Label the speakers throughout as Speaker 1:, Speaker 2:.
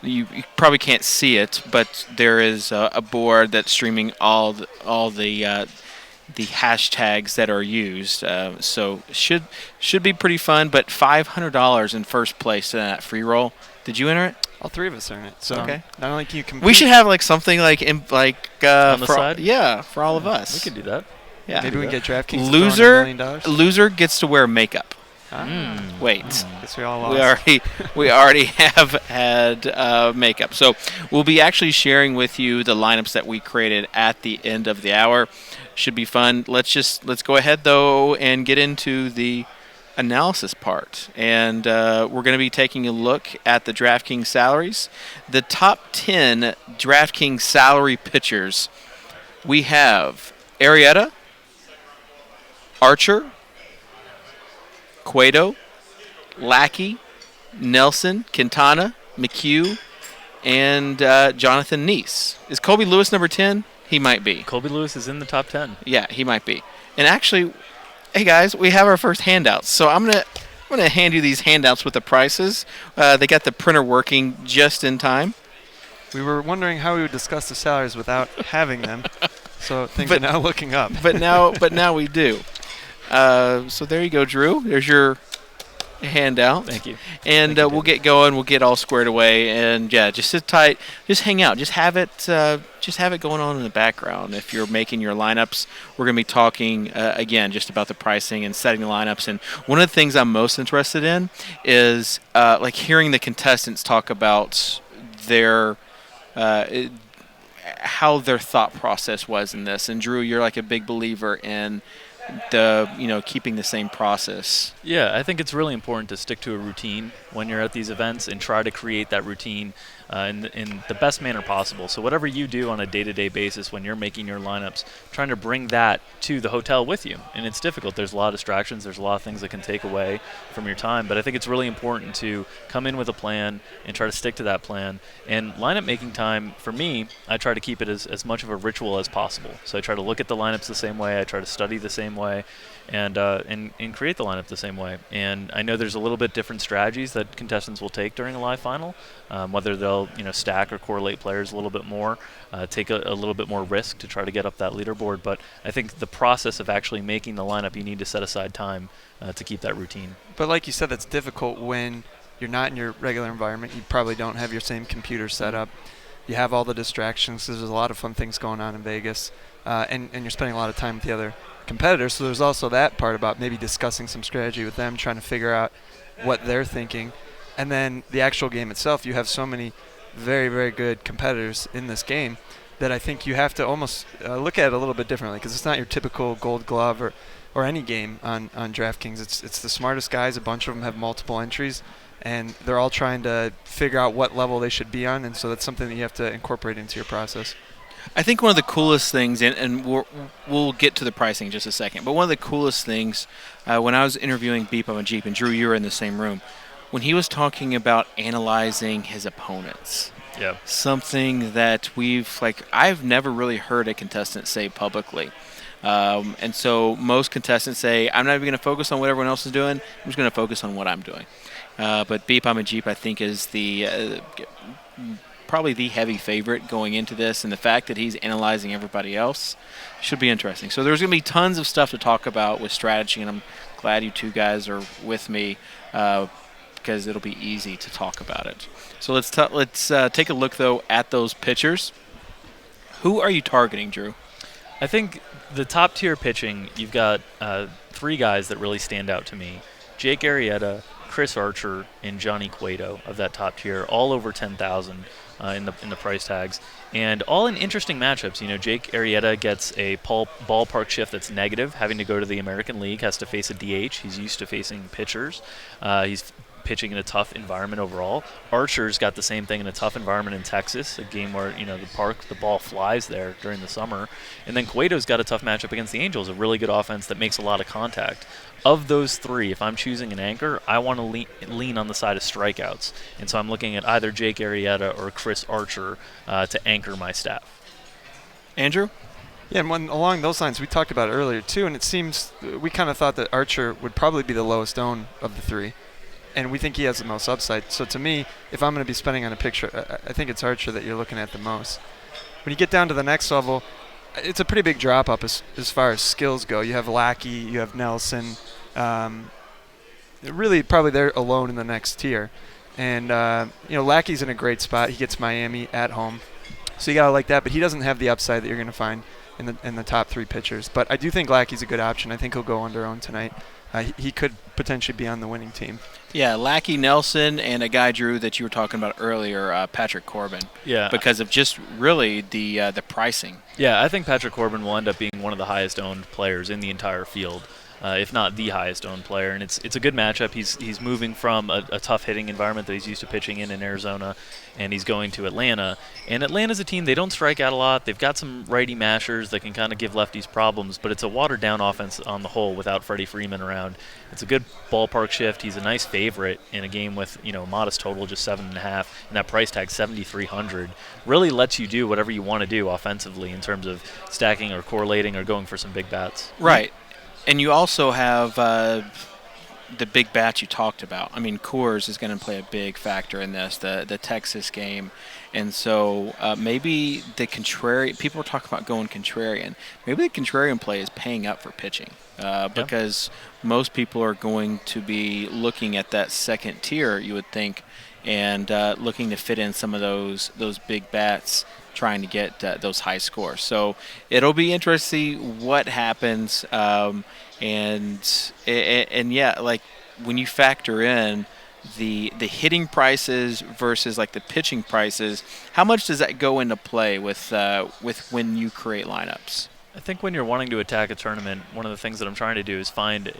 Speaker 1: You probably can't see it, but there is a board that's streaming all the hashtags that are used. So should be pretty fun. But $500 in first place in that free roll. Did you enter it?
Speaker 2: All three of us are in it. So
Speaker 1: Okay.
Speaker 2: not only can you compete,
Speaker 1: We should have like something like
Speaker 3: On the side?
Speaker 1: for all of us.
Speaker 3: We could do that.
Speaker 1: Yeah.
Speaker 2: maybe we can get DraftKings
Speaker 1: Loser
Speaker 2: to throw in $1 million.
Speaker 1: loser gets to wear makeup. Wait.
Speaker 2: Guess we all lost.
Speaker 1: We already have had makeup. So we'll be actually sharing with you the lineups that we created at the end of the hour. Should be fun. Let's go ahead though and get into the analysis part. And we're going to be taking a look at the DraftKings salaries. The top 10 DraftKings salary pitchers. We have Arrieta, Archer, Cueto, Lackey, Nelson, Quintana, McHugh, and Jonathan Neese. Is Colby Lewis number 10? He might be.
Speaker 3: Colby Lewis is in the top 10.
Speaker 1: Yeah, he might be. And actually, hey guys, we have our first handouts. So I'm gonna hand you these handouts with the prices. They got the printer working just in time.
Speaker 2: We were wondering how we would discuss the salaries without having them. So things are now looking up.
Speaker 1: But now we do. So there you go, Drew. There's your handout.
Speaker 3: Thank you.
Speaker 1: And we'll get going. We'll get all squared away. And yeah, just sit tight. Just hang out. Just have it going on in the background. If you're making your lineups, we're going to be talking again just about the pricing and setting the lineups. And one of the things I'm most interested in is like hearing the contestants talk about their how their thought process was in this. And Drew, you're like a big believer in keeping the same process.
Speaker 3: Yeah, I think it's really important to stick to a routine when you're at these events and try to create that routine in the best manner possible. So whatever you do on a day-to-day basis when you're making your lineups, trying to bring that to the hotel with you. And it's difficult. There's a lot of distractions. There's a lot of things that can take away from your time. But I think it's really important to come in with a plan and try to stick to that plan. And lineup making time, for me, I try to keep it as much of a ritual as possible. So I try to look at the lineups the same way. I try to study the same way. And create the lineup the same way. And I know there's a little bit different strategies that contestants will take during a live final, whether they'll stack or correlate players a little bit more, take a little bit more risk to try to get up that leaderboard. But I think the process of actually making the lineup, you need to set aside time to keep that routine.
Speaker 2: But like you said, that's difficult when you're not in your regular environment. You probably don't have your same computer set up. You have all the distractions. There's a lot of fun things going on in Vegas, and you're spending a lot of time with the other competitors. So there's also that part about maybe discussing some strategy with them, trying to figure out what they're thinking. And then the actual game itself, you have so many very, very good competitors in this game that I think you have to almost look at it a little bit differently, because it's not your typical gold glove or any game on DraftKings. It's the smartest guys. A bunch of them have multiple entries, and they're all trying to figure out what level they should be on, and so that's something that you have to incorporate into your process.
Speaker 1: I think one of the coolest things, and we'll get to the pricing in just a second, but one of the coolest things, when I was interviewing Beep on a Jeep, and Drew, you were in the same room, when he was talking about analyzing his opponents.
Speaker 3: Yeah.
Speaker 1: Something that I've never really heard a contestant say publicly. And so most contestants say, I'm not even going to focus on what everyone else is doing. I'm just going to focus on what I'm doing. But Beep I'm a Jeep, I think, is the probably the heavy favorite going into this, and the fact that he's analyzing everybody else should be interesting. So there's going to be tons of stuff to talk about with strategy, and I'm glad you two guys are with me because it'll be easy to talk about it. So let's take a look, though, at those pitchers. Who are you targeting, Drew?
Speaker 3: I think the top-tier pitching, you've got three guys that really stand out to me. Jake Arrieta, Chris Archer, and Johnny Cueto of that top tier, all over 10,000 in the price tags, and all in interesting matchups. Jake Arrieta gets a ballpark shift that's negative, having to go to the American League, has to face a DH. He's used to facing pitchers. He's pitching in a tough environment overall. Archer's got the same thing in a tough environment in Texas, a game where the ball flies there during the summer. And then Cueto's got a tough matchup against the Angels, a really good offense that makes a lot of contact. Of those three, if I'm choosing an anchor, I want to lean on the side of strikeouts. And so I'm looking at either Jake Arrieta or Chris Archer to anchor my staff.
Speaker 1: Andrew?
Speaker 2: Yeah, and along those lines, we talked about it earlier too, and it seems we kind of thought that Archer would probably be the lowest owned of the three. and we think he has the most upside. So to me, if I'm going to be spending on a pitcher, I think it's Archer that you're looking at the most. When you get down to the next level, it's a pretty big drop up as far as skills go. You have Lackey, you have Nelson. Really, probably they're alone in the next tier. And Lackey's in a great spot. He gets Miami at home, so you gotta like that. But he doesn't have the upside that you're gonna find in the top 3 pitchers. But I do think Lackey's a good option. I think he'll go under own tonight. He could potentially be on the winning team.
Speaker 1: Yeah, Lackey, Nelson, and a guy, Drew, that you were talking about earlier, Patrick Corbin.
Speaker 3: Yeah.
Speaker 1: Because of just really the pricing.
Speaker 3: Yeah, I think Patrick Corbin will end up being one of the highest owned players in the entire field, if not the highest owned player. And it's a good matchup. He's moving from a tough hitting environment that he's used to pitching in Arizona, and he's going to Atlanta. And Atlanta's a team, they don't strike out a lot. They've got some righty mashers that can kind of give lefties problems, but it's a watered-down offense on the whole without Freddie Freeman around. It's a good ballpark shift. He's a nice favorite in a game with a modest total, just 7.5, and that price tag, $7,300, really lets you do whatever you want to do offensively in terms of stacking or correlating or going for some big bats.
Speaker 1: Right. And you also have the big bats you talked about. I mean, Coors is going to play a big factor in this, the Texas game. And so maybe the contrarian, people are talking about going contrarian. Maybe the contrarian play is paying up for pitching because most people are going to be looking at that second tier, you would think, and looking to fit in some of those big bats, trying to get those high scores. So it'll be interesting to see what happens. And yeah, like when you factor in the hitting prices versus like the pitching prices, how much does that go into play with when you create lineups?
Speaker 3: I think when you're wanting to attack a tournament, one of the things that I'm trying to do is find, a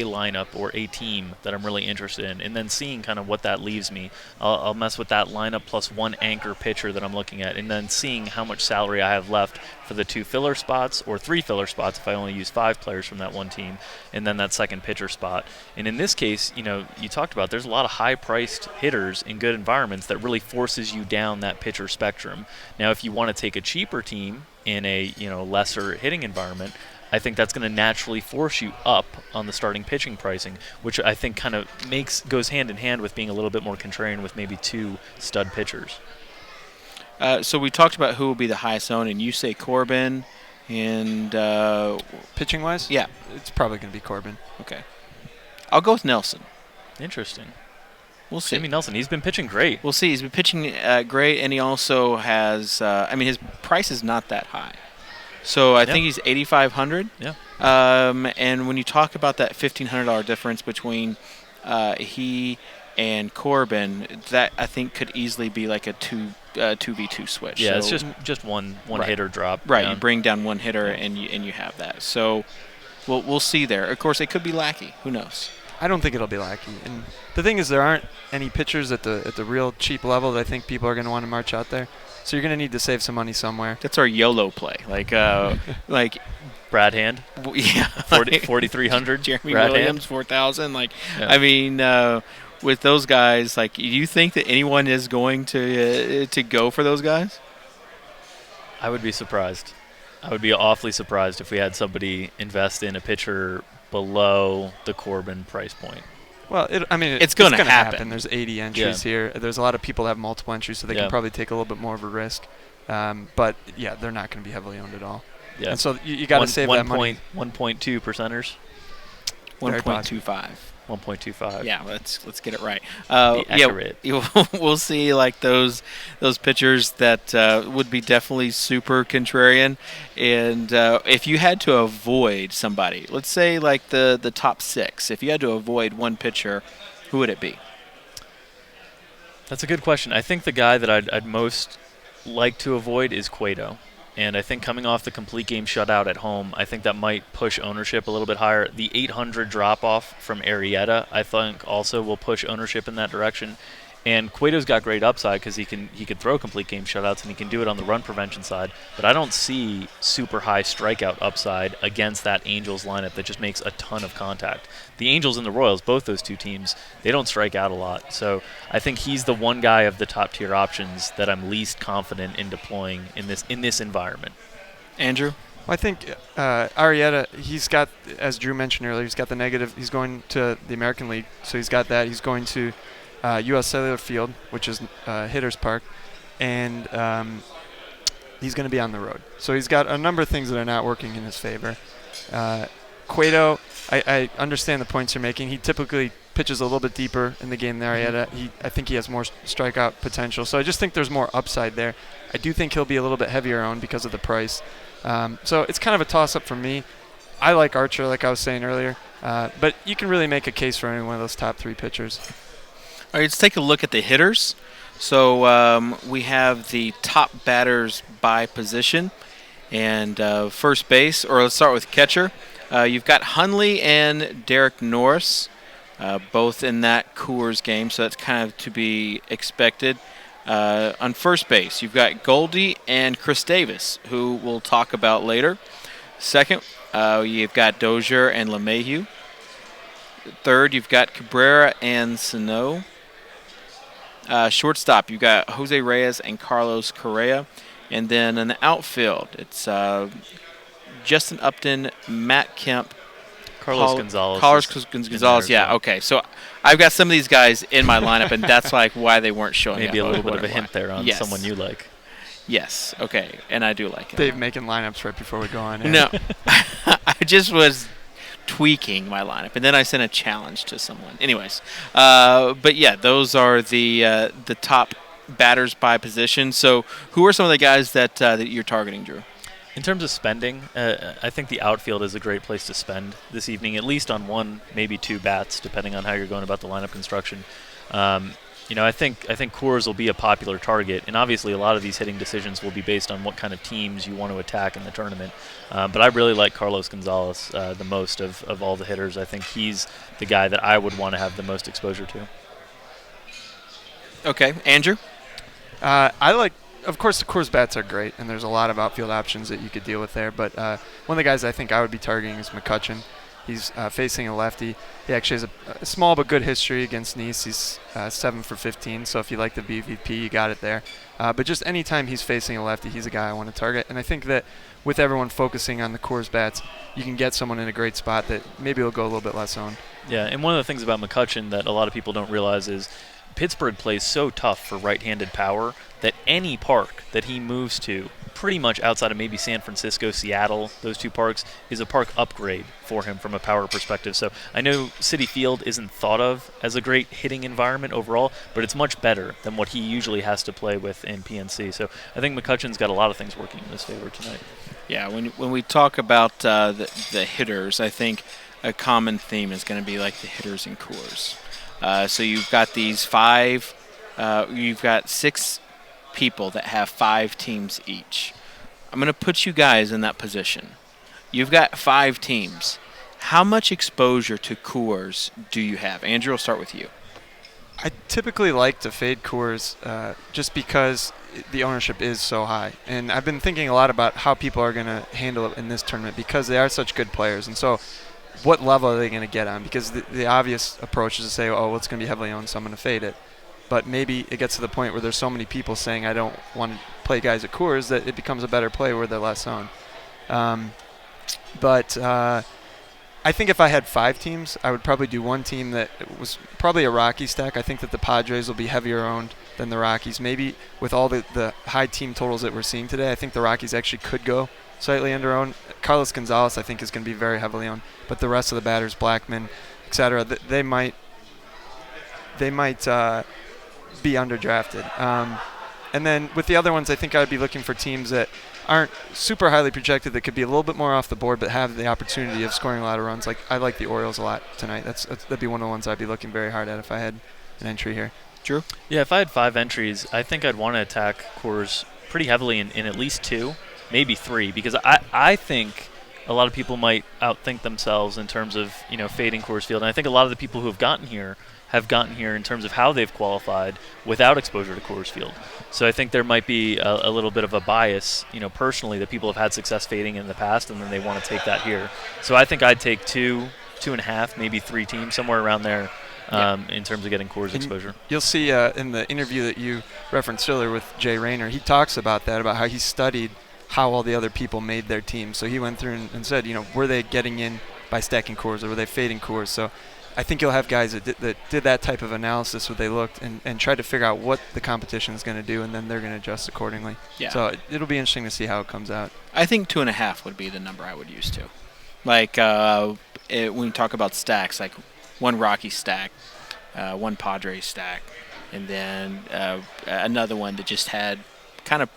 Speaker 3: lineup or a team that I'm really interested in, and then seeing kind of what that leaves me. I'll mess with that lineup plus one anchor pitcher that I'm looking at, and then seeing how much salary I have left for the 2 filler spots or 3 filler spots if I only use 5 players from that one team, and then that second pitcher spot. And in this case, you talked about there's a lot of high-priced hitters in good environments that really forces you down that pitcher spectrum. Now, if you want to take a cheaper team in a lesser hitting environment, I think that's going to naturally force you up on the starting pitching pricing, which I think kind of goes hand in hand with being a little bit more contrarian with maybe 2 stud pitchers.
Speaker 1: So we talked about who will be the highest owned, and you say Corbin, and
Speaker 2: pitching wise,
Speaker 1: yeah,
Speaker 2: it's probably going to be Corbin.
Speaker 1: Okay, I'll go with Nelson.
Speaker 3: Interesting.
Speaker 1: We'll see.
Speaker 3: Jimmy Nelson, he's been pitching great.
Speaker 1: We'll see. He's been pitching great, and he also has. His price is not that high, so I think he's $8,500.
Speaker 3: Yeah.
Speaker 1: And when you talk about that $1,500 difference between he and Corbin, that I think could easily be like a 2v2 switch.
Speaker 3: Yeah,
Speaker 1: so,
Speaker 3: it's just one
Speaker 1: right.
Speaker 3: hitter drop.
Speaker 1: Right.
Speaker 3: Down.
Speaker 1: You bring down one hitter, and you have that. So we'll see there. Of course, it could be Lackey. Who knows?
Speaker 2: I don't think it'll be Lackey. And the thing is, there aren't any pitchers at the real cheap level that I think people are going to want to march out there. So you're going to need to save some money somewhere.
Speaker 1: That's our YOLO play. Like
Speaker 3: Brad Hand.
Speaker 1: Yeah.
Speaker 3: 4,300.
Speaker 1: Jeremy
Speaker 3: Brad
Speaker 1: Williams,
Speaker 3: Hand.
Speaker 1: 4,000. With those guys, do you think that anyone is going to go for those guys?
Speaker 3: I would be surprised. I would be awfully surprised if we had somebody invest in a pitcher below the Corbin price point.
Speaker 2: Well, it's
Speaker 1: going
Speaker 2: to
Speaker 1: happen.
Speaker 2: There's 80 entries here. There's a lot of people that have multiple entries, so they can probably take a little bit more of a risk. But, yeah, they're not going to be heavily owned at all.
Speaker 3: Yeah.
Speaker 2: And so you got to save that money.
Speaker 3: 1.2 percenters?
Speaker 1: 1.25.
Speaker 3: 1.25.
Speaker 1: Yeah, let's get it right.
Speaker 3: Accurate.
Speaker 1: We'll see those pitchers that would be definitely super contrarian, and if you had to avoid somebody, let's say the top 6, if you had to avoid one pitcher, who would it be?
Speaker 3: That's a good question. I think the guy that I'd most like to avoid is Cueto. And I think coming off the complete game shutout at home, I think that might push ownership a little bit higher. The 800 drop-off from Arrieta, I think, also will push ownership in that direction. And Cueto's got great upside because he could throw complete game shutouts and he can do it on the run prevention side. But I don't see super high strikeout upside against that Angels lineup that just makes a ton of contact. The Angels and the Royals, both those two teams, they don't strike out a lot. So I think he's the one guy of the top tier options that I'm least confident in deploying in this environment.
Speaker 1: Andrew?
Speaker 2: Well, I think Arrieta, he's got, as Drew mentioned earlier, he's got the negative. He's going to the American League, so he's got that. He's going to U.S. Cellular Field, which is Hitters Park, and he's going to be on the road. So he's got a number of things that are not working in his favor. Cueto, I understand the points you're making. He typically pitches a little bit deeper in the game than Arrieta. I think he has more strikeout potential. So I just think there's more upside there. I do think he'll be a little bit heavier owned because of the price. So it's kind of a toss-up for me. I like Archer, like I was saying earlier. But you can really make a case for any one of those top 3 pitchers.
Speaker 1: All right, let's take a look at the hitters. So we have the top batters by position. And first base, or let's start with catcher. You've got Hundley and Derek Norris, both in that Coors game, so that's kind of to be expected. On first base, you've got Goldie and Chris Davis, who we'll talk about later. Second, you've got Dozier and LeMahieu. Third, you've got Cabrera and Sano. Shortstop, you've got Jose Reyes and Carlos Correa. And then in the outfield, it's Justin Upton, Matt Kemp,
Speaker 3: Carlos Gonzalez.
Speaker 1: Carlos Gonzalez, yeah, okay. So I've got some of these guys in my lineup, and that's like why they weren't showing up.
Speaker 3: Maybe a little bit of a hint there on someone you like.
Speaker 1: Yes, okay, and I do like it.
Speaker 2: Dave making lineups right before we go on. Yeah.
Speaker 1: No, I just was tweaking my lineup, and then I sent a challenge to someone. Anyways, but yeah, those are the top batters by position. So who are some of the guys that you're targeting, Drew?
Speaker 3: In terms of spending, I think the outfield is a great place to spend this evening, at least on 1, maybe 2 bats, depending on how you're going about the lineup construction. I think Coors will be a popular target, and obviously a lot of these hitting decisions will be based on what kind of teams you want to attack in the tournament. But I really like Carlos Gonzalez the most of all the hitters. I think he's the guy that I would want to have the most exposure to.
Speaker 1: Okay, Andrew?
Speaker 2: Of course, the Coors bats are great, and there's a lot of outfield options that you could deal with there. But one of the guys I think I would be targeting is McCutchen. He's facing a lefty. He actually has a small but good history against Nice. He's 7 for 15, so if you like the BVP, you got it there. But just any time he's facing a lefty, he's a guy I want to target. And I think that with everyone focusing on the Coors bats, you can get someone in a great spot that maybe will go a little bit less owned.
Speaker 3: Yeah, and one of the things about McCutchen that a lot of people don't realize is Pittsburgh plays so tough for right-handed power that any park that he moves to, pretty much outside of maybe San Francisco, Seattle, those 2 parks, is a park upgrade for him from a power perspective. So I know Citi Field isn't thought of as a great hitting environment overall, but it's much better than what he usually has to play with in PNC. So I think McCutchen's got a lot of things working in his favor tonight.
Speaker 1: Yeah, when we talk about the hitters, I think a common theme is going to be like the hitters in Coors. So you've got these 5, you've got 6 people that have 5 teams each. I'm going to put you guys in that position. You've got 5 teams. How much exposure to Coors do you have? Andrew, I'll start with you.
Speaker 2: I typically like to fade Coors just because the ownership is so high. And I've been thinking a lot about how people are going to handle it in this tournament because they are such good players. And so what level are they going to get on? Because the obvious approach is to say, oh, well, it's going to be heavily owned, so I'm going to fade it. But maybe it gets to the point where there's so many people saying I don't want to play guys at Coors that it becomes a better play where they're less owned. But I think if I had 5 teams, I would probably do one team that was probably a Rocky stack. I think that the Padres will be heavier owned than the Rockies. Maybe with all the high team totals that we're seeing today, I think the Rockies actually could go slightly under owned. Carlos Gonzalez, I think, is going to be very heavily owned. But the rest of the batters, Blackman, etc., they might be underdrafted. And then with the other ones, I think I'd be looking for teams that aren't super highly projected, that could be a little bit more off the board, but have the opportunity of scoring a lot of runs. Like I like the Orioles a lot tonight. That'd be one of the ones I'd be looking very hard at if I had an entry here.
Speaker 1: Drew?
Speaker 3: Yeah, if I had 5 entries, I think I'd want to attack Coors pretty heavily in at least 2, maybe 3, because I think a lot of people might outthink themselves in terms of fading Coors Field, and I think a lot of the people who have gotten here in terms of how they've qualified without exposure to Coors Field. So I think there might be a little bit of a bias, personally, that people have had success fading in the past, and then they want to take that here. So I think I'd take 2, 2.5, maybe 3 teams, somewhere around there, in terms of getting Coors exposure. You'll
Speaker 2: see in the interview that you referenced earlier with Jay Rayner, he talks about that, about how he studied how all the other people made their team. So he went through and said, were they getting in by stacking cores, or were they fading cores? So I think you'll have guys that did that type of analysis where they looked and tried to figure out what the competition is going to do, and then they're going to adjust accordingly.
Speaker 1: Yeah.
Speaker 2: So it'll be interesting to see how it comes out.
Speaker 1: I think 2.5 would be the number I would use too. Like when we talk about stacks, like one Rocky stack, one Padres stack, and then another one that just had kind of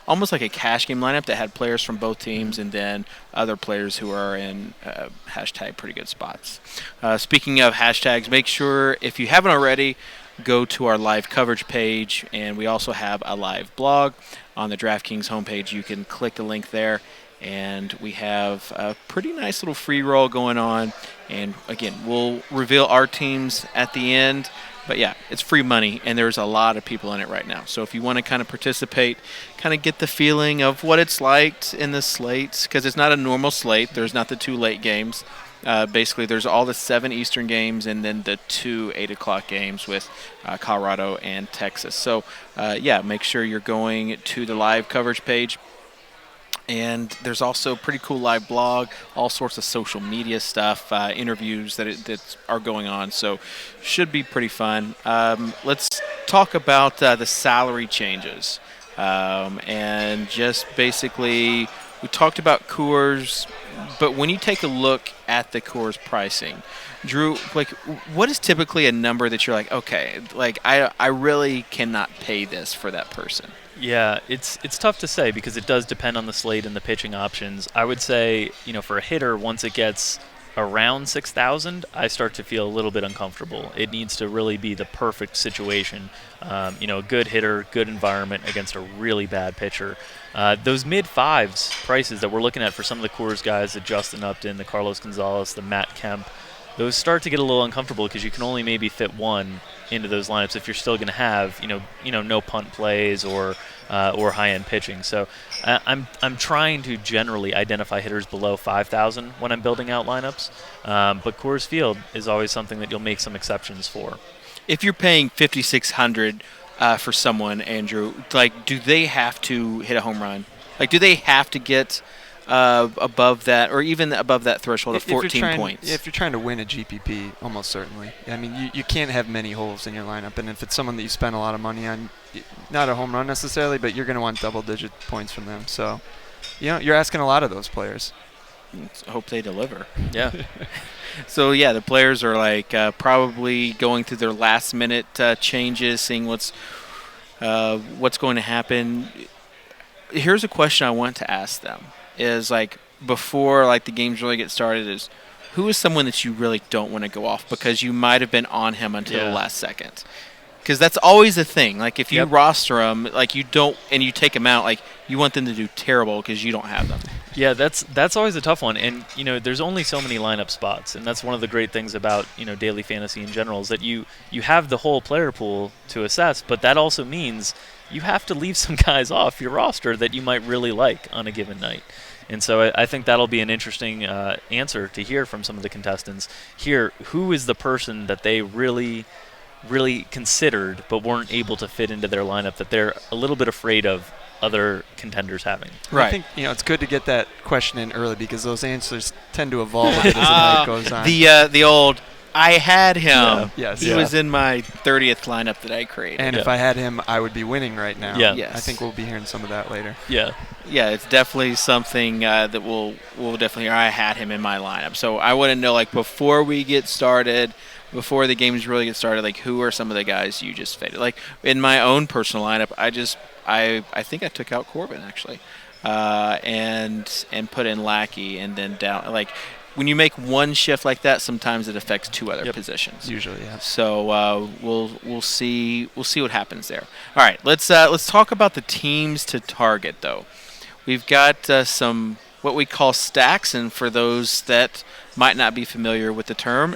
Speaker 1: almost like a cash game lineup that had players from both teams and then other players who are in hashtag pretty good spots. Speaking of hashtags, make sure, if you haven't already, go to our live coverage page, and we also have a live blog on the DraftKings homepage. You can click the link there, and we have a pretty nice little free roll going on. And again, we'll reveal our teams at the end. But yeah, it's free money, and there's a lot of people in it right now. So if you want to kind of participate, kind of get the feeling of what it's like in the slates, because it's not a normal slate. There's not the 2 late games. Basically, there's all the 7 Eastern games and then the 2 8 o'clock games with Colorado and Texas. So yeah, make sure you're going to the live coverage page. And there's also a pretty cool live blog, all sorts of social media stuff, interviews that are going on. So should be pretty fun. Let's talk about the salary changes. And just basically, we talked about Coors, but when you take a look at the Coors pricing, Drew, like, what is typically a number that you're like, okay, like I really cannot pay this for that person?
Speaker 3: Yeah, it's tough to say because it does depend on the slate and the pitching options. I would say, for a hitter, once it gets around 6,000, I start to feel a little bit uncomfortable. It needs to really be the perfect situation. A good hitter, good environment against a really bad pitcher. Those mid-5s prices that we're looking at for some of the Coors guys, the Justin Upton, the Carlos Gonzalez, the Matt Kemp, those start to get a little uncomfortable because you can only maybe fit one into those lineups if you're still going to have no punt plays or high-end pitching. So I'm trying to generally identify hitters below 5,000 when I'm building out lineups, but Coors Field is always something that you'll make some exceptions for.
Speaker 1: If you're paying $5,600 for someone, Andrew, like, do they have to hit a home run? Like, do they have to get above that, or even above that threshold of 14 points?
Speaker 2: If you're trying to win a GPP, almost certainly. I mean, you can't have many holes in your lineup, and if it's someone that you spend a lot of money on, not a home run necessarily, but you're going to want double-digit points from them. So, you're asking a lot of those players.
Speaker 1: Let's hope they deliver.
Speaker 3: Yeah.
Speaker 1: So, yeah, the players are like probably going through their last-minute changes, seeing what's going to happen. Here's a question I want to ask them. Is like before like the games really get started, is who is someone that you really don't want to go off because you might have been on him until the last second? Because that's always a thing. Like if you roster them, like you don't, and you take them out, like you want them to do terrible because you don't have them.
Speaker 3: Yeah, that's always a tough one. And there's only so many lineup spots, and that's one of the great things about daily fantasy in general is that you have the whole player pool to assess, but that also means you have to leave some guys off your roster that you might really like on a given night. And so I think that'll be an interesting answer to hear from some of the contestants. Here, who is the person that they really, really considered but weren't able to fit into their lineup that they're a little bit afraid of other contenders having?
Speaker 1: Right.
Speaker 2: I think it's good to get that question in early because those answers tend to evolve a bit as the night goes on.
Speaker 1: The old, I had him.
Speaker 2: Yeah. Yes.
Speaker 1: He was in my 30th lineup that I created.
Speaker 2: And if I had him, I would be winning right now.
Speaker 3: Yeah.
Speaker 1: Yes.
Speaker 2: I think we'll be hearing some of that later.
Speaker 3: Yeah.
Speaker 1: Yeah, it's definitely something that we'll definitely hear. I had him in my lineup. So I want to know, like, before we get started, before the games really get started, like, who are some of the guys you just faded? Like, in my own personal lineup, I think I took out Corbin, actually, and put in Lackey and then down. Like, when you make one shift like that, sometimes it affects 2 other positions.
Speaker 2: Usually, yeah.
Speaker 1: So we'll see what happens there. All right, let's talk about the teams to target, though. We've got some what we call stacks, and for those that might not be familiar with the term,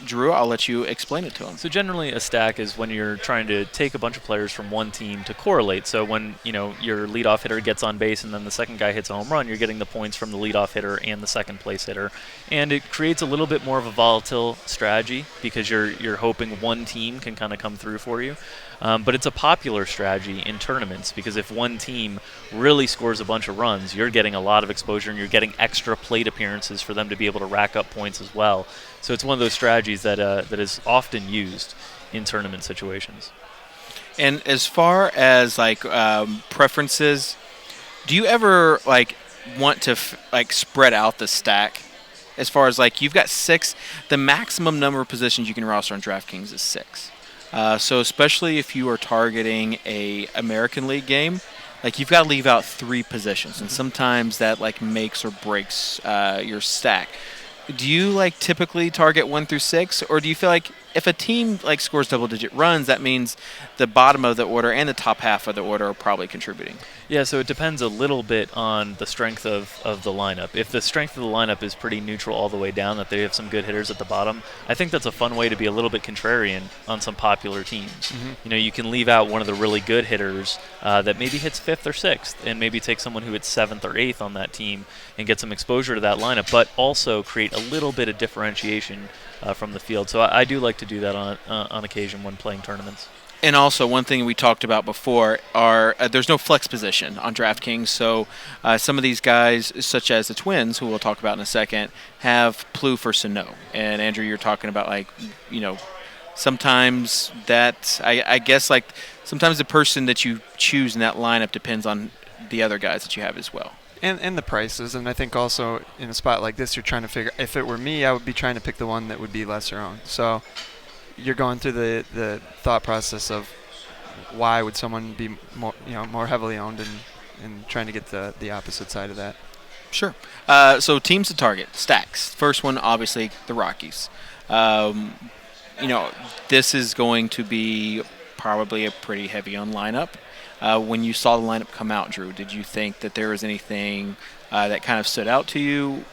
Speaker 1: Drew, I'll let you explain it to them.
Speaker 3: So generally a stack is when you're trying to take a bunch of players from one team to correlate. So when your leadoff hitter gets on base and then the second guy hits a home run, you're getting the points from the leadoff hitter and the second place hitter. And it creates a little bit more of a volatile strategy because you're hoping one team can kind of come through for you. But it's a popular strategy in tournaments because if one team really scores a bunch of runs, you're getting a lot of exposure and you're getting extra plate appearances for them to be able to rack up points as well. So it's one of those strategies that is often used in tournament situations.
Speaker 1: And as far as preferences, do you ever want to spread out the stack? As far as you've got 6, the maximum number of positions you can roster on DraftKings is 6. So especially if you are targeting a American League game, you've got to leave out 3 positions, and sometimes that makes or breaks your stack. Do you typically target 1 through 6, or do you feel like if a team scores double-digit runs, that means the bottom of the order and the top half of the order are probably contributing?
Speaker 3: Yeah, so it depends a little bit on the strength of the lineup. If the strength of the lineup is pretty neutral all the way down, that they have some good hitters at the bottom, I think that's a fun way to be a little bit contrarian on some popular teams. You can leave out one of the really good hitters that maybe hits 5th or 6th, and maybe take someone who hits 7th or 8th on that team and get some exposure to that lineup, but also create a little bit of differentiation from the field. So I do like to do that on occasion when playing tournaments.
Speaker 1: And also, one thing we talked about before are there's no flex position on DraftKings. So some of these guys, such as the Twins, who we'll talk about in a second, have Plouffe or Sano. And Andrew, you're talking about sometimes that I guess sometimes the person that you choose in that lineup depends on the other guys that you have as well.
Speaker 2: And the prices, and I think also in a spot like this, you're trying to figure. If it were me, I would be trying to pick the one that would be lesser owned. So you're going through the thought process of why would someone be more heavily owned, and trying to get the opposite side of that.
Speaker 1: Sure. So teams to target, stacks. First one, obviously, the Rockies. This is going to be probably a pretty heavy on lineup. When you saw the lineup come out, Drew, did you think that there was anything that kind of stood out to you?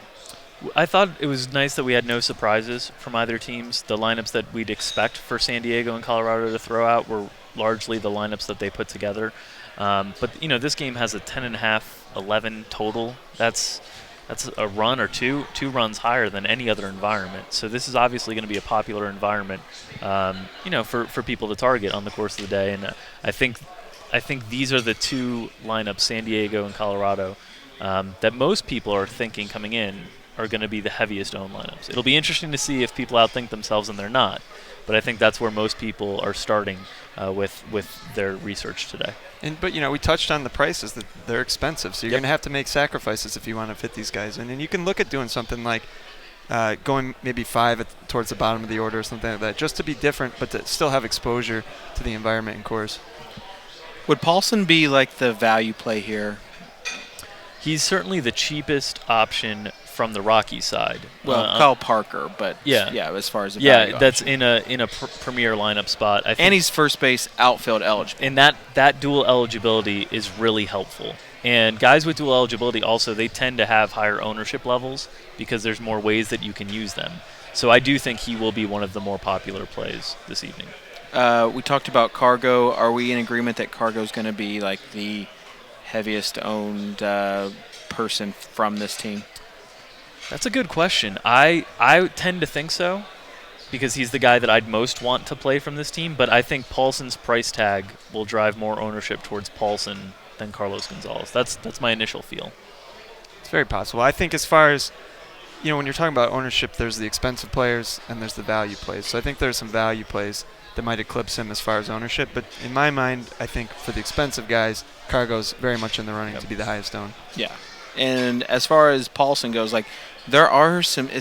Speaker 3: I thought it was nice that we had no surprises from either teams. The lineups that we'd expect for San Diego and Colorado to throw out were largely the lineups that they put together. But this game has a 10.5, 11 total. That's a run or two runs higher than any other environment. So this is obviously going to be a popular environment, for people to target on the course of the day. And I think these are the 2 lineups, San Diego and Colorado, that most people are thinking coming in are going to be the heaviest owned lineups. It'll be interesting to see if people outthink themselves and they're not, but I think that's where most people are starting with their research today.
Speaker 2: But we touched on the prices, that they're expensive, so you're going to have to make sacrifices if you want to fit these guys in. And you can look at doing something like going maybe 5 towards the bottom of the order or something like that, just to be different, but to still have exposure to the environment and course.
Speaker 1: Would Paulson be the value play here?
Speaker 3: He's certainly the cheapest option from the Rockies side.
Speaker 1: Well, Kyle Parker, but yeah, as far as the value
Speaker 3: that's
Speaker 1: option.
Speaker 3: in a premier lineup spot. I think,
Speaker 1: and he's first base outfield eligible.
Speaker 3: And that dual eligibility is really helpful. And guys with dual eligibility also, they tend to have higher ownership levels because there's more ways that you can use them. So I do think he will be one of the more popular plays this evening.
Speaker 1: We talked about Cargo. Are we in agreement that Cargo is going to be the heaviest owned person from this team?
Speaker 3: That's a good question. I tend to think so because he's the guy that I'd most want to play from this team, but I think Paulson's price tag will drive more ownership towards Paulson than Carlos Gonzalez. That's my initial feel.
Speaker 2: It's very possible. I think as far as, when you're talking about ownership, there's the expensive players and there's the value plays. So I think there's some value plays that might eclipse him as far as ownership. But in my mind, I think for the expensive guys, Cargo's very much in the running to be the highest owned.
Speaker 1: Yeah. And as far as Paulson goes, it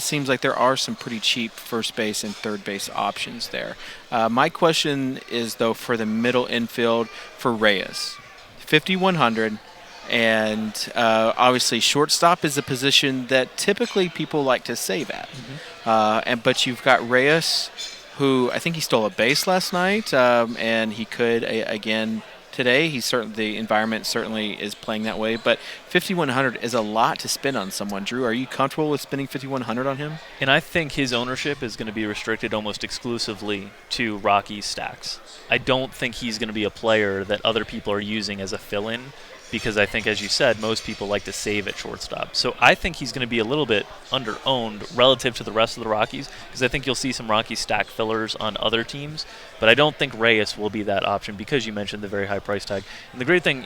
Speaker 1: seems like there are some pretty cheap first base and third base options there. My question is, though, for the middle infield for Reyes, 5,100. And obviously, shortstop is a position that typically people like to save at. But you've got Reyes, who I think he stole a base last night, and he could again today. The environment certainly is playing that way. But 5,100 is a lot to spend on someone. Drew, are you comfortable with spending 5,100 on him?
Speaker 3: And I think his ownership is going to be restricted almost exclusively to Rockies stacks. I don't think he's going to be a player that other people are using as a fill-in, because I think, as you said, most people like to save at shortstop. So I think he's going to be a little bit under-owned relative to the rest of the Rockies, because I think you'll see some Rockies stack fillers on other teams, but I don't think Reyes will be that option because you mentioned the very high price tag. And the great thing,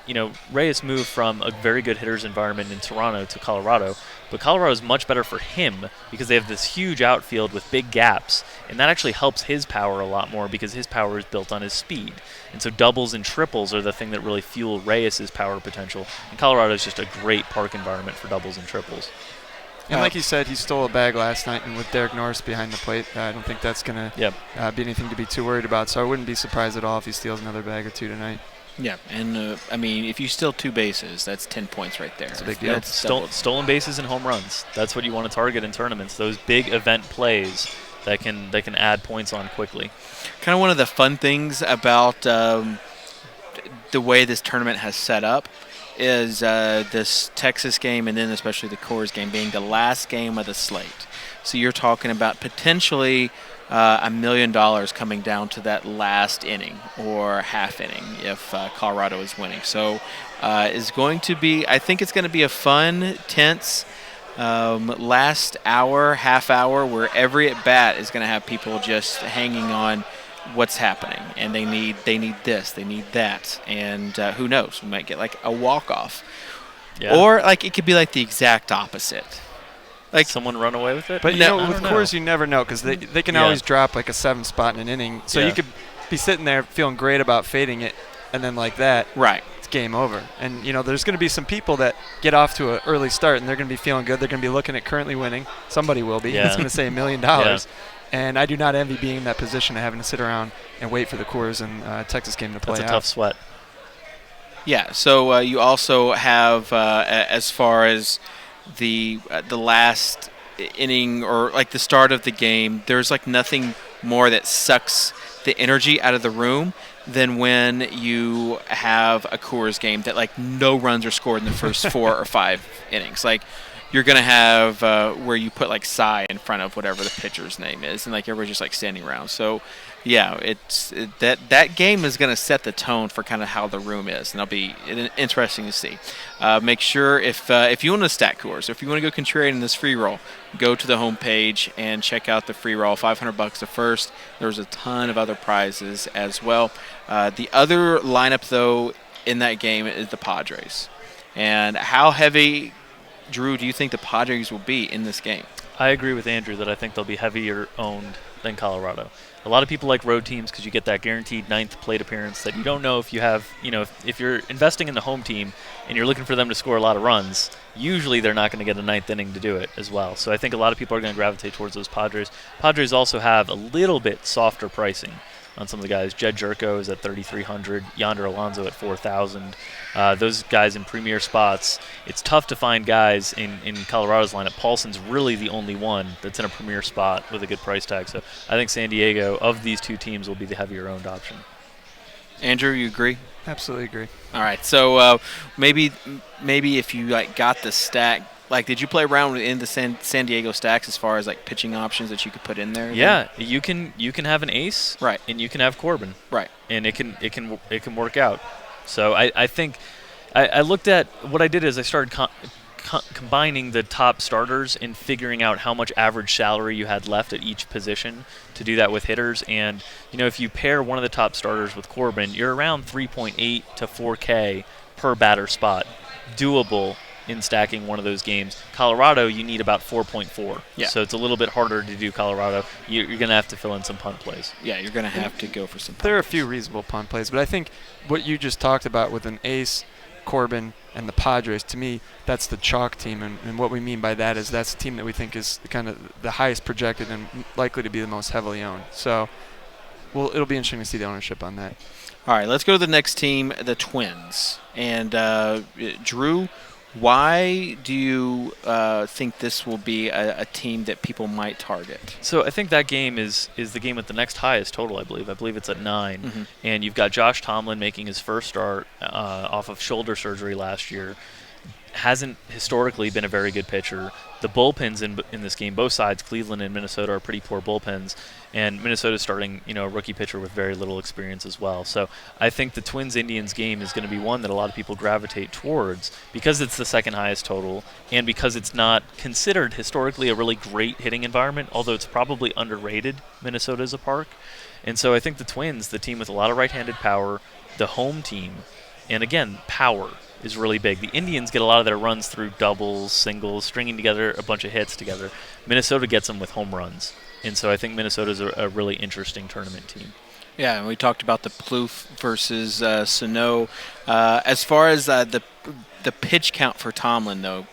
Speaker 3: Reyes moved from a very good hitter's environment in Toronto to Colorado, but Colorado is much better for him because they have this huge outfield with big gaps, and that actually helps his power a lot more because his power is built on his speed. And so doubles and triples are the thing that really fuel Reyes' power potential. And Colorado is just a great park environment for doubles and triples.
Speaker 2: And like you said, he stole a bag last night, and with Derek Norris behind the plate, I don't think that's going to be anything to be too worried about. So I wouldn't be surprised at all if he steals another bag or two tonight.
Speaker 1: Yeah, and if you steal 2 bases, that's 10 points right there.
Speaker 2: That's a big deal.
Speaker 3: Stolen bases and home runs. That's what you want to target in tournaments. Those big event plays that can add points on quickly.
Speaker 1: Kind of one of the fun things about the way this tournament has set up is this Texas game, and then especially the Coors game, being the last game of the slate. So you're talking about potentially $1 million coming down to that last inning or half inning if Colorado is winning. So it's going to be, I think it's going to be a fun, tense last hour, half hour, where every at bat is going to have people just hanging on what's happening, and they need this, they need that, and who knows, we might get like a walk-off, or like it could be like the exact opposite. Like
Speaker 3: someone run away with it?
Speaker 2: But with Coors, you never know, because they can always drop like a 7 spot in an inning. So you could be sitting there feeling great about fading it, and then like that, it's game over. And there's going to be some people that get off to an early start, and they're going to be feeling good. They're going to be looking at currently winning. Somebody will be. It's going to say $1 million. And I do not envy being in that position of having to sit around and wait for the Coors and Texas game to play out.
Speaker 3: That's a tough sweat.
Speaker 1: Yeah. So you also have as far as the last inning or like the start of the game, there's like nothing more that sucks the energy out of the room than when you have a Coors game that like no runs are scored in the first 4 or 5 innings. Like you're going to have where you put like Cy in front of whatever the pitcher's name is, and like everybody's just like standing around. So yeah, that game is going to set the tone for kind of how the room is, and it'll be interesting to see. Make sure if you want to stack Coors, if you want to go contrarian in this free roll, go to the homepage and check out the free roll. $500 the first. There's a ton of other prizes as well. The other lineup though in that game is the Padres, and how heavy, Drew, do you think the Padres will be in this game?
Speaker 3: I agree with Andrew that I think they'll be heavier owned than Colorado. A lot of people like road teams because you get that guaranteed 9th plate appearance that you don't know if you have. If you're investing in the home team and you're looking for them to score a lot of runs, usually they're not going to get a 9th inning to do it as well. So I think a lot of people are going to gravitate towards those Padres. Padres also have a little bit softer pricing on some of the guys. Jed Jerko is at $3,300, Yonder Alonso at $4,000. Those guys in premier spots, it's tough to find guys in Colorado's lineup. Paulson's really the only one that's in a premier spot with a good price tag. So I think San Diego, of these two teams, will be the heavier owned option.
Speaker 1: Andrew, you agree?
Speaker 2: Absolutely agree.
Speaker 1: All right, so maybe if you like got the stack, like did you play around in the San Diego stacks as far as like pitching options that you could put in there?
Speaker 3: Yeah, you can have an ace,
Speaker 1: right,
Speaker 3: and you can have Corbin,
Speaker 1: right,
Speaker 3: and it can work out. So I think I looked at what I did is I started combining the top starters and figuring out how much average salary you had left at each position to do that with hitters. And if you pair one of the top starters with Corbin, you're around 3.8 to 4K per batter spot, doable in stacking one of those games. Colorado, you need about 4.4.
Speaker 1: Yeah.
Speaker 3: So it's a little bit harder to do Colorado. You're going to have to fill in some punt plays.
Speaker 1: Yeah, you're going to have to go for some punt
Speaker 2: There are a few reasonable punt plays, but I think what you just talked about with an ace, Corbin, and the Padres, to me, that's the chalk team. And what we mean by that is that's the team that we think is kind of the highest projected and likely to be the most heavily owned. So it'll be interesting to see the ownership on that.
Speaker 1: All right, let's go to the next team, the Twins. And Drew, why do you think this will be a team that people might target?
Speaker 3: So I think that game is the game with the next highest total, I believe. I believe it's at 9.
Speaker 1: Mm-hmm.
Speaker 3: And you've got Josh Tomlin making his first start off of shoulder surgery last year. hasn't historically been a very good pitcher. The bullpens in this game, both sides, Cleveland and Minnesota, are pretty poor bullpens, and Minnesota's starting, a rookie pitcher with very little experience as well. So I think the Twins-Indians game is going to be one that a lot of people gravitate towards because it's the second highest total and because it's not considered historically a really great hitting environment, although it's probably underrated, Minnesota as a park. And so I think the Twins, the team with a lot of right-handed power, the home team, and again, power is really big. The Indians get a lot of their runs through doubles, singles, stringing together a bunch of hits together. Minnesota gets them with home runs. And so I think Minnesota's a really interesting tournament team.
Speaker 1: Yeah, and we talked about the Plouffe versus Sano. As far as the pitch count for Tomlin, though,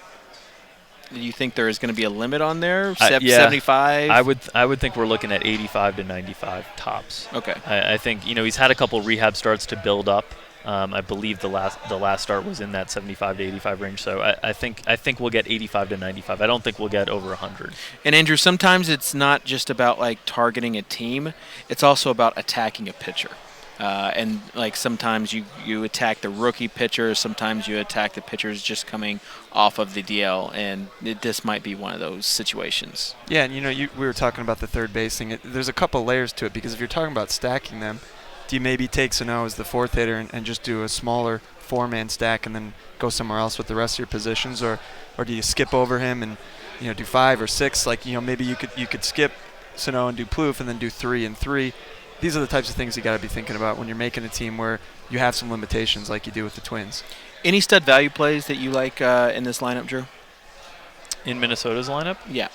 Speaker 1: do you think there is going to be a limit on there? 75?
Speaker 3: I would think we're looking at 85 to 95 tops.
Speaker 1: Okay.
Speaker 3: I think he's had a couple rehab starts to build up. I believe the last start was in that 75 to 85 range. So I think we'll get 85 to 95. I don't think we'll get over 100.
Speaker 1: And Andrew, sometimes it's not just about like targeting a team; it's also about attacking a pitcher. And like sometimes you attack the rookie pitcher, sometimes you attack the pitchers just coming off of the DL, and this might be one of those situations.
Speaker 2: Yeah, and we were talking about the third base thing. There's a couple layers to it because if you're talking about stacking them, do you maybe take Sano as the fourth hitter and just do a smaller four-man stack and then go somewhere else with the rest of your positions, or do you skip over him and do 5 or 6? Like maybe you could skip Sano and do Plouffe and then do 3 and 3. These are the types of things you got to be thinking about when you're making a team where you have some limitations like you do with the Twins.
Speaker 1: Any stud value plays that you like in this lineup, Drew?
Speaker 3: In Minnesota's lineup?
Speaker 1: Yeah.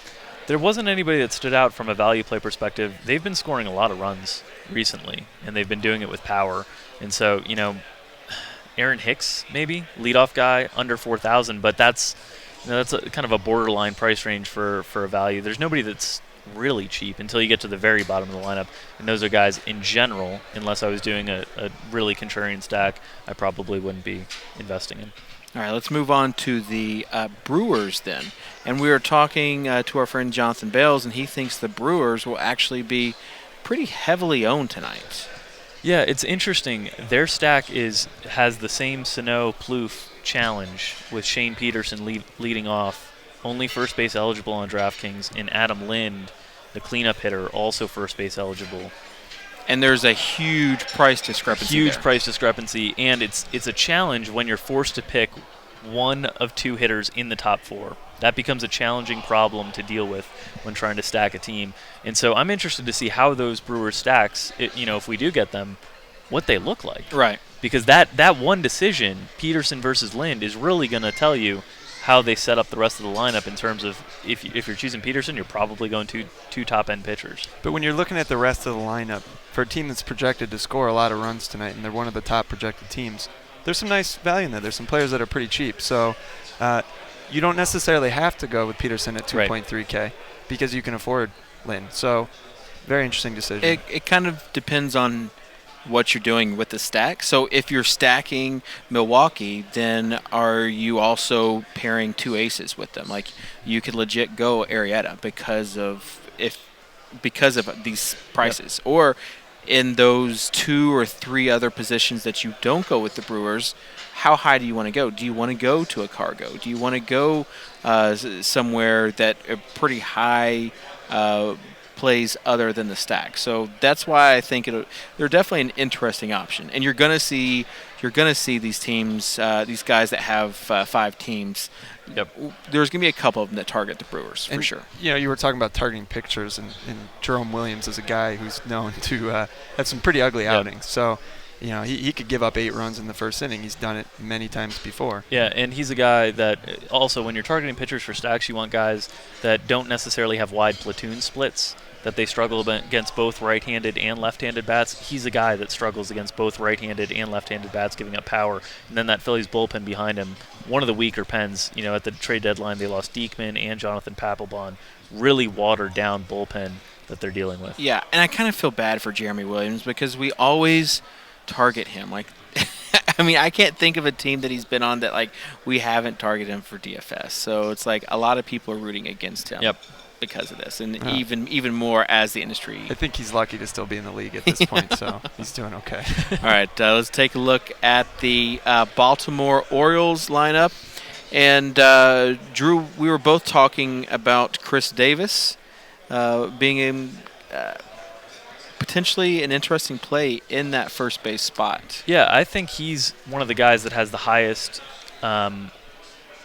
Speaker 3: There wasn't anybody that stood out from a value play perspective. They've been scoring a lot of runs recently, and they've been doing it with power. And so, Aaron Hicks, maybe, leadoff guy, under 4,000, but that's kind of a borderline price range for a value. There's nobody that's really cheap until you get to the very bottom of the lineup, and those are guys in general, unless I was doing a really contrarian stack, I probably wouldn't be investing in.
Speaker 1: All right, let's move on to the Brewers then. And we were talking to our friend Jonathan Bales, and he thinks the Brewers will actually be pretty heavily owned tonight.
Speaker 3: Yeah, it's interesting. Their stack has the same Sano Plouffe challenge with Shane Peterson leading off, only first base eligible on DraftKings, and Adam Lind, the cleanup hitter, also first base eligible.
Speaker 1: And there's a huge price discrepancy
Speaker 3: Price discrepancy, and it's a challenge when you're forced to pick one of two hitters in the top 4. That becomes a challenging problem to deal with when trying to stack a team. And so I'm interested to see how those Brewers stacks, if we do get them, what they look like.
Speaker 1: Right.
Speaker 3: Because that one decision, Peterson versus Lind, is really going to tell you how they set up the rest of the lineup in terms of if you're choosing Peterson, you're probably going two top-end pitchers.
Speaker 2: But when you're looking at the rest of the lineup, for a team that's projected to score a lot of runs tonight, and they're one of the top projected teams, there's some nice value in there. There's some players that are pretty cheap. So you don't necessarily have to go with Peterson at 2.3K because you can afford Lynn. So very interesting decision.
Speaker 1: It kind of depends on what you're doing with the stack. So if you're stacking Milwaukee, then are you also pairing two aces with them? Like you could legit go Arrieta because of these prices. Yep. Or in those 2 or 3 other positions that you don't go with the Brewers, how high do you want to go? Do you want to go to a Cargo? Do you want to go somewhere that are pretty high plays other than the stack? So that's why I think they're definitely an interesting option. And you're gonna see these teams, these guys that have 5 teams.
Speaker 3: Yep.
Speaker 1: There's gonna be a couple of them that target the Brewers for sure.
Speaker 2: You were talking about targeting pitchers, and Jerome Williams is a guy who's known to have some pretty ugly outings. So he could give up 8 runs in the first inning. He's done it many times before.
Speaker 3: Yeah, and he's a guy that also, when you're targeting pitchers for stacks, you want guys that don't necessarily have wide platoon splits, that they struggle against both right-handed and left-handed bats. He's a guy that struggles against both right-handed and left-handed bats, giving up power. And then that Phillies bullpen behind him, one of the weaker pens. At the trade deadline, they lost Diekman and Jonathan Papelbon. Really watered-down bullpen that they're dealing with.
Speaker 1: Yeah, and I kind of feel bad for Jeremy Williams because we always target him. Like, I mean, I can't think of a team that he's been on that, like, we haven't targeted him for DFS. So it's like a lot of people are rooting against him.
Speaker 3: Yep.
Speaker 1: Because of this, and even more as the industry.
Speaker 2: I think he's lucky to still be in the league at this point, so he's doing okay.
Speaker 1: All right, let's take a look at the Baltimore Orioles lineup. And Drew, we were both talking about Chris Davis being in potentially an interesting play in that first base spot.
Speaker 3: Yeah, I think he's one of the guys that has the highest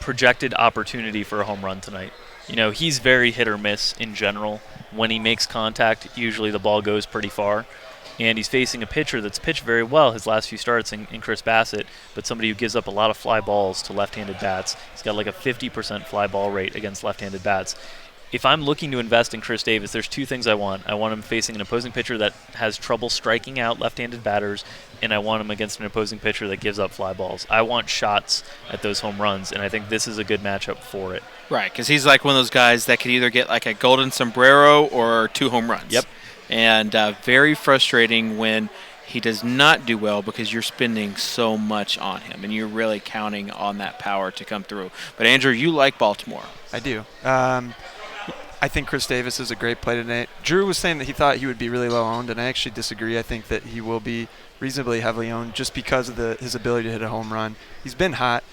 Speaker 3: projected opportunity for a home run tonight. He's very hit or miss in general. When he makes contact, usually the ball goes pretty far. And he's facing a pitcher that's pitched very well his last few starts in Chris Bassett, but somebody who gives up a lot of fly balls to left-handed bats. He's got like a 50% fly ball rate against left-handed bats. If I'm looking to invest in Chris Davis, there's two things I want. I want him facing an opposing pitcher that has trouble striking out left-handed batters, and I want him against an opposing pitcher that gives up fly balls. I want shots at those home runs, and I think this is a good matchup for it.
Speaker 1: Right, because he's like one of those guys that could either get like a golden sombrero or 2 home runs.
Speaker 3: Yep.
Speaker 1: And very frustrating when he does not do well because you're spending so much on him, and you're really counting on that power to come through. But, Andrew, you like Baltimore.
Speaker 2: I do. I think Chris Davis is a great play tonight. Drew was saying that he thought he would be really low owned, and I actually disagree. I think that he will be reasonably heavily owned just because of his ability to hit a home run. He's been hot.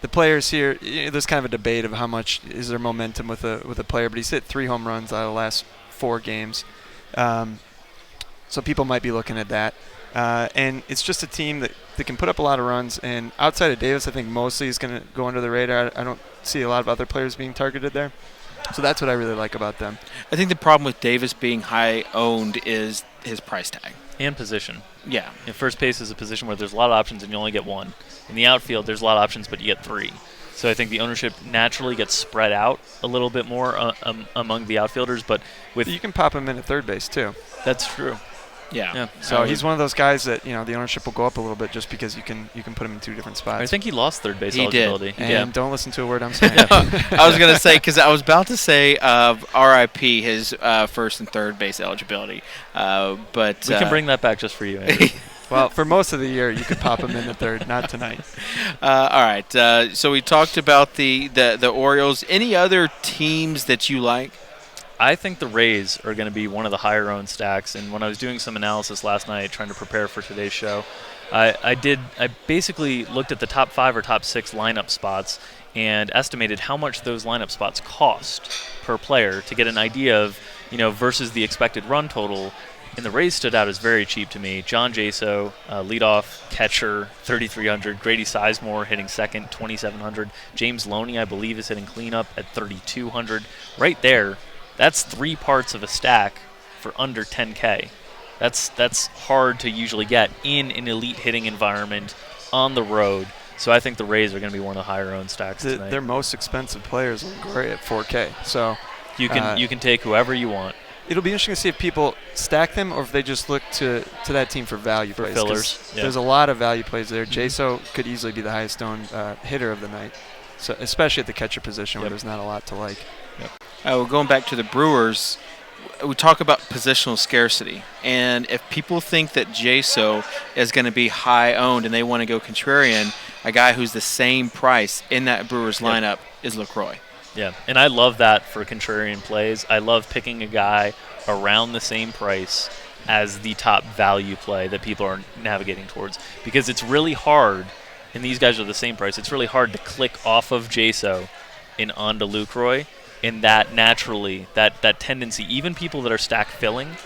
Speaker 2: The players here, there's kind of a debate of how much is there momentum with a player, but he's hit 3 home runs out of the last 4 games. So people might be looking at that. And it's just a team that can put up a lot of runs. And outside of Davis, I think mostly is going to go under the radar. I don't see a lot of other players being targeted there. So that's what I really like about them.
Speaker 1: I think the problem with Davis being high owned is his price tag.
Speaker 3: And position.
Speaker 1: Yeah.
Speaker 3: In first base is a position where there's a lot of options and you only get 1. In the outfield, there's a lot of options, but you get 3. So I think the ownership naturally gets spread out a little bit more among the outfielders. But
Speaker 2: you can pop him in at third base too.
Speaker 3: That's true.
Speaker 1: Yeah.
Speaker 2: So he's one of those guys that the ownership will go up a little bit just because you can put him in 2 different spots.
Speaker 3: I think he lost third base
Speaker 1: He
Speaker 3: eligibility.
Speaker 1: did.
Speaker 2: And don't listen to a word I'm saying.
Speaker 1: I was going to say, because I was about to say RIP his first and third base eligibility. But
Speaker 3: we can bring that back just for you, Andrew.
Speaker 2: Well, for most of the year, you could pop him in the third, not tonight.
Speaker 1: All right. So we talked about the Orioles. Any other teams that you like?
Speaker 3: I think the Rays are going to be one of the higher-owned stacks. And when I was doing some analysis last night trying to prepare for today's show, I basically looked at the top 5 or top 6 lineup spots and estimated how much those lineup spots cost per player to get an idea of, versus the expected run total. And the Rays stood out as very cheap to me. John Jaso, leadoff catcher, 3,300. Grady Sizemore hitting second, 2,700. James Loney, I believe, is hitting cleanup at 3,200. Right there, that's 3 parts of a stack for under 10K. That's hard to usually get in an elite hitting environment on the road. So I think the Rays are going to be one of the higher-owned stacks tonight.
Speaker 2: Their most expensive players are Longoria at 4K. So
Speaker 3: you can take whoever you want.
Speaker 2: It'll be interesting to see if people stack them or if they just look to that team for value plays.
Speaker 3: Fillers. Yeah.
Speaker 2: There's a lot of value plays there. Jaso could easily be the highest owned hitter of the night, so especially at the catcher position where there's not a lot to like.
Speaker 3: Yep.
Speaker 1: Well, going back to the Brewers, we talk about positional scarcity. And if people think that Jaso is going to be high owned and they want to go contrarian, a guy who's the same price in that Brewers lineup is LaCroix.
Speaker 3: Yeah, and I love that for contrarian plays. I love picking a guy around the same price as the top value play that people are navigating towards, because it's really hard, and these guys are the same price, it's really hard to click off of Jaso and onto LaCroix, and that naturally, that tendency, even people that are stack filling,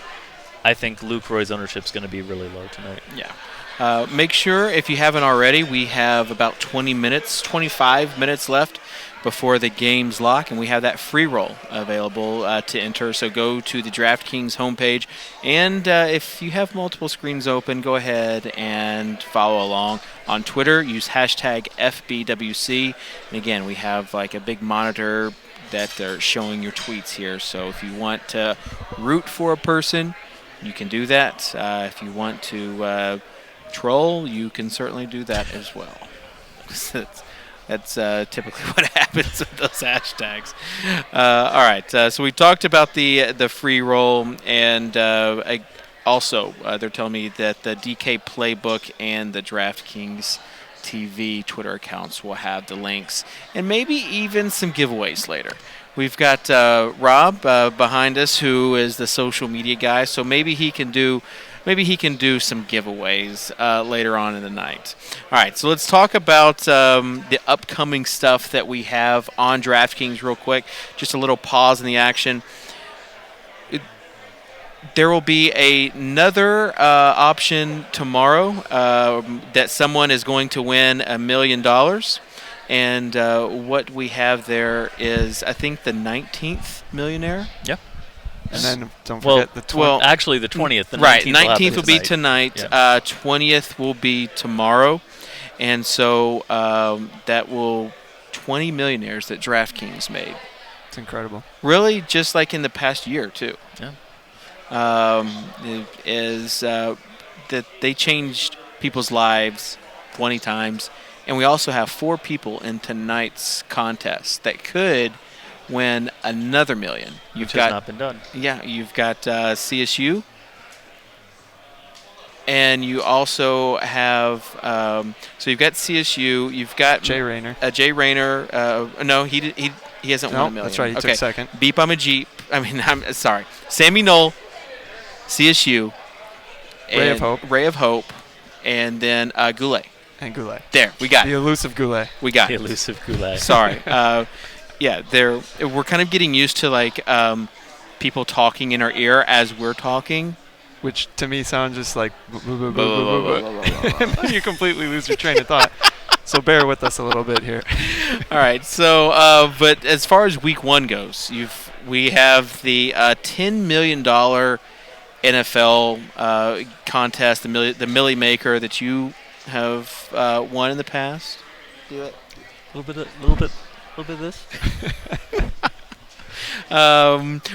Speaker 3: I think LaCroix's ownership is going to be really low tonight.
Speaker 1: Yeah. Make sure, if you haven't already, we have about 25 minutes left before the games lock, and we have that free roll available to enter. So go to the DraftKings homepage, and if you have multiple screens open, go ahead and follow along. On Twitter, use hashtag FBWC. And again, we have like a big monitor that they're showing your tweets here. So if you want to root for a person, you can do that. If you want to troll, you can certainly do that as well. That's typically what happens with those hashtags. All right, so we talked about the free roll, and also they're telling me that the DK Playbook and the DraftKings TV Twitter accounts will have the links, and maybe even some giveaways later. We've got Rob behind us, who is the social media guy, so maybe he can do maybe he can do some giveaways later on in the night. All right, so let's talk about the upcoming stuff that we have on DraftKings real quick. Just a little pause in the action. There will be another option tomorrow that someone is going to win $1 million. And what we have there is, I think, the 19th millionaire.
Speaker 3: Yeah.
Speaker 2: And then don't forget the 20th.
Speaker 3: Actually, the 20th. The 19th
Speaker 1: right,
Speaker 3: will
Speaker 1: 19th will be tonight.
Speaker 3: Yeah.
Speaker 1: 20th will be tomorrow. And so that will 20 millionaires that DraftKings made.
Speaker 2: It's incredible.
Speaker 1: Really, just like in the past year, too.
Speaker 3: Yeah.
Speaker 1: Is that they changed people's lives 20 times. And we also have 4 people in tonight's contest that could win another $1 million.
Speaker 3: Which has not been done.
Speaker 1: Yeah, you've got CSU. And you also have, so you've got CSU, you've got
Speaker 2: Jay Rayner.
Speaker 1: Jay Rayner. No, he hasn't won $1 million.
Speaker 2: That's right, he took second.
Speaker 1: Beep, I'm a Jeep. I'm sorry. Sammy Knoll, CSU.
Speaker 2: Ray of Hope.
Speaker 1: Ray of Hope. And then Goulet.
Speaker 2: And Goulet.
Speaker 1: There, we got
Speaker 2: the
Speaker 1: it.
Speaker 2: Elusive Goulet.
Speaker 1: We got
Speaker 3: the
Speaker 1: it.
Speaker 3: elusive Goulet.
Speaker 1: Sorry. Yeah, we're kind of getting used to like people talking in our ear as we're talking.
Speaker 2: Which to me sounds just like you completely lose your train of thought. So bear with us a little bit here.
Speaker 1: All right. So, but as far as week 1 goes, we have the $10 million NFL contest, the Millie Maker that you have won in the past. Do it.
Speaker 3: A little bit of this.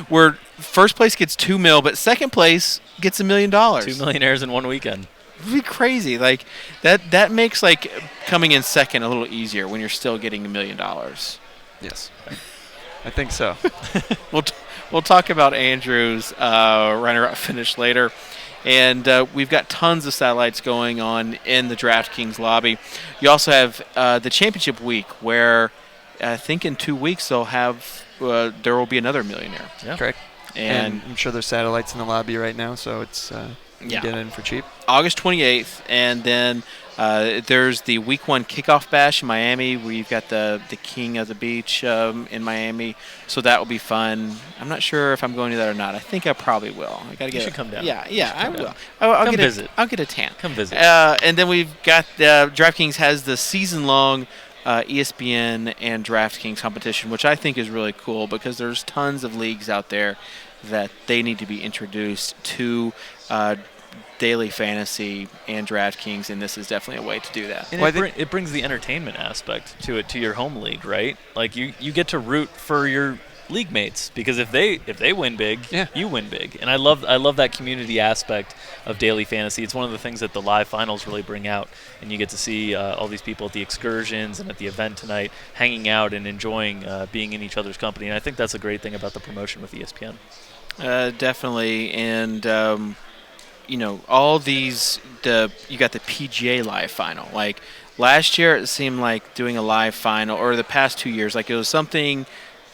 Speaker 1: Where first place gets $2 million, but second place gets $1 million.
Speaker 3: 2 millionaires in one weekend.
Speaker 1: It'd be crazy. Like that makes like coming in second a little easier when you're still getting $1 million.
Speaker 2: Yes, I think so.
Speaker 1: We'll talk about Andrew's runner-up finish later. And we've got tons of satellites going on in the DraftKings lobby. You also have the championship week where I think in 2 weeks they'll have there will be another millionaire.
Speaker 2: Yeah. Correct. And I'm sure there's satellites in the lobby right now, so it's you get in for cheap.
Speaker 1: August 28th, and then there's the week 1 kickoff bash in Miami where you've got the king of the beach in Miami, so that will be fun. I'm not sure if I'm going to that or not. I think I probably will. I gotta get.
Speaker 3: You should come down.
Speaker 1: Yeah, I will. I'll
Speaker 3: come
Speaker 1: get
Speaker 3: visit.
Speaker 1: I'll get a tan.
Speaker 3: Come visit.
Speaker 1: And then we've got DraftKings has the season-long ESPN and DraftKings competition, which I think is really cool because there's tons of leagues out there that they need to be introduced to daily fantasy and DraftKings, and this is definitely a way to do that.
Speaker 3: And it brings the entertainment aspect to it, to your home league, right? Like you get to root for your league mates because if they win big, you win big. And I love that community aspect of daily fantasy. It's one of the things that the live finals really bring out, and you get to see all these people at the excursions and at the event tonight hanging out and enjoying being in each other's company. And I think that's a great thing about the promotion with ESPN.
Speaker 1: Definitely, and all these you got the PGA live final. Like last year, it seemed like doing a live final, or the past 2 years, like it was something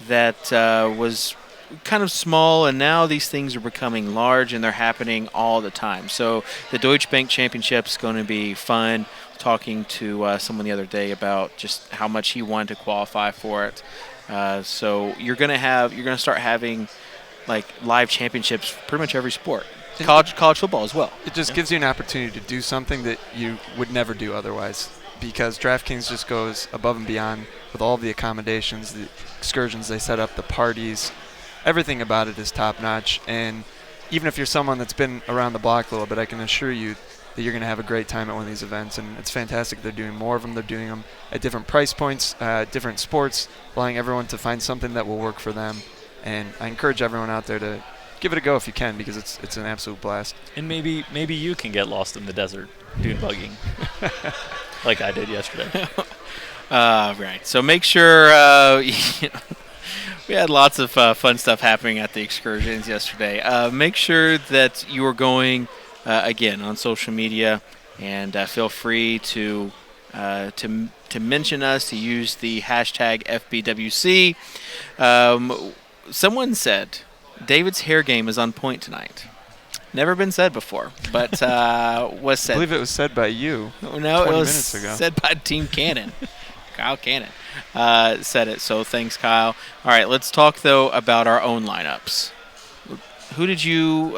Speaker 1: that was kind of small, and now these things are becoming large, and they're happening all the time. So the Deutsche Bank Championship is going to be fun. Talking to someone the other day about just how much he wanted to qualify for it. So you're going to start having like live championships pretty much every sport. College football as well.
Speaker 2: It just gives you an opportunity to do something that you would never do otherwise, because DraftKings just goes above and beyond with all the accommodations, the excursions they set up, the parties. Everything about it is top-notch, and even if you're someone that's been around the block a little bit, I can assure you that you're going to have a great time at one of these events, and it's fantastic. They're doing more of them. They're doing them at different price points, different sports, allowing everyone to find something that will work for them. And I encourage everyone out there to give it a go if you can, because it's an absolute blast.
Speaker 3: And maybe you can get lost in the desert dune bugging like I did yesterday.
Speaker 1: Right. So make sure we had lots of fun stuff happening at the excursions yesterday. Make sure that you are going again on social media, and feel free to mention us, to use the hashtag FBWC. Someone said David's hair game is on point tonight. Never been said before, but was
Speaker 2: I
Speaker 1: said.
Speaker 2: believe it was said by you
Speaker 1: No,
Speaker 2: 20
Speaker 1: it was
Speaker 2: minutes ago.
Speaker 1: said by Team Cannon. Kyle Cannon said it, so thanks, Kyle. All right, let's talk, though, about our own lineups. Who'd you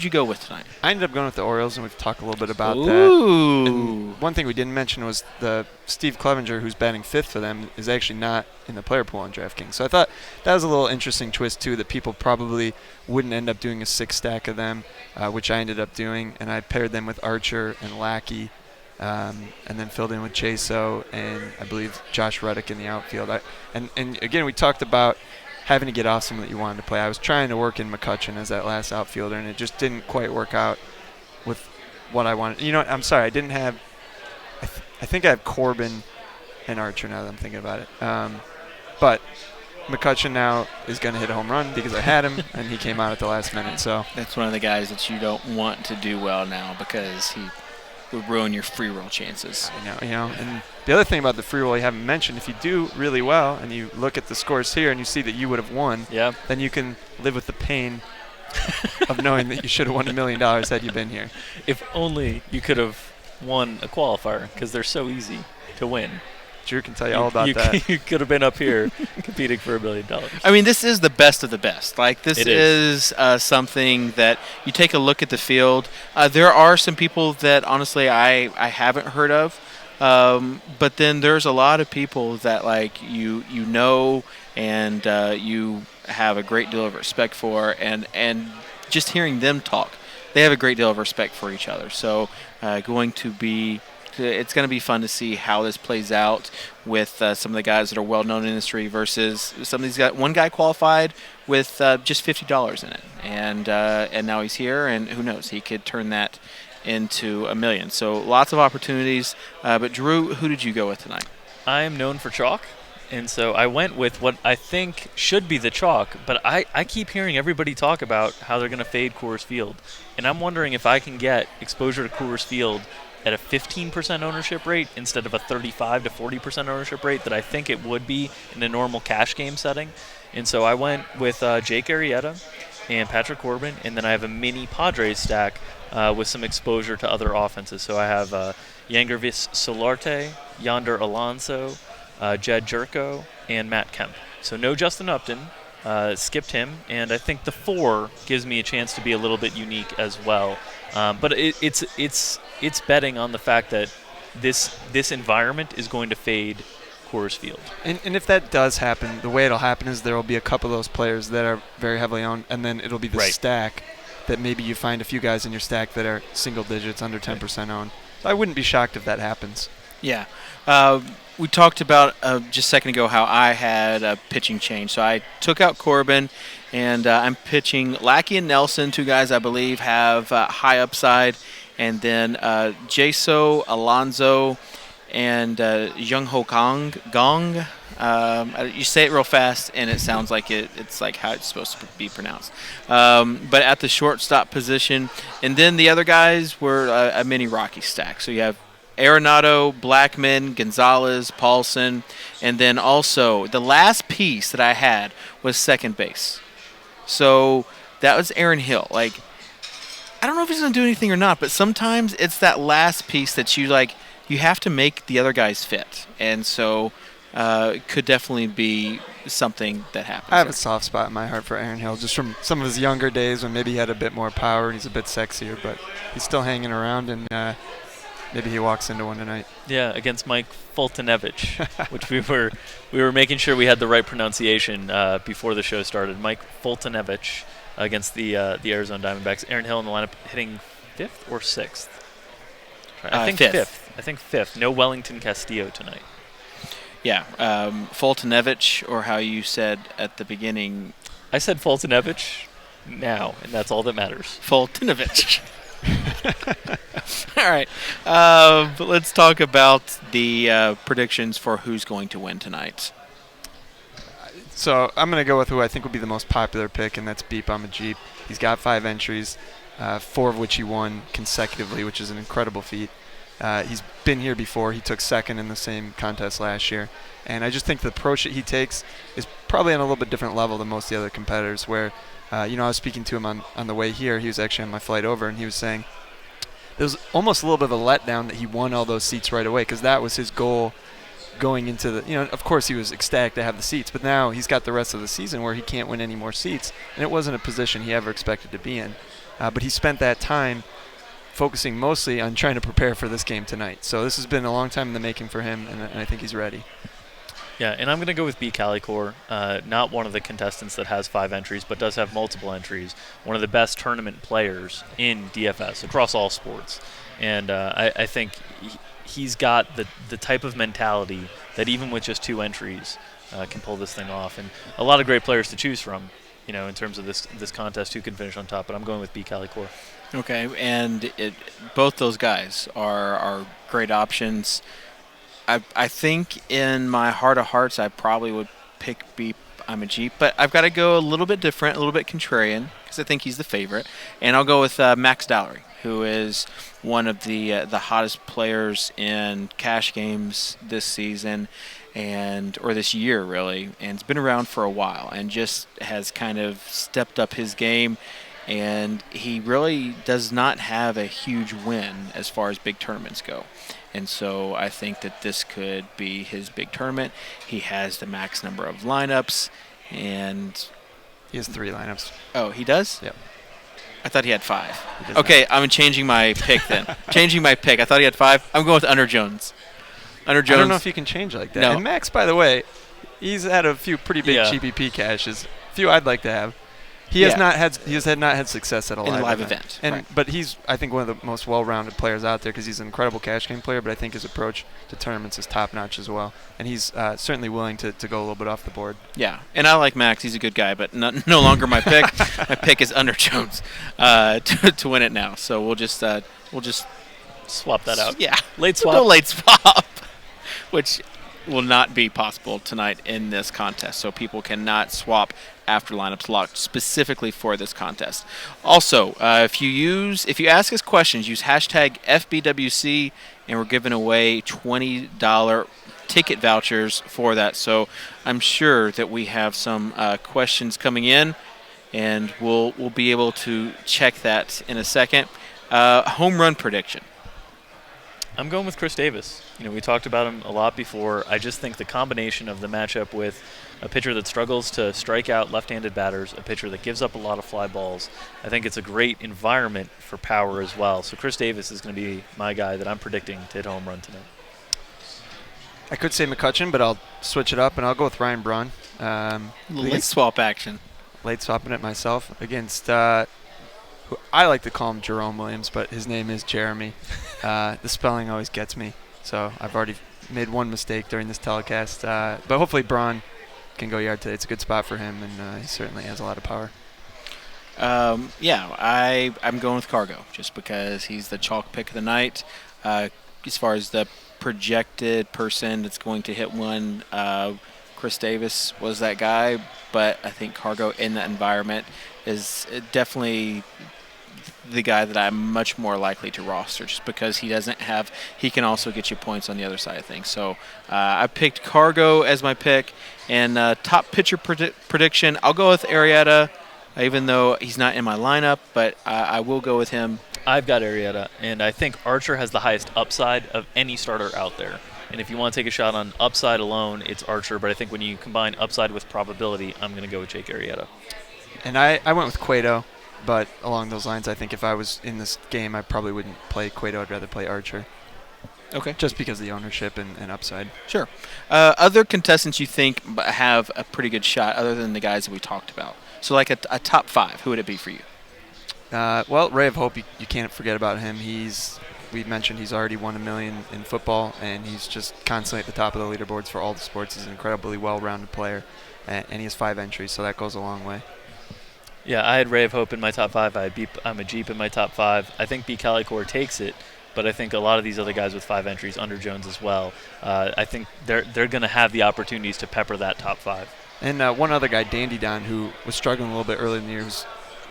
Speaker 1: go with tonight?
Speaker 2: I ended up going with the Orioles, and we've talked a little bit about that.
Speaker 1: Ooh.
Speaker 2: And one thing we didn't mention was the Steve Clevenger, who's batting fifth for them, is actually not in the player pool on DraftKings. So I thought that was a little interesting twist, too, that people probably wouldn't end up doing a six-stack of them, which I ended up doing. And I paired them with Archer and Lackey, and then filled in with Jaso and I believe Josh Reddick in the outfield. And again, we talked about having to get off someone that you wanted to play. I was trying to work in McCutchen as that last outfielder, and it just didn't quite work out with what I wanted. You know what? I'm sorry. I didn't have I think I have Corbin and Archer now that I'm thinking about it. But McCutchen now is going to hit a home run because I had him, and he came out at the last minute. So
Speaker 1: that's one of the guys that you don't want to do well now because he would ruin your free roll chances.
Speaker 2: I know. And the other thing about the free roll you haven't mentioned, if you do really well and you look at the scores here and you see that you would have won, then you can live with the pain of knowing that you should have won $1 million had you been here.
Speaker 3: If only you could have won a qualifier, because they're so easy to win.
Speaker 2: Drew can tell you all about that.
Speaker 3: You could have been up here competing for $1 million.
Speaker 1: I mean, this is the best of the best. Like, this
Speaker 3: It
Speaker 1: is something that you take a look at the field. There are some people that, honestly, I haven't heard of. But then there's a lot of people that, like, you know and you have a great deal of respect for. And just hearing them talk, they have a great deal of respect for each other. So it's going to be fun to see how this plays out with some of the guys that are well-known in the industry versus some of these guys. One guy qualified with just $50 in it, and now he's here, and who knows, he could turn that into $1 million. So lots of opportunities. But Drew, who did you go with tonight?
Speaker 3: I am known for chalk, and so I went with what I think should be the chalk, but I keep hearing everybody talk about how they're going to fade Coors Field, and I'm wondering if I can get exposure to Coors Field at a 15% ownership rate instead of a 35 to 40% ownership rate that I think it would be in a normal cash game setting. And so I went with Jake Arrieta and Patrick Corbin, and then I have a mini Padres stack with some exposure to other offenses. So I have Yangervis Solarte, Yonder Alonso, Jed Jerko, and Matt Kemp. So no Justin Upton, skipped him, and I think the 4 gives me a chance to be a little bit unique as well. But it's betting on the fact that this environment is going to fade Coors Field.
Speaker 2: And if that does happen, the way it'll happen is there will be a couple of those players that are very heavily owned, and then it'll be the stack that maybe you find a few guys in your stack that are single digits, under 10% owned. So I wouldn't be shocked if that happens.
Speaker 1: Yeah. We talked about just a second ago how I had a pitching change. So I took out Corbin, and I'm pitching Lackey and Nelson, 2 guys I believe have high upside, and then Jaso, Alonso, and Jung Ho Gong. You say it real fast, and it sounds like it's like how it's supposed to be pronounced. But at the shortstop position, and then the other guys were a mini Rocky stack. So you have Arenado, Blackman, Gonzalez, Paulson, and then also the last piece that I had was second base. So that was Aaron Hill. Like, I don't know if he's going to do anything or not, but sometimes it's that last piece that you have to make the other guys fit. And so it could definitely be something that happens.
Speaker 2: I have a soft spot in my heart for Aaron Hill, just from some of his younger days when maybe he had a bit more power and he's a bit sexier, but he's still hanging around, and maybe he walks into one tonight.
Speaker 3: Yeah, against Mike Fultonevich, which we were making sure we had the right pronunciation before the show started. Mike Fultonevich against the Arizona Diamondbacks. Aaron Hill in the lineup hitting 5th or 6th? I think 5th. I think 5th. No Wellington Castillo tonight.
Speaker 1: Yeah, Fultonevich, or how you said at the beginning.
Speaker 3: I said Fultonevich now, and that's all that matters.
Speaker 1: Fultonevich. All right, but let's talk about the predictions for who's going to win tonight.
Speaker 2: So I'm going to go with who I think will be the most popular pick, and that's Beep I'm a Jeep. He's got 5 entries, 4 of which he won consecutively, which is an incredible feat. He's been here before. He took second in the same contest last year. And I just think the approach that he takes is probably on a little bit different level than most of the other competitors where, I was speaking to him on the way here. He was actually on my flight over, and he was saying it was almost a little bit of a letdown that he won all those seats right away because that was his goal going into the, of course he was ecstatic to have the seats, but now he's got the rest of the season where he can't win any more seats, and it wasn't a position he ever expected to be in. But he spent that time focusing mostly on trying to prepare for this game tonight. So this has been a long time in the making for him, and I think he's ready.
Speaker 3: Yeah, and I'm going to go with B. Calicor, not one of the contestants that has 5 entries, but does have multiple entries. One of the best tournament players in DFS across all sports. And I think he's got the type of mentality that even with just 2 entries can pull this thing off. And a lot of great players to choose from, in terms of this contest who can finish on top. But I'm going with B. Calicor.
Speaker 1: Okay, and both those guys are great options. I think in my heart of hearts, I probably would pick B. I'm a Jeep, but I've got to go a little bit different, a little bit contrarian, because I think he's the favorite. And I'll go with Max Dowry, who is one of the hottest players in cash games this season, or this year really, and it's been around for a while, and just has kind of stepped up his game. And he really does not have a huge win as far as big tournaments go. And so I think that this could be his big tournament. He has the max number of lineups, and
Speaker 2: he has 3 lineups.
Speaker 1: Oh, he does?
Speaker 2: Yep.
Speaker 1: I thought he had 5. Okay, I'm changing my pick then. Changing my pick. I thought he had 5. I'm going with Under Jones. Under Jones.
Speaker 2: I don't know if you can change like that.
Speaker 1: No.
Speaker 2: And Max, by the way, he's had a few pretty big GPP cashes. A few I'd like to have. He has not had success at a live event.
Speaker 1: And
Speaker 2: but he's, I think, one of the most well-rounded players out there because he's an incredible cash game player. But I think his approach to tournaments is top-notch as well, and he's certainly willing to go a little bit off the board.
Speaker 1: Yeah, and I like Max. He's a good guy, but no longer my pick. My pick is Under Jones to win it now. So we'll just
Speaker 3: swap that out.
Speaker 1: Yeah,
Speaker 3: late swap.
Speaker 1: We'll late swap, which will not be possible tonight in this contest. So people cannot swap after lineups locked specifically for this contest. Also, if you ask us questions, use hashtag FBWC, and we're giving away $20 ticket vouchers for that. So I'm sure that we have some questions coming in, and we'll be able to check that in a second. Home run prediction.
Speaker 3: I'm going with Chris Davis. We talked about him a lot before. I just think the combination of the matchup with a pitcher that struggles to strike out left-handed batters, a pitcher that gives up a lot of fly balls, I think it's a great environment for power as well. So Chris Davis is going to be my guy that I'm predicting to hit home run tonight.
Speaker 2: I could say McCutchen, but I'll switch it up, and I'll go with Ryan Braun.
Speaker 1: Late swap action.
Speaker 2: Late swapping it myself against who I like to call him Jerome Williams, but his name is Jeremy. The spelling always gets me, so I've already made one mistake during this telecast. But hopefully Braun can go yard today. It's a good spot for him, and he certainly has a lot of power.
Speaker 1: I'm going with Cargo just because he's the chalk pick of the night. As far as the projected person that's going to hit one, Chris Davis was that guy, but I think Cargo in that environment is definitely the guy that I'm much more likely to roster just because he can also get you points on the other side of things. So I picked Cargo as my pick. And top pitcher prediction, I'll go with Arrieta, even though he's not in my lineup, but I will go with him.
Speaker 3: I've got Arrieta, and I think Archer has the highest upside of any starter out there. And if you want to take a shot on upside alone, it's Archer. But I think when you combine upside with probability, I'm going to go with Jake Arrieta.
Speaker 2: And I went with Cueto, but along those lines, I think if I was in this game, I probably wouldn't play Cueto. I'd rather play Archer.
Speaker 1: Okay.
Speaker 2: Just because of the ownership and upside.
Speaker 1: Sure. Other contestants you think have a pretty good shot other than the guys that we talked about? So like a top 5, who would it be for you?
Speaker 2: Well, Ray of Hope, you can't forget about him. We mentioned he's already won $1 million in football, and he's just constantly at the top of the leaderboards for all the sports. He's an incredibly well-rounded player, and he has 5 entries, so that goes a long way.
Speaker 3: Yeah, I had Ray of Hope in my top 5. I'm a Jeep in my top 5. I think B. Calicor takes it, but I think a lot of these other guys with 5 entries, Under Jones as well, I think they're going to have the opportunities to pepper that top 5.
Speaker 2: And one other guy, Dandy Don, who was struggling a little bit early in the year, who's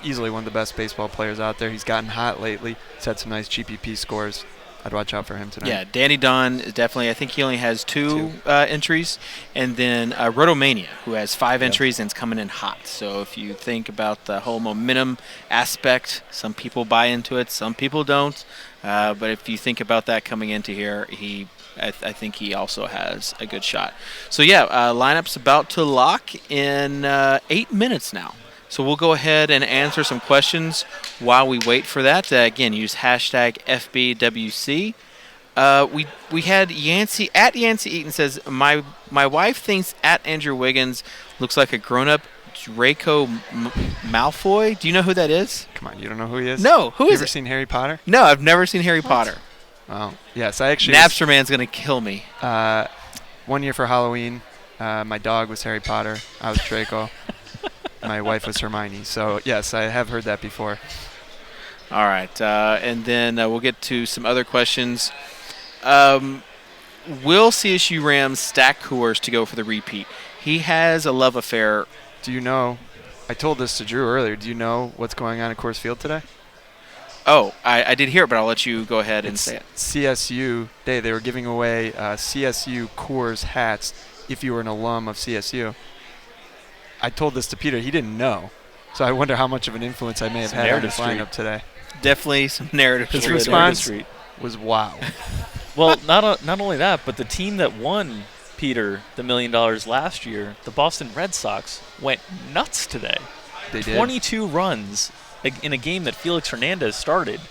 Speaker 2: easily one of the best baseball players out there. He's gotten hot lately. He's had some nice GPP scores. I'd watch out for him tonight.
Speaker 1: Yeah, Danny Dunn is definitely. I think he only has two entries, and then Rotomania, who has 5 entries and is coming in hot. So if you think about the whole momentum aspect, some people buy into it, some people don't. But if you think about that coming into here, I think he also has a good shot. So yeah, lineup's about to lock in 8 minutes now. So we'll go ahead and answer some questions while we wait for that. Again, use hashtag FBWC. We had Yancey Eaton says my wife thinks at Andrew Wiggins looks like a grown-up Draco Malfoy. Do you know who that is?
Speaker 2: Come on, you don't know who he is?
Speaker 1: No, who is it?
Speaker 2: You ever seen Harry Potter?
Speaker 1: No, I've never seen Harry Potter.
Speaker 2: Oh, yes, I actually.
Speaker 1: Napster man's gonna kill me.
Speaker 2: 1 year for Halloween, my dog was Harry Potter. I was Draco. My wife was Hermione. So yes, I have heard that before.
Speaker 1: All right, and then we'll get to some other questions. Will CSU Rams stack Coors to go for the repeat? He has a love affair.
Speaker 2: Do you know? I told this to Drew earlier. Do you know what's going on at Coors Field today?
Speaker 1: Oh, I did hear it, but I'll let you go ahead and say it.
Speaker 2: CSU Day. They were giving away CSU Coors hats if you were an alum of CSU. I told this to Peter. He didn't know. So I wonder how much of an influence I may have had on this lineup today.
Speaker 1: Definitely some narrative.
Speaker 2: His response was wow.
Speaker 3: Well, not only that, but the team that won, Peter, the $1 million last year, the Boston Red Sox, went nuts today.
Speaker 2: They did.
Speaker 3: 22 runs in a game that Felix Hernandez started.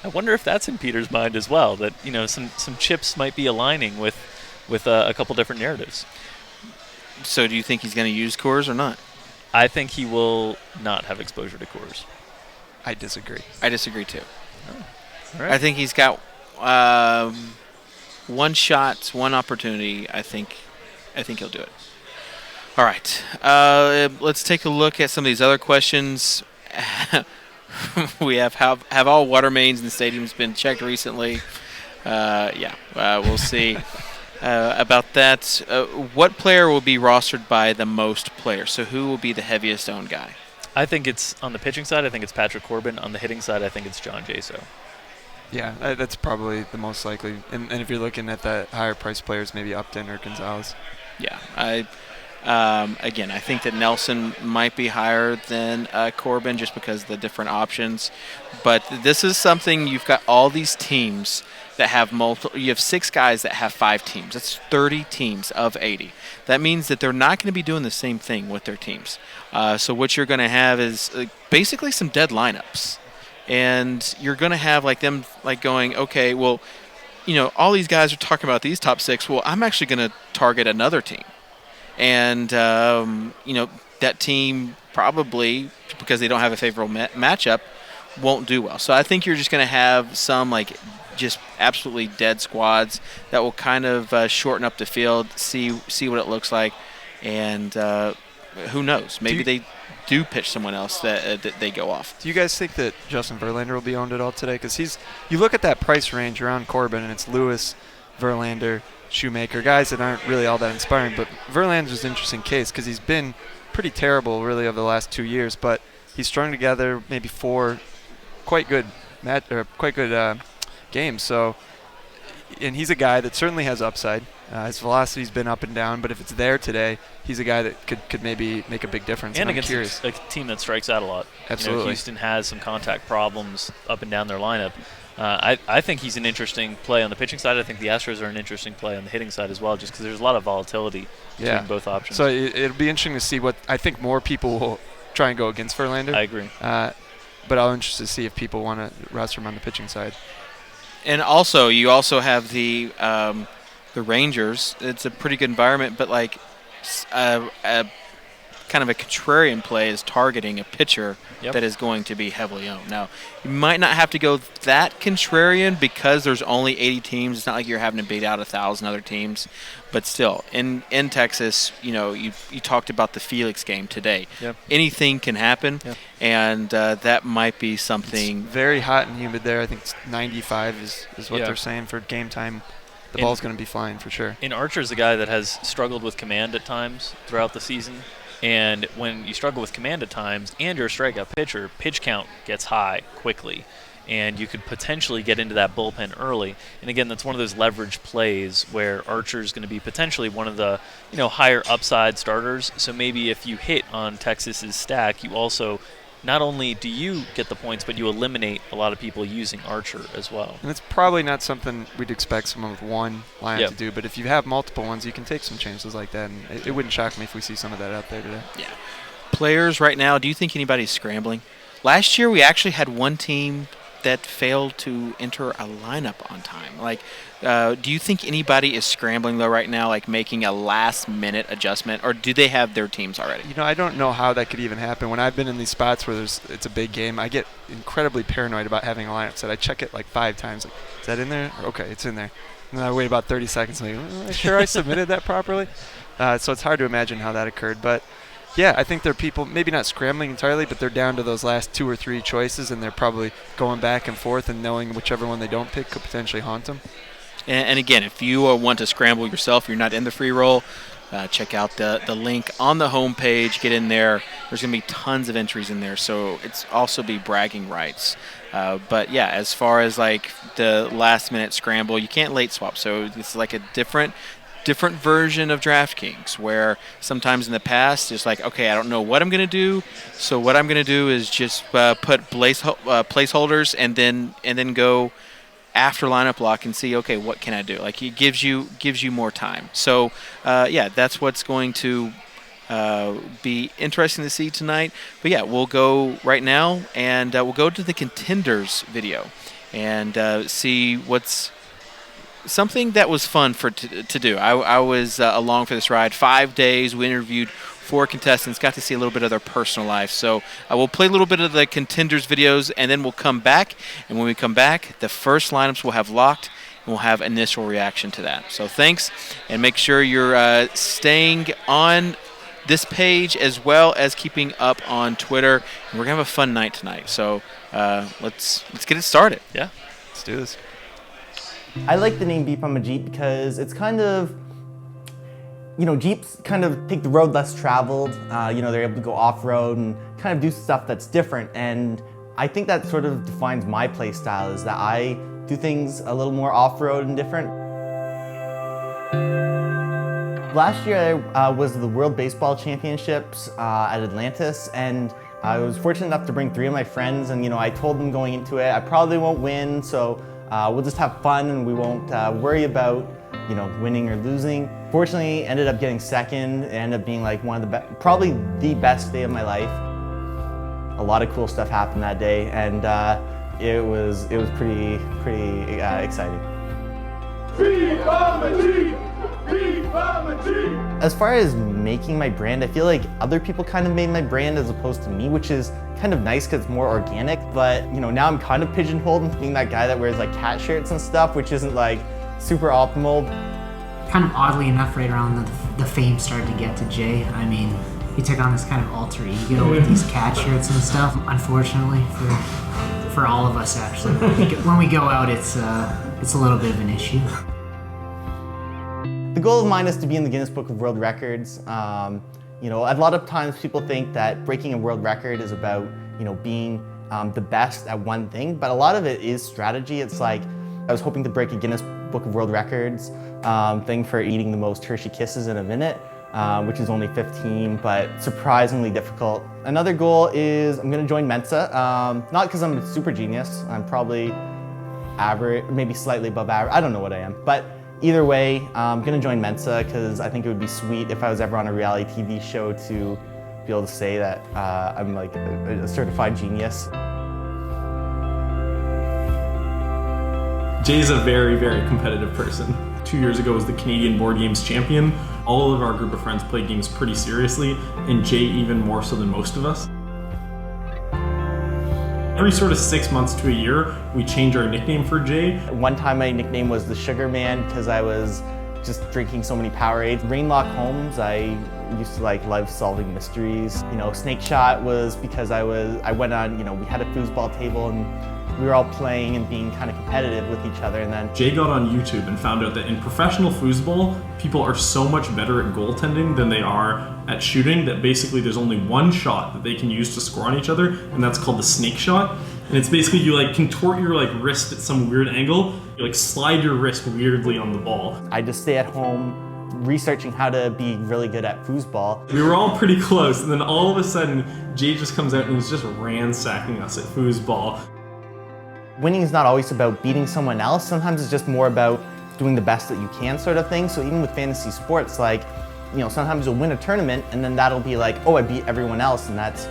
Speaker 3: I wonder if that's in Peter's mind as well, that some chips might be aligning with a couple different narratives.
Speaker 1: So do you think he's going to use Coors or not?
Speaker 3: I think he will not have exposure to Coors.
Speaker 2: I disagree.
Speaker 1: I disagree too.
Speaker 3: Oh. All right.
Speaker 1: I think he's got one shot, one opportunity. I think he'll do it. All right. Let's take a look at some of these other questions. We have all water mains in the stadiums been checked recently? We'll see. About that, what player will be rostered by the most players? So who will be the heaviest owned guy?
Speaker 3: I think it's on the pitching side. I think it's Patrick Corbin. On the hitting side, I think it's John Jaso.
Speaker 2: Yeah, that's probably the most likely. And if you're looking at the higher price players, maybe Upton or Gonzalez.
Speaker 1: Yeah, again, I think that Nelson might be higher than Corbin just because of the different options. But this is something, you've got all these teams that have multiple. You have 6 guys that have 5 teams. That's 30 teams of 80. That means that they're not going to be doing the same thing with their teams. So what you're going to have is basically some dead lineups. And you're going to have them going, okay, well, all these guys are talking about these top 6. Well, I'm actually going to target another team. And, that team probably, because they don't have a favorable matchup, won't do well. So I think you're just going to have some, just absolutely dead squads that will kind of shorten up the field, see what it looks like. And who knows? Maybe they do pitch someone else that they go off.
Speaker 2: Do you guys think that Justin Verlander will be owned at all today? Because you look at that price range around Corbin, and it's Lewis, Verlander, Shoemaker, guys that aren't really all that inspiring. But Verlander's an interesting case because he's been pretty terrible really over the last 2 years, but he's strung together maybe 4 quite good games. So, and he's a guy that certainly has upside. His velocity's been up and down, but if it's there today, he's a guy that could maybe make a big difference.
Speaker 3: And
Speaker 2: I'm
Speaker 3: against a team that strikes out a lot.
Speaker 2: Absolutely.
Speaker 3: Houston has some contact problems up and down their lineup. I think he's an interesting play on the pitching side. I think the Astros are an interesting play on the hitting side as well, just because there's a lot of volatility between both options.
Speaker 2: So it'll be interesting to see what I think more people will try and go against Verlander.
Speaker 3: I agree.
Speaker 2: But I'm interested to see if people want to roster him on the pitching side.
Speaker 1: And also, you also have the Rangers. It's a pretty good environment, but kind of a contrarian play is targeting a pitcher that is going to be heavily owned. Now, you might not have to go that contrarian because there's only 80 teams. It's not like you're having to beat out 1,000 other teams. But still, in Texas, you talked about the Felix game today.
Speaker 3: Yep.
Speaker 1: Anything can happen, and that might be something.
Speaker 2: It's very hot and humid there. I think it's 95 is what they're saying for game time. The ball's going to be flying for sure.
Speaker 3: And Archer's a guy that has struggled with command at times throughout the season. And when you struggle with command at times and you're a strikeout pitcher, pitch count gets high quickly. and you could potentially get into that bullpen early. And again, that's one of those leverage plays where Archer is going to be potentially one of the higher upside starters. So maybe if you hit on Texas's stack, you also not only do you get the points, but you eliminate a lot of people using Archer as well.
Speaker 2: And it's probably not something we'd expect someone with one lineup
Speaker 3: Yep.
Speaker 2: to do, but if you have multiple ones, you can take some chances like that, and it wouldn't shock me if we see some of that out there today.
Speaker 1: Yeah. Players right now, do you think anybody's scrambling? Last year, we actually had one team that failed to enter a lineup on time. Like, do you think anybody is scrambling, though, right now, like making a last-minute adjustment, or do they have their teams already?
Speaker 2: I don't know how that could even happen. When I've been in these spots where it's a big game, I get incredibly paranoid about having a lineup set. I check it like 5 times. Like, is that in there? Okay, it's in there. And then I wait about 30 seconds and am I sure I submitted that properly? So it's hard to imagine how that occurred. But, yeah, I think there are people maybe not scrambling entirely, but they're down to those last 2 or 3 choices, and they're probably going back and forth and knowing whichever one they don't pick could potentially haunt them.
Speaker 1: And again, if you want to scramble yourself, you're not in the free roll, check out the link on the homepage. Get in there. There's going to be tons of entries in there, so it's also be bragging rights. But, yeah, as far as, like, the last-minute scramble, you can't late swap. So it's like a different version of DraftKings, where sometimes in the past it's like, okay, I don't know what I'm going to do, so what I'm going to do is just put placeholders and then go after lineup lock and see, okay, what can I do? Like, it gives you more time. So, yeah, that's what's going to be interesting to see tonight. But, yeah, we'll go right now, and we'll go to the contenders video and see what's something that was fun to do. I was along for this ride. 5 days. We interviewed 4 contestants, got to see a little bit of their personal life. So we'll play a little bit of the contenders videos, and then we'll come back. And when we come back, the first lineups we'll have locked, and we'll have initial reaction to that. So thanks, and make sure you're staying on this page as well as keeping up on Twitter. And we're going to have a fun night tonight. So let's get it started.
Speaker 3: Yeah.
Speaker 2: Let's do this.
Speaker 4: I like the name Beep I'm a Jeep because it's kind of, Jeeps kind of take the road less traveled. They're able to go off-road and kind of do stuff that's different. And I think that sort of defines my play style, is that I do things a little more off-road and different. Last year I was the World Baseball Championships at Atlantis, and I was fortunate enough to bring 3 of my friends, and I told them going into it, I probably won't win, so we'll just have fun and we won't worry about winning or losing. Fortunately, ended up getting second. It ended up being like one of the probably the best day of my life. A lot of cool stuff happened that day, and it was pretty exciting. As far as making my brand, I feel like other people kind of made my brand as opposed to me, which is kind of nice because it's more organic. But now I'm kind of pigeonholed into being that guy that wears like cat shirts and stuff, which isn't like super optimal.
Speaker 5: Kind of oddly enough, right around the fame started to get to Jay. I mean, he took on this kind of alter ego with these cat shirts and stuff. Unfortunately, for all of us, actually, when we go out, it's a little bit of an issue.
Speaker 4: The goal of mine is to be in the Guinness Book of World Records. A lot of times people think that breaking a world record is about, being the best at one thing, but a lot of it is strategy. It's like, I was hoping to break a Guinness Book of World Records thing for eating the most Hershey Kisses in a minute, which is only 15, but surprisingly difficult. Another goal is I'm gonna join Mensa, not because I'm a super genius. I'm probably average, maybe slightly above average. I don't know what I am, but either way, I'm gonna join Mensa because I think it would be sweet if I was ever on a reality TV show to be able to say that I'm like a certified genius.
Speaker 6: Jay's a very, very competitive person. 2 years ago was the Canadian Board Games champion. All of our group of friends played games pretty seriously, and Jay even more so than most of us. Every sort of 6 months to a year, we change our nickname for Jay.
Speaker 4: One time my nickname was the Sugar Man because I was just drinking so many Powerades. Rainlock Holmes, I used to love solving mysteries. Snake Shot was because I went on, we had a foosball table and we were all playing and being kind of competitive with each other. And then
Speaker 6: Jay got on YouTube and found out that in professional foosball, people are so much better at goaltending than they are at shooting that basically there's only one shot that they can use to score on each other, and that's called the snake shot. And it's basically you like contort your like wrist at some weird angle. You like slide your wrist weirdly on the ball.
Speaker 4: I just stay at home researching how to be really good at foosball.
Speaker 6: We were all pretty close, and then all of a sudden, Jay just comes out and he's just ransacking us at foosball.
Speaker 4: Winning is not always about beating someone else. Sometimes it's just more about doing the best that you can sort of thing. So even with fantasy sports, like, you know, sometimes you'll win a tournament and then that'll be like, oh, I beat everyone else, and that's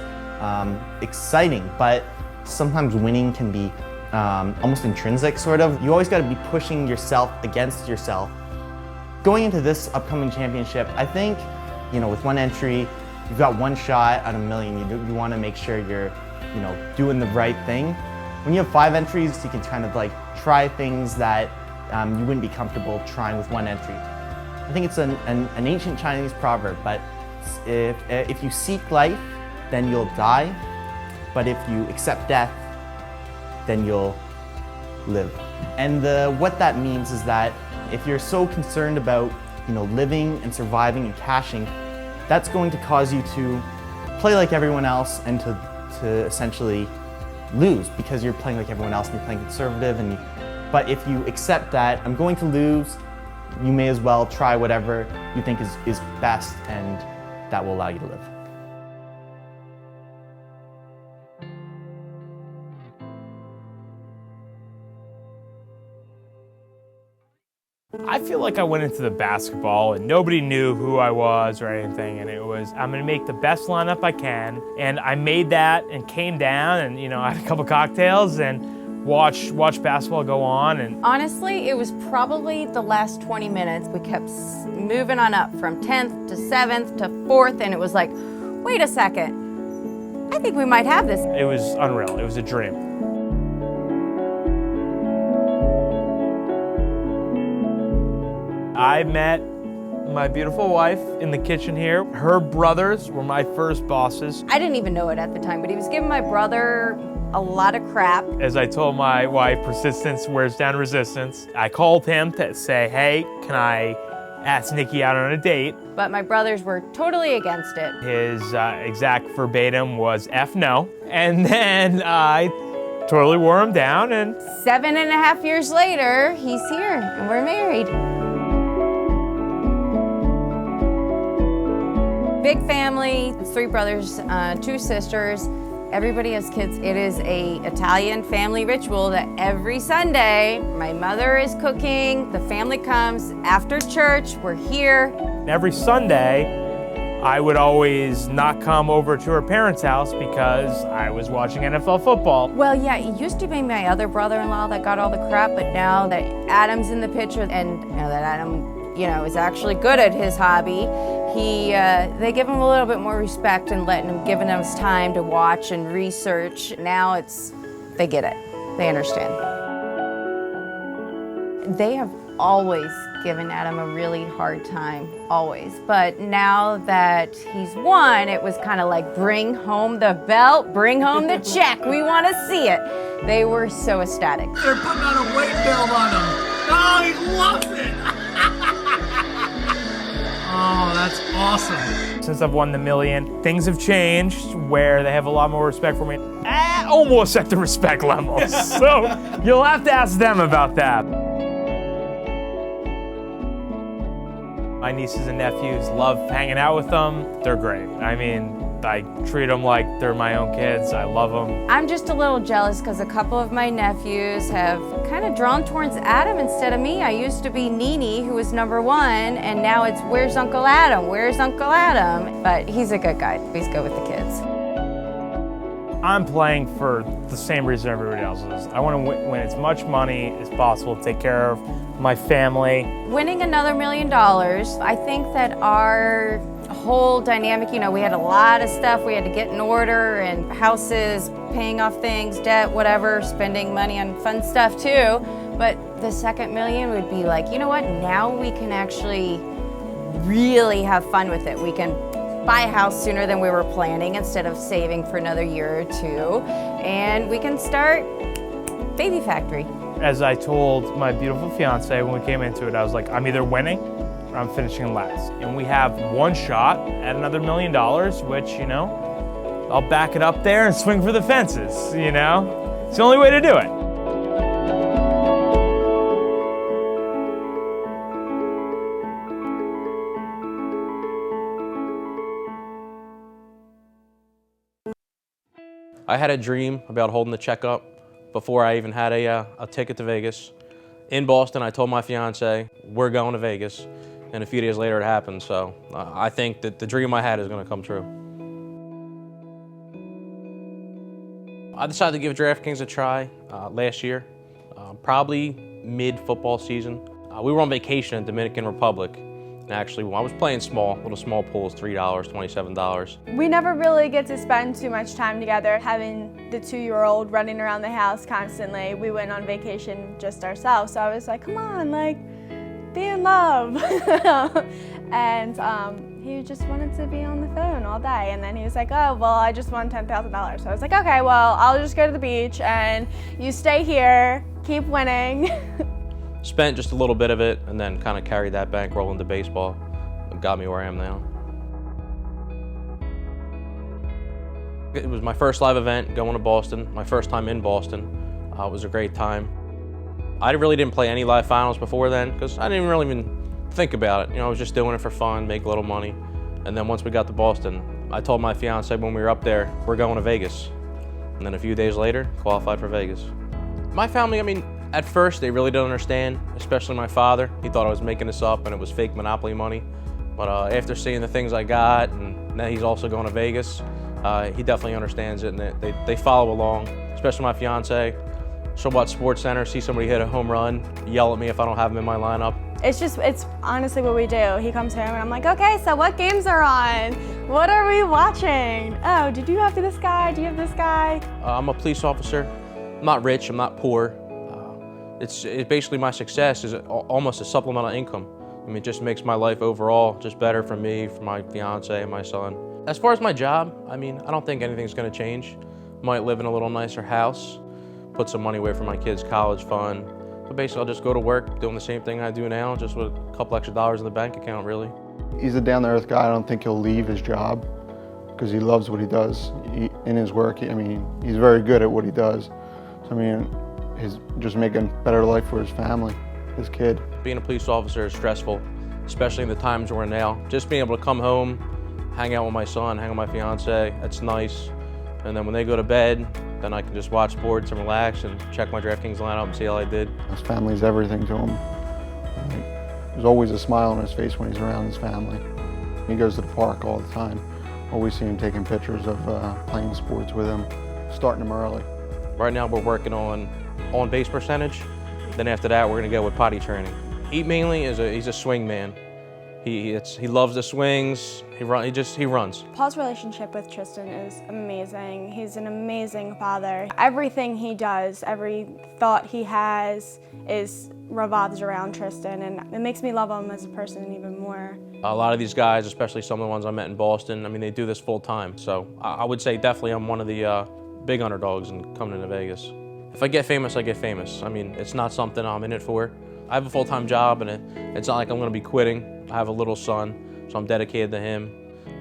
Speaker 4: exciting. But sometimes winning can be almost intrinsic, sort of. You always got to be pushing yourself against yourself. Going into this upcoming championship, I think, you know, with one entry, you've got one shot at $1 million. You want to make sure you're, you know, doing the right thing. When you have 5 entries, you can kind of like try things that you wouldn't be comfortable trying with one entry. I think it's an ancient Chinese proverb, but if you seek life, then you'll die. But if you accept death, then you'll live. And what that means is that if you're so concerned about, you know, living and surviving and cashing, that's going to cause you to play like everyone else and to essentially lose, because you're playing like everyone else and you're playing conservative. But if you accept that I'm going to lose, you may as well try whatever you think is best, and that will allow you to live.
Speaker 7: I feel like I went into the basketball and nobody knew who I was or anything, and it was, I'm gonna make the best lineup I can, and I made that and came down and, you know, I had a couple cocktails and watched basketball go on. And
Speaker 8: honestly, it was probably the last 20 minutes. We kept moving on up from 10th to 7th to 4th, and it was like, wait a second, I think we might have this.
Speaker 7: It was unreal, it was a dream. I met my beautiful wife in the kitchen here. Her brothers were my first bosses.
Speaker 8: I didn't even know it at the time, but he was giving my brother a lot of crap.
Speaker 7: As I told my wife, persistence wears down resistance. I called him to say, hey, can I ask Nikki out on a date?
Speaker 8: But my brothers were totally against it.
Speaker 7: His exact verbatim was F no. And then I totally wore him down, and
Speaker 8: 7.5 years later, he's here and we're married. Big family, 3 brothers, 2 sisters. Everybody has kids. It is an Italian family ritual that every Sunday, my mother is cooking, the family comes after church, we're here.
Speaker 7: Every Sunday, I would always not come over to her parents' house because I was watching NFL football.
Speaker 8: Well, yeah, it used to be my other brother-in-law that got all the crap, but now that Adam's in the picture, and you know that Adam, you know, is actually good at his hobby, they give him a little bit more respect and giving us time to watch and research. Now they get it, they understand. They have always given Adam a really hard time, always. But now that he's won, it was kind of like, bring home the belt, bring home the check, we want to see it. They were so ecstatic.
Speaker 9: They're putting on a weight belt on him. Oh, he loves it. Oh, that's awesome.
Speaker 7: Since I've won the $1 million, things have changed where they have a lot more respect for me. Almost at the respect level. So you'll have to ask them about that. My nieces and nephews love hanging out with them. They're great. I mean, I treat them like they're my own kids. I love them.
Speaker 8: I'm just a little jealous because a couple of my nephews have kind of drawn towards Adam instead of me. I used to be Nene, who was number 1, and now it's, where's Uncle Adam? Where's Uncle Adam? But he's a good guy. He's good with the kids.
Speaker 7: I'm playing for the same reason everybody else is. I want to win as much money as possible to take care of my family.
Speaker 8: Winning another $1 million, I think that our whole dynamic, you know, we had a lot of stuff we had to get in order, and houses, paying off things, debt, whatever, spending money on fun stuff too. But the second $1 million would be like, you know what, now we can actually really have fun with it. We can buy a house sooner than we were planning instead of saving for another year or 2. And we can start baby factory.
Speaker 7: As I told my beautiful fiance when we came into it, I was like, I'm either winning or I'm finishing last. And we have one shot at another $1 million, which, you know, I'll back it up there and swing for the fences, you know? It's the only way to do it.
Speaker 10: I had a dream about holding the check up before I even had a ticket to Vegas. In Boston, I told my fiance, we're going to Vegas, and a few days later it happened, so I think that the dream I had is going to come true. I decided to give DraftKings a try last year, probably mid-football season. We were on vacation in Dominican Republic, and actually I was playing little small pools, $3, $27.
Speaker 11: We never really get to spend too much time together. Having the 2-year-old running around the house constantly, we went on vacation just ourselves, so I was like, come on, like, be in love. And he just wanted to be on the phone all day, and then he was like, oh, well, I just won $10,000. So I was like, okay, well, I'll just go to the beach, and you stay here, keep winning.
Speaker 10: Spent just a little bit of it, and then kind of carried that bankroll into baseball. It got me where I am now. It was my first live event going to Boston, my first time in Boston. It was a great time. I really didn't play any live finals before then because I didn't really even think about it. You know, I was just doing it for fun, make a little money. And then once we got to Boston, I told my fiance when we were up there, we're going to Vegas. And then a few days later, qualified for Vegas. My family, I mean, at first they really didn't understand, especially my father. He thought I was making this up and it was fake Monopoly money. But after seeing the things I got, and now he's also going to Vegas, he definitely understands it, and they follow along, especially my fiance. She'll watch SportsCenter, see somebody hit a home run, yell at me if I don't have him in my lineup.
Speaker 11: It's honestly what we do. He comes home and I'm like, okay, so what games are on? What are we watching? Oh, did you have this guy? Do you have this guy?
Speaker 10: I'm a police officer. I'm not rich, I'm not poor. It's basically my success is almost a supplemental income. I mean, it just makes my life overall just better for me, for my fiance, and my son. As far as my job, I mean, I don't think anything's gonna change. Might live in a little nicer house, put some money away for my kids' college fund. But basically, I'll just go to work doing the same thing I do now, just with a couple extra dollars in the bank account, really.
Speaker 12: He's a down-to-earth guy. I don't think he'll leave his job because he loves what he does. In his work, I mean, he's very good at what he does. So, I mean, he's just making a better life for his family, his kid.
Speaker 10: Being a police officer is stressful, especially in the times we're in now. Just being able to come home, hang out with my son, hang with my fiance, that's nice. And then when they go to bed, then I can just watch sports and relax and check my DraftKings lineup and see how I did.
Speaker 12: His family's everything to him. There's always a smile on his face when he's around his family. He goes to the park all the time. Always see him taking pictures of playing sports with him, starting him early.
Speaker 10: Right now we're working on base percentage. Then after that, we're gonna go with potty training. He mainly he's a swing man. He loves the swings. He runs.
Speaker 11: Paul's relationship with Tristan is amazing. He's an amazing father. Everything he does, every thought he has revolves around Tristan, and it makes me love him as a person even more.
Speaker 10: A lot of these guys, especially some of the ones I met in Boston, I mean, they do this full time. So I would say definitely I'm one of the big underdogs in coming into Vegas. If I get famous, I get famous. I mean, it's not something I'm in it for. I have a full-time job, and it's not like I'm gonna be quitting. I have a little son, so I'm dedicated to him.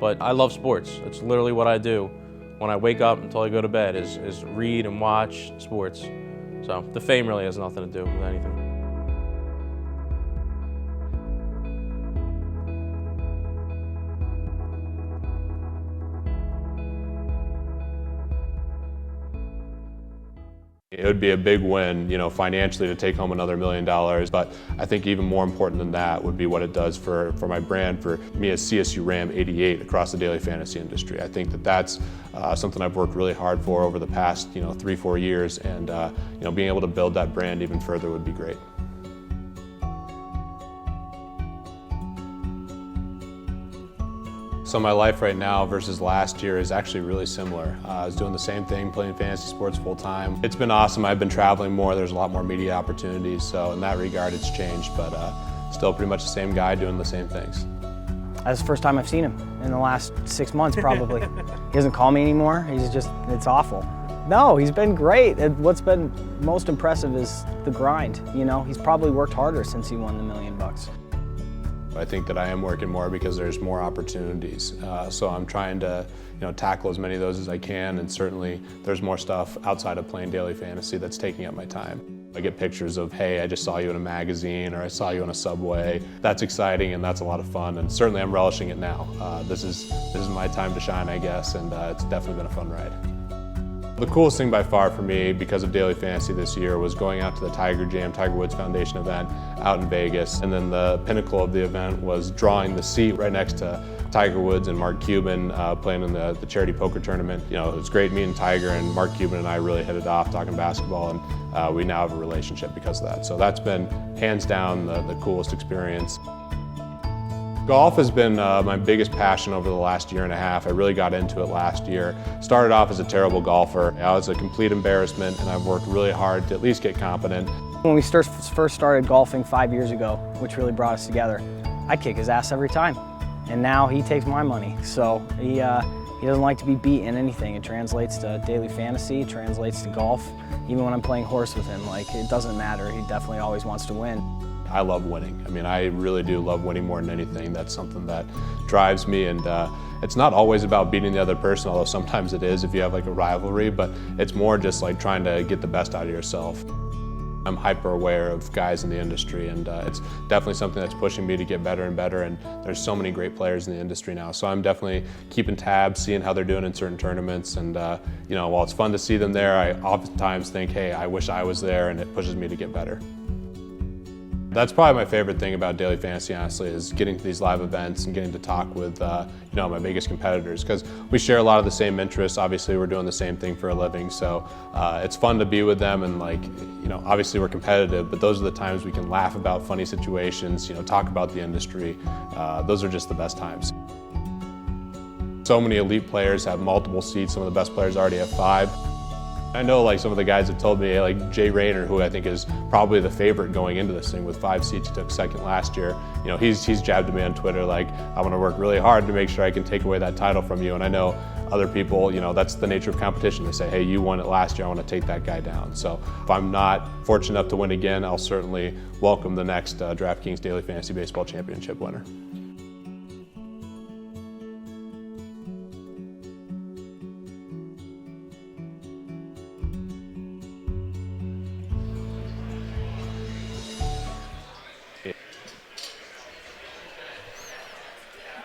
Speaker 10: But I love sports. It's literally what I do. When I wake up until I go to bed is read and watch sports. So the fame really has nothing to do with anything.
Speaker 13: It would be a big win, you know, financially to take home another $1 million, but I think even more important than that would be what it does for my brand, for me as CSU Ram 88 across the daily fantasy industry. I think that's something I've worked really hard for over the past, 3-4 years, and being able to build that brand even further would be great. So my life right now versus last year is actually really similar. I was doing the same thing, playing fantasy sports full time. It's been awesome. I've been traveling more. There's a lot more media opportunities. So in that regard, it's changed, but still pretty much the same guy doing the same things.
Speaker 14: That's the first time I've seen him in the last 6 months, probably. He doesn't call me anymore. It's awful. No, he's been great. What's been most impressive is the grind. He's probably worked harder since he won the $1 million.
Speaker 13: I think that I am working more because there's more opportunities. So I'm trying to tackle as many of those as I can, and certainly there's more stuff outside of playing daily fantasy that's taking up my time. I get pictures of, hey, I just saw you in a magazine, or I saw you on a subway. That's exciting and that's a lot of fun, and certainly I'm relishing it now. This is my time to shine, I guess, and it's definitely been a fun ride. The coolest thing by far for me, because of daily fantasy this year, was going out to the Tiger Woods Foundation event out in Vegas. And then the pinnacle of the event was drawing the seat right next to Tiger Woods and Mark Cuban playing in the charity poker tournament. It was great meeting Tiger, and Mark Cuban and I really hit it off talking basketball, and we now have a relationship because of that. So that's been hands down the coolest experience. Golf has been my biggest passion over the last year and a half. I really got into it last year. Started off as a terrible golfer. I was a complete embarrassment, and I've worked really hard to at least get competent.
Speaker 14: When we first started golfing 5 years ago, which really brought us together, I'd kick his ass every time. And now he takes my money. So he doesn't like to be beat in anything. It translates to daily fantasy, it translates to golf. Even when I'm playing horse with him, it doesn't matter. He definitely always wants to win.
Speaker 13: I love winning. I mean, I really do love winning more than anything. That's something that drives me, and it's not always about beating the other person, although sometimes it is if you have a rivalry, but it's more just trying to get the best out of yourself. I'm hyper aware of guys in the industry, and it's definitely something that's pushing me to get better and better, and there's so many great players in the industry now. So I'm definitely keeping tabs, seeing how they're doing in certain tournaments, and while it's fun to see them there, I oftentimes think, hey, I wish I was there, and it pushes me to get better. That's probably my favorite thing about daily fantasy, honestly, is getting to these live events and getting to talk with my biggest competitors, because we share a lot of the same interests. Obviously, we're doing the same thing for a living, so it's fun to be with them, and obviously we're competitive, but those are the times we can laugh about funny situations, talk about the industry. Those are just the best times. So many elite players have multiple seats. Some of the best players already have 5. I know some of the guys have told me, like Jay Rayner, who I think is probably the favorite going into this thing with 5 seats. He took second last year. He's jabbed at me on Twitter I want to work really hard to make sure I can take away that title from you. And I know other people, that's the nature of competition. They say, hey, you won it last year, I want to take that guy down. So if I'm not fortunate enough to win again, I'll certainly welcome the next DraftKings Daily Fantasy Baseball Championship winner.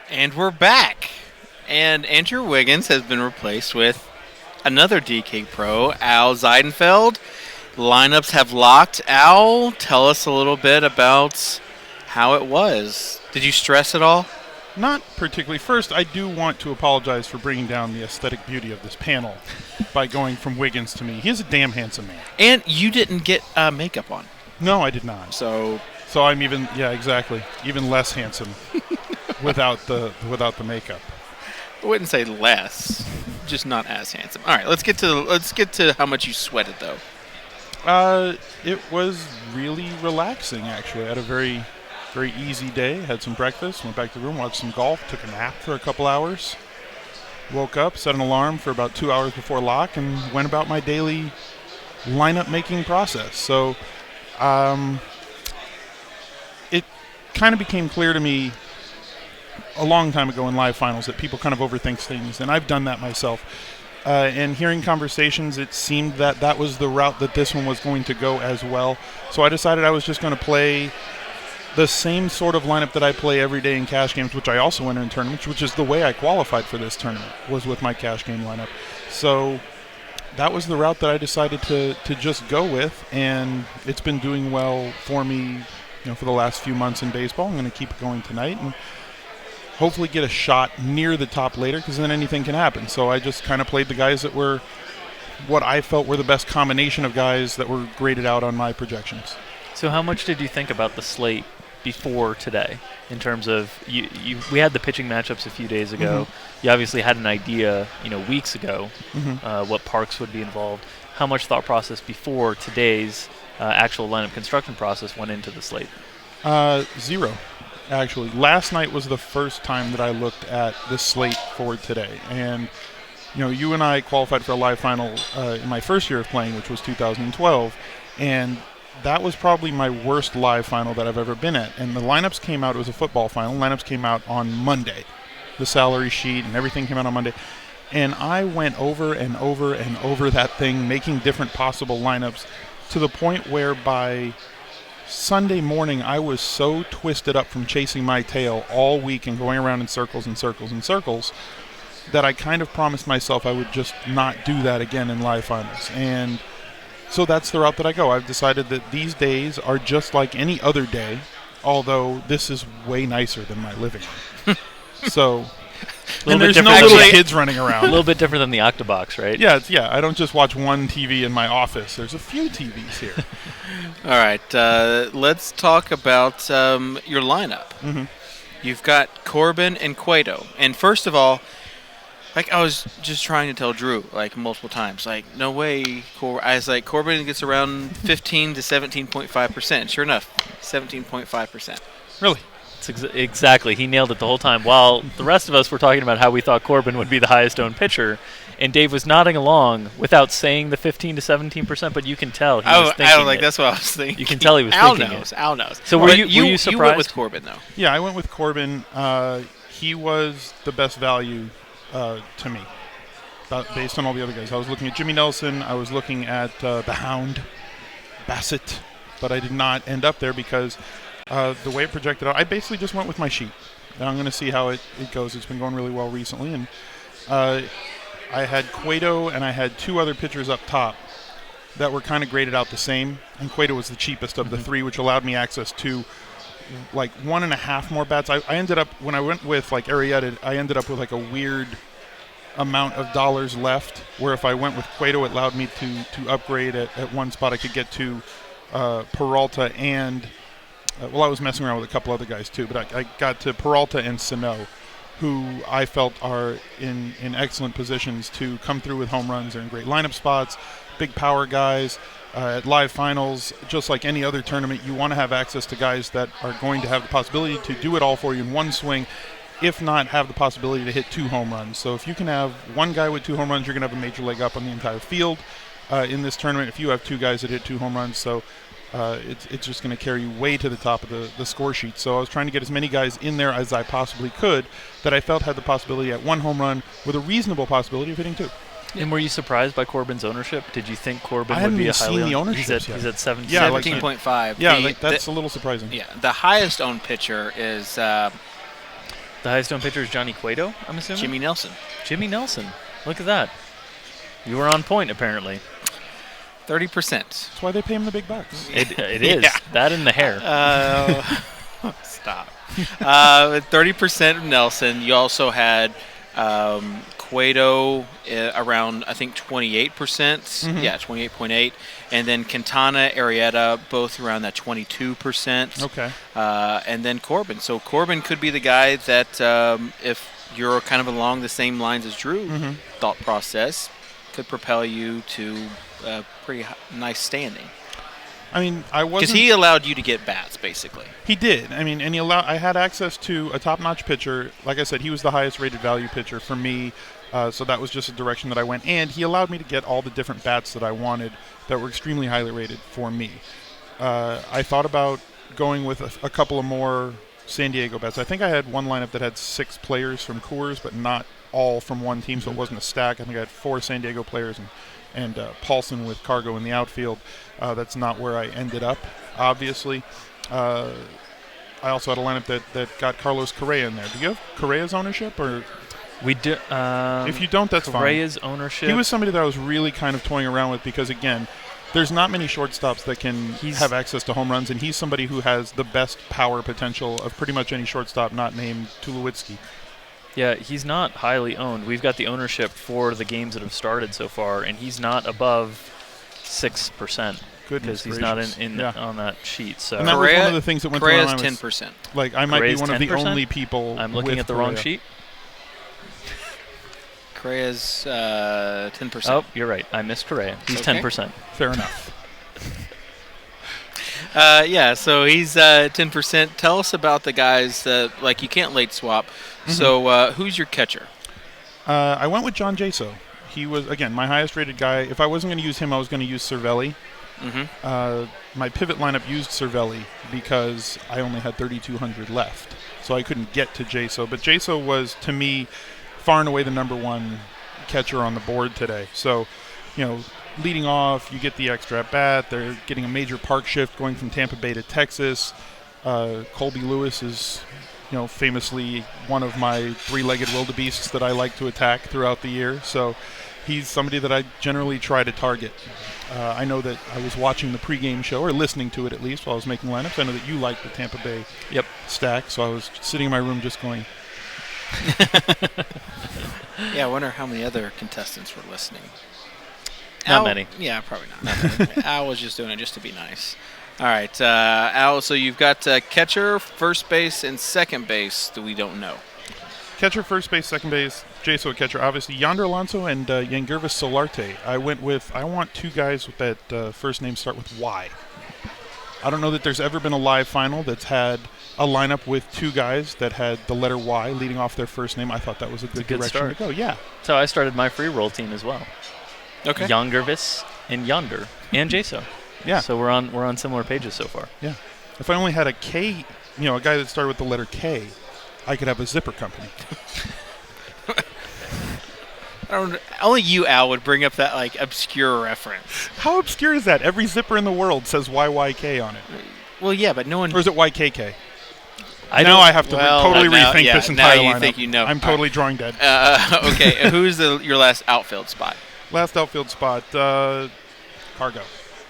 Speaker 1: And we're back. And Andrew Wiggins has been replaced with another DK Pro, Al Zeidenfeld. Lineups have locked. Al, tell us a little bit about how it was. Did you stress at all?
Speaker 15: Not particularly. First, I do want to apologize for bringing down the aesthetic beauty of this panel by going from Wiggins to me. He is a damn handsome man.
Speaker 1: And you didn't get makeup on.
Speaker 15: No, I did not.
Speaker 1: So
Speaker 15: I'm even less handsome without the makeup.
Speaker 1: I wouldn't say less, just not as handsome. All right, let's get to how much you sweated though.
Speaker 15: It was really relaxing actually. I had a very, very easy day. Had some breakfast, went back to the room, watched some golf, took a nap for a couple hours. Woke up, set an alarm for about 2 hours before lock, and went about my daily lineup making process. So, it kind of became clear to me a long time ago in live finals that people kind of overthink things, and I've done that myself. And hearing conversations, it seemed that was the route that this one was going to go as well. So I decided I was just going to play the same sort of lineup that I play every day in cash games, which I also enter in tournaments, which is the way I qualified for this tournament, was with my cash game lineup. So that was the route that I decided to just go with, and it's been doing well for me, for the last few months in baseball. I'm going to keep it going tonight and hopefully get a shot near the top later, because then anything can happen. So I just kind of played the guys that were what I felt were the best combination of guys that were graded out on my projections.
Speaker 3: So how much did you think about the slate before today, in terms of we had the pitching matchups a few days ago. Mm-hmm. You obviously had an idea, weeks ago, what parks would be involved. How much thought process before today's actual lineup construction process went into the slate?
Speaker 15: Zero, actually. Last night was the first time that I looked at the slate for today, and you and I qualified for a live final in my first year of playing, which was 2012, and that was probably my worst live final that I've ever been at. And the lineups came out, it was a football final, lineups came out on Monday. The salary sheet and everything came out on Monday. And I went over and over and over that thing, making different possible lineups, to the point where by Sunday morning I was so twisted up from chasing my tail all week and going around in circles and circles and circles that I kind of promised myself I would just not do that again in live finals. And so that's the route that I go. I've decided that these days are just like any other day, although this is way nicer than my living room. So, and there's no little kids running around.
Speaker 3: A little bit different than the Octobox, right?
Speaker 15: Yeah, I don't just watch one TV in my office. There's a few TVs here.
Speaker 1: All right, let's talk about your lineup.
Speaker 15: Mm-hmm.
Speaker 1: You've got Corbin and Cueto. And first of all, like I was just trying to tell Drew like multiple times, like no way. I was like, Corbin gets around 15 to 17.5%. Sure enough, 17.5%.
Speaker 15: Really?
Speaker 3: Exactly. He nailed it the whole time. While the rest of us were talking about how we thought Corbin would be the highest owned pitcher, and Dave was nodding along without saying the 15 to 17%, but you can tell he was thinking
Speaker 1: I like that's what I was thinking.
Speaker 3: You can tell he was thinking it.
Speaker 1: Al knows.
Speaker 3: So were you surprised?
Speaker 1: You went with Corbin, though.
Speaker 15: Yeah, I went with Corbin. He was the best value to me, based on all the other guys. I was looking at Jimmy Nelson. I was looking at the Hound, Bassett, but I did not end up there because the way it projected out, I basically just went with my sheet. And I'm going to see how it goes. It's been going really well recently. And I had Cueto and I had two other pitchers up top that were kind of graded out the same. And Cueto was the cheapest of the three, which allowed me access to like 1.5 more bats. I ended up, when I went with like Arrieta, I ended up with like a weird amount of dollars left, where if I went with Cueto, it allowed me to upgrade at one spot. I could get to Peralta and I was messing around with a couple other guys too, but I got to Peralta and Sano, who I felt are in excellent positions to come through with home runs. They're in great lineup spots, big power guys. At live finals, just like any other tournament, you want to have access to guys that are going to have the possibility to do it all for you in one swing, if not have the possibility to hit 2 home runs. So if you can have one guy with 2 home runs, you're going to have a major leg up on the entire field in this tournament. If you have 2 guys that hit 2 home runs, so it's just going to carry you way to the top of the score sheet. So I was trying to get as many guys in there as I possibly could that I felt had the possibility at 1 home run with a reasonable possibility of hitting 2.
Speaker 3: And were you surprised by Corbin's ownership? Did you think Corbin would be a highly
Speaker 15: owned? I haven't seen the ownership.
Speaker 3: He's at 17.
Speaker 1: Yeah, 17.5.
Speaker 15: Yeah, that's a little surprising.
Speaker 1: Yeah, the highest owned pitcher is
Speaker 3: the highest owned pitcher is Johnny Cueto, I'm assuming.
Speaker 1: Jimmy Nelson.
Speaker 3: Jimmy Nelson. Look at that. You were on point, apparently.
Speaker 1: 30%.
Speaker 15: That's why they pay him the big bucks.
Speaker 3: It is. Yeah. That and the hair.
Speaker 1: Stop. 30% of Nelson. You also had Cueto around, I think, 28%.
Speaker 15: Mm-hmm.
Speaker 1: Yeah, 28.8. And then Quintana, Arrieta, both around that 22%.
Speaker 15: Okay.
Speaker 1: And then Corbin. So Corbin could be the guy that, if you're kind of along the same lines as Drew thought process, could propel you to a pretty nice standing.
Speaker 15: I mean, I wasn't...
Speaker 1: Because he allowed you to get bats, basically.
Speaker 15: He did. I mean, and I had access to a top-notch pitcher. Like I said, he was the highest-rated value pitcher for me, so that was just a direction that I went. And he allowed me to get all the different bats that I wanted that were extremely highly rated for me. I thought about going with a couple of more San Diego bats. I think I had one lineup that had 6 players from Coors, but not all from one team, so it wasn't a stack. I think I had 4 San Diego players and Paulson with Cargo in the outfield. That's not where I ended up, obviously. I also had a lineup that got Carlos Correa in there. Do you have Correa's ownership? Or
Speaker 3: we do.
Speaker 15: If you don't, that's
Speaker 3: Correa's
Speaker 15: fine.
Speaker 3: Ownership.
Speaker 15: He was somebody that I was really kind of toying around with because, again, there's not many shortstops that can have access to home runs, and he's somebody who has the best power potential of pretty much any shortstop not named Tulowitzki.
Speaker 3: Yeah, he's not highly owned. We've got the ownership for the games that have started so far, and he's not above 6%. Because he's not on that sheet. So
Speaker 15: and that was one of the things that went through my mind.
Speaker 1: Correa's 10%.
Speaker 15: Like, I might be one of the only people.
Speaker 3: I'm looking at the wrong sheet.
Speaker 1: Correa's 10%.
Speaker 3: Oh, you're right. I missed Correa. He's 10%.
Speaker 15: Fair enough.
Speaker 1: Yeah, so he's 10%. Tell us about the guys that, like, you can't late swap. So who's your catcher?
Speaker 15: I went with John Jaso. He was, again, my highest rated guy. If I wasn't going to use him, I was going to use Cervelli. My pivot lineup used Cervelli because I only had 3,200 left, so I couldn't get to Jaso. But Jaso was, to me, far and away the number one catcher on the board today. So, leading off, you get the extra at bat. They're getting a major park shift going from Tampa Bay to Texas. Colby Lewis is, famously one of my three-legged wildebeests that I like to attack throughout the year. So he's somebody that I generally try to target. I know that I was watching the pregame show, or listening to it at least, while I was making lineups. I know that you like the Tampa Bay stack, so I was sitting in my room just going.
Speaker 1: Yeah, I wonder how many other contestants were listening.
Speaker 3: Not many.
Speaker 1: Yeah, probably not. Al was just doing it just to be nice. All right, Al, so you've got catcher, first base, and second base that we don't know.
Speaker 15: Catcher, first base, second base, Jaso at catcher, obviously Yonder Alonso and Yangervis Solarte. I want two guys with that first name start with Y. I don't know that there's ever been a live final that's had a lineup with two guys that had the letter Y leading off their first name. I thought that was a good direction
Speaker 3: start.
Speaker 15: to go. Yeah.
Speaker 3: So I started my free roll team as well.
Speaker 1: Okay.
Speaker 3: Yangervis and Yonder and Jaso.
Speaker 15: Yeah.
Speaker 3: So we're on similar pages so far.
Speaker 15: Yeah. If I only had a K, a guy that started with the letter K, I could have a zipper company.
Speaker 1: Only you, Al, would bring up that obscure reference.
Speaker 15: How obscure is that? Every zipper in the world says YYK on it.
Speaker 1: Well, yeah, but no one.
Speaker 15: Or is it YKK?
Speaker 1: I
Speaker 15: have to totally rethink this entire lineup.
Speaker 1: Think you know.
Speaker 15: I'm totally drawing dead.
Speaker 1: Okay, who's your last outfield spot?
Speaker 15: Last outfield spot, Cargo.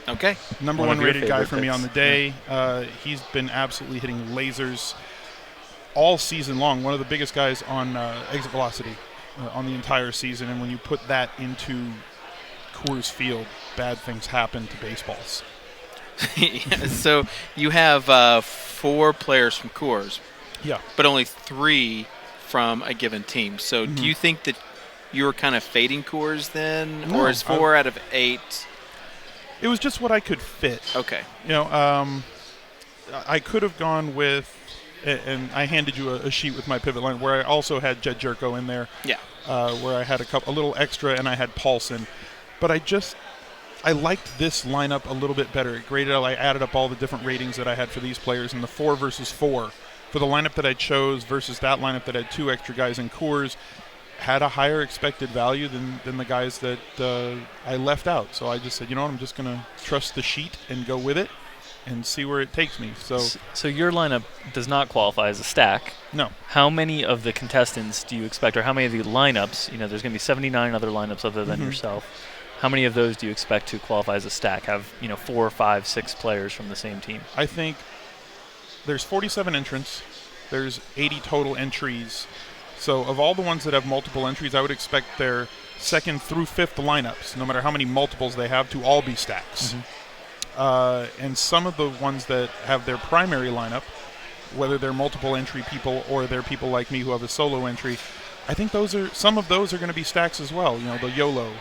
Speaker 1: Okay.
Speaker 15: Number one rated guy for me on the day. He's been absolutely hitting lasers all season long. One of the biggest guys on exit velocity on the entire season. And when you put that into Coors Field, bad things happen to baseballs.
Speaker 1: So you have 4 players from Coors.
Speaker 15: Yeah.
Speaker 1: But only 3 from a given team. So do you think that you were kind of fading Coors then?
Speaker 15: No,
Speaker 1: or is 4 out of 8?
Speaker 15: It was just what I could fit.
Speaker 1: Okay.
Speaker 15: I could have gone with, and I handed you a sheet with my pivot line where I also had Jed Jerko in there.
Speaker 1: Yeah.
Speaker 15: Where I had a little extra, and I had Paulson. But I liked this lineup a little bit better. It graded out, I added up all the different ratings that I had for these players, and the 4 versus 4 for the lineup that I chose versus that lineup that had 2 extra guys in Coors had a higher expected value than the guys that I left out. So I just said, I'm just going to trust the sheet and go with it and see where it takes me.
Speaker 3: So your lineup does not qualify as a stack.
Speaker 15: No.
Speaker 3: How many of the contestants do you expect, or how many of the lineups, there's going to be 79 other lineups other than yourself. How many of those do you expect to qualify as a stack, have 4, 5, 6 players from the same team?
Speaker 15: I think there's 47 entrants. There's 80 total entries. So of all the ones that have multiple entries, I would expect their second through fifth lineups, no matter how many multiples they have, to all be stacks. And some of the ones that have their primary lineup, whether they're multiple entry people or they're people like me who have a solo entry, I think some of those are going to be stacks as well. The YOLO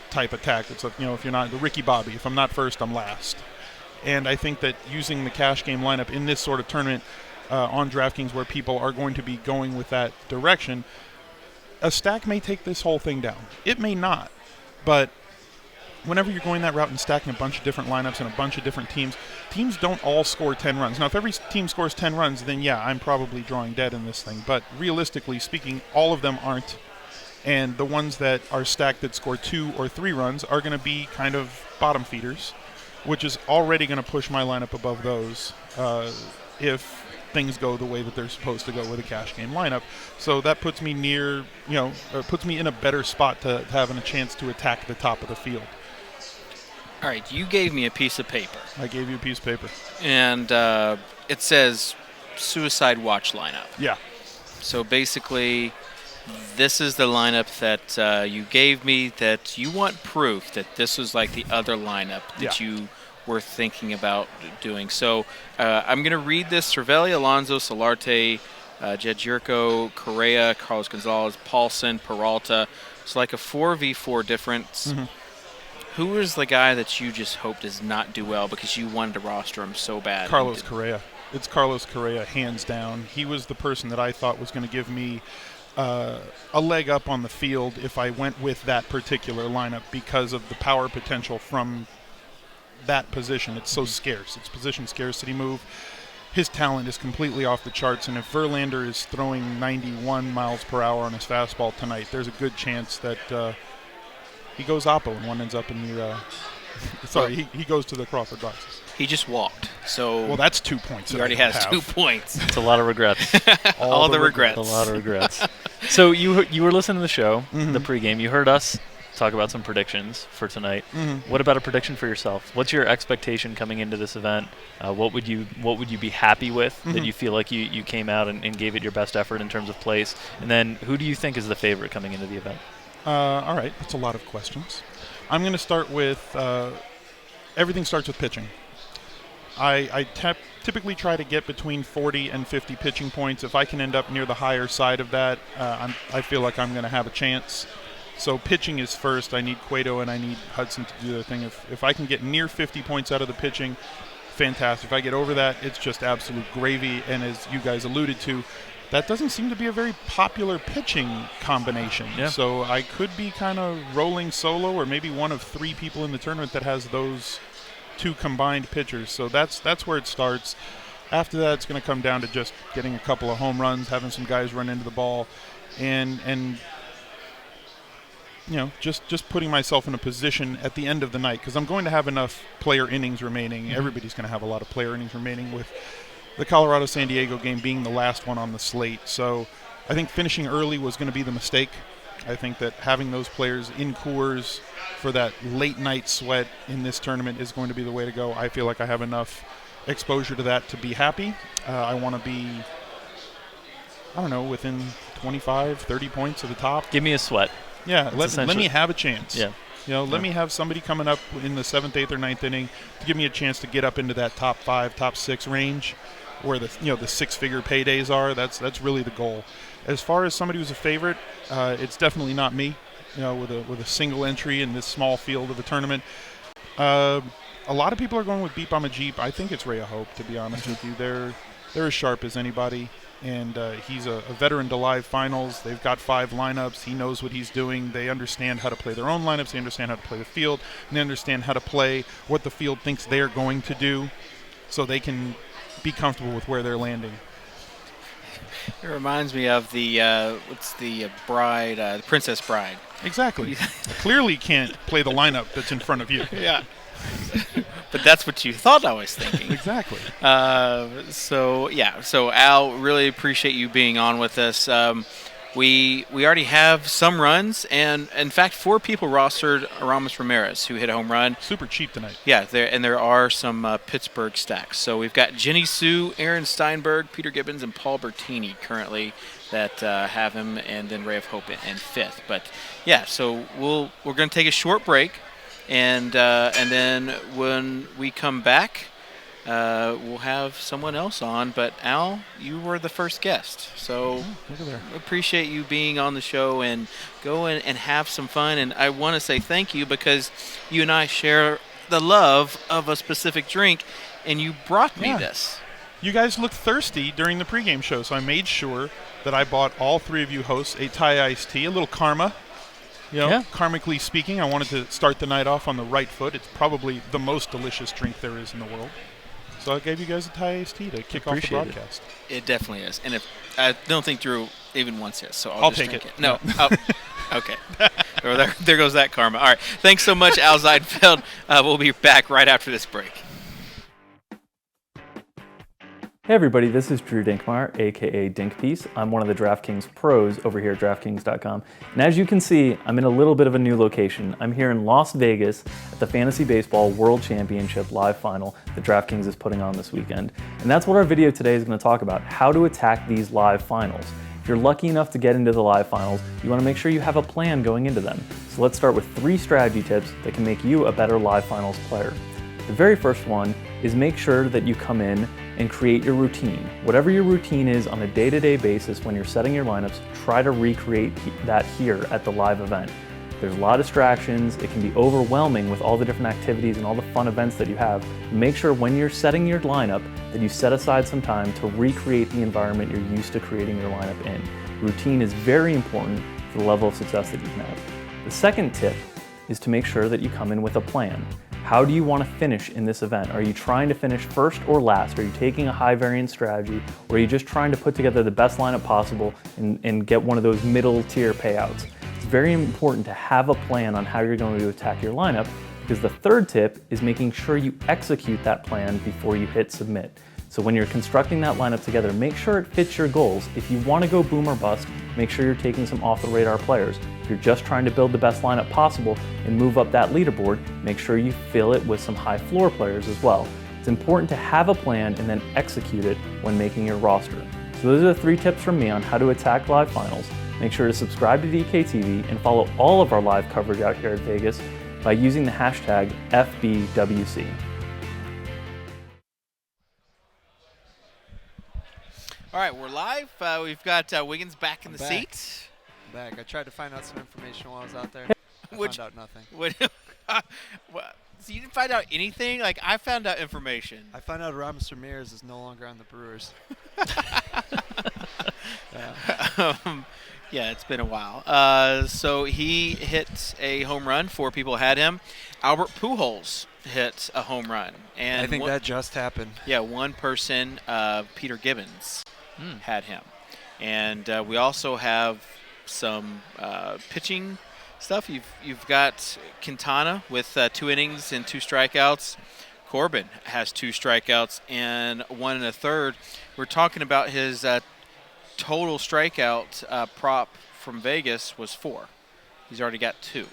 Speaker 15: type attack. It's if you're not the Ricky Bobby, if I'm not first, I'm last. And I think that using the cash game lineup in this sort of tournament on DraftKings, where people are going to be going with that direction, a stack may take this whole thing down. It may not, but whenever you're going that route and stacking a bunch of different lineups and a bunch of different teams don't all score 10 runs. Now, if every team scores 10 runs, then yeah, I'm probably drawing dead in this thing. But realistically speaking, all of them aren't. And the ones that are stacked that score 2 or 3 runs are going to be kind of bottom feeders, which is already going to push my lineup above those if things go the way that they're supposed to go with a cash game lineup. So that puts me near, puts me in a better spot to having a chance to attack the top of the field.
Speaker 1: All right, you gave me a piece of paper.
Speaker 15: I gave you a piece of paper.
Speaker 1: And it says Suicide Watch lineup.
Speaker 15: Yeah.
Speaker 1: So basically, this is the lineup that you gave me, that you want proof that this was like the other lineup that you were thinking about doing. So I'm going to read this. Cervelli, Alonso, Solarte, Jed Jerko, Correa, Carlos Gonzalez, Paulson, Peralta. It's like a 4v4 difference. Who is the guy that you just hope does not do well because you wanted to roster him so bad?
Speaker 15: Carlos Correa. It's Carlos Correa, hands down. He was the person that I thought was going to give me a leg up on the field if I went with that particular lineup because of the power potential from that position. It's so scarce. It's position scarcity move. His talent is completely off the charts, and if Verlander is throwing 91 miles per hour on his fastball tonight, there's a good chance that he goes oppo and one ends up in the he goes to the Crawford boxes.
Speaker 1: He just walked, so
Speaker 15: well, that's 2 points.
Speaker 1: He already has 2 points.
Speaker 3: It's a lot of regrets.
Speaker 1: All the regrets.
Speaker 3: A lot of regrets. So you were listening to the show, the pregame. You heard us talk about some predictions for tonight. What about a prediction for yourself? What's your expectation coming into this event? What would you be happy with that you feel like you came out and gave it your best effort in terms of place? And then who do you think is the favorite coming into the event?
Speaker 15: All right, that's a lot of questions. I'm going to start with everything starts with pitching. I typically try to get between 40 and 50 pitching points. If I can end up near the higher side of that, I feel like I'm going to have a chance. So pitching is first. I need Cueto and I need Hudson to do their thing. If I can get near 50 points out of the pitching, fantastic. If I get over that, it's just absolute gravy. And as you guys alluded to, that doesn't seem to be a very popular pitching combination.
Speaker 3: Yeah.
Speaker 15: So I could be kind of rolling solo, or maybe one of 3 people in the tournament that has those 2 combined pitchers. So that's where it starts. After that, it's going to come down to just getting a couple of home runs, having some guys run into the ball, and you know, just putting myself in a position at the end of the night, because I'm going to have enough player innings remaining. Everybody's going to have a lot of player innings remaining, with the Colorado-San Diego game being the last one on the slate. So I think finishing early was going to be the mistake. I think that having those players in Coors for that late night sweat in this tournament is going to be the way to go. I feel like I have enough exposure to that to be happy. I want to be, I don't know, within 25, 30 points of the top.
Speaker 3: Give me a sweat.
Speaker 15: Yeah, let me have a chance.
Speaker 3: Yeah.
Speaker 15: You know, let me have somebody coming up in the 7th, 8th, or 9th inning to give me a chance to get up into that top 5, top 6 range, where the 6-figure paydays are. That's really the goal. As far as somebody who's a favorite, it's definitely not me. You know, with a single entry in this small field of a tournament. A lot of people are going with Beep I'm a Jeep. I think it's Ray of Hope, to be honest with you. They're as sharp as anybody. And he's a veteran to live finals. They've got 5 lineups. He knows what he's doing. They understand how to play their own lineups. They understand how to play the field. And they understand how to play what the field thinks they're going to do, so they can be comfortable with where they're landing.
Speaker 1: It reminds me of the bride, the Princess Bride.
Speaker 15: Exactly. Clearly can't play the lineup that's in front of you.
Speaker 1: Yeah. But that's what you thought I was thinking.
Speaker 15: Exactly.
Speaker 1: So Al, really appreciate you being on with us. We already have some runs, and in fact, 4 people rostered Aramis Ramirez, who hit a home run.
Speaker 15: Super cheap tonight.
Speaker 1: Yeah, there are some Pittsburgh stacks. So we've got Jenny Sue, Aaron Steinberg, Peter Gibbons, and Paul Bertini currently that have him, and then Ray of Hope in 5th. But yeah, so we're going to take a short break. And then when we come back, we'll have someone else on. But Al, you were the first guest, so appreciate you being on the show, and go in and have some fun. And I want to say thank you, because you and I share the love of a specific drink, and you brought me this.
Speaker 15: You guys looked thirsty during the pregame show, so I made sure that I bought all 3 of you hosts a Thai iced tea, a little karma. You know, karmically speaking, I wanted to start the night off on the right foot. It's probably the most delicious drink there is in the world. So I gave you guys a Thai iced tea to kick off the broadcast.
Speaker 1: It definitely is. And if I don't think Drew even wants it, so
Speaker 15: I'll
Speaker 1: just
Speaker 15: take
Speaker 1: drink
Speaker 15: it.
Speaker 1: No. Okay. Well, there goes that karma. All right. Thanks so much, Al Zeidfeld. We'll be back right after this break.
Speaker 3: Hey everybody, this is Drew Dinkmeyer, aka Dinkpiece. I'm one of the DraftKings pros over here at DraftKings.com. And as you can see, I'm in a little bit of a new location. I'm here in Las Vegas at the Fantasy Baseball World Championship Live Final that DraftKings is putting on this weekend. And that's what our video today is going to talk about, how to attack these live finals. If you're lucky enough to get into the live finals, you want to make sure you have a plan going into them. So let's start with 3 strategy tips that can make you a better live finals player. The very first one is make sure that you come in and create your routine. Whatever your routine is on a day-to-day basis when you're setting your lineups, try to recreate that here at the live event. There's a lot of distractions. It can be overwhelming with all the different activities and all the fun events that you have. Make sure when you're setting your lineup that you set aside some time to recreate the environment you're used to creating your lineup in. Routine is very important for the level of success that you can have. The second tip is to make sure that you come in with a plan. How do you want to finish in this event? Are you trying to finish first or last? Are you taking a high variance strategy? Or are you just trying to put together the best lineup possible and get one of those middle tier payouts? It's very important to have a plan on how you're going to attack your lineup, because the third tip is making sure you execute that plan before you hit submit. So when you're constructing that lineup together, make sure it fits your goals. If you want to go boom or bust, make sure you're taking some off the radar players. If you're just trying to build the best lineup possible and move up that leaderboard, make sure you fill it with some high floor players as well. It's important to have a plan and then execute it when making your roster. So those are the 3 tips from me on how to attack live finals. Make sure to subscribe to DKTV and follow all of our live coverage out here at Vegas by using the hashtag FBWC.
Speaker 1: All right, we're live. We've got Wiggins back in the seat.
Speaker 2: I'm back. I tried to find out some information while I was out there. I found out nothing.
Speaker 1: So you didn't find out anything? Like, I found out information.
Speaker 2: I found out Ramos Ramirez is no longer on the Brewers.
Speaker 1: Yeah, it's been a while. So he hit a home run. 4 people had him. Albert Pujols hit a home run. And
Speaker 2: I think that just happened.
Speaker 1: Yeah, one person, Peter Gibbons, had him. And we also have some pitching stuff. You've got Quintana with 2 innings and 2 strikeouts. Corbin has 2 strikeouts and 1 1/3. We're talking about his total strikeout prop from Vegas was 4. He's already got 2.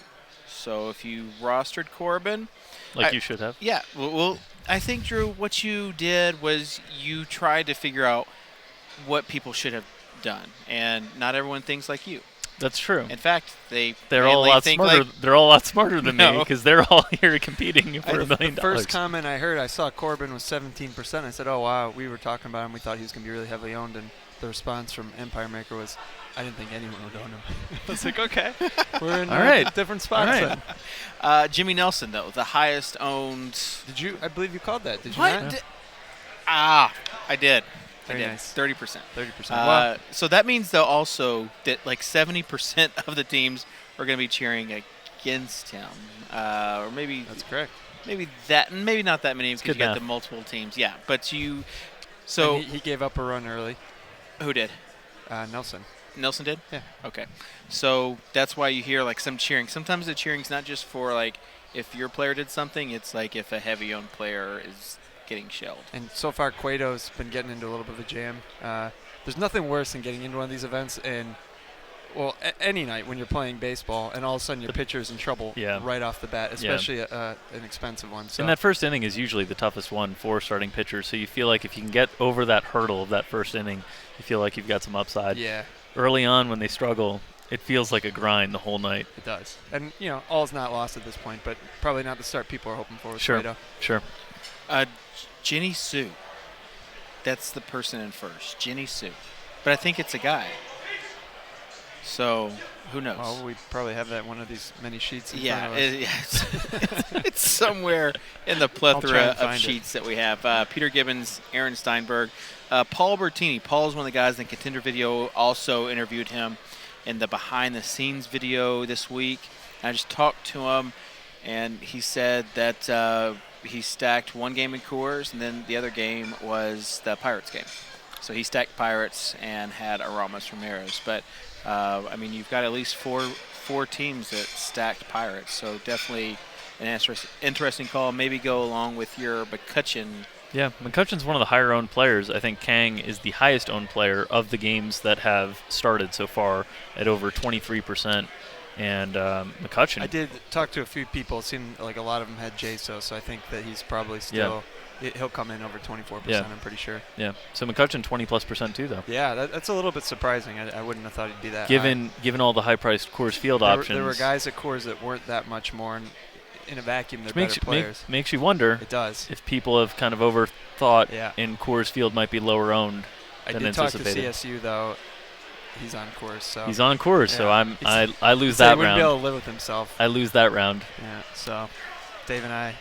Speaker 1: So if you rostered Corbin,
Speaker 3: you should have.
Speaker 1: Yeah. Well, I think, Drew, what you did was you tried to figure out what people should have done, and not everyone thinks like you.
Speaker 3: That's true.
Speaker 1: In fact,
Speaker 3: they're all a lot smarter. They're all a lot smarter than me, because they're all here competing for $1 million.
Speaker 2: The first comment I heard, I saw Corbin was 17%. I said, "Oh wow, we were talking about him. We thought he was going to be really heavily owned." And the response from Empire Maker was, "I didn't think anyone would own him." I was like, "Okay, we're in different spots."
Speaker 1: All right. Jimmy Nelson, though, the highest owned.
Speaker 2: Did you? I believe you called that. Did you
Speaker 1: what?
Speaker 2: not?
Speaker 1: I did.
Speaker 2: Very nice.
Speaker 1: 30%.
Speaker 2: 30%. Wow.
Speaker 1: So that means, though, also that like 70% of the teams are going to be cheering against him, or maybe
Speaker 2: that's correct.
Speaker 1: Maybe that, and maybe not that many because you got the multiple teams. Yeah, but you. So
Speaker 2: and he gave up a run early.
Speaker 1: Who did?
Speaker 2: Nelson.
Speaker 1: Nelson did?
Speaker 2: Yeah.
Speaker 1: Okay. So that's why you hear like some cheering. Sometimes the cheering's not just for like if your player did something. It's like if a heavy owned player is getting shelled.
Speaker 2: And so far, Cueto's been getting into a little bit of a jam. There's nothing worse than getting into one of these events and, well, any night when you're playing baseball and all of a sudden your pitcher's in trouble right off the bat, especially an expensive one. So.
Speaker 3: And that first inning is usually the toughest one for starting pitchers. So you feel like if you can get over that hurdle of that first inning, you feel like you've got some upside.
Speaker 2: Yeah.
Speaker 3: Early on when they struggle, it feels like a grind the whole night.
Speaker 2: It does. And, all's not lost at this point, but probably not the start people are hoping for with Cueto.
Speaker 3: Sure.
Speaker 1: Jenny Sue. That's the person in first. Jenny Sue. But I think it's a guy. So, who knows?
Speaker 2: Well, we probably have that one of these many sheets in
Speaker 1: front
Speaker 2: of us.
Speaker 1: It's somewhere in the plethora of sheets that we have. Peter Gibbons, Aaron Steinberg, Paul Bertini. Paul is one of the guys in the Contender video. Also interviewed him in the behind-the-scenes video this week. I just talked to him, and he said that he stacked one game in Coors, and then the other game was the Pirates game. So he stacked Pirates and had Ramos Ramirez. But, you've got at least four teams that stacked Pirates. So definitely an interesting call. Maybe go along with your McCutchen.
Speaker 3: Yeah, McCutchen's one of the higher owned players. I think Kang is the highest owned player of the games that have started so far at over 23%. And McCutchen.
Speaker 2: I did talk to a few people. It seemed like a lot of them had JSO, so I think that he's probably still he'll come in over 24%, I'm pretty sure.
Speaker 3: Yeah. So McCutchen 20+% too, though.
Speaker 2: Yeah, that's a little bit surprising. I wouldn't have thought he'd be that
Speaker 3: high. Given all the high-priced Coors Field options.
Speaker 2: There were guys at Coors that weren't that much more, and in a vacuum, they're better players.
Speaker 3: Makes you wonder.
Speaker 2: It does.
Speaker 3: If people have kind of overthought in Coors Field might be lower owned than anticipated.
Speaker 2: I did talk to CSU, though. He's on Coors, so
Speaker 3: he's on Coors, so I lose
Speaker 2: He
Speaker 3: that round.
Speaker 2: wouldn't be able to live with himself.
Speaker 3: I lose that round.
Speaker 2: Yeah. So, Dave and I,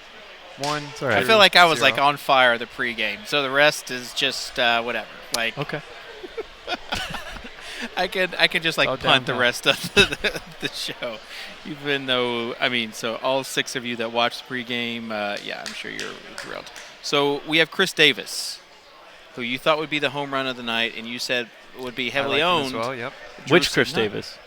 Speaker 2: 1.
Speaker 1: I feel like I was like on fire the pregame, so the rest is just whatever. Like
Speaker 3: okay.
Speaker 1: I could just like punt the rest of the show, even though so all 6 of you that watched the pregame, I'm sure you're thrilled. So we have Chris Davis, who you thought would be the home run of the night, and you said would be heavily owned.
Speaker 2: As well, yep.
Speaker 3: Which Chris Davis?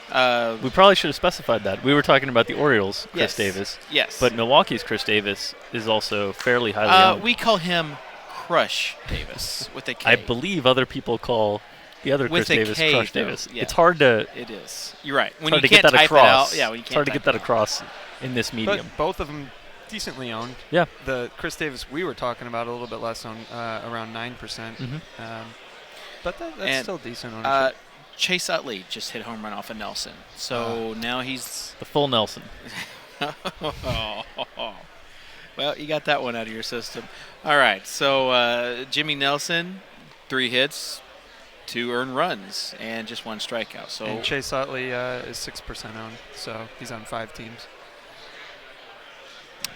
Speaker 3: We probably should have specified that. We were talking about the Orioles' Chris Davis.
Speaker 1: Yes.
Speaker 3: But Milwaukee's Chris Davis is also fairly highly owned.
Speaker 1: We call him Crush Davis with a K.
Speaker 3: I believe other people call the other
Speaker 1: with
Speaker 3: Chris Davis
Speaker 1: K,
Speaker 3: Crush
Speaker 1: though.
Speaker 3: Davis.
Speaker 1: Yeah.
Speaker 3: It's hard to.
Speaker 1: It is. You're right.
Speaker 3: When you can't type across, it out. Yeah, when you can't. It's hard to get that across in this medium.
Speaker 2: But both of them decently owned.
Speaker 3: Yeah.
Speaker 2: The Chris Davis we were talking about a little bit less on around 9%.
Speaker 3: Mm-hmm.
Speaker 2: But that's still decent ownership.
Speaker 1: Chase Utley just hit a home run off of Nelson. So now he's
Speaker 3: the full Nelson.
Speaker 1: Well, you got that one out of your system. All right. So Jimmy Nelson, 3 hits, 2 earned runs, and just 1 strikeout. So
Speaker 2: and Chase Utley is 6% owned, so he's on 5 teams.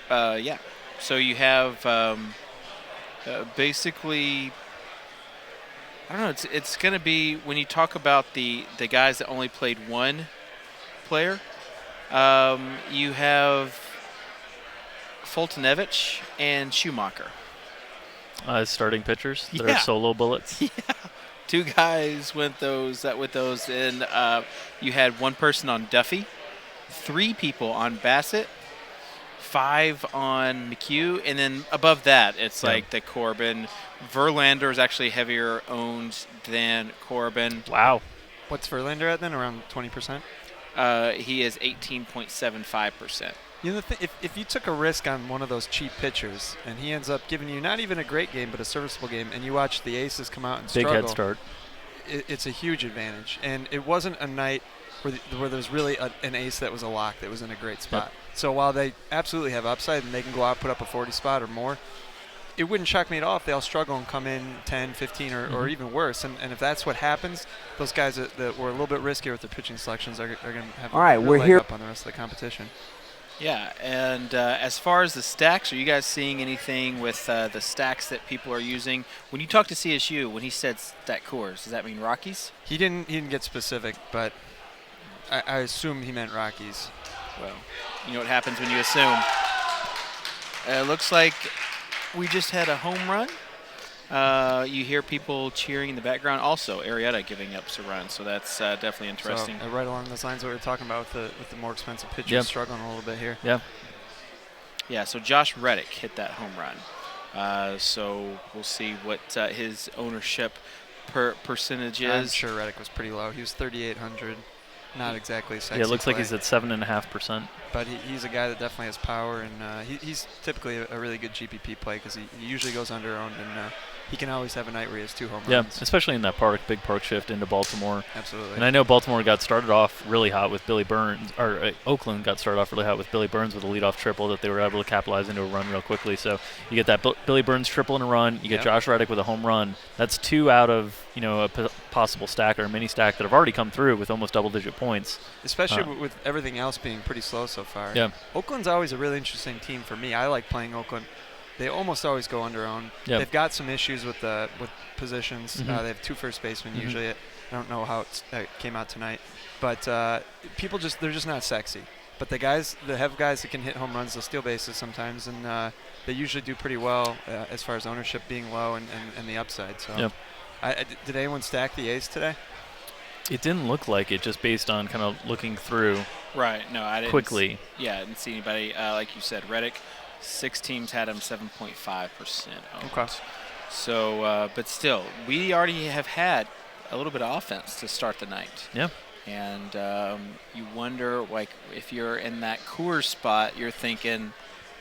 Speaker 1: Yeah. So you have basically, I don't know. It's going to be when you talk about the guys that only played 1 player. You have Fultonevich and Schumacher.
Speaker 3: Starting pitchers that are solo bullets.
Speaker 1: Yeah. 2 guys with those, and you had 1 person on Duffy, 3 people on Bassett, 5 on McHugh, and then above that, it's like the Corbin. Verlander is actually heavier owned than Corbin.
Speaker 3: Wow.
Speaker 2: What's Verlander at then? Around 20%?
Speaker 1: He is 18.75%.
Speaker 2: You know, if you took a risk on one of those cheap pitchers and he ends up giving you not even a great game but a serviceable game, and you watch the aces come out and
Speaker 3: big
Speaker 2: struggle,
Speaker 3: head start.
Speaker 2: It's a huge advantage. And it wasn't a night where there's really an ace that was a lock that was in a great spot. Yep. So while they absolutely have upside and they can go out and put up a 40 spot or more, it wouldn't shock me at all if they all struggle and come in 10, 15, or even worse. And if that's what happens, those guys that were a little bit riskier with their pitching selections are going to have a leg up on the rest of the competition.
Speaker 1: Yeah, and as far as the stacks, are you guys seeing anything with the stacks that people are using? When you talk to CSU, when he said stack cores, does that mean Rockies?
Speaker 2: He didn't get specific, but I assume he meant Rockies.
Speaker 1: Well, you know what happens when you assume. It looks like we just had a home run. You hear people cheering in the background. Also, Arrieta giving up some runs, so that's definitely interesting.
Speaker 2: So, right along those lines that we were talking about with the more expensive pitchers struggling a little bit here.
Speaker 3: Yeah.
Speaker 1: Yeah, so Josh Reddick hit that home run. So we'll see what his ownership percentage is.
Speaker 2: I'm sure Reddick was pretty low. He was 3,800. Not exactly sexy.
Speaker 3: Yeah, it looks
Speaker 2: play.
Speaker 3: like he's at 7.5%.
Speaker 2: But he's a guy that definitely has power, and he's typically a really good GPP play because he usually goes under-owned, and he can always have a night where he has 2 home runs.
Speaker 3: Yeah, especially in that big park shift into Baltimore.
Speaker 2: Absolutely.
Speaker 3: And I know Baltimore got started off really hot with Billy Burns, or Oakland got started off really hot with Billy Burns with a leadoff triple that they were able to capitalize into a run real quickly. So you get that Billy Burns triple in a run, you get Josh Reddick with a home run. That's 2 out of a possible stack or a mini stack that have already come through with almost double-digit points.
Speaker 2: Especially with everything else being pretty slow so far.
Speaker 3: Yeah.
Speaker 2: Oakland's always a really interesting team for me. I like playing Oakland. They almost always go under-owned.
Speaker 3: Yep.
Speaker 2: They've got some issues with positions. They have 2 first basemen usually. I don't know how it came out tonight, but they're just not sexy. But the guys that have guys that can hit home runs, they'll steal bases sometimes, and they usually do pretty well as far as ownership being low and the upside. So, did anyone stack the ace today?
Speaker 3: It didn't look like it, just based on kind of looking through.
Speaker 1: Right. No, I didn't.
Speaker 3: Quickly.
Speaker 1: I didn't see anybody. Like you said, Reddick, 6 teams had him 7.5% owned.
Speaker 2: Okay.
Speaker 1: So, but still, we already have had a little bit of offense to start the night.
Speaker 3: Yeah.
Speaker 1: And you wonder, like, if you're in that Coors spot, you're thinking,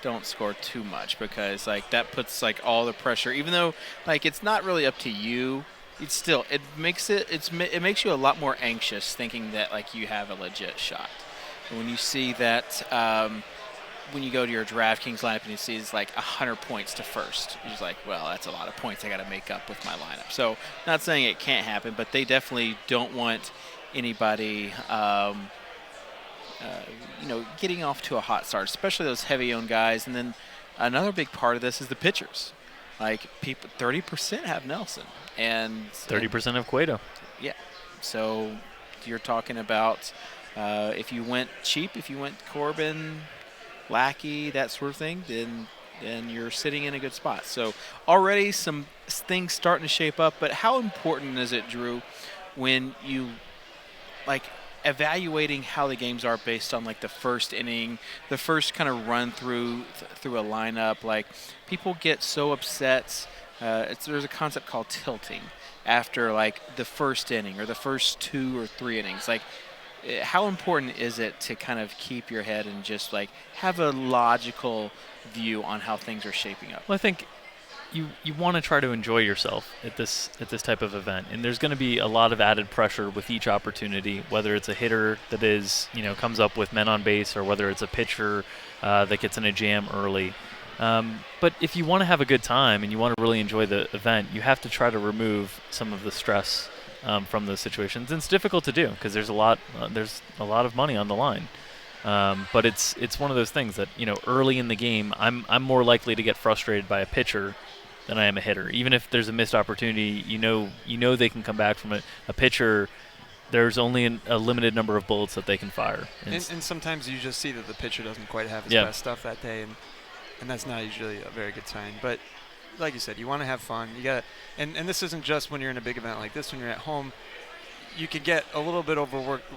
Speaker 1: don't score too much, because like that puts like all the pressure. Even though like it's not really up to you, it's still it makes you a lot more anxious thinking that like you have a legit shot. And when you see that, when you go to your DraftKings lineup and you see it's like 100 points to first, you're just like, well, that's a lot of points I got to make up with my lineup. So not saying it can't happen, but they definitely don't want anybody getting off to a hot start, especially those heavy-owned guys. And then another big part of this is the pitchers. Like, people, 30% have Nelson. And
Speaker 3: 30% of Cueto.
Speaker 1: Yeah. So you're talking about if you went cheap, if you went Corbin, Lackey, that sort of thing, then you're sitting in a good spot. So already some things starting to shape up. But how important is it, Drew, when you evaluating how the games are based on the first inning, the first kind of run through a lineup? Like, people get so upset. There's a concept called tilting after the first inning or the first 2 or 3 innings. How important is it to kind of keep your head and just have a logical view on how things are shaping up?
Speaker 3: Well, I think you want to try to enjoy yourself at this type of event, and there's going to be a lot of added pressure with each opportunity, whether it's a hitter that comes up with men on base, or whether it's a pitcher that gets in a jam early. But if you want to have a good time and you want to really enjoy the event, you have to try to remove some of the stress from those situations. And it's difficult to do because there's a lot of money on the line. But it's one of those things that early in the game, I'm more likely to get frustrated by a pitcher than I am a hitter. Even if there's a missed opportunity, they can come back from it. A pitcher, there's only a limited number of bullets that they can fire.
Speaker 2: And sometimes you just see that the pitcher doesn't quite have his best stuff that day, and that's not usually a very good sign. But like you said, you want to have fun. You gotta, and this isn't just when you're in a big event like this. When you're at home, you could get a little bit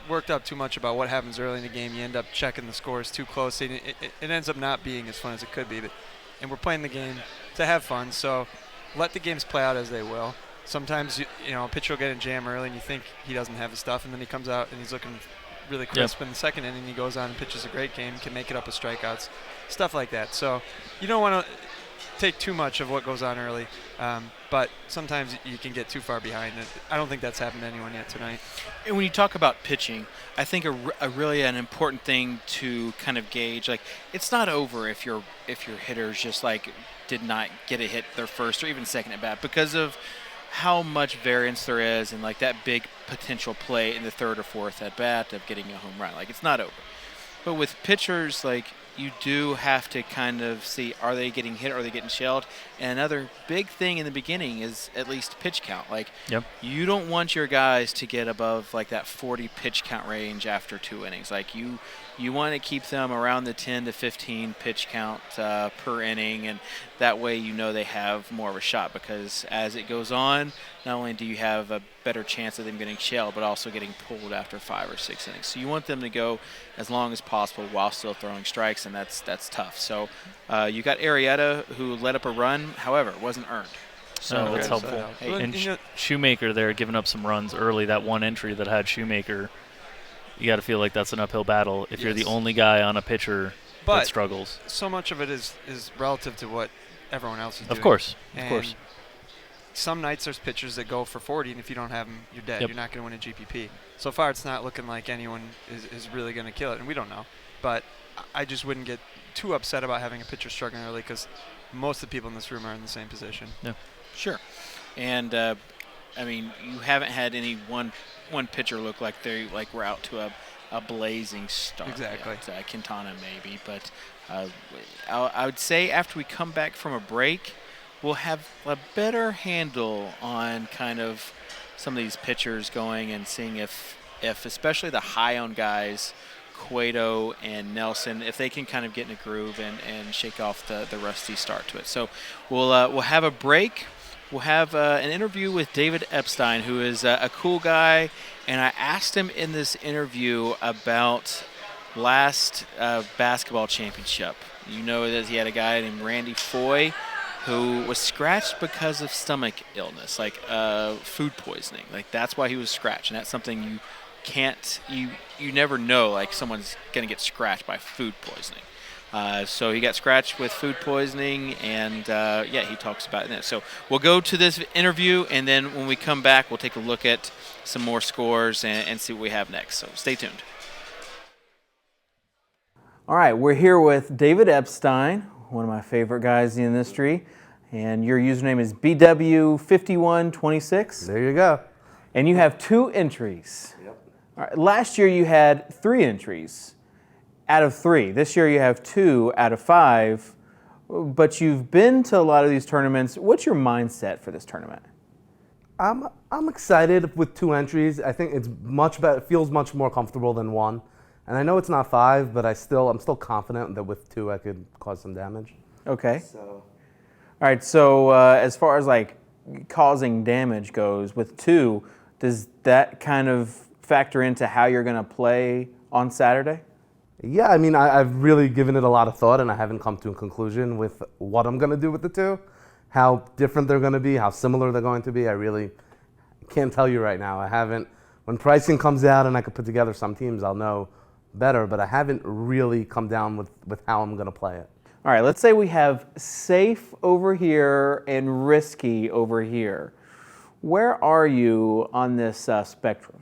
Speaker 2: worked up too much about what happens early in the game. You end up checking the scores too closely. It ends up not being as fun as it could be. And we're playing the game to have fun, so let the games play out as they will. Sometimes a pitcher will get in jam early and you think he doesn't have his stuff, and then he comes out and he's looking really crisp in the second inning. He goes on and pitches a great game, can make it up with strikeouts, stuff like that. So you don't want to take too much of what goes on early, but sometimes you can get too far behind. I don't think that's happened to anyone yet tonight.
Speaker 1: And when you talk about pitching, I think a really an important thing to kind of gauge, it's not over if your hitters just did not get a hit their first or even second at bat, because of how much variance there is and that big potential play in the third or fourth at bat of getting a home run. It's not over. But with pitchers, you do have to kind of see, are they getting hit, are they getting shelled? And another big thing in the beginning is at least pitch count. You don't want your guys to get above that 40 pitch count range after 2 innings. You want to keep them around the 10 to 15 pitch count per inning, and that way they have more of a shot, because as it goes on, not only do you have a better chance of them getting shelled, but also getting pulled after 5 or 6 innings. So you want them to go as long as possible while still throwing strikes, and that's tough. So you got Arrieta, who let up a run, however, it wasn't earned.
Speaker 3: So that's helpful. And Shoemaker there giving up some runs early, that one entry that had Shoemaker. You got to feel like that's an uphill battle if you're the only guy on a pitcher that struggles.
Speaker 2: So much of it is relative to what everyone else is doing.
Speaker 3: Of course.
Speaker 2: Some nights there's pitchers that go for 40, and if you don't have them, you're dead. You're not going to win a GPP. So far, it's not looking like anyone is really going to kill it, and we don't know. But I just wouldn't get too upset about having a pitcher struggling early, because most of the people in this room are in the same position.
Speaker 3: Yeah.
Speaker 1: Sure. And, you haven't had any one pitcher look like they were out to a blazing start.
Speaker 2: Exactly.
Speaker 1: Quintana maybe, but I would say after we come back from a break, we'll have a better handle on kind of some of these pitchers going and seeing if especially the high-owned guys, Cueto and Nelson, if they can kind of get in a groove and shake off the rusty start to it. So we'll have a break. We'll have an interview with David Epstein, who is a cool guy, and I asked him in this interview about last basketball championship. That he had a guy named Randy Foy who was scratched because of stomach illness, food poisoning. That's why he was scratched, and that's something you can't, you never know, someone's going to get scratched by food poisoning. So he got scratched with food poisoning, and he talks about it. So we'll go to this interview, and then when we come back, we'll take a look at some more scores and see what we have next. So stay tuned.
Speaker 16: All right, we're here with David Epstein, one of my favorite guys in the industry, and your username is BW5126.
Speaker 17: There you go.
Speaker 16: And you have 2 entries.
Speaker 17: Yep.
Speaker 16: All right, last year you had 3 entries out of 3. This year you have 2 out of 5, but you've been to a lot of these tournaments. What's your mindset for this tournament?
Speaker 17: I'm I'm excited with 2 entries. I think it's much better. It feels much more comfortable than 1. And I know it's not 5, but I'm still confident that with 2 I could cause some damage.
Speaker 16: Okay. All right. So as far as like causing damage goes, with 2, does that kind of factor into how you're going to play on Saturday?
Speaker 17: Yeah, I mean, I've really given it a lot of thought, and I haven't come to a conclusion with what I'm going to do with the 2, how different they're going to be, how similar they're going to be. I really can't tell you right now. I haven't. When pricing comes out and I can put together some teams, I'll know better, but I haven't really come down with how I'm going to play it.
Speaker 16: All right, let's say we have safe over here and risky over here. Where are you on this spectrum?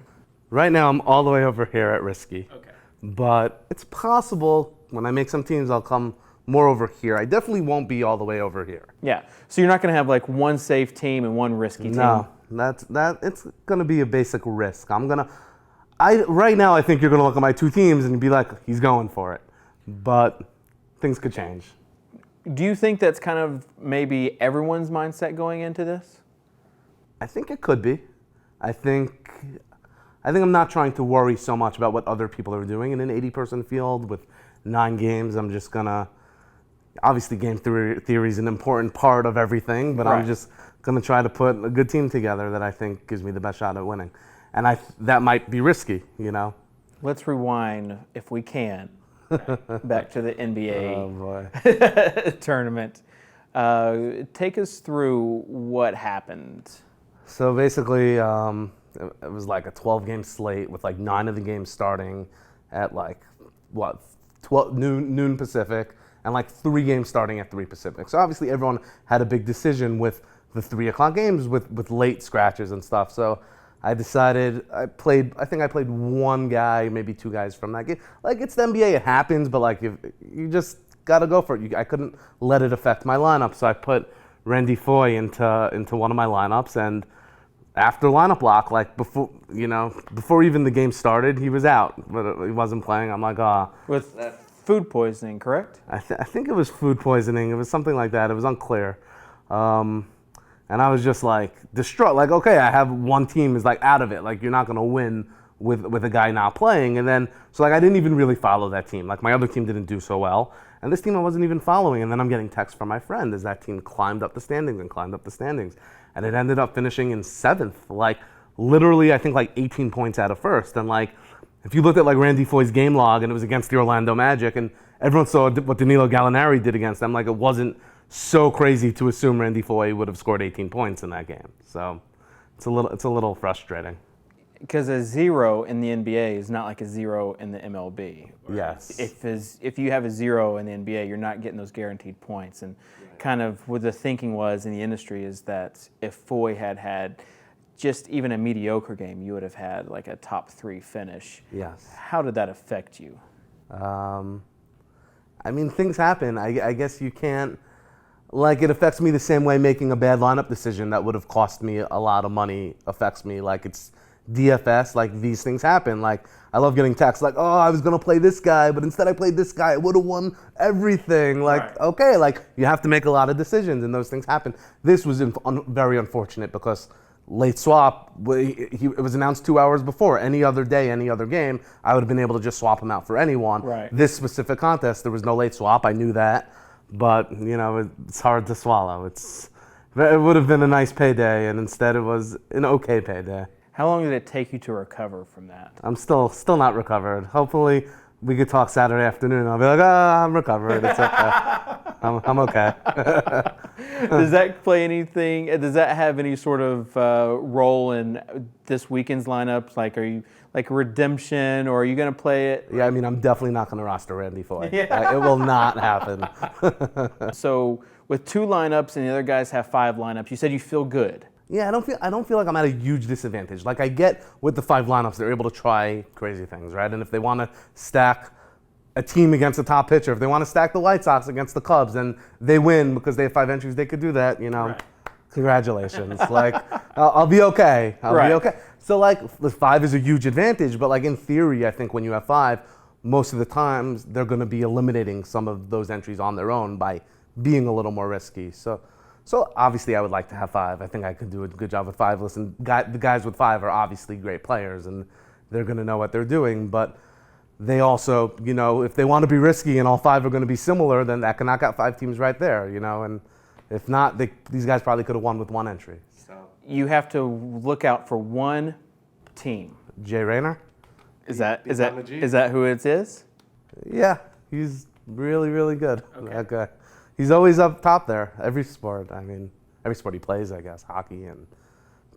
Speaker 17: Right now, I'm all the way over here at risky. Okay. But it's possible when I make some teams, I'll come more over here. I definitely won't be all the way over here.
Speaker 16: Yeah. So you're not going to have like one safe team and one risky team?
Speaker 17: No, it's going to be a basic risk. Right now, I think you're going to look at my 2 teams and be like, he's going for it. But things could change.
Speaker 16: Do you think that's kind of maybe everyone's mindset going into this?
Speaker 17: I think it could be. I think I'm not trying to worry so much about what other people are doing in an 80-person field with 9 games. I'm just gonna, obviously game theory is an important part of everything, but right. I'm just gonna try to put a good team together that I think gives me the best shot at winning. And that might be risky, you know.
Speaker 16: Let's rewind, if we can, back to the NBA tournament. Take us through what happened.
Speaker 17: So basically, it was like a 12-game slate with like 9 of the games starting at like 12 noon Pacific, and like 3 games starting at 3 Pacific. So obviously everyone had a big decision with the 3 o'clock games with late scratches and stuff. So I decided I played 1 guy, maybe 2 guys from that game. Like, it's the NBA, it happens, but like you just gotta go for it. I couldn't let it affect my lineup, so I put Randy Foye into one of my lineups, and after lineup lock, like before even the game started, he was out, but he wasn't playing. I'm like,
Speaker 16: with food poisoning, correct?
Speaker 17: I think it was food poisoning. It was something like that. It was unclear. And I was just like distraught. Like, okay, I have one team is like out of it. Like, you're not gonna win with a guy not playing. And then so like I didn't even really follow that team. Like, my other team didn't do so well, and this team I wasn't even following. And then I'm getting texts from my friend as that team climbed up the standings and climbed up the standings, and it ended up finishing in 7th. Like, literally, I think like 18 points out of first. And like, if you looked at like Randy Foye's game log, and it was against the Orlando Magic, and everyone saw what Danilo Gallinari did against them, like, it wasn't so crazy to assume Randy Foye would have scored 18 points in that game. So it's a little frustrating.
Speaker 16: Because a 0 in the NBA is not like a 0 in the MLB.
Speaker 17: Yes.
Speaker 16: If you have a 0 in the NBA, you're not getting those guaranteed points. And kind of what the thinking was in the industry is that if Foye had just even a mediocre game, you would have had like a top 3 finish.
Speaker 17: Yes.
Speaker 16: How did that affect you?
Speaker 17: I mean, things happen. I guess you can't. Like, it affects me the same way making a bad lineup decision that would have cost me a lot of money affects me. Like, it's DFS, like, these things happen. Like, I love getting texts like, oh, I was going to play this guy, but instead I played this guy. I would have won everything. Like, right. Okay, like, you have to make a lot of decisions, and those things happen. This was very unfortunate because late swap, it was announced 2 hours before. Any other day, any other game, I would have been able to just swap him out for anyone.
Speaker 16: Right.
Speaker 17: This specific contest, there was no late swap. I knew that. But, you know, it's hard to swallow. It would have been a nice payday, and instead it was an okay payday.
Speaker 16: How long did it take you to recover from that?
Speaker 17: I'm still not recovered. Hopefully we could talk Saturday afternoon. I'll be like, I'm recovered. It's okay. I'm okay.
Speaker 16: Does that play anything? Does that have any sort of role in this weekend's lineups? Like, are you like redemption, or are you going to play it?
Speaker 17: Yeah, I mean, I'm definitely not going to roster Randy Foye. Yeah. It will not happen.
Speaker 16: So with 2 lineups and the other guys have 5 lineups, you said you feel good.
Speaker 17: Yeah, I don't feel like I'm at a huge disadvantage. Like, I get with the 5 lineups, they're able to try crazy things, right? And if they want to stack a team against a top pitcher, if they want to stack the White Sox against the Cubs and they win because they have 5 entries, they could do that, you know. Right. Congratulations. Like, I'll be okay. I'll be okay. So, like, the 5 is a huge advantage, but, like, in theory, I think when you have 5, most of the times they're going to be eliminating some of those entries on their own by being a little more risky. So So obviously I would like to have 5. I think I could do a good job with 5. Listen, the guys with 5 are obviously great players and they're going to know what they're doing, but they also, you know, if they want to be risky and all 5 are going to be similar, then that can knock out 5 teams right there, you know, and if not, these guys probably could have won with 1 entry. So.
Speaker 16: You have to look out for one team.
Speaker 17: Jay Rayner?
Speaker 16: Is that who it is?
Speaker 17: Yeah, he's really, really good. Okay. That guy. He's always up top there. Every sport. I mean, every sport he plays, I guess. Hockey and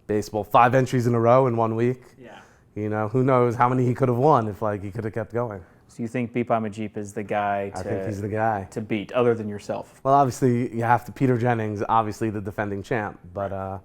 Speaker 17: baseball. 5 entries in a row in 1 week.
Speaker 16: Yeah.
Speaker 17: You know, who knows how many he could have won if he could have kept going.
Speaker 16: So you think Beep Majip is the guy
Speaker 17: I think he's the guy
Speaker 16: to beat, other than yourself?
Speaker 17: Well, obviously you have to. Peter Jennings, obviously the defending champ, but.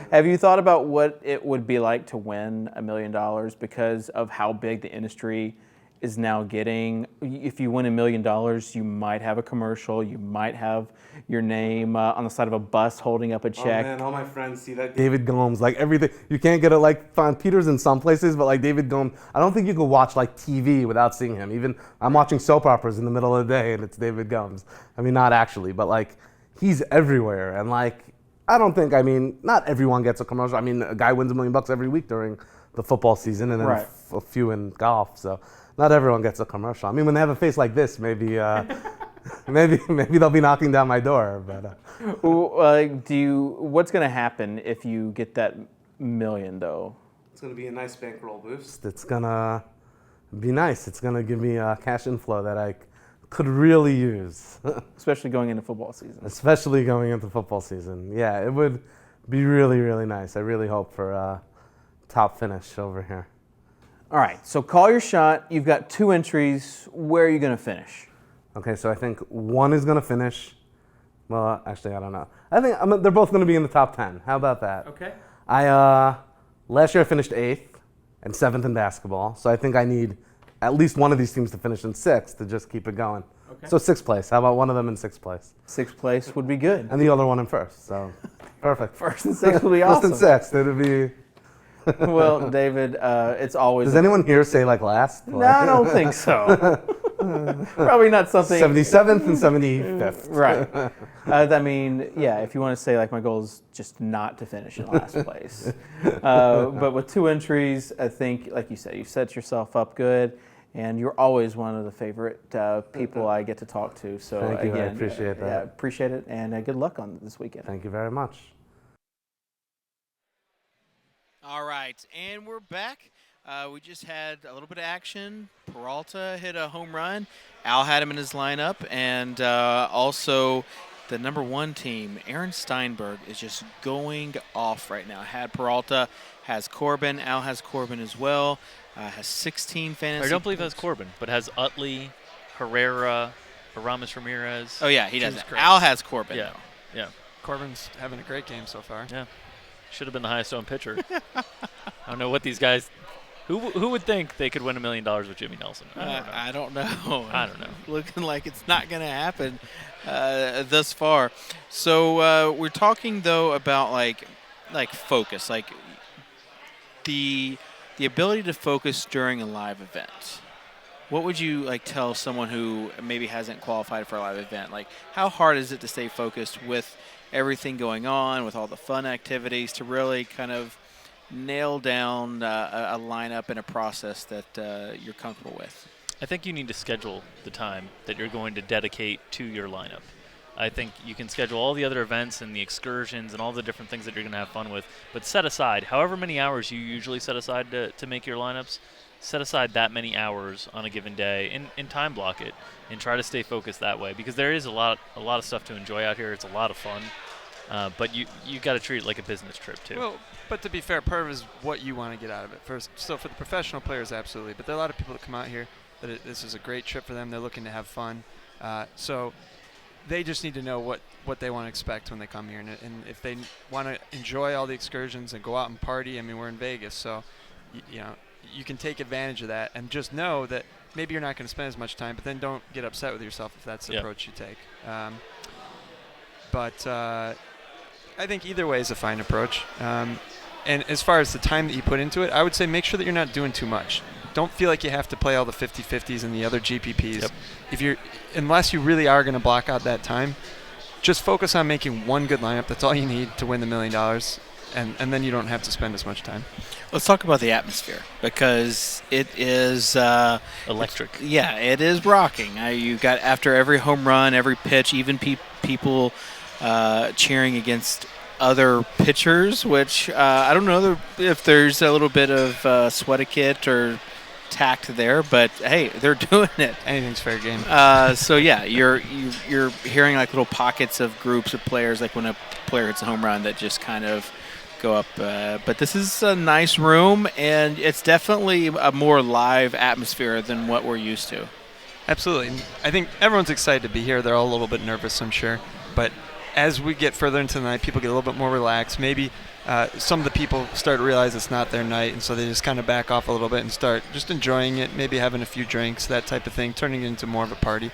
Speaker 16: Have you thought about what it would be like to win $1 million because of how big the industry is now getting? If you win $1 million, you might have a commercial, you might have your name on the side of a bus holding up a check.
Speaker 17: Oh man, all my friends see that. David Gomes, like everything. You can't get it like Peter's in some places, but like David Gomes, I don't think you could watch like TV without seeing him. Even I'm watching soap operas in the middle of the day and it's David Gomes. I mean, not actually, but like he's everywhere. And like, I don't think, I mean, not everyone gets a commercial. I mean, a guy wins $1 million every week during the football season and then a few in golf. So not everyone gets a commercial. I mean, when they have a face like this, maybe maybe they'll be knocking down my door. But
Speaker 16: what's going to happen if you get that $1 million though?
Speaker 17: It's going to be a nice bankroll boost. It's going to be nice. It's going to give me a cash inflow that I could really use.
Speaker 16: Especially going into football season.
Speaker 17: Especially going into football season. Yeah, it would be really, really nice. I really hope for a top finish over here.
Speaker 16: All right, so call your shot. You've got 2 entries. Where are you going to finish?
Speaker 17: Okay, so I think 1 is going to finish. Well, actually, I don't know. I think they're both going to be in the top 10. How about that?
Speaker 16: Okay.
Speaker 17: Last year I finished 8th and 7th in basketball, so I think I need at least one of these teams to finish in 6th to just keep it going. Okay. So 6th place. How about one of them in 6th place?
Speaker 16: 6th place would be good.
Speaker 17: And the other one in 1st. So perfect.
Speaker 16: 1st and 6th would be awesome.
Speaker 17: 1st and 6th. It'd be.
Speaker 16: Well, David, it's always.
Speaker 17: Does anyone here say like last?
Speaker 16: No, I don't think so. Probably not something.
Speaker 17: 77th and 75th.
Speaker 16: Right. I mean, yeah, if you want to say like my goal is just not to finish in last place. But with 2 entries, I think, like you said, you set yourself up good. And you're always one of the favorite people I get to talk to. So
Speaker 17: thank you,
Speaker 16: again,
Speaker 17: I appreciate that.
Speaker 16: Yeah, appreciate it, and good luck on this weekend.
Speaker 17: Thank you very much.
Speaker 1: All right, and we're back. We just had a little bit of action. Peralta hit a home run. Al had him in his lineup, and also the number 1 team, Aaron Steinberg, is just going off right now. Had Peralta, has Corbin. Al has Corbin as well. Has 16 fantasy.
Speaker 3: I don't believe that's Corbin, but has Utley, Herrera, Aramis Ramirez.
Speaker 1: Oh, yeah, he does. Al has Corbin,
Speaker 3: yeah.
Speaker 1: though.
Speaker 3: Yeah.
Speaker 2: Corbin's having a great game so far.
Speaker 3: Yeah. Should have been the highest owned pitcher. I don't know what these guys. Who would think they could win $1 million with Jimmy Nelson?
Speaker 1: I don't know.
Speaker 3: I don't know.
Speaker 1: Looking like it's not going to happen thus far. So we're talking though about like focus, like the ability to focus during a live event. What would you like tell someone who maybe hasn't qualified for a live event? Like, how hard is it to stay focused with everything going on, with all the fun activities, to really kind of nail down a lineup and a process that you're comfortable with?
Speaker 3: I think you need to schedule the time that you're going to dedicate to your lineup. I think you can schedule all the other events and the excursions and all the different things that you're going to have fun with, but set aside however many hours you usually set aside to make your lineups. Set aside that many hours on a given day and time block it and try to stay focused that way, because there is a lot of stuff to enjoy out here. It's a lot of fun, but you got to treat it like a business trip too.
Speaker 2: Well, but to be fair, part of it is what you want to get out of it. First, so for the professional players, absolutely. But there are a lot of people that come out here that this is a great trip for them. They're looking to have fun, so they just need to know what they want to expect when they come here, and if they want to enjoy all the excursions and go out and party. I mean, we're in Vegas, so you know. You can take advantage of that and just know that maybe you're not going to spend as much time, but then don't get upset with yourself if that's the approach you take. But I think either way is a fine approach. And as far as the time that you put into it, I would say make sure that you're not doing too much. Don't feel like you have to play all the 50-50s and the other GPPs. Unless you really are going to block out that time, just focus on making one good lineup. That's all you need to win the $1 million, and then you don't have to spend as much time.
Speaker 1: Let's talk about the atmosphere, because it is
Speaker 3: electric.
Speaker 1: Yeah, it is rocking. You got, after every home run, every pitch, even people cheering against other pitchers, which I don't know if there's a little bit of sweat-a-kit or tact there, but hey, they're doing it.
Speaker 2: Anything's fair game.
Speaker 1: So yeah, you're hearing like little pockets of groups of players, like when a player hits a home run, that just kind of go up. But this is a nice room, and it's definitely a more live atmosphere than what we're used to.
Speaker 2: Absolutely. I think everyone's excited to be here. They're all a little bit nervous, I'm sure. But as we get further into the night, people get a little bit more relaxed. Maybe some of the people start to realize it's not their night, and so they just kind of back off a little bit and start just enjoying it, maybe having a few drinks, that type of thing, turning it into more of a party.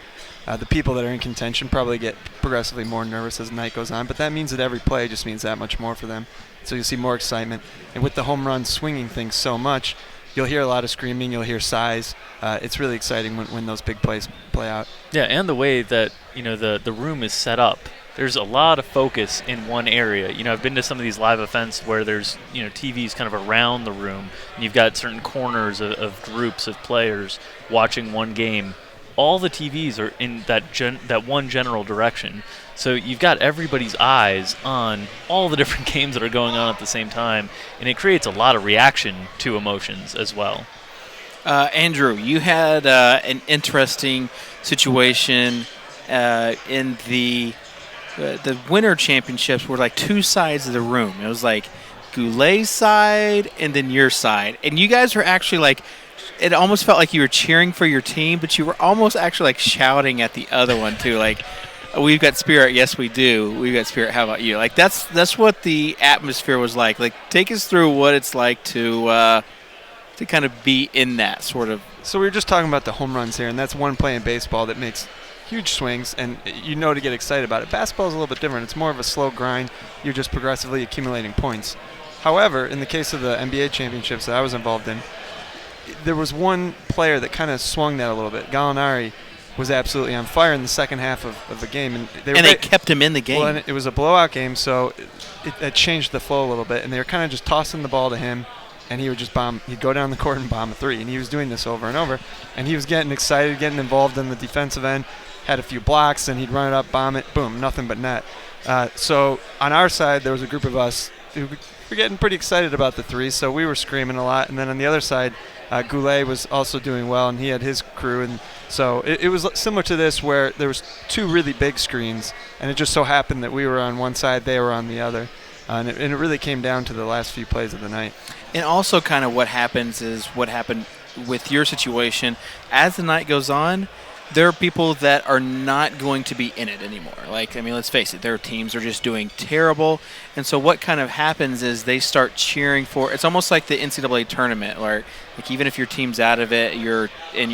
Speaker 2: The people that are in contention probably get progressively more nervous as the night goes on, but that means that every play just means that much more for them. So you see more excitement. And with the home run swinging things so much, you'll hear a lot of screaming, you'll hear sighs. It's really exciting when those big plays play out.
Speaker 3: Yeah, and the way that the room is set up. There's a lot of focus in one area. I've been to some of these live events where there's TVs kind of around the room, and you've got certain corners of groups of players watching one game. All the TVs are in that one general direction. So you've got everybody's eyes on all the different games that are going on at the same time, and it creates a lot of reaction to emotions as well.
Speaker 1: Andrew, you had an interesting situation in the winter championships, were like two sides of the room. It was like Goulet's side and then your side. And you guys were actually like, it almost felt like you were cheering for your team, but you were almost actually like shouting at the other one too. Like, we've got Spirit. Yes, we do. We've got Spirit. How about you? Like, that's what the atmosphere was like. Like, take us through what it's like to kind of be in that sort of.
Speaker 2: So we were just talking about the home runs here, and that's one play in baseball that makes huge swings, and to get excited about it. Basketball is a little bit different. It's more of a slow grind. You're just progressively accumulating points. However, in the case of the NBA championships that I was involved in, there was one player that kind of swung that a little bit. Gallinari was absolutely on fire in the second half of the game. And they
Speaker 1: kept him in the game.
Speaker 2: Well, and it was a blowout game, so it changed the flow a little bit, and they were kind of just tossing the ball to him, and he would just bomb. He'd go down the court and bomb a three, and he was doing this over and over. And he was getting excited, getting involved in the defensive end, had a few blocks, and he'd run it up, bomb it, boom, nothing but net. So on our side, there was a group of us who were getting pretty excited about the three, so we were screaming a lot. And then on the other side, Goulet was also doing well, and he had his crew. And so it was similar to this, where there was two really big screens, and it just so happened that we were on one side, they were on the other. And it really came down to the last few plays of the night.
Speaker 1: And also kind of what happens is what happened with your situation. As the night goes on, there are people that are not going to be in it anymore. Like, I mean, let's face it, their teams are just doing terrible. And so what kind of happens is they start cheering for, it's almost like the NCAA tournament, where like even if your team's out of it, you're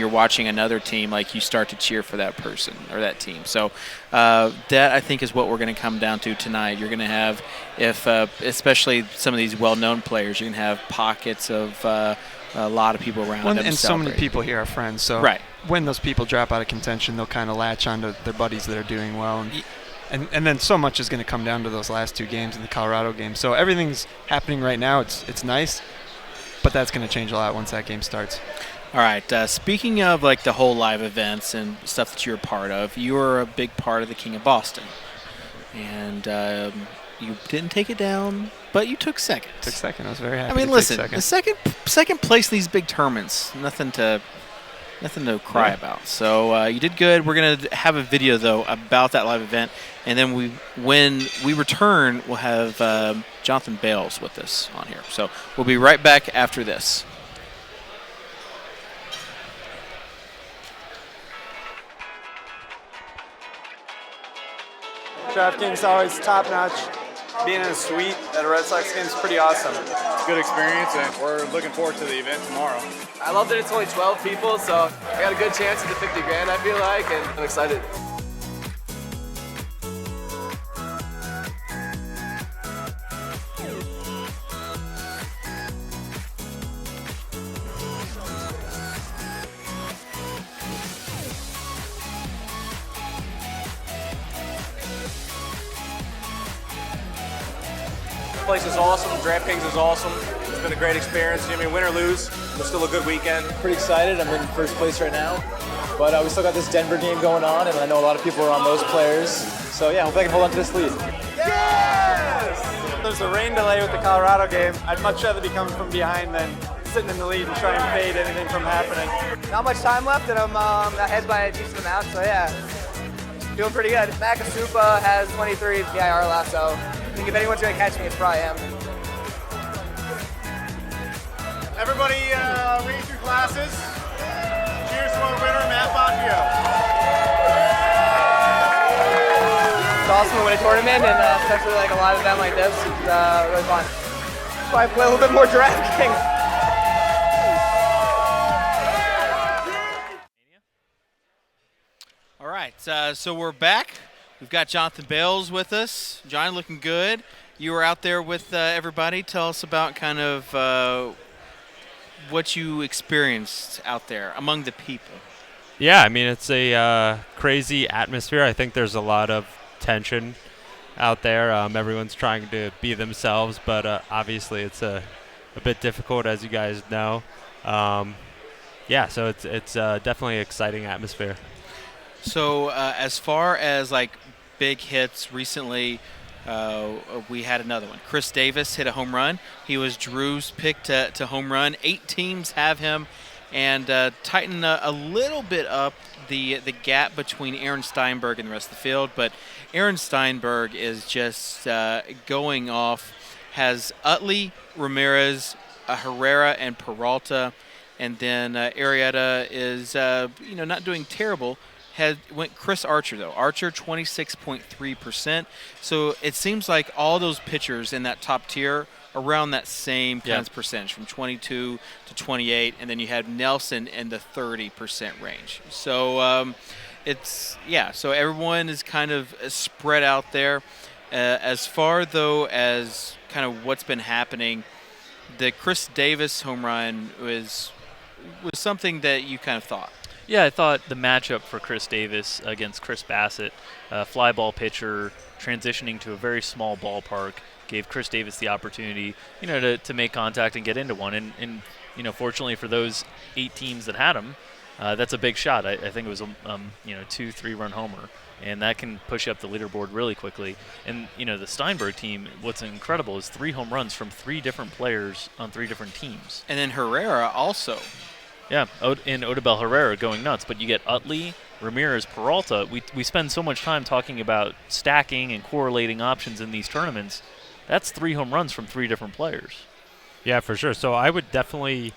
Speaker 1: watching another team, like you start to cheer for that person or that team. So that I think is what we're going to come down to tonight. You're going to have, especially some of these well-known players, you're going to have pockets of a lot of people around them.
Speaker 2: And so many people here are friends. So
Speaker 1: right.
Speaker 2: When those people drop out of contention, they'll kind of latch onto their buddies that are doing well. And then so much is going to come down to those last two games in the Colorado game. So everything's happening right now. It's nice, but that's going to change a lot once that game starts.
Speaker 1: All right. Speaking of like the whole live events and stuff that you're a part of, you are a big part of the King of Boston. And you didn't take it down, but you took second.
Speaker 2: Took second. I was very happy.
Speaker 1: I mean,
Speaker 2: to
Speaker 1: listen,
Speaker 2: take
Speaker 1: the second place in these big tournaments, nothing to cry about. So you did good. We're going to have a video, though, about that live event. And then when we return, we'll have Jonathan Bales with us on here. So we'll be right back after this.
Speaker 18: DraftKings always top-notch. Being in a suite at a Red Sox game is pretty awesome.
Speaker 19: It's a good experience, and we're looking forward to the event tomorrow.
Speaker 20: I love that it's only 12 people, so I got a good chance at the 50 grand, I feel like, and I'm excited.
Speaker 18: place is awesome. DraftKings is awesome. It's been a great experience. I mean, win or lose, it's still a good weekend.
Speaker 20: Pretty excited. I'm in first place right now. But we still got this Denver game going on, and I know a lot of people are on those players. So yeah, hopefully I can hold on to this lead.
Speaker 18: Yes! There's a rain delay with the Colorado game. I'd much rather be coming from behind than sitting in the lead and try and fade anything from happening.
Speaker 20: Not much time left, and I'm ahead by a decent amount, so yeah. Feeling pretty good. Makasupa has 23 PIR left, so I think if anyone's going to catch me, it's probably him.
Speaker 18: Everybody read your glasses. Cheers to our winner, Matt Bacchio.
Speaker 20: It's awesome to win a tournament, and especially like a live event like this. It's really fun. That's why I play a little bit more DraftKings.
Speaker 1: All right, so we're back. We've got Jonathan Bales with us. John, looking good. You were out there with everybody. Tell us about kind of what you experienced out there among the people.
Speaker 21: Yeah, I mean, it's a crazy atmosphere. I think there's a lot of tension out there. Everyone's trying to be themselves, but obviously it's a bit difficult, as you guys know. Yeah, so it's definitely an exciting atmosphere.
Speaker 1: So as far as like big hits recently, we had another one. Chris Davis hit a home run. He was Drew's pick to home run. 8 teams have him, and tighten a little bit up the gap between Aaron Steinberg and the rest of the field. But Aaron Steinberg is just going off. Has Utley, Ramirez, Herrera, and Peralta, and then Arrieta is not doing terrible. Went Chris Archer, though. Archer, 26.3%. So it seems like all those pitchers in that top tier around that same kind of percentage, from 22 to 28, and then you have Nelson in the 30% range. So so everyone is kind of spread out there. As far, though, as kind of what's been happening, the Chris Davis home run was something that you kind of thought.
Speaker 3: Yeah, I thought the matchup for Chris Davis against Chris Bassett, fly ball pitcher, transitioning to a very small ballpark, gave Chris Davis the opportunity, to make contact and get into one. And fortunately for those 8 teams that had him, that's a big shot. I think it was a 2-3 run homer, and that can push you up the leaderboard really quickly. And the Steinberg team, what's incredible is 3 home runs from 3 different players on 3 different teams.
Speaker 1: And then Herrera also.
Speaker 3: Yeah, and Odubel Herrera going nuts. But you get Utley, Ramirez, Peralta. We spend so much time talking about stacking and correlating options in these tournaments. That's 3 home runs from 3 different players.
Speaker 21: Yeah, for sure. So I would definitely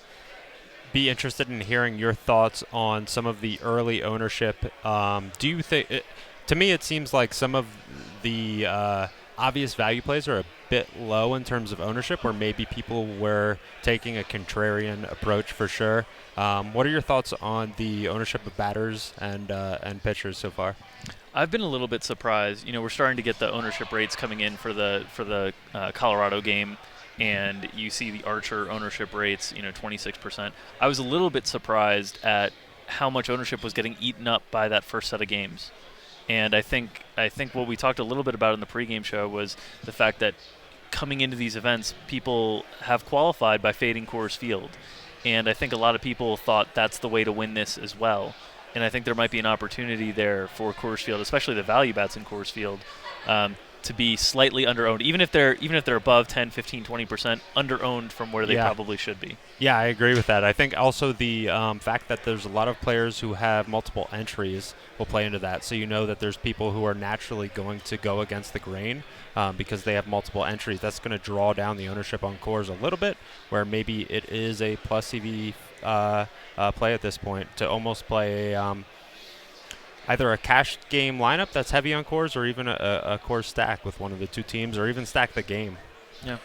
Speaker 21: be interested in hearing your thoughts on some of the early ownership. Do you think? To me, it seems like some of the obvious value plays are a bit low in terms of ownership, or maybe people were taking a contrarian approach for sure. What are your thoughts on the ownership of batters and pitchers so far?
Speaker 3: I've been a little bit surprised. We're starting to get the ownership rates coming in for the Colorado game, and you see the Archer ownership rates, 26%. I was a little bit surprised at how much ownership was getting eaten up by that first set of games. And I think what we talked a little bit about in the pregame show was the fact that coming into these events, people have qualified by fading Coors Field. And I think a lot of people thought that's the way to win this as well. And I think there might be an opportunity there for Coors Field, especially the value bats in Coors Field, to be slightly underowned, even if they're above 10, 15, 20% underowned from where they probably should be.
Speaker 21: Yeah, I agree with that. I think also the fact that there's a lot of players who have multiple entries will play into that. So that there's people who are naturally going to go against the grain because they have multiple entries. That's going to draw down the ownership on Coors a little bit, where maybe it is a plus EV play at this point to almost play either a cash game lineup that's heavy on Coors, or even a Coors stack with one of the 2 teams, or even stack the game.
Speaker 3: Yeah.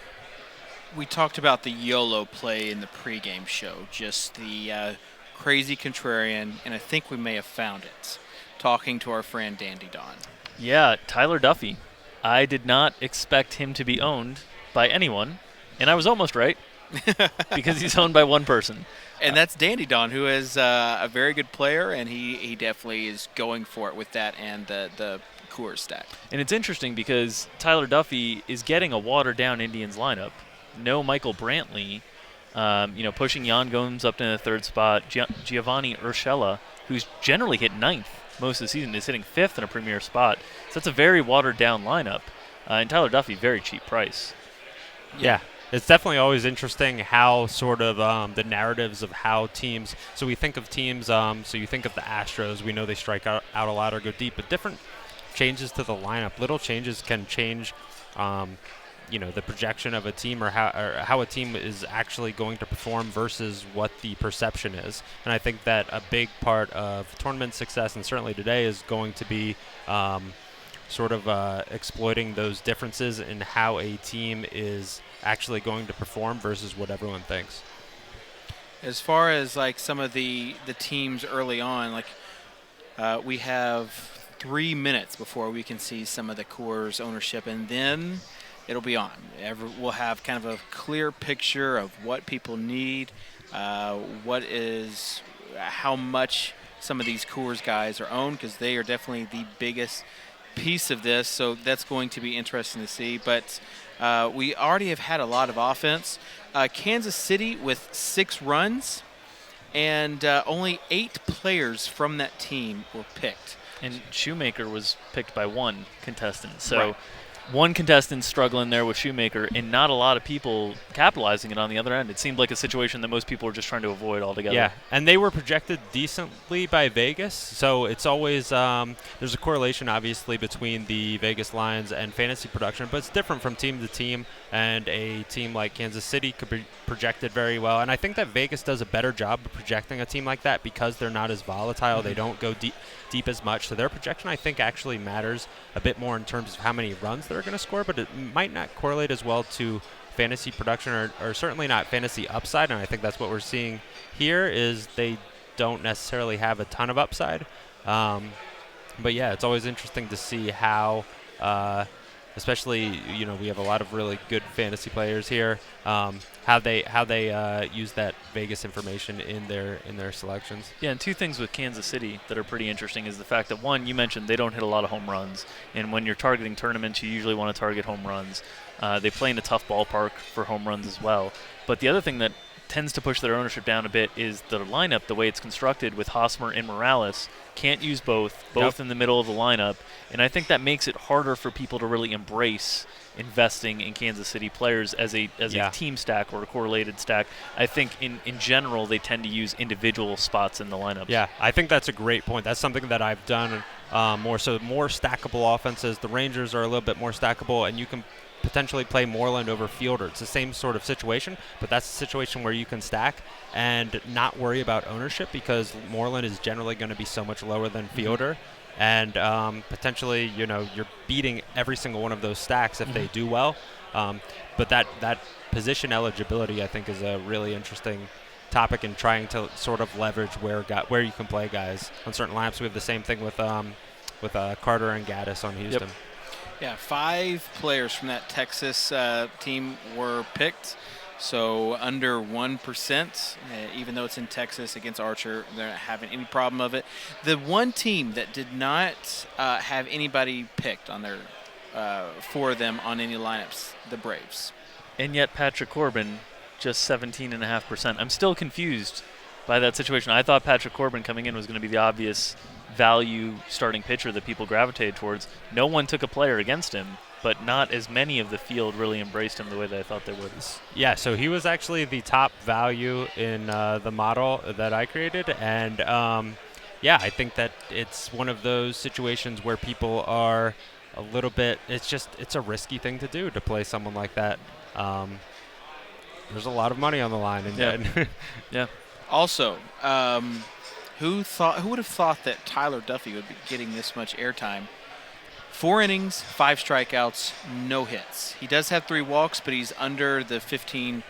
Speaker 1: We talked about the YOLO play in the pregame show, just the crazy contrarian, and I think we may have found it, talking to our friend Dandy Don.
Speaker 3: Yeah, Tyler Duffy. I did not expect him to be owned by anyone, and I was almost right, because he's owned by one person.
Speaker 1: And that's Dandy Don, who is a very good player, and he definitely is going for it with that and the Coors stack.
Speaker 3: And it's interesting because Tyler Duffy is getting a watered-down Indians lineup. No Michael Brantley, pushing Jan Gomes up to the third spot. Giovanni Urshela, who's generally hit ninth most of the season, is hitting fifth in a premier spot. So that's a very watered-down lineup. And Tyler Duffy, very cheap price.
Speaker 21: Yeah. It's definitely always interesting how sort of the narratives of how teams. So we think of teams. So you think of the Astros. We know they strike out a lot or go deep, but different changes to the lineup, little changes can change, the projection of a team or how a team is actually going to perform versus what the perception is. And I think that a big part of tournament success, and certainly today, is going to be exploiting those differences in how a team is actually going to perform versus what everyone thinks.
Speaker 1: As far as like some of the teams early on, we have 3 minutes before we can see some of the Coors ownership, and then it'll be on. We'll have kind of a clear picture of what people need, how much some of these Coors guys are owned, because they are definitely the biggest piece of this, so that's going to be interesting to see. But we already have had a lot of offense. Kansas City with 6 runs, and only 8 players from that team were picked.
Speaker 3: And Shoemaker was picked by one contestant. So
Speaker 1: right.
Speaker 3: One contestant struggling there with Shoemaker, and not a lot of people capitalizing it on the other end. It seemed like a situation that most people were just trying to avoid altogether.
Speaker 21: Yeah, and they were projected decently by Vegas, so it's always there's a correlation, obviously, between the Vegas lines and fantasy production, but it's different from team to team, and a team like Kansas City could be projected very well. And I think that Vegas does a better job of projecting a team like that because they're not as volatile. Mm-hmm. They don't go deep as much, so their projection, I think, actually matters a bit more in terms of how many runs they're going to score, but it might not correlate as well to fantasy production or certainly not fantasy upside. And I think that's what we're seeing here is they don't necessarily have a ton of upside. But yeah, it's always interesting to see how, especially, we have a lot of really good fantasy players here, how they use that Vegas information in their selections.
Speaker 3: Yeah, and 2 things with Kansas City that are pretty interesting is the fact that, one, you mentioned they don't hit a lot of home runs, and when you're targeting tournaments, you usually want to target home runs. They play in a tough ballpark for home runs as well. But the other thing that tends to push their ownership down a bit is the lineup, the way it's constructed with Hosmer and Morales. Can't use both
Speaker 21: Yep.
Speaker 3: in the middle of the lineup, and I think that makes it harder for people to really embrace investing in Kansas City players as a team stack or a correlated stack. I think in general they tend to use individual spots in the lineups.
Speaker 21: Yeah, I think that's a great point. That's something that I've done more stackable offenses. The Rangers are a little bit more stackable, and you can potentially play Moreland over Fielder. It's the same sort of situation, but that's a situation where you can stack and not worry about ownership because Moreland is generally going to be so much lower than Fielder. And potentially, you're beating every single one of those stacks if they do well. But that position eligibility, I think, is a really interesting topic in trying to sort of leverage where you can play guys on certain lineups. We have the same thing with Carter and Gaddis on Houston.
Speaker 1: Yep. Yeah, 5 players from that Texas team were picked, so under 1%, even though it's in Texas against Archer, they're not having any problem of it. The one team that did not have anybody picked on their for them on any lineups, the Braves.
Speaker 3: And yet Patrick Corbin, just 17.5%. I'm still confused by that situation. I thought Patrick Corbin coming in was going to be the obvious value starting pitcher that people gravitated towards. No one took a player against him, but not as many of the field really embraced him the way that I thought they would.
Speaker 21: Yeah, so he was actually the top value in the model that I created, and I think that it's one of those situations where people are a little bit, it's a risky thing to do to play someone like that. There's a lot of money on the line. And
Speaker 3: yeah.
Speaker 1: Also, who would have thought that Tyler Duffy would be getting this much airtime? 4 innings, 5 strikeouts, no hits. He does have 3 walks, but he's under the 15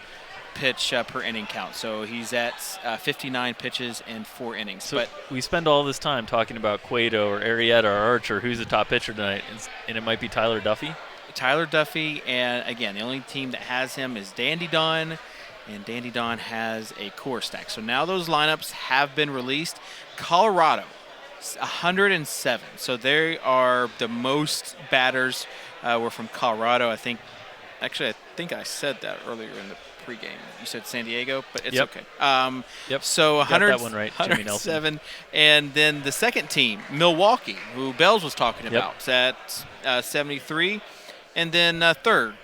Speaker 1: pitch per inning count. So he's at 59 pitches and 4 innings.
Speaker 3: So we spend all this time talking about Cueto or Arrieta or Archer, who's the top pitcher tonight, and it might be Tyler Duffy?
Speaker 1: Tyler Duffy, and again, the only team that has him is Dandy Don, and Dandy Don has a core stack. So now those lineups have been released. Colorado 107. So they are the most batters were from Colorado. I think I said that earlier in the pregame. You said San Diego, but it's okay. So 100,
Speaker 3: got that one right, Jimmy
Speaker 1: 107. And then the second team, Milwaukee, who Bells was talking about, is at 73. And then third.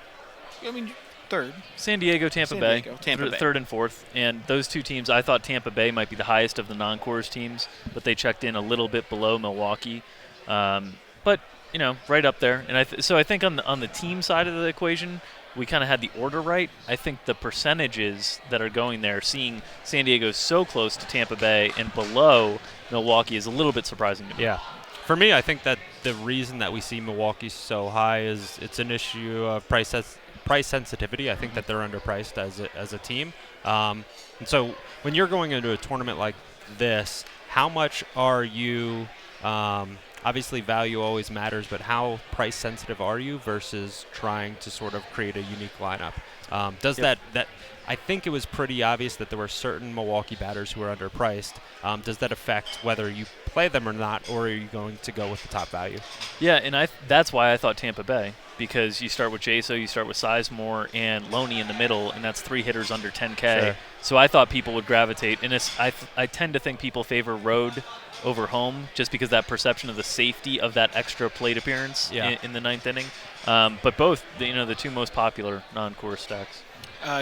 Speaker 3: San Diego, Tampa Bay. Third and fourth. And those two teams, I thought Tampa Bay might be the highest of the non-Coors teams, but they checked in a little bit below Milwaukee. But, right up there. And so I think on the team side of the equation, we kind of had the order right. I think the percentages that are going there, seeing San Diego so close to Tampa Bay and below Milwaukee, is a little bit surprising to me.
Speaker 21: Yeah. For me, I think that the reason that we see Milwaukee so high is it's an issue of price sensitivity. I think that they're underpriced as a team. And so when you're going into a tournament like this, how much are you obviously value always matters, but how price sensitive are you versus trying to sort of create a unique lineup? That I think it was pretty obvious that there were certain Milwaukee batters who were underpriced. Does that affect whether you play them or not, or are you going to go with the top value?
Speaker 3: Yeah, and that's why I thought Tampa Bay, because you start with Jaso, you start with Sizemore and Loney in the middle, and that's 3 hitters under 10K.
Speaker 21: Sure.
Speaker 3: So I thought people would gravitate, and I tend to think people favor road over home just because that perception of the safety of that extra plate appearance in the 9th inning. But both, the two most popular non-Coors stacks.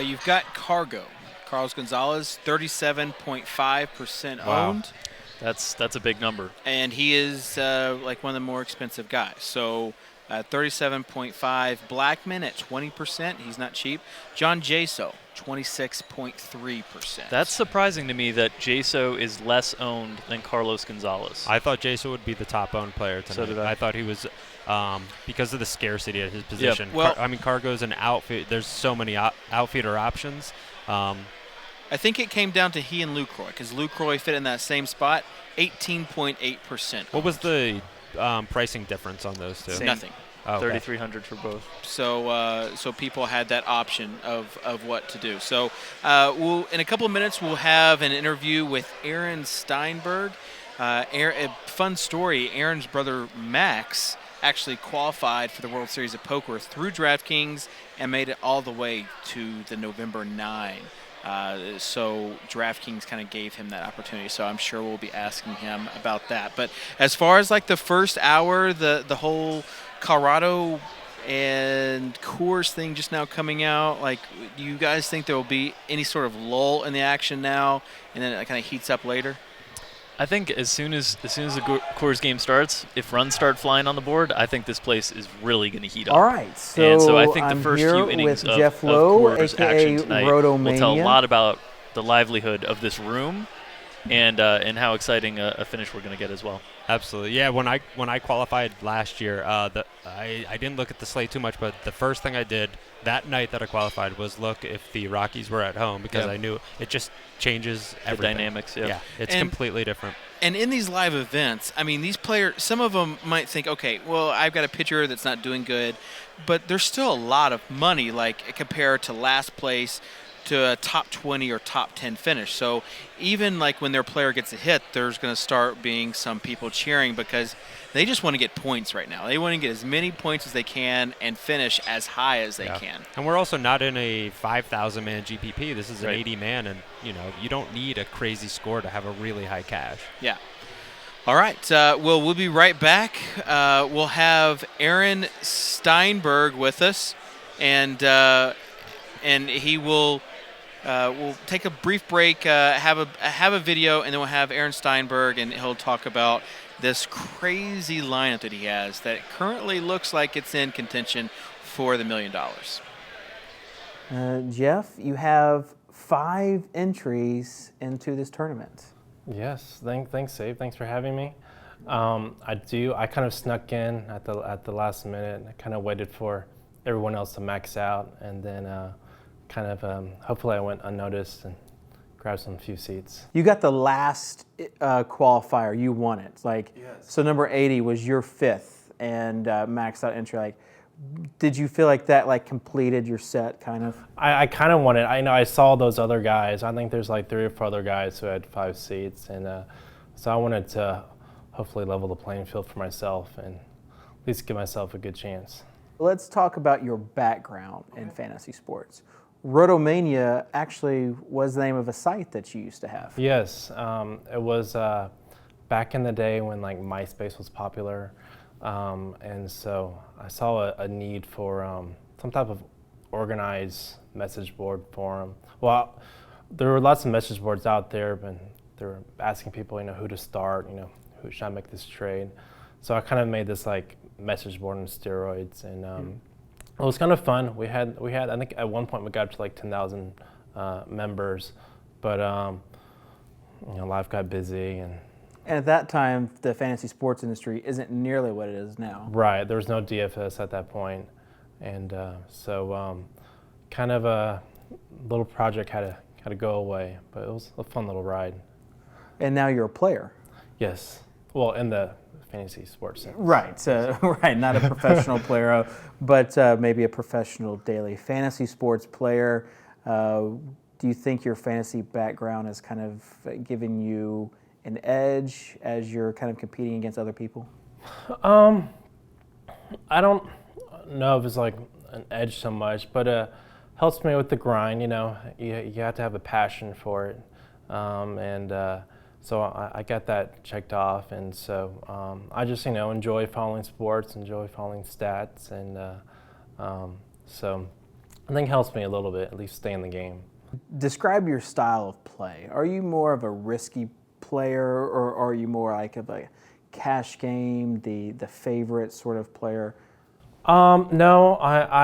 Speaker 1: You've got Cargo. Carlos Gonzalez, 37.5%
Speaker 3: Wow.
Speaker 1: owned.
Speaker 3: That's a big number.
Speaker 1: And he is like one of the more expensive guys. So 37.5. Blackman at 20%. He's not cheap. John Jaso, 26.3%.
Speaker 3: That's surprising to me that Jaso is less owned than Carlos Gonzalez.
Speaker 21: I thought Jaso would be the top owned player tonight.
Speaker 3: So did I.
Speaker 21: I thought he was because of the scarcity at his position.
Speaker 1: Well,
Speaker 21: Cargo's an outfit. There's so many outfielder options.
Speaker 1: I think it came down to he and Lucroy, because Lucroy fit in that same spot, 18.8%.
Speaker 21: What was the pricing difference on those two?
Speaker 1: Nothing.
Speaker 21: Oh, okay.
Speaker 3: 3,300 for both.
Speaker 1: So people had that option of what to do. So in a couple of minutes, we'll have an interview with Aaron Steinberg. A fun story, Aaron's brother Max actually qualified for the World Series of Poker through DraftKings and made it all the way to the November 9. So DraftKings kind of gave him that opportunity. So I'm sure we'll be asking him about that. But as far as like the first hour, the whole Colorado and Coors thing just now coming out, like, do you guys think there will be any sort of lull in the action now, and then it kind of heats up later?
Speaker 3: I think as soon as the Coors game starts, if runs start flying on the board, I think this place is really going to heat up.
Speaker 16: All right,
Speaker 3: and so I think
Speaker 16: I'm
Speaker 3: the first
Speaker 16: here
Speaker 3: few innings
Speaker 16: with
Speaker 3: of
Speaker 16: Jeff Lowe,
Speaker 3: Coors
Speaker 16: aka
Speaker 3: action tonight will tell a
Speaker 16: Rotomania.
Speaker 3: lot about the livelihood of this room and how exciting a finish we're going to get as well.
Speaker 21: Absolutely, yeah. When I qualified last year, I didn't look at the slate too much, but the first thing I did that night that I qualified was look if the Rockies were at home, because I knew it just changes everything.
Speaker 3: The dynamics.
Speaker 21: Yeah, it's completely different.
Speaker 1: And in these live events, I mean, these players, some of them might think, okay, well, I've got a pitcher that's not doing good, but there's still a lot of money, like compared to last place to a top 20 or top 10 finish. So even like when their player gets a hit, there's going to start being some people cheering because they just want to get points right now. They want to get as many points as they can and finish as high as they can.
Speaker 21: And we're also not in a 5,000-man GPP. This is an 80-man, and you don't need a crazy score to have a really high cash.
Speaker 1: Yeah. All right. Well, we'll be right back. We'll have Aaron Steinberg with us, and he will. We'll take a brief break, have a video, and then we'll have Aaron Steinberg, and he'll talk about this crazy lineup that he has that currently looks like it's in contention for the $1 million.
Speaker 16: Jeff, you have 5 entries into this tournament.
Speaker 5: Yes, thanks, Abe. Thanks for having me. I kind of snuck in at the last minute. I kind of waited for everyone else to max out, and then hopefully I went unnoticed and grabbed some few seats.
Speaker 16: You got the last qualifier. You won it. So number 80 was your 5th and maxed out entry. Did you feel like that completed your set kind of?
Speaker 5: I kind of won it. I saw those other guys. I think there's 3 or 4 other guys who had 5 seats, and so I wanted to hopefully level the playing field for myself and at least give myself a good chance.
Speaker 16: Let's talk about your background in fantasy sports. Rotomania actually was the name of a site that you used to have.
Speaker 5: Yes, it was back in the day when like MySpace was popular, and so I saw a need for some type of organized message board forum. Well, there were lots of message boards out there, but they were asking people, who to start, who should I make this trade. So I kind of made this like message board on steroids, and it was kind of fun. We had I think at one point we got up to like 10,000 members, but life got busy and
Speaker 16: at that time the fantasy sports industry isn't nearly what it is now.
Speaker 5: Right, there was no DFS at that point, and so kind of a little project had to go away, but it was a fun little ride.
Speaker 16: And now you're a player.
Speaker 5: Yes, well, in the fantasy sports sense.
Speaker 16: Right, right, not a professional player, but maybe a professional daily fantasy sports player. Do you think your fantasy background has kind of given you an edge as you're kind of competing against other people?
Speaker 5: I don't know if it's like an edge so much, but it helps me with the grind. You have to have a passion for it, and so I got that checked off, and so I just enjoy following sports, enjoy following stats, and so I think it helps me a little bit, at least stay in the game.
Speaker 16: Describe your style of play. Are you more of a risky player, or are you more like of a cash game, the favorite sort of player?
Speaker 5: No, I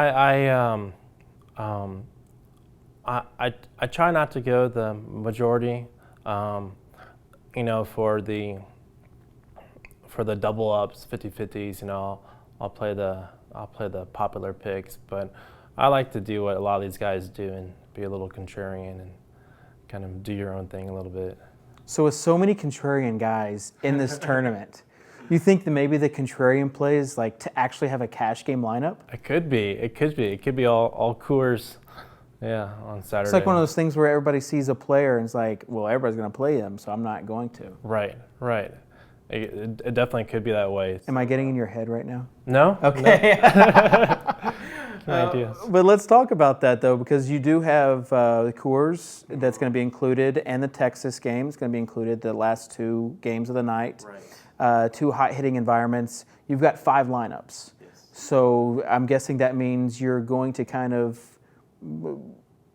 Speaker 5: try not to go the majority. For the double ups, 50-50s, I'll play the popular picks, but I like to do what a lot of these guys do and be a little contrarian and kind of do your own thing a little bit.
Speaker 16: So with so many contrarian guys in this tournament, you think that maybe the contrarian play is like to actually have a cash game lineup?
Speaker 5: It could be all Coors, on Saturday.
Speaker 16: It's like one of those things where everybody sees a player and it's like, well, everybody's going to play them, so I'm not going to.
Speaker 5: Right. It definitely could be that way.
Speaker 16: Am I getting in your head right now?
Speaker 5: No.
Speaker 16: Okay.
Speaker 5: No ideas.
Speaker 16: But let's talk about that though, because you do have the Coors that's going to be included, and the Texas game is going to be included. The last two games of the night, two hot hitting environments. You've got 5 lineups, so I'm guessing that means you're going to kind of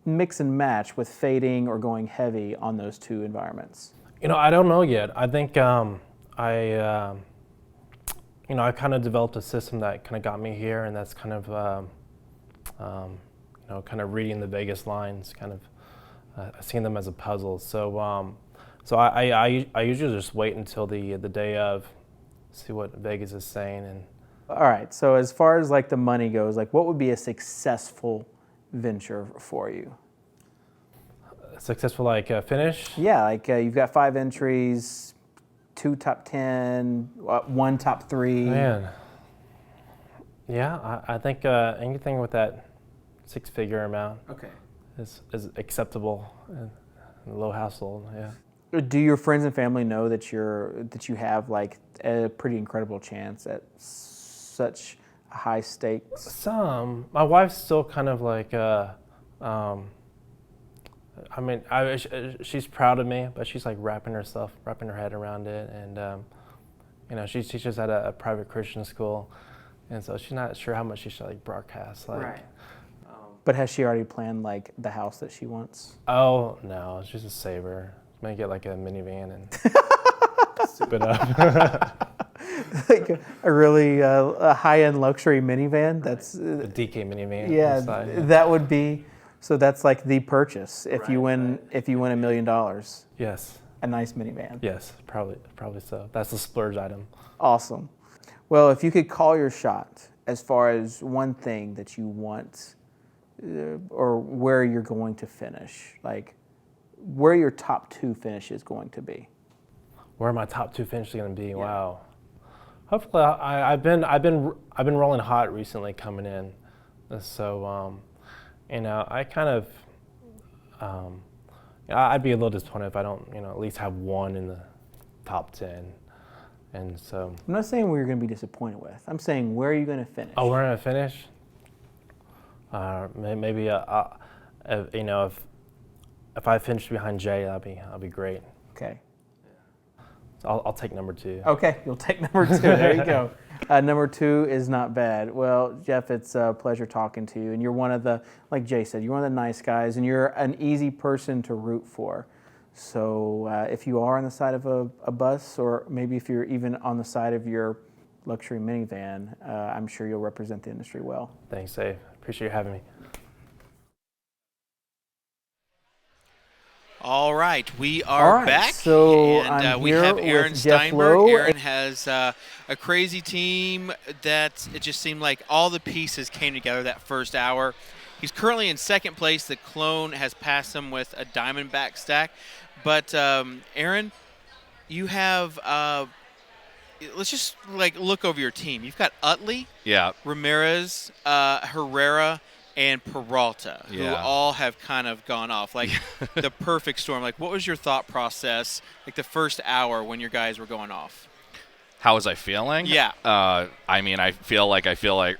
Speaker 16: mix and match with fading or going heavy on those 2 environments.
Speaker 5: I don't know yet. I think I kind of developed a system that kind of got me here, and that's kind of kind of reading the Vegas lines, kind of seeing them as a puzzle. So I usually just wait until the day of, see what Vegas is saying. And
Speaker 16: all right. So as far as like the money goes, like what would be a successful venture for you?
Speaker 5: Successful finish?
Speaker 16: Yeah, like you've got 5 entries, 2 top 10, 1 top 3.
Speaker 5: Man. Yeah, I think anything with that 6-figure amount is acceptable and low hassle. Yeah.
Speaker 16: Do your friends and family know that you have like a pretty incredible chance at such high stakes?
Speaker 5: Some. My wife's still kind of like she's proud of me, but she's like wrapping her head around it, and she teaches at a private Christian school, and so she's not sure how much she should like broadcast. Right.
Speaker 16: But has she already planned like the house that she wants?
Speaker 5: Oh no, she's a saver. Maybe get like a minivan and soup it up.
Speaker 16: Like a really a high-end luxury minivan. That's
Speaker 5: the DK minivan.
Speaker 16: Yeah,
Speaker 5: inside,
Speaker 16: that would be. So that's like the purchase if you win $1 million.
Speaker 5: Yes.
Speaker 16: A nice minivan.
Speaker 5: Yes, probably so. That's the splurge item.
Speaker 16: Awesome. Well, if you could call your shot as far as one thing that you want, or where you're going to finish, like where your top 2 finish is going to be.
Speaker 5: Where my top 2 finishes going to be? Yeah. Wow. Hopefully, I've been rolling hot recently coming in, so I kind of I'd be a little disappointed if I don't at least have 1 in the top 10. And so.
Speaker 16: I'm not saying where you're going to be disappointed with. I'm saying where are you going to finish?
Speaker 5: Oh, where am I going to finish? Maybe you know, if I finish behind Jay, that'll be great.
Speaker 16: Okay.
Speaker 5: So I'll take number 2.
Speaker 16: Okay, you'll take number 2. There you go. Number 2 is not bad. Well, Jeff, it's a pleasure talking to you. And you're one of the, like Jay said, you're one of the nice guys, and you're an easy person to root for. So if you are on the side of a bus, or maybe if you're even on the side of your luxury minivan, I'm sure you'll represent the industry well.
Speaker 5: Thanks, Dave. Appreciate you having me.
Speaker 1: All right, we are back.
Speaker 16: So
Speaker 1: and we
Speaker 16: here
Speaker 1: have Aaron
Speaker 16: with Jeff
Speaker 1: Steinberg.
Speaker 16: Lowe.
Speaker 1: Aaron has a crazy team that it just seemed like all the pieces came together that first hour. He's currently in second place. The clone has passed him with a Diamondback stack. But Aaron, you have let's just look over your team. You've got Utley, Ramirez, Herrera, and Peralta, who all have kind of gone off, like the perfect storm. Like, what was your thought process, like the first hour when your guys were going off?
Speaker 6: How was I feeling?
Speaker 1: Yeah.
Speaker 6: I mean, I feel like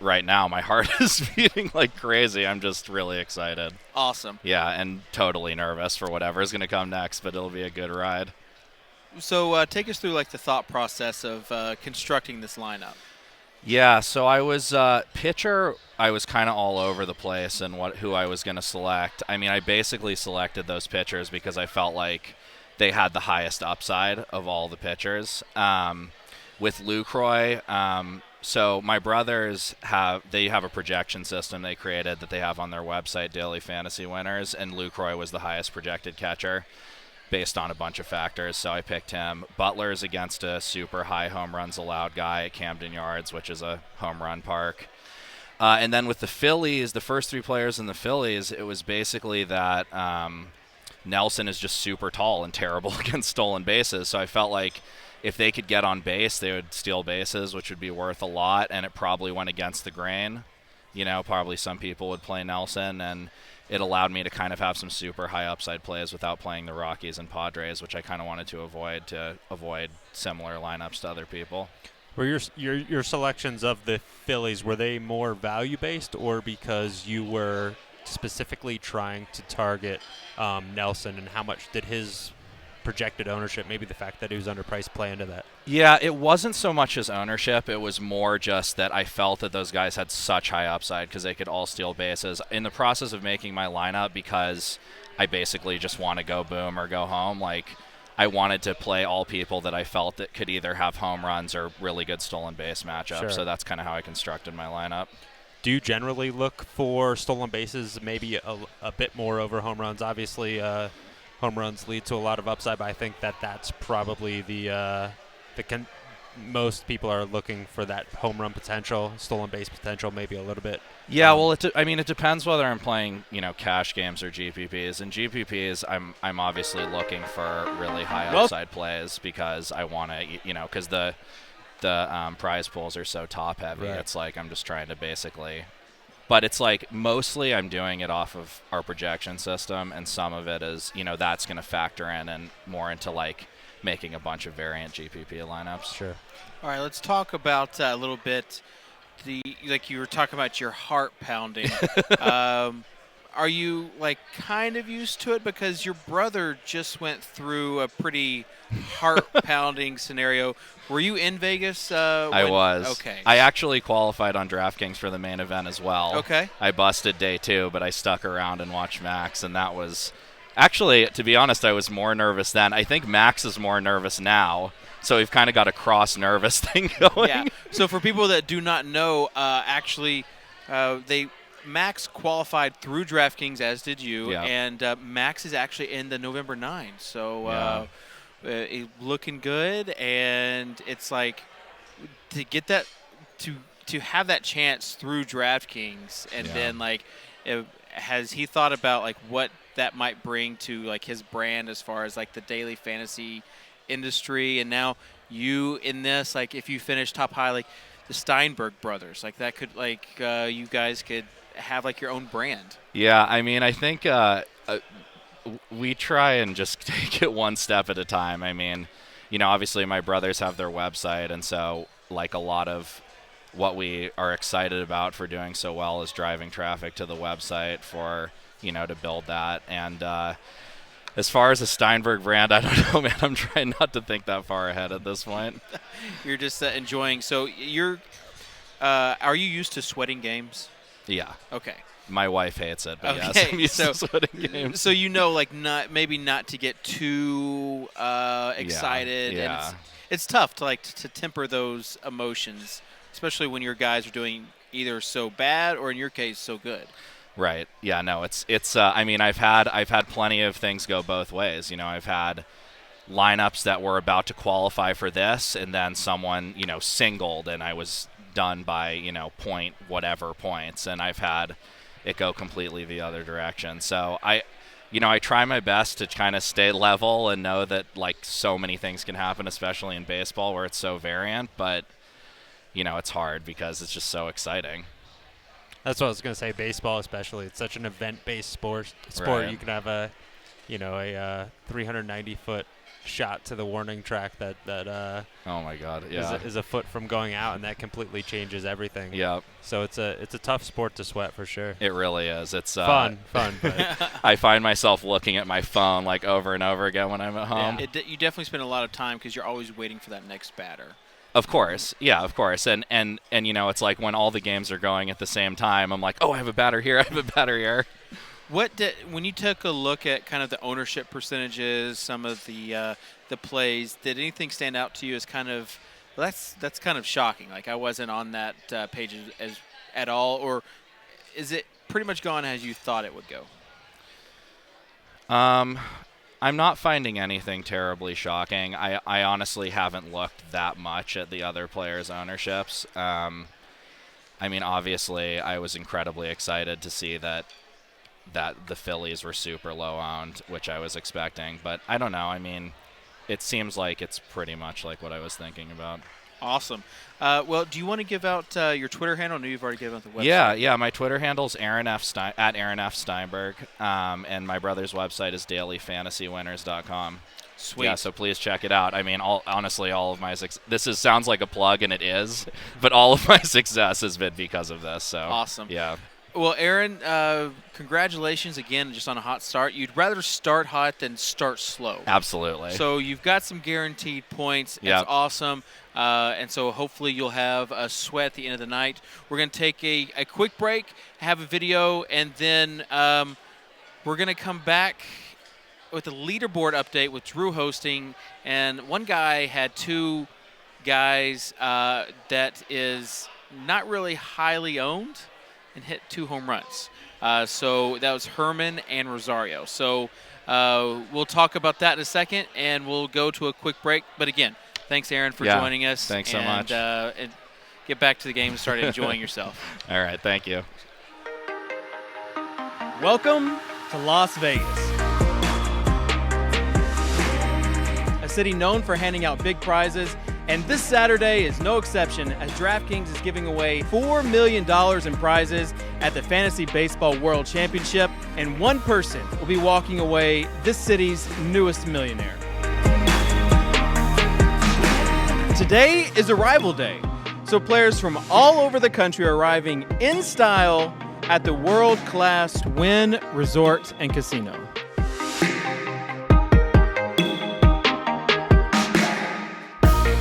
Speaker 6: right now my heart is beating like crazy. I'm just really excited.
Speaker 1: Awesome.
Speaker 6: Yeah, and totally nervous for whatever is going to come next, but it'll be a good ride.
Speaker 1: So take us through like the thought process of constructing this lineup.
Speaker 6: Yeah, so I was pitcher. I was kind of all over the place and who I was going to select. I mean, I basically selected those pitchers because I felt like they had the highest upside of all the pitchers. With Lucroy, so my brothers have a projection system they created that they have on their website, Daily Fantasy Winners, and Lucroy was the highest projected catcher based on a bunch of factors, so I picked him. Butler's against a super high home runs allowed guy at Camden Yards, which is a home run park. And then with the Phillies, the first 3 players in the Phillies, it was basically that Nelson is just super tall and terrible against stolen bases, so I felt like if they could get on base, they would steal bases, which would be worth a lot, and it probably went against the grain. You know, probably some people would play Nelson, and it allowed me to kind of have some super high upside plays without playing the Rockies and Padres, which I kind of wanted to avoid similar lineups to other people.
Speaker 21: Were your selections of the Phillies, were they more value-based or because you were specifically trying to target Nelson, and how much did his projected ownership, maybe the fact that he was underpriced, play into that?
Speaker 6: Yeah, it wasn't so much his ownership. It was more just that I felt that those guys had such high upside because they could all steal bases. In the process of making my lineup, because I basically just want to go boom or go home, like I wanted to play all people that I felt that could either have home runs or really good stolen base matchups.
Speaker 21: Sure.
Speaker 6: So that's kind of how I constructed my lineup.
Speaker 21: Do you generally look for stolen bases maybe a bit more over home runs? Obviously, home runs lead to a lot of upside, but I think that's probably most people are looking for that home run potential, stolen base potential, maybe a little bit.
Speaker 6: Yeah, well, it depends whether I'm playing, cash games or GPPs. In GPPs, I'm obviously looking for really high upside plays because I want to, because the prize pools are so top heavy.
Speaker 21: Right.
Speaker 6: It's like I'm just trying to basically. But it's like mostly I'm doing it off of our projection system, and some of it is, that's going to factor in and more into like making a bunch of variant GPP lineups.
Speaker 21: Sure.
Speaker 1: All right, let's talk about a little bit like you were talking about your heart pounding. Are you like kind of used to it because your brother just went through a pretty heart pounding scenario? Were you in Vegas?
Speaker 6: I was.
Speaker 1: Okay.
Speaker 6: I actually qualified on DraftKings for the main event as well.
Speaker 1: Okay.
Speaker 6: I busted day 2, but I stuck around and watched Max, and that was actually, to be honest, I was more nervous then. I think Max is more nervous now, so we've kind of got a cross-nervous thing going.
Speaker 1: Yeah. So for people that do not know, Max qualified through DraftKings, as did you, and Max is actually in the November 9. So looking good, and it's like to get that to have that chance through DraftKings, and then like has he thought about like what that might bring to like his brand as far as like the daily fantasy industry, and now you in this, like if you finish top high, like the Steinberg brothers, like that could like you guys could have like your own brand.
Speaker 6: Yeah, I mean, I think we try and just take it one step at a time. I mean, obviously my brothers have their website, and so like a lot of what we are excited about for doing so well is driving traffic to the website for, to build that. And as far as the Steinberg brand, I don't know, man. I'm trying not to think that far ahead at this point.
Speaker 1: You're just enjoying. So are you used to sweating games?
Speaker 6: Yeah.
Speaker 1: Okay.
Speaker 6: My wife hates it, but
Speaker 1: okay.
Speaker 6: yes, I'm used to sweating games.
Speaker 1: So like not to get too excited.
Speaker 6: Yeah.
Speaker 1: And it's tough to temper those emotions, especially when your guys are doing either so bad or in your case so good.
Speaker 6: Right. Yeah. No. It's. I mean, I've had plenty of things go both ways. I've had lineups that were about to qualify for this, and then someone singled, and I was done by point whatever points, and I've had it go completely the other direction. So I try my best to kind of stay level and know that like so many things can happen, especially in baseball where it's so variant. But it's hard because it's just so exciting.
Speaker 21: That's what I was going to say. Baseball, especially, it's such an event-based sport.
Speaker 6: Right.
Speaker 21: You can have a 390-foot shot to the warning track that
Speaker 6: oh my God, yeah,
Speaker 21: is a foot from going out, and that completely changes everything.
Speaker 6: Yep.
Speaker 21: So it's a tough sport to sweat for sure.
Speaker 6: It really is. It's
Speaker 21: fun. But
Speaker 6: I find myself looking at my phone like over and over again when I'm at home.
Speaker 1: Yeah. You definitely spend a lot of time because you're always waiting for that next batter.
Speaker 6: Of course, yeah, of course, and it's like when all the games are going at the same time, I'm like, oh, I have a batter here, I have a batter here.
Speaker 1: When you took a look at kind of the ownership percentages, some of the plays, did anything stand out to you as kind of that's kind of shocking? Like I wasn't on that page as at all, or is it pretty much gone as you thought it would go?
Speaker 6: I'm not finding anything terribly shocking. I honestly haven't looked that much at the other players' ownerships. I mean, obviously, I was incredibly excited to see that the Phillies were super low owned, which I was expecting. But I don't know. I mean, it seems like it's pretty much like what I was thinking about.
Speaker 1: Awesome. Well, do you want to give out your Twitter handle? I know you've already given out the website.
Speaker 6: Yeah. My Twitter handle is at Aaron F. Steinberg, and my brother's website is dailyfantasywinners.com.
Speaker 1: Sweet.
Speaker 6: Yeah, so please check it out. I mean, honestly, all of my sounds like a plug, and it is, but all of my success has been because of this. So
Speaker 1: awesome.
Speaker 6: Yeah.
Speaker 1: Well, Aaron, congratulations again just on a hot start. You'd rather start hot than start slow.
Speaker 6: Absolutely.
Speaker 1: So you've got some guaranteed points.
Speaker 6: Yep.
Speaker 1: It's awesome. And so hopefully you'll have a sweat at the end of the night. We're going to take a quick break, have a video, and then we're going to come back with a leaderboard update with Drew hosting. And one guy had two guys that is not really highly owned and hit 2 home runs. So that was Herman and Rosario. So we'll talk about that in a second, and we'll go to a quick break. But again, thanks, Aaron, for joining us.
Speaker 6: Thanks so much.
Speaker 1: And get back to the game and start enjoying yourself.
Speaker 6: All right, thank you.
Speaker 1: Welcome to Las Vegas, a city known for handing out big prizes. And this Saturday is no exception, as DraftKings is giving away $4 million in prizes at the Fantasy Baseball World Championship, and one person will be walking away this city's newest millionaire. Today is Arrival Day, so players from all over the country are arriving in style at the world-class Wynn Resort and Casino.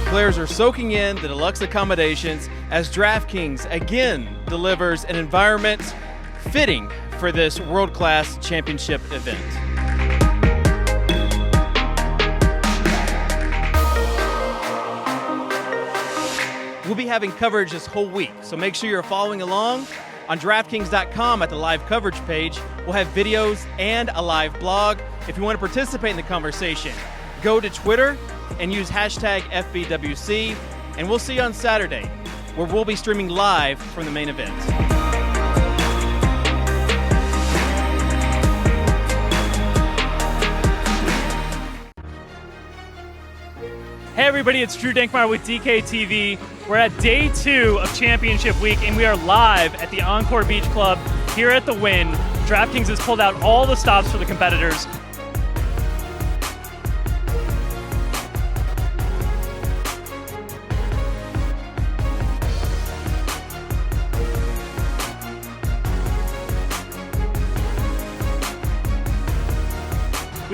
Speaker 1: Players are soaking in the deluxe accommodations as DraftKings again delivers an environment fitting for this world-class championship event. We'll be having coverage this whole week, so make sure you're following along. On DraftKings.com at the live coverage page, we'll have videos and a live blog. If you want to participate in the conversation, go to Twitter and use hashtag FBWC, and we'll see you on Saturday, where we'll be streaming live from the main event.
Speaker 7: Hey everybody, it's Drew Dankmeyer with DKTV. We're at day 2 of championship week, and we are live at the Encore Beach Club here at the Wynn. DraftKings has pulled out all the stops for the competitors.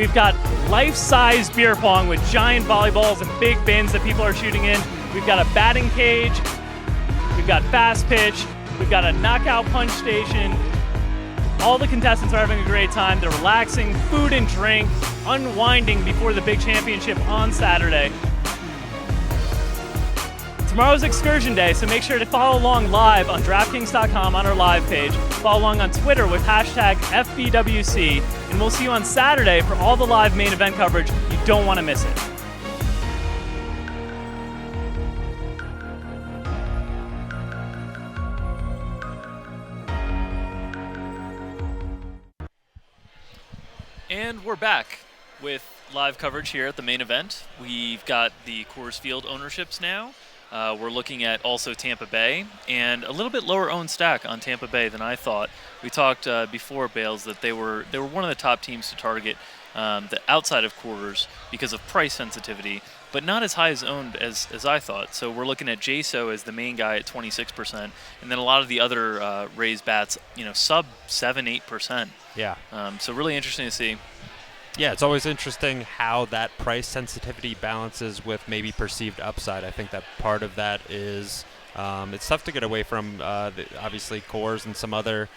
Speaker 4: We've got life-size beer pong with giant volleyballs and big bins that people are shooting in. We've got a batting cage. We've got fast pitch. We've got a knockout punch station. All the contestants are having a great time. They're relaxing, food and drink, unwinding before the big championship on Saturday. Tomorrow's excursion day, so make sure to follow along live on DraftKings.com on our live page. Follow along on Twitter with hashtag FBWC, and we'll see you on Saturday for all the live main event coverage. You don't want to miss it. And we're back with live coverage here at the main event. We've got the Coors Field ownerships now. We're looking at also Tampa Bay, and a little bit lower owned stack on Tampa Bay than I thought. We talked before, Bales, that they were one of the top teams to target the outside of Coors because of price sensitivity, but not as high as owned as I thought. So we're looking at JSO as the main guy at 26%, and then a lot of the other raised bats, sub 7-8%.
Speaker 21: Yeah.
Speaker 4: So really interesting to see.
Speaker 21: Yeah, it's always interesting how that price sensitivity balances with maybe perceived upside. I think that part of that is it's tough to get away from, obviously, Coors and some other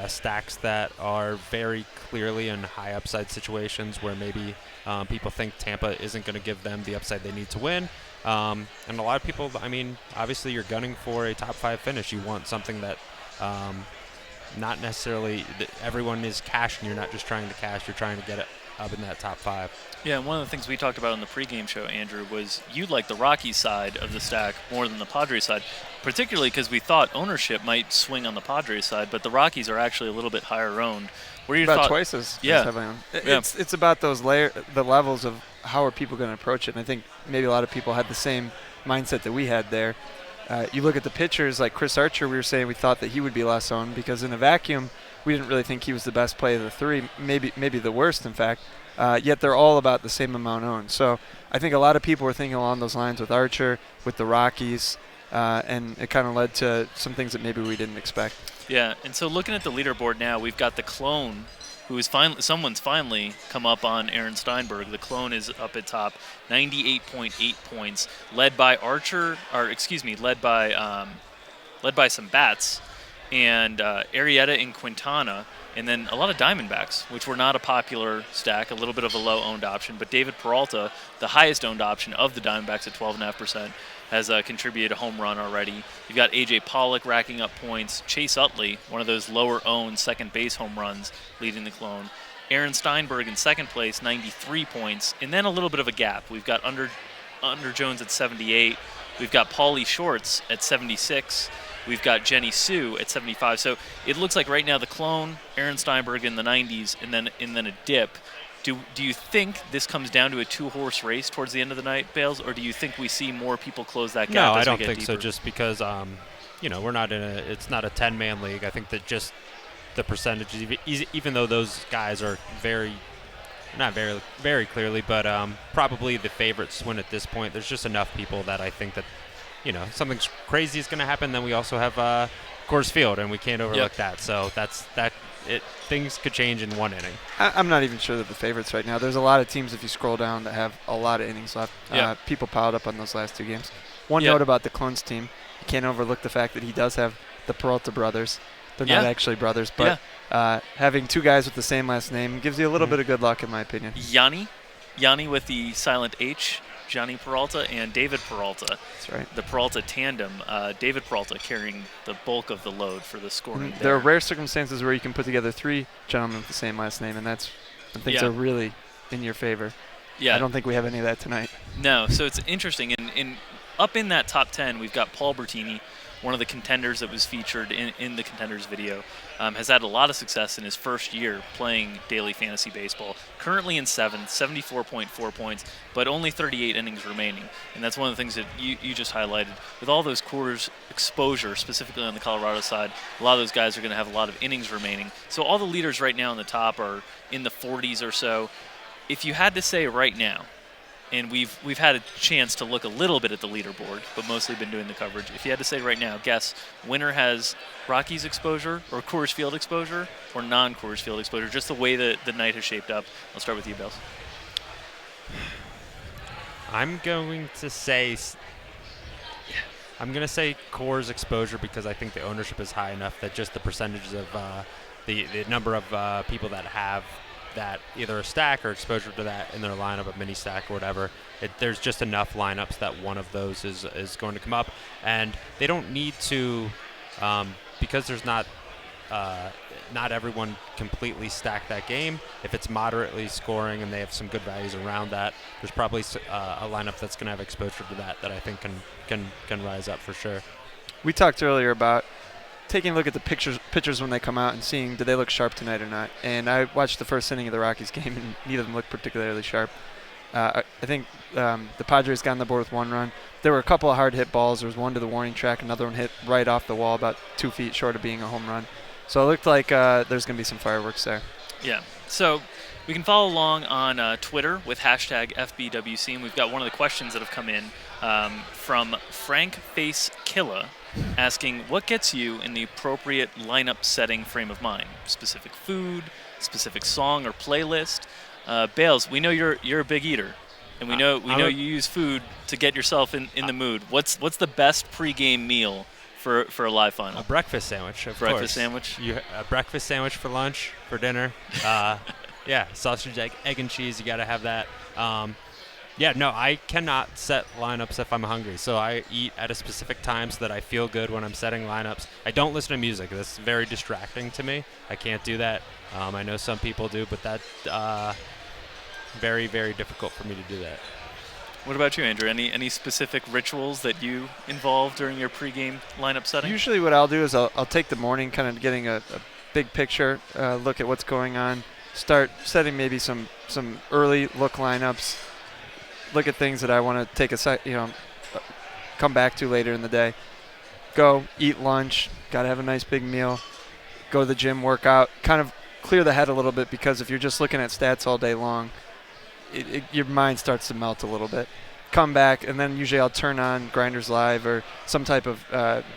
Speaker 21: stacks that are very clearly in high upside situations where maybe people think Tampa isn't going to give them the upside they need to win. And a lot of people, obviously you're gunning for a top 5 finish. You want something that not necessarily everyone is cashing. You're not just trying to cash, you're trying to get it up in that top 5.
Speaker 4: Yeah, and one of the things we talked about on the pregame show, Andrew, was you like the Rockies side of the stack more than the Padres side, particularly because we thought ownership might swing on the Padres side, but the Rockies are actually a little bit higher owned. What are your
Speaker 2: about
Speaker 4: thoughts?
Speaker 2: Twice as heavily owned.
Speaker 4: Yeah.
Speaker 2: It's about those the levels of how are people going to approach it, and I think maybe a lot of people had the same mindset that we had there. You look at the pitchers like Chris Archer, we were saying we thought that he would be less owned because in a vacuum, we didn't really think he was the best play of the 3, maybe the worst, in fact. Yet they're all about the same amount owned. So I think a lot of people were thinking along those lines with Archer, with the Rockies, and it kind of led to some things that maybe we didn't expect.
Speaker 4: Yeah, and so looking at the leaderboard now, we've got the Clone, who is someone's finally come up on Aaron Steinberg. The Clone is up at top, 98.8 points, led by led by some bats, and Arrieta and Quintana, and then a lot of Diamondbacks, which were not a popular stack, a little bit of a low-owned option. But David Peralta, the highest-owned option of the Diamondbacks at 12.5%, has contributed a home run already. You've got A.J. Pollock racking up points. Chase Utley, one of those lower-owned second base home runs, leading the Clone. Aaron Steinberg in second place, 93 points. And then a little bit of a gap. We've got Under Jones at 78. We've got Paulie Shorts at 76. We've got Jenny Sue at 75. So it looks like right now the Clone, Aaron Steinberg in the 90s, and then a dip. Do you think this comes down to a 2-horse race towards the end of the night, Bales, or do you think we see more people close that gap?
Speaker 21: No,
Speaker 4: as
Speaker 21: I don't
Speaker 4: we get
Speaker 21: think
Speaker 4: deeper?
Speaker 21: so. Just because we're not it's not a 10-man league. I think that just the percentages, even though those guys are not very clearly, but probably the favorites win at this point. There's just enough people that I think that something crazy is going to happen. Then we also have Coors Field, and we can't overlook that. So things could change in one inning.
Speaker 2: I'm not even sure that the favorites right now. There's a lot of teams, if you scroll down, that have a lot of innings left. People piled up on those last 2 games. One note about the Clones team, you can't overlook the fact that he does have the Peralta brothers. They're not actually brothers, but having 2 guys with the same last name gives you a little bit of good luck, in my opinion.
Speaker 4: Yanni with the silent H, Johnny Peralta, and David Peralta.
Speaker 2: That's right.
Speaker 4: The Peralta tandem. David Peralta carrying the bulk of the load for the scoring.
Speaker 2: There are rare circumstances where you can put together 3 gentlemen with the same last name, and that's when things are really in your favor.
Speaker 4: Yeah.
Speaker 2: I don't think we have any of that tonight.
Speaker 4: No, so it's interesting. And up in that top 10, we've got Paul Bertini, one of the contenders that was featured in the contenders video. Has had a lot of success in his first year playing daily fantasy baseball. Currently in 7th, 74.4 points, but only 38 innings remaining. And that's one of the things that you just highlighted. With all those Coors exposure, specifically on the Colorado side, a lot of those guys are going to have a lot of innings remaining. So all the leaders right now on the top are in the 40s or so. If you had to say right now, and we've had a chance to look a little bit at the leaderboard, but mostly been doing the coverage. If you had to say right now, guess winner has Rockies exposure or Coors Field exposure or non-Coors Field exposure, just the way that the night has shaped up. I'll start with you, Bills.
Speaker 21: I'm going to say Coors exposure because I think the ownership is high enough that just the percentages of the number of people that have that either a stack or exposure to that in their lineup, a mini stack or whatever, there's just enough lineups that one of those is going to come up, and they don't need to because there's not everyone completely stacked that game. If it's moderately scoring and they have some good values around that, there's probably a lineup that's going to have exposure to that I think can rise up for sure.
Speaker 2: We talked earlier about taking a look at the pitchers when they come out and seeing do they look sharp tonight or not. And I watched the first inning of the Rockies game, and neither of them looked particularly sharp. I think the Padres got on the board with 1 run. There were a couple of hard hit balls. There was one to the warning track, another one hit right off the wall, about 2 feet short of being a home run. So it looked like there's going to be some fireworks there.
Speaker 4: Yeah. So we can follow along on Twitter with hashtag FBWC, and we've got one of the questions that have come in from Frank Face Killa, asking what gets you in the appropriate lineup setting frame of mind? Specific food, specific song or playlist? Bales, we know you're a big eater, and we know you use food to get yourself in the mood. What's the best pregame meal for a live final?
Speaker 21: A breakfast sandwich, of course.
Speaker 4: Breakfast sandwich?
Speaker 21: A breakfast sandwich for lunch, for dinner. Yeah, sausage, egg and cheese, you got to have that. Yeah, no, I cannot set lineups if I'm hungry. So I eat at a specific time so that I feel good when I'm setting lineups. I don't listen to music. That's very distracting to me. I can't do that. I know some people do, but that's very, very difficult for me to do that.
Speaker 4: What about you, Andrew? Any specific rituals that you involve during your pregame lineup setting?
Speaker 2: Usually what I'll do is I'll take the morning, kind of getting a big picture, look at what's going on, start setting maybe some early look lineups, look at things that I want to take come back to later in the day. Go eat lunch, got to have a nice big meal, go to the gym, work out, kind of clear the head a little bit, because if you're just looking at stats all day long, your mind starts to melt a little bit. Come back, and then usually I'll turn on Grinders Live or some type of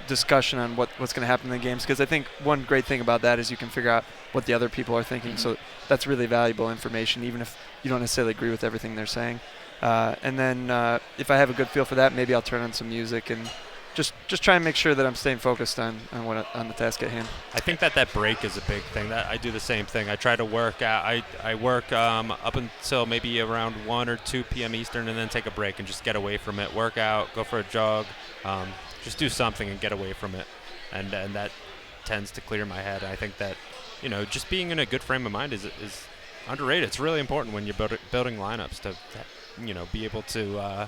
Speaker 2: discussion on what's going to happen in the games, because I think one great thing about that is you can figure out what the other people are thinking. So that's really valuable information, even if you don't necessarily agree with everything they're saying. And then if I have a good feel for that, maybe I'll turn on some music and just try and make sure that I'm staying focused on the task at hand.
Speaker 21: I think that break is a big thing. That I do the same thing. I try to work out. I work up until maybe around 1 or 2 p.m. Eastern, and then take a break and just get away from it. Work out, go for a jog, just do something and get away from it. And that tends to clear my head. I think that just being in a good frame of mind is underrated. It's really important when you're building lineups to be able to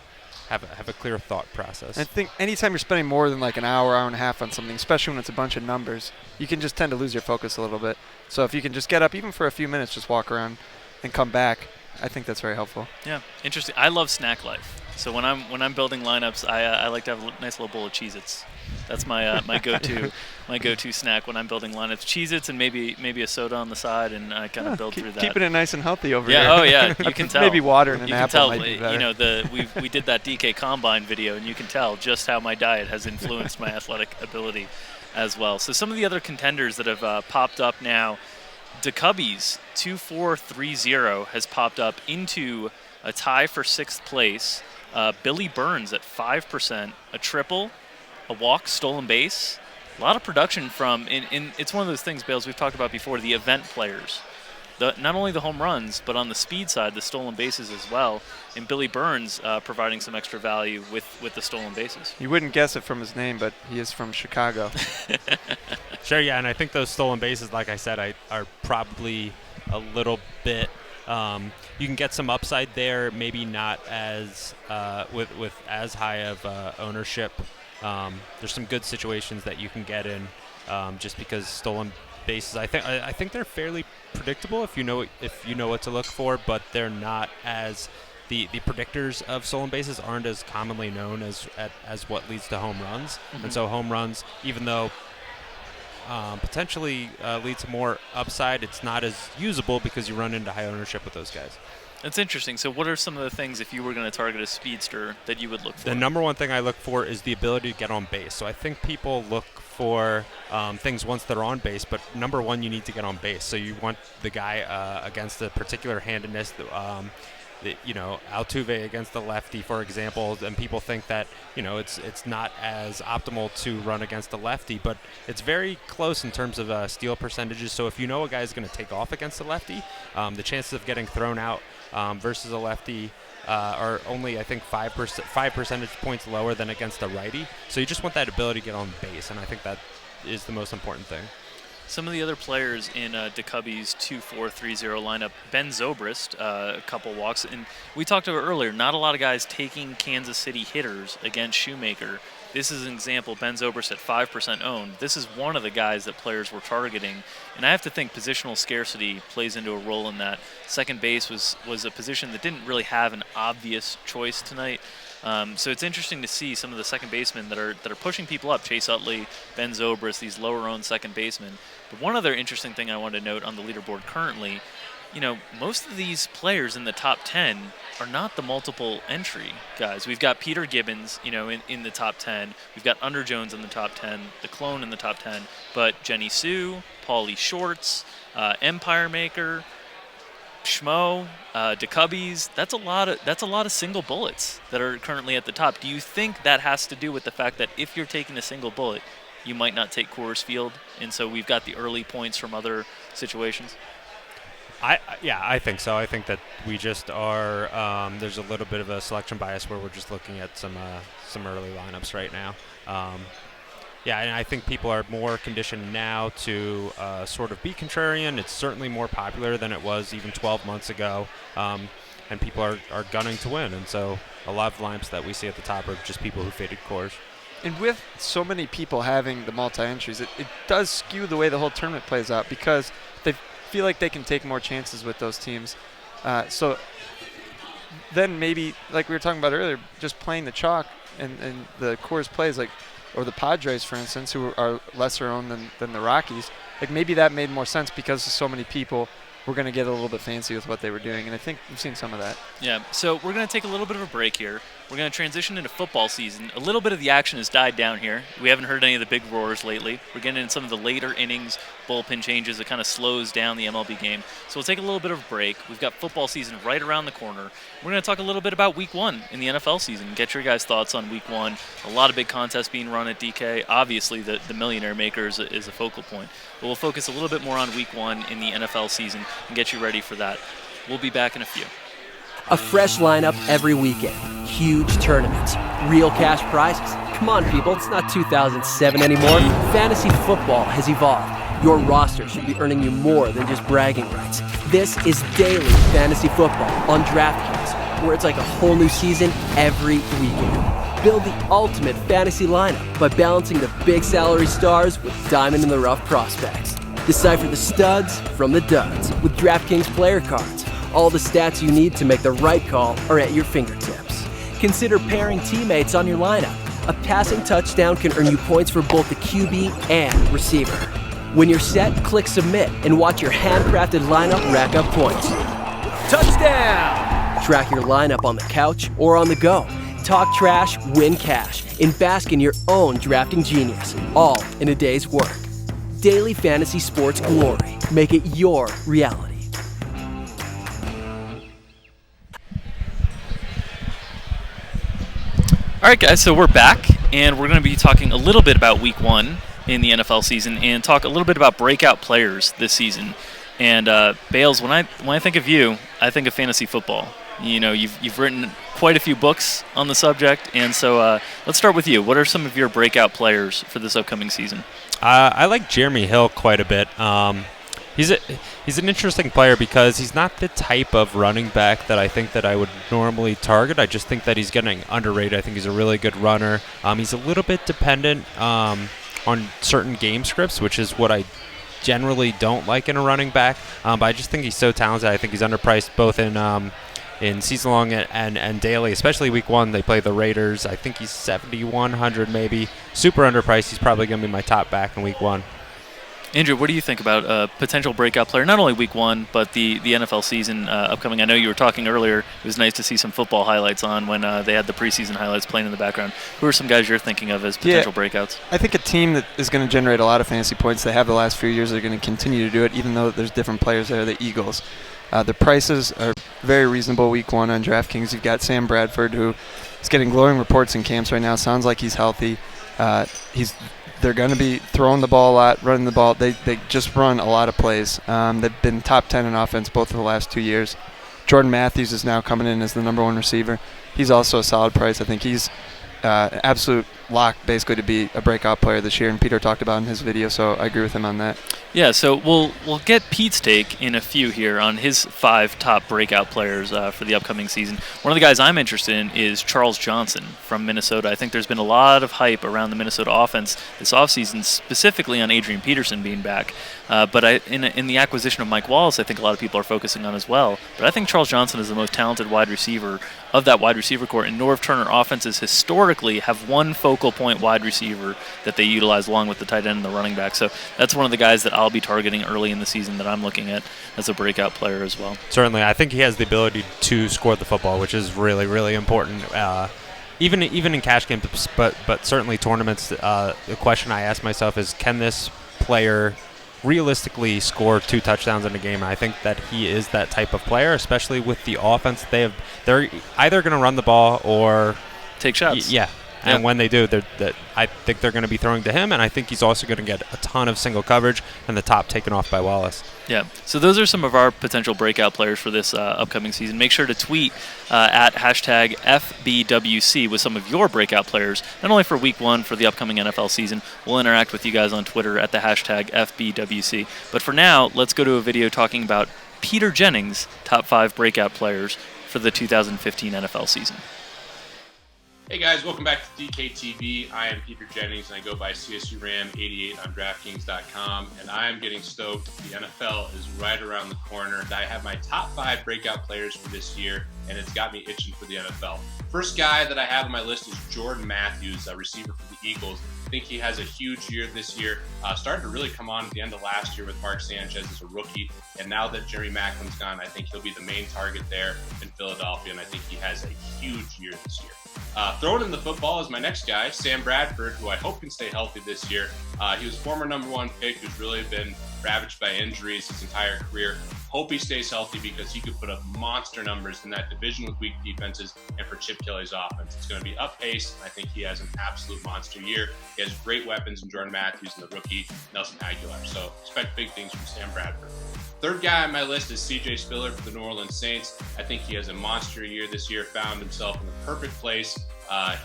Speaker 21: have a clear thought process.
Speaker 2: I think anytime you're spending more than like an hour and a half on something, especially when it's a bunch of numbers, you can just tend to lose your focus a little bit. So if you can just get up, even for a few minutes, just walk around and come back, I think that's very helpful.
Speaker 4: Yeah, interesting. I love snack life. So when I'm building lineups, I like to have a nice little bowl of Cheez-Its. That's my my go-to snack when I'm building lineups. Cheez-Its and maybe a soda on the side, and I kind of build through that.
Speaker 2: Keeping it nice and healthy over here.
Speaker 4: Yeah, oh yeah, you can tell.
Speaker 2: Maybe water and an
Speaker 4: you
Speaker 2: apple
Speaker 4: can tell,
Speaker 2: might be better.
Speaker 4: We did that DK Combine video, and you can tell just how my diet has influenced my athletic ability as well. So some of the other contenders that have popped up now, DeCubbies 2430 has popped up into a tie for 6th place. Billy Burns at 5%, a triple, a walk, stolen base. A lot of production from, it's one of those things, Bales, we've talked about before, the event players. Not only the home runs, but on the speed side, the stolen bases as well. And Billy Burns providing some extra value with the stolen bases.
Speaker 2: You wouldn't guess it from his name, but he is from Chicago.
Speaker 21: Sure, yeah, and I think those stolen bases, like I said, are probably a little bit you can get some upside there, maybe not as with as high of ownership. There's some good situations that you can get in just because stolen bases. I think they're fairly predictable if you know what to look for, but they're not as the predictors of stolen bases aren't as commonly known as what leads to home runs.
Speaker 4: Mm-hmm.
Speaker 21: And so home runs, even though potentially lead to more upside, it's not as usable because you run into high ownership with those guys.
Speaker 4: That's interesting. So what are some of the things, if you were going to target a speedster, that you would look for?
Speaker 21: The number one thing I look for is the ability to get on base. So I think people look for things once they're on base, but number one, you need to get on base. So you want the guy against a particular handedness, Altuve against the lefty, for example, and people think that, it's not as optimal to run against the lefty, but it's very close in terms of steal percentages. So if you know a guy is going to take off against the lefty, the chances of getting thrown out versus a lefty are only, I think, 5 percentage points lower than against a righty. So you just want that ability to get on base, and I think that is the most important thing.
Speaker 4: Some of the other players in DeCubby's 2-4-3-0 lineup, Ben Zobrist, a couple walks. And we talked about earlier, not a lot of guys taking Kansas City hitters against Shoemaker. This is an example, Ben Zobrist at 5% owned. This is one of the guys that players were targeting. And I have to think positional scarcity plays into a role in that. Second base was a position that didn't really have an obvious choice tonight. So it's interesting to see some of the second basemen that are pushing people up. Chase Utley, Ben Zobrist, these lower-owned second basemen. But one other interesting thing I wanted to note on the leaderboard currently, most of these players in the top 10 are not the multiple entry guys. We've got Peter Gibbons, in the top 10. We've got Under Jones in the top 10, the clone in the top 10. But Jenny Sue, Paulie Shorts, Empire Maker, Schmo, DeCubbies, that's a lot of single bullets that are currently at the top. Do you think that has to do with the fact that if you're taking a single bullet, you might not take Coors Field, and so we've got the early points from other situations?
Speaker 21: I think so. I think that we just are. There's a little bit of a selection bias where we're just looking at some early lineups right now. And I think people are more conditioned now to sort of be contrarian. It's certainly more popular than it was even 12 months ago, and people are gunning to win. And so a lot of lineups that we see at the top are just people who faded Coors.
Speaker 2: And with so many people having the multi-entries, it does skew the way the whole tournament plays out because they feel like they can take more chances with those teams. So then maybe, like we were talking about earlier, just playing the chalk and the Coors plays, or the Padres, for instance, who are lesser owned than the Rockies, maybe that made more sense because so many people were going to get a little bit fancy with what they were doing, and I think we've seen some of that.
Speaker 4: Yeah, so we're going to take a little bit of a break here. We're going to transition into football season. A little bit of the action has died down here. We haven't heard any of the big roars lately. We're getting into some of the later innings, bullpen changes that kind of slows down the MLB game. So we'll take a little bit of a break. We've got football season right around the corner. We're going to talk a little bit about Week 1 in the NFL season. Get your guys' thoughts on Week 1. A lot of big contests being run at DK. Obviously, the Millionaire Maker is a focal point. But we'll focus a little bit more on Week 1 in the NFL season and get you ready for that. We'll be back in a few.
Speaker 9: A fresh lineup every weekend. Huge tournaments. Real cash prizes. Come on, people, it's not 2007 anymore. Fantasy football has evolved. Your roster should be earning you more than just bragging rights. This is daily fantasy football on DraftKings, where it's like a whole new season every weekend. Build the ultimate fantasy lineup by balancing the big salary stars with diamond-in-the-rough prospects. Decipher the studs from the duds with DraftKings player cards. All the stats you need to make the right call are at your fingertips. Consider pairing teammates on your lineup. A passing touchdown can earn you points for both the QB and receiver. When you're set, click submit and watch your handcrafted lineup rack up points. Touchdown! Track your lineup on the couch or on the go. Talk trash, win cash, and bask in your own drafting genius, all in a day's work. Daily fantasy sports glory. Make it your reality.
Speaker 4: All right, guys, so we're back, and we're going to be talking a little bit about Week 1 in the NFL season and talk a little bit about breakout players this season. And Bales, when I think of you, I think of fantasy football. You've written quite a few books on the subject, and so let's start with you. What are some of your breakout players for this upcoming season?
Speaker 21: I like Jeremy Hill quite a bit. He's an interesting player because he's not the type of running back that I think that I would normally target. I just think that he's getting underrated. I think he's a really good runner. He's a little bit dependent on certain game scripts, which is what I generally don't like in a running back. But I just think he's so talented. I think he's underpriced both in season long and daily, especially Week 1. They play the Raiders. I think he's 7,100 maybe. Super underpriced. He's probably going to be my top back in Week 1.
Speaker 4: Andrew, what do you think about a potential breakout player, not only week 1, but the NFL season upcoming? I know you were talking earlier, it was nice to see some football highlights on when they had the preseason highlights playing in the background. Who are some guys you're thinking of as potential breakouts?
Speaker 2: I think a team that is going to generate a lot of fantasy points, they have the last few years, they're going to continue to do it, even though there's different players there, the Eagles. The prices are very reasonable week 1 on DraftKings. You've got Sam Bradford, who is getting glowing reports in camps right now. Sounds like he's healthy. They're going to be throwing the ball a lot, running the ball. They just run a lot of plays. They've been top 10 in offense both of the last 2 years. Jordan Matthews is now coming in as the number 1 receiver. He's also a solid price. I think he's an absolute lock basically to be a breakout player this year, and Peter talked about in his video, so I agree with him on that.
Speaker 4: Yeah, so we'll get Pete's take in a few here on his 5 top breakout players for the upcoming season. One of the guys I'm interested in is Charles Johnson from Minnesota. I think there's been a lot of hype around the Minnesota offense this offseason, specifically on Adrian Peterson being back. But in the acquisition of Mike Wallace, I think a lot of people are focusing on as well. But I think Charles Johnson is the most talented wide receiver of that wide receiver core, and Norv Turner offenses historically have one focal point wide receiver that they utilize along with the tight end and the running back. So that's one of the guys that I'll be targeting early in the season that I'm looking at as a breakout player as well.
Speaker 21: Certainly, I think he has the ability to score the football, which is really, really important. Even in cash games, but certainly tournaments. The question I ask myself is, can this player realistically score 2 touchdowns in a game? And I think that he is that type of player, especially with the offense they have. They're either going to run the ball or
Speaker 4: take shots.
Speaker 21: Yeah. And when they do, I think they're going to be throwing to him, and I think he's also going to get a ton of single coverage and the top taken off by Wallace.
Speaker 4: Yeah, so those are some of our potential breakout players for this upcoming season. Make sure to tweet at hashtag FBWC with some of your breakout players, not only for week 1, for the upcoming NFL season. We'll interact with you guys on Twitter at the hashtag FBWC. But for now, let's go to a video talking about Peter Jennings' top 5 breakout players for the 2015 NFL season.
Speaker 8: Hey guys, welcome back to DKTV. I am Peter Jennings and I go by CSU Ram 88 on DraftKings.com, and I am getting stoked. The NFL is right around the corner, and I have my top 5 breakout players for this year, and it's got me itching for the NFL. First guy that I have on my list is Jordan Matthews, a receiver for the Eagles. I think he has a huge year this year. Started to really come on at the end of last year with Mark Sanchez as a rookie, and now that Jerry Macklin's gone, I think he'll be the main target there in Philadelphia, and I think he has a huge year this year. Throwing in the football is my next guy, Sam Bradford, who I hope can stay healthy this year. He was former number 1 pick who's really been ravaged by injuries his entire career. Hope he stays healthy because he could put up monster numbers in that division with weak defenses and for Chip Kelly's offense. It's going to be up-paced, and I think he has an absolute monster year. He has great weapons in Jordan Matthews and the rookie Nelson Aguilar, so expect big things from Sam Bradford. Third guy on my list is C.J. Spiller for the New Orleans Saints. I think he has a monster year this year, found himself in the perfect place.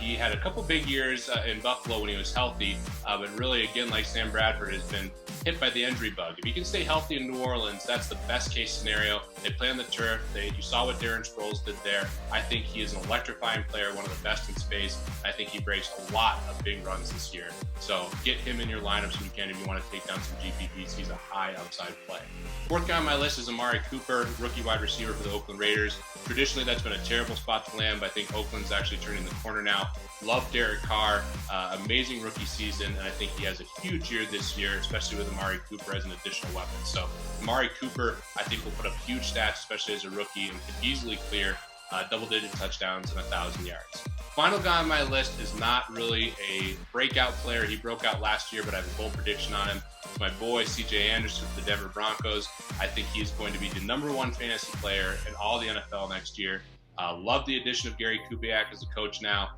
Speaker 8: He had a couple big years in Buffalo when he was healthy, but really, again, like Sam Bradford, has been hit by the injury bug. If he can stay healthy in New Orleans, that's the best case scenario. They play on the turf. You saw what Darren Sproles did there. I think he is an electrifying player, one of the best in space. I think he breaks a lot of big runs this year. So get him in your lineups when you can if you want to take down some GPPs. He's a high upside play. Fourth guy on my list is Amari Cooper, rookie wide receiver for the Oakland Raiders. Traditionally, that's been a terrible spot to land, but I think Oakland's actually turning the corner now. Love Derek Carr, amazing rookie season, and I think he has a huge year this year, especially with Amari Cooper as an additional weapon. So Amari Cooper, I think, will put up huge stats, especially as a rookie, and can easily clear double-digit touchdowns and 1,000 yards. Final guy on my list is not really a breakout player. He broke out last year, but I have a bold prediction on him. It's my boy, C.J. Anderson for the Denver Broncos. I think he's going to be the number 1 fantasy player in all the NFL next year. Love the addition of Gary Kubiak as a coach now.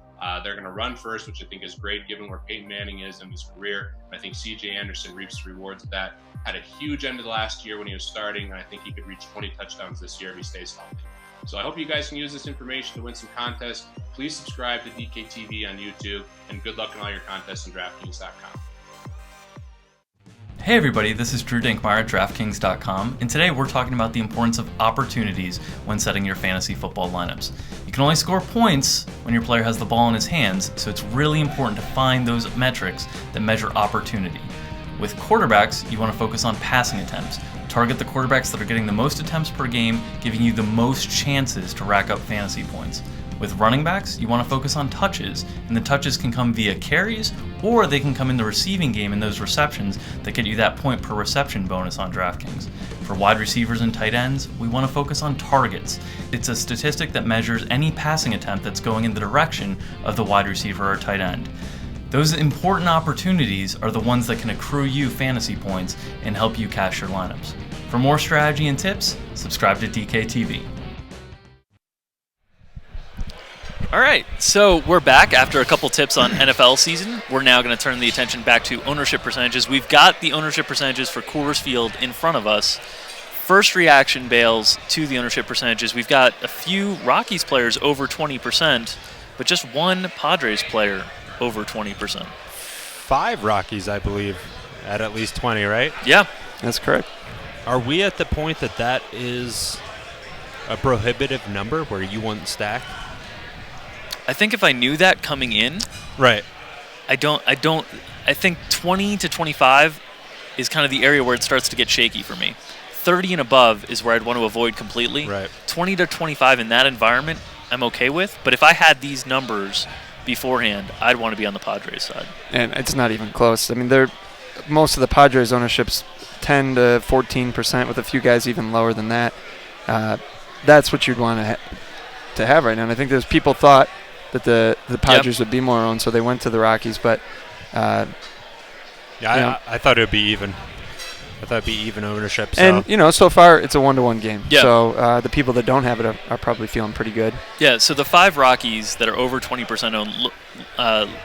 Speaker 8: They're going to run first, which I think is great given where Peyton Manning is in his career. And I think C.J. Anderson reaps the rewards of that. Had a huge end of the last year when he was starting, and I think he could reach 20 touchdowns this year if he stays healthy. So I hope you guys can use this information to win some contests. Please subscribe to DKTV on YouTube, and good luck in all your contests on DraftKings.com.
Speaker 4: Hey everybody, this is Drew Dinkmeyer at DraftKings.com, and today we're talking about the importance of opportunities when setting your fantasy football lineups. You can only score points when your player has the ball in his hands, so it's really important to find those metrics that measure opportunity. With quarterbacks, you want to focus on passing attempts. Target the quarterbacks that are getting the most attempts per game, giving you the most chances to rack up fantasy points. With running backs, you want to focus on touches, and the touches can come via carries, or they can come in the receiving game in those receptions that get you that point per reception bonus on DraftKings. For wide receivers and tight ends, we want to focus on targets. It's a statistic that measures any passing attempt that's going in the direction of the wide receiver or tight end. Those important opportunities are the ones that can accrue you fantasy points and help you cash your lineups. For more strategy and tips, subscribe to DKTV. All right, so we're back after a couple tips on NFL season. We're now going to turn the attention back to ownership percentages. We've got the ownership percentages for Coors Field in front of us. First reaction, Bales, to the ownership percentages. We've got a few Rockies players over 20%, but just one Padres player over 20%.
Speaker 21: 5 Rockies, I believe, at least 20, right?
Speaker 4: Yeah.
Speaker 2: That's correct.
Speaker 21: Are we at the point that that is a prohibitive number where you wouldn't stack?
Speaker 4: I think if I knew that coming in,
Speaker 21: right.
Speaker 4: I think 20 to 25 is kind of the area where it starts to get shaky for me. 30 and above is where I'd want to avoid completely.
Speaker 21: Right.
Speaker 4: 20 to 25 in that environment, I'm okay with. But if I had these numbers beforehand, I'd want to be on the Padres side.
Speaker 2: And it's not even close. I mean, most of the Padres ownership's 10 to 14%, with a few guys even lower than that. That's what you'd want to have right now. And I think there's people thought that the Padres would be more owned, so they went to the Rockies. But
Speaker 21: I thought it would be even. I thought it'd be even ownership. So.
Speaker 2: And so far it's a 1-to-1 game.
Speaker 4: Yeah.
Speaker 2: So the people that don't have it are probably feeling pretty good.
Speaker 4: Yeah. So the 5 Rockies that are over 20% owned,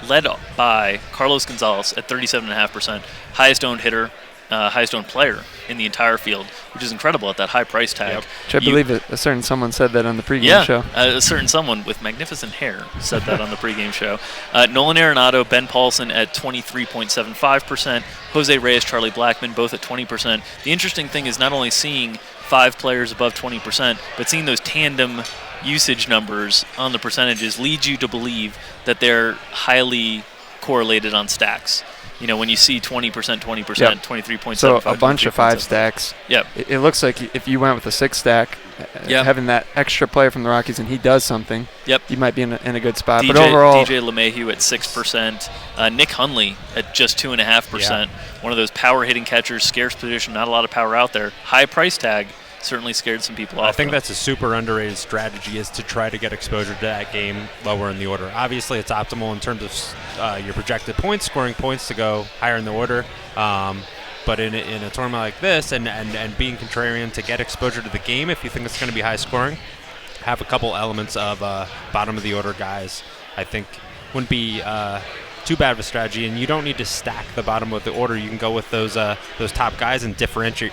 Speaker 4: led by Carlos Gonzalez at 37.5%, highest owned hitter, highest owned player in the entire field, which is incredible at that high price tag.
Speaker 2: Which I believe a certain someone said that on the pregame show.
Speaker 4: A certain someone with magnificent hair said that on the pregame show. Nolan Arenado, Ben Paulson at 23.75%, Jose Reyes, Charlie Blackmon, both at 20%. The interesting thing is not only seeing 5 players above 20%, but seeing those tandem usage numbers on the percentages leads you to believe that they're highly correlated on stacks. You know, when you see 20%, 20%,
Speaker 2: Yep.
Speaker 4: 23.75.
Speaker 2: So a bunch of 5 stacks.
Speaker 4: Yep.
Speaker 2: It looks like if you went with a 6 stack, having that extra player from the Rockies and he does something,
Speaker 4: yep,
Speaker 2: you might be in a good spot.
Speaker 4: DJ,
Speaker 2: but overall,
Speaker 4: DJ LeMahieu at 6%, Nick Hundley at just 2.5%. One of those power hitting catchers, scarce position, not a lot of power out there. High price tag. Certainly scared some people off.
Speaker 21: I think that's a super underrated strategy, is to try to get exposure to that game lower in the order. Obviously, it's optimal in terms of your projected points, scoring points to go higher in the order. But in a tournament like this, and being contrarian to get exposure to the game, if you think it's going to be high scoring, have a couple elements of bottom of the order guys. I think wouldn't be too bad of a strategy, and you don't need to stack the bottom of the order. You can go with those top guys and differentiate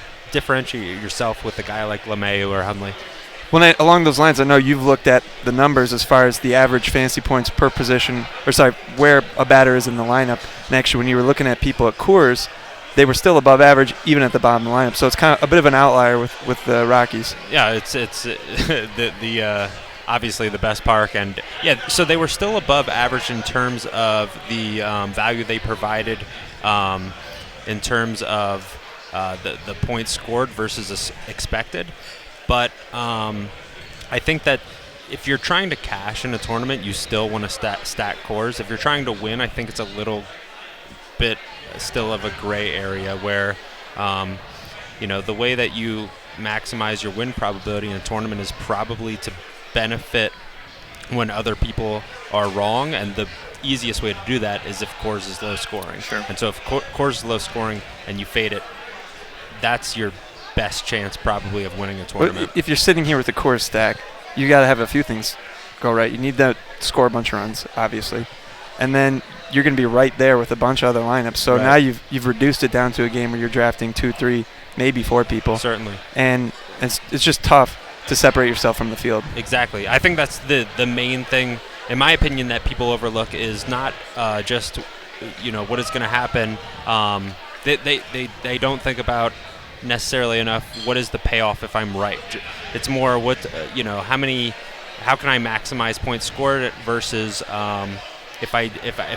Speaker 21: yourself with a guy like LeMahieu or Hundley.
Speaker 2: Well, along those lines, I know you've looked at the numbers as far as the average fantasy points per position, where a batter is in the lineup. And actually, when you were looking at people at Coors, they were still above average even at the bottom of the lineup. So it's kind of a bit of an outlier with the Rockies.
Speaker 21: Yeah, it's the obviously the best park, and so they were still above average in terms of the value they provided, in terms of the points scored versus expected. But I think that if you're trying to cash in a tournament, you still want to stack Coors. If you're trying to win, I think it's a little bit still of a gray area where, the way that you maximize your win probability in a tournament is probably to benefit when other people are wrong, and the easiest way to do that is if Coors is low scoring.
Speaker 4: Sure.
Speaker 21: And so if Coors is low scoring and you fade it, that's your best chance probably of winning a tournament.
Speaker 2: If you're sitting here with a Coors stack, you got to have a few things go right. You need to score a bunch of runs, obviously, and then you're going to be right there with a bunch of other lineups. So now you've reduced it down to a game where you're drafting 2, 3, maybe 4 people.
Speaker 21: Certainly.
Speaker 2: And it's just tough to separate yourself from the field.
Speaker 21: Exactly. I think that's the main thing, in my opinion, that people overlook is not just what is going to happen. They don't think about necessarily enough what is the payoff if I'm right. It's more what how can I maximize points scored versus if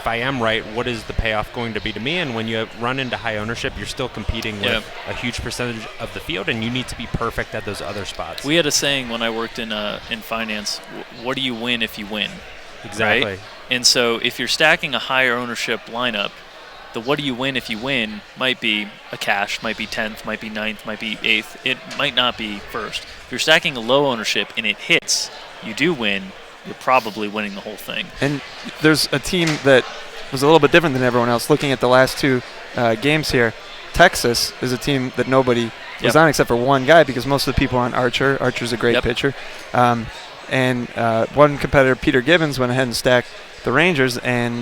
Speaker 21: I am right, what is the payoff going to be to me? And when you run into high ownership, you're still competing with a huge percentage of the field, and you need to be perfect at those other spots.
Speaker 4: We had a saying when I worked in finance: "What do you win if you win?"
Speaker 21: Exactly.
Speaker 4: Right? And so if you're stacking a higher ownership lineup, the what do you win if you win might be a cash, might be 10th, might be 9th, might be 8th. It might not be first. If you're stacking a low ownership and it hits, you do win. You're probably winning the whole thing.
Speaker 2: And there's a team that was a little bit different than everyone else. Looking at the last two games here, Texas is a team that nobody was on except for one guy, because most of the people are on Archer. Archer's a great pitcher. And one competitor, Peter Gibbons, went ahead and stacked the Rangers, and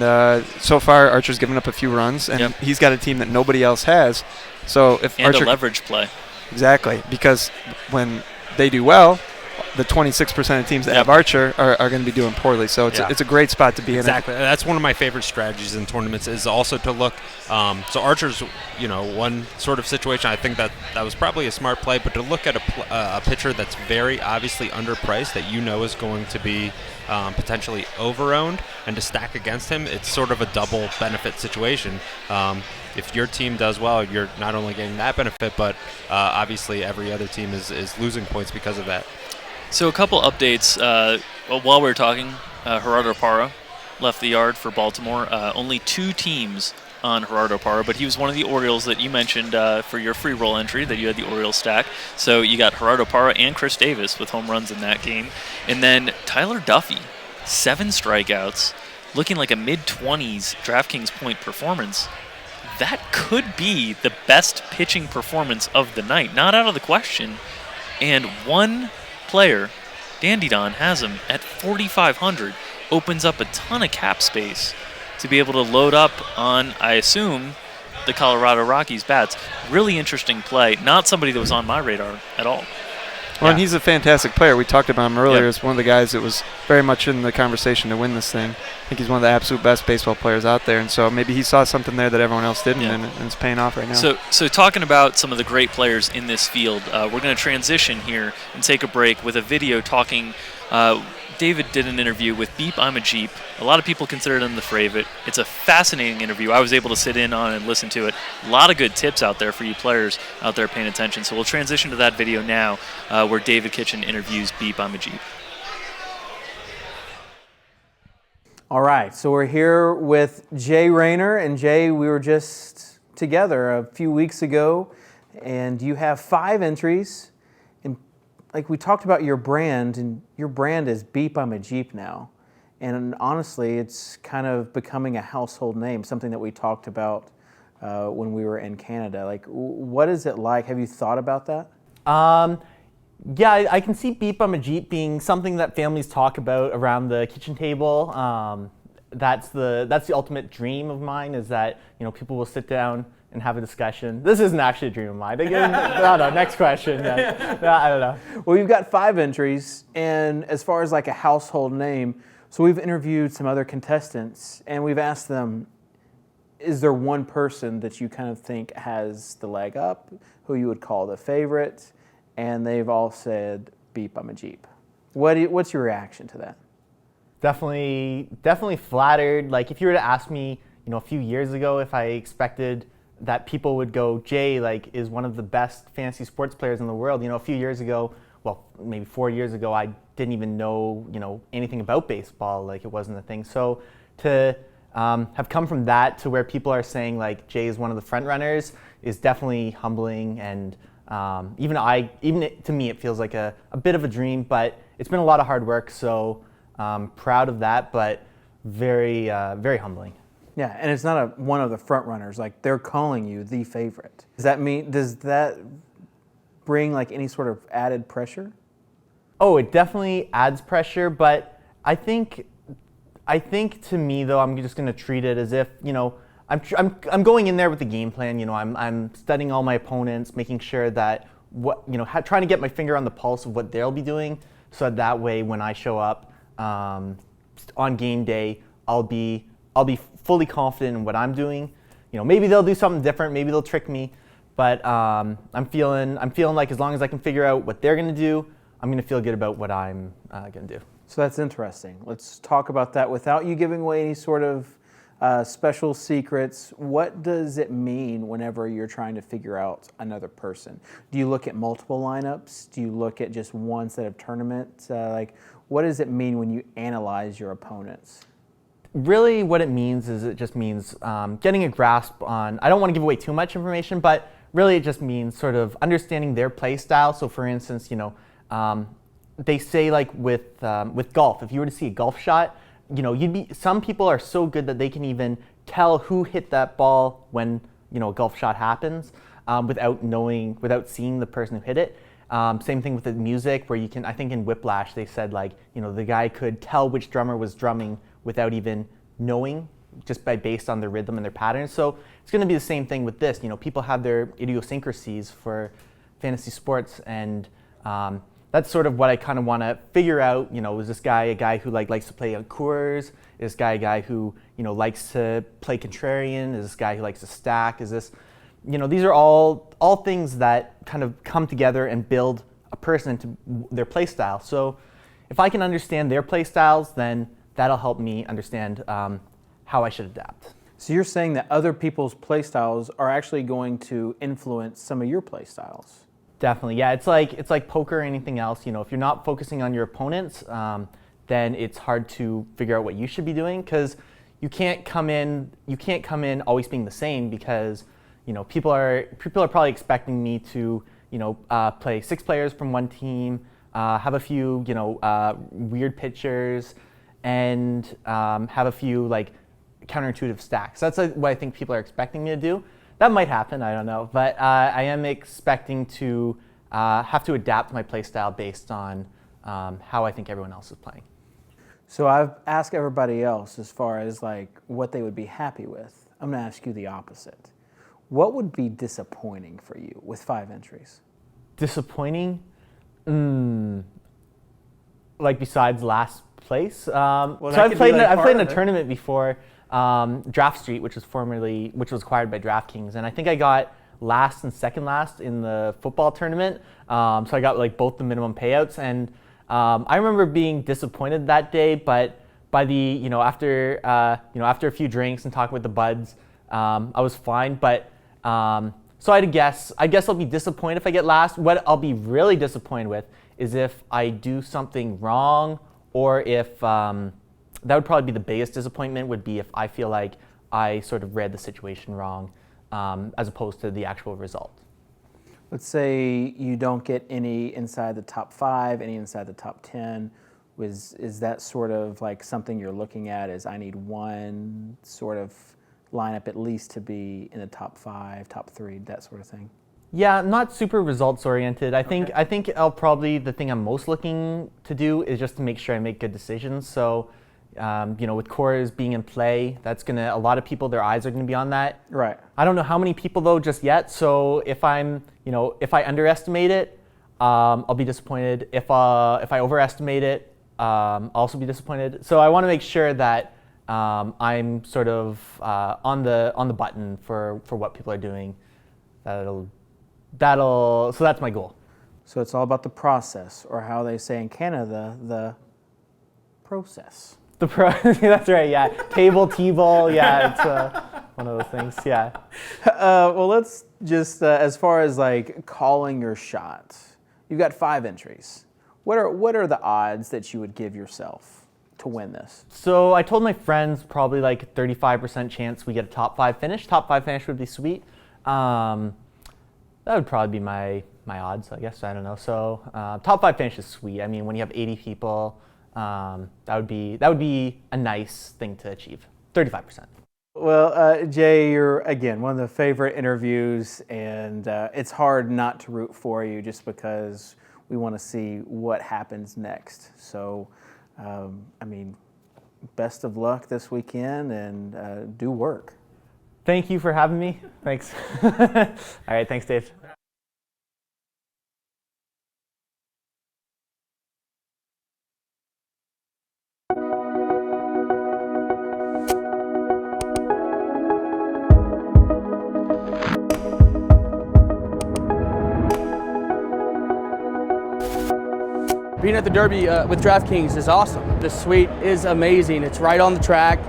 Speaker 2: so far Archer's given up a few runs, and he's got a team that nobody else has. So if
Speaker 4: and
Speaker 2: Archer,
Speaker 4: a leverage play.
Speaker 2: Exactly, because when they do well, the 26% of teams that have Archer are going to be doing poorly. So it's a great spot to be in.
Speaker 21: Exactly. That's one of my favorite strategies in tournaments, is also to look. So Archer's, one sort of situation. I think that was probably a smart play, but to look at a pitcher that's very obviously underpriced, that is going to be potentially over-owned, and to stack against him, it's sort of a double benefit situation. If your team does well, you're not only getting that benefit, but obviously every other team is losing points because of that.
Speaker 4: So a couple updates while we were talking. Gerardo Parra left the yard for Baltimore. Only 2 teams on Gerardo Parra, but he was one of the Orioles that you mentioned for your free roll entry, that you had the Orioles stack. So you got Gerardo Parra and Chris Davis with home runs in that game. And then Tyler Duffy, 7 strikeouts, looking like a mid-20s DraftKings point performance. That could be the best pitching performance of the night. Not out of the question. And one player, Dandy Don, has him at 4,500. Opens up a ton of cap space to be able to load up on, I assume, the Colorado Rockies bats. Really interesting play. Not somebody that was on my radar at all.
Speaker 2: Well, and he's a fantastic player. We talked about him earlier as one of the guys that was very much in the conversation to win this thing. I think he's one of the absolute best baseball players out there, and so maybe he saw something there that everyone else didn't, and it's paying off right now.
Speaker 4: So talking about some of the great players in this field, we're going to transition here and take a break with a video talking. David did an interview with Beep I'm a Jeep. A lot of people consider him the favorite. It's a fascinating interview. I was able to sit in on and listen to it. A lot of good tips out there for you players out there paying attention. So we'll transition to that video now where David Kitchen interviews Beep I'm a Jeep.
Speaker 16: All right, so we're here with Jay Rayner. And Jay, we were just together a few weeks ago, and you have 5 entries. Like we talked about your brand, and your brand is Beep I'm a Jeep now. And honestly, it's kind of becoming a household name, something that we talked about when we were in Canada. Like, what is it like? Have you thought about that?
Speaker 12: Yeah, I can see Beep I'm a Jeep being something that families talk about around the kitchen table. That's the ultimate dream of mine, is that people will sit down and have a discussion. This isn't actually a dream of mine. Again, no, next question. No, I don't know.
Speaker 16: Well, you've got 5 entries, and as far as like a household name, so we've interviewed some other contestants, and we've asked them, is there one person that you kind of think has the leg up, who you would call the favorite? And they've all said, Beep I'm a Jeep. What's your reaction to that?
Speaker 12: Definitely flattered. Like, if you were to ask me, a few years ago, if I expected that people would go, Jay is one of the best fantasy sports players in the world. A few years ago, well, maybe 4 years ago, I didn't even know, anything about baseball. Like, it wasn't a thing. So to have come from that to where people are saying Jay is one of the front runners is definitely humbling. And even to me, it feels like a bit of a dream, but it's been a lot of hard work. So proud of that, but very, very humbling.
Speaker 16: Yeah, and it's not one of the front runners. Like, they're calling you the favorite. Does that bring any sort of added pressure?
Speaker 12: Oh, it definitely adds pressure, but I think to me though, I'm just going to treat it as if I'm going in there with the game plan. I'm studying all my opponents, making sure that trying to get my finger on the pulse of what they'll be doing, so that way when I show up on game day, I'll be fully confident in what I'm doing. Maybe they'll do something different, maybe they'll trick me, but I'm feeling like as long as I can figure out what they're going to do, I'm going to feel good about what I'm going to do.
Speaker 16: So that's interesting. Let's talk about that without you giving away any sort of special secrets. What does it mean whenever you're trying to figure out another person? Do you look at multiple lineups? Do you look at just one set of tournaments? What does it mean when you analyze your opponents?
Speaker 12: Really what it means is it just means getting a grasp on, I don't want to give away too much information, but really it just means sort of understanding their play style. So for instance, they say like with golf, if you were to see a golf shot, some people are so good that they can even tell who hit that ball when a golf shot happens without seeing the person who hit it. Same thing with the music, where you can, I think in Whiplash they said the guy could tell which drummer was drumming without even knowing, just based on their rhythm and their patterns. So it's going to be the same thing with this. People have their idiosyncrasies for fantasy sports, and that's sort of what I kind of want to figure out. Is this guy a guy who likes to play on Coors? Is this guy a guy who likes to play contrarian? Is this guy who likes to stack? Is this, these are all things that kind of come together and build a person into their play style. So if I can understand their play styles, then that'll help me understand how I should adapt.
Speaker 16: So you're saying that other people's play styles are actually going to influence some of your play styles?
Speaker 12: Definitely, yeah. It's like poker or anything else. If you're not focusing on your opponents, then it's hard to figure out what you should be doing, because you can't come in always being the same, because people are probably expecting me to play 6 players from one team, have a few weird pitchers, and have a few counterintuitive stacks. That's what I think people are expecting me to do. That might happen, I don't know, but I am expecting to have to adapt my play style based on how I think everyone else is playing.
Speaker 16: So I've asked everybody else as far as what they would be happy with. I'm going to ask you the opposite. What would be disappointing for you with 5 entries?
Speaker 12: Disappointing? Besides last place? I've played in a tournament before. Draft Street, which was acquired by DraftKings, and I think I got last and second last in the football tournament. So I got both the minimum payouts, and I remember being disappointed that day. But by the after a few drinks and talking with the buds, I was fine. But so I guess I'll be disappointed if I get last. What I'll be really disappointed with is if I do something wrong, or if that would probably be the biggest disappointment, would be if I feel like I sort of read the situation wrong, as opposed to the actual result.
Speaker 16: Let's say you don't get any inside the top 5, any inside the top 10. Is that sort of something you're looking at, is I need one sort of lineup at least to be in the top 5, top 3, that sort of thing?
Speaker 12: Yeah, not super results oriented. I think the thing I'm most looking to do is just to make sure I make good decisions. So with Coors being in play, that's a lot of people, their eyes are gonna be on that.
Speaker 16: Right.
Speaker 12: I don't know how many people though just yet. So if I underestimate it, I'll be disappointed. If I overestimate it, I'll also be disappointed. So I want to make sure that I'm sort of on the button for what people are doing. So that's my goal.
Speaker 16: So it's all about the process, or how they say in Canada, the process.
Speaker 12: That's right, yeah. Table, T-ball, yeah, it's one of those things, yeah.
Speaker 16: Well, let's just, as far as calling your shot, you've got 5 entries. What are the odds that you would give yourself to win this?
Speaker 12: So I told my friends probably 35% chance we get a top 5 finish. Top 5 finish would be sweet. That would probably be my odds, I guess. I don't know. So top 5 finish is sweet. I mean, when you have 80 people, that would be a nice thing to achieve. 35%.
Speaker 16: Well, Jay, you're again one of the favorite interviews, and it's hard not to root for you just because we want to see what happens next. So, best of luck this weekend, and do work.
Speaker 12: Thank you for having me. Thanks. All right, thanks, Dave.
Speaker 11: Being at the Derby with DraftKings is awesome. The suite is amazing. It's right on the track.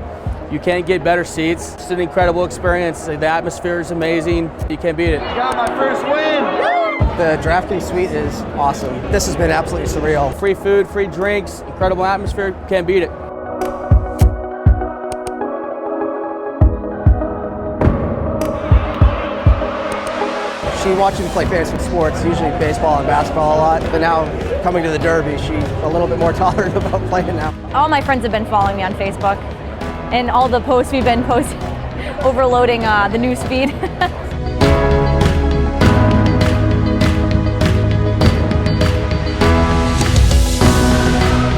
Speaker 11: You can't get better seats. It's an incredible experience. The atmosphere is amazing. You can't beat it.
Speaker 22: Got my first win!
Speaker 14: The DraftKings suite is awesome. This has been absolutely surreal.
Speaker 11: Free food, free drinks, incredible atmosphere. You can't beat it.
Speaker 14: She watched me play fantasy sports, usually baseball and basketball a lot, but now coming to the Derby, she's a little bit more tolerant about playing now.
Speaker 23: All my friends have been following me on Facebook, and all the posts we've been posting, overloading the news feed.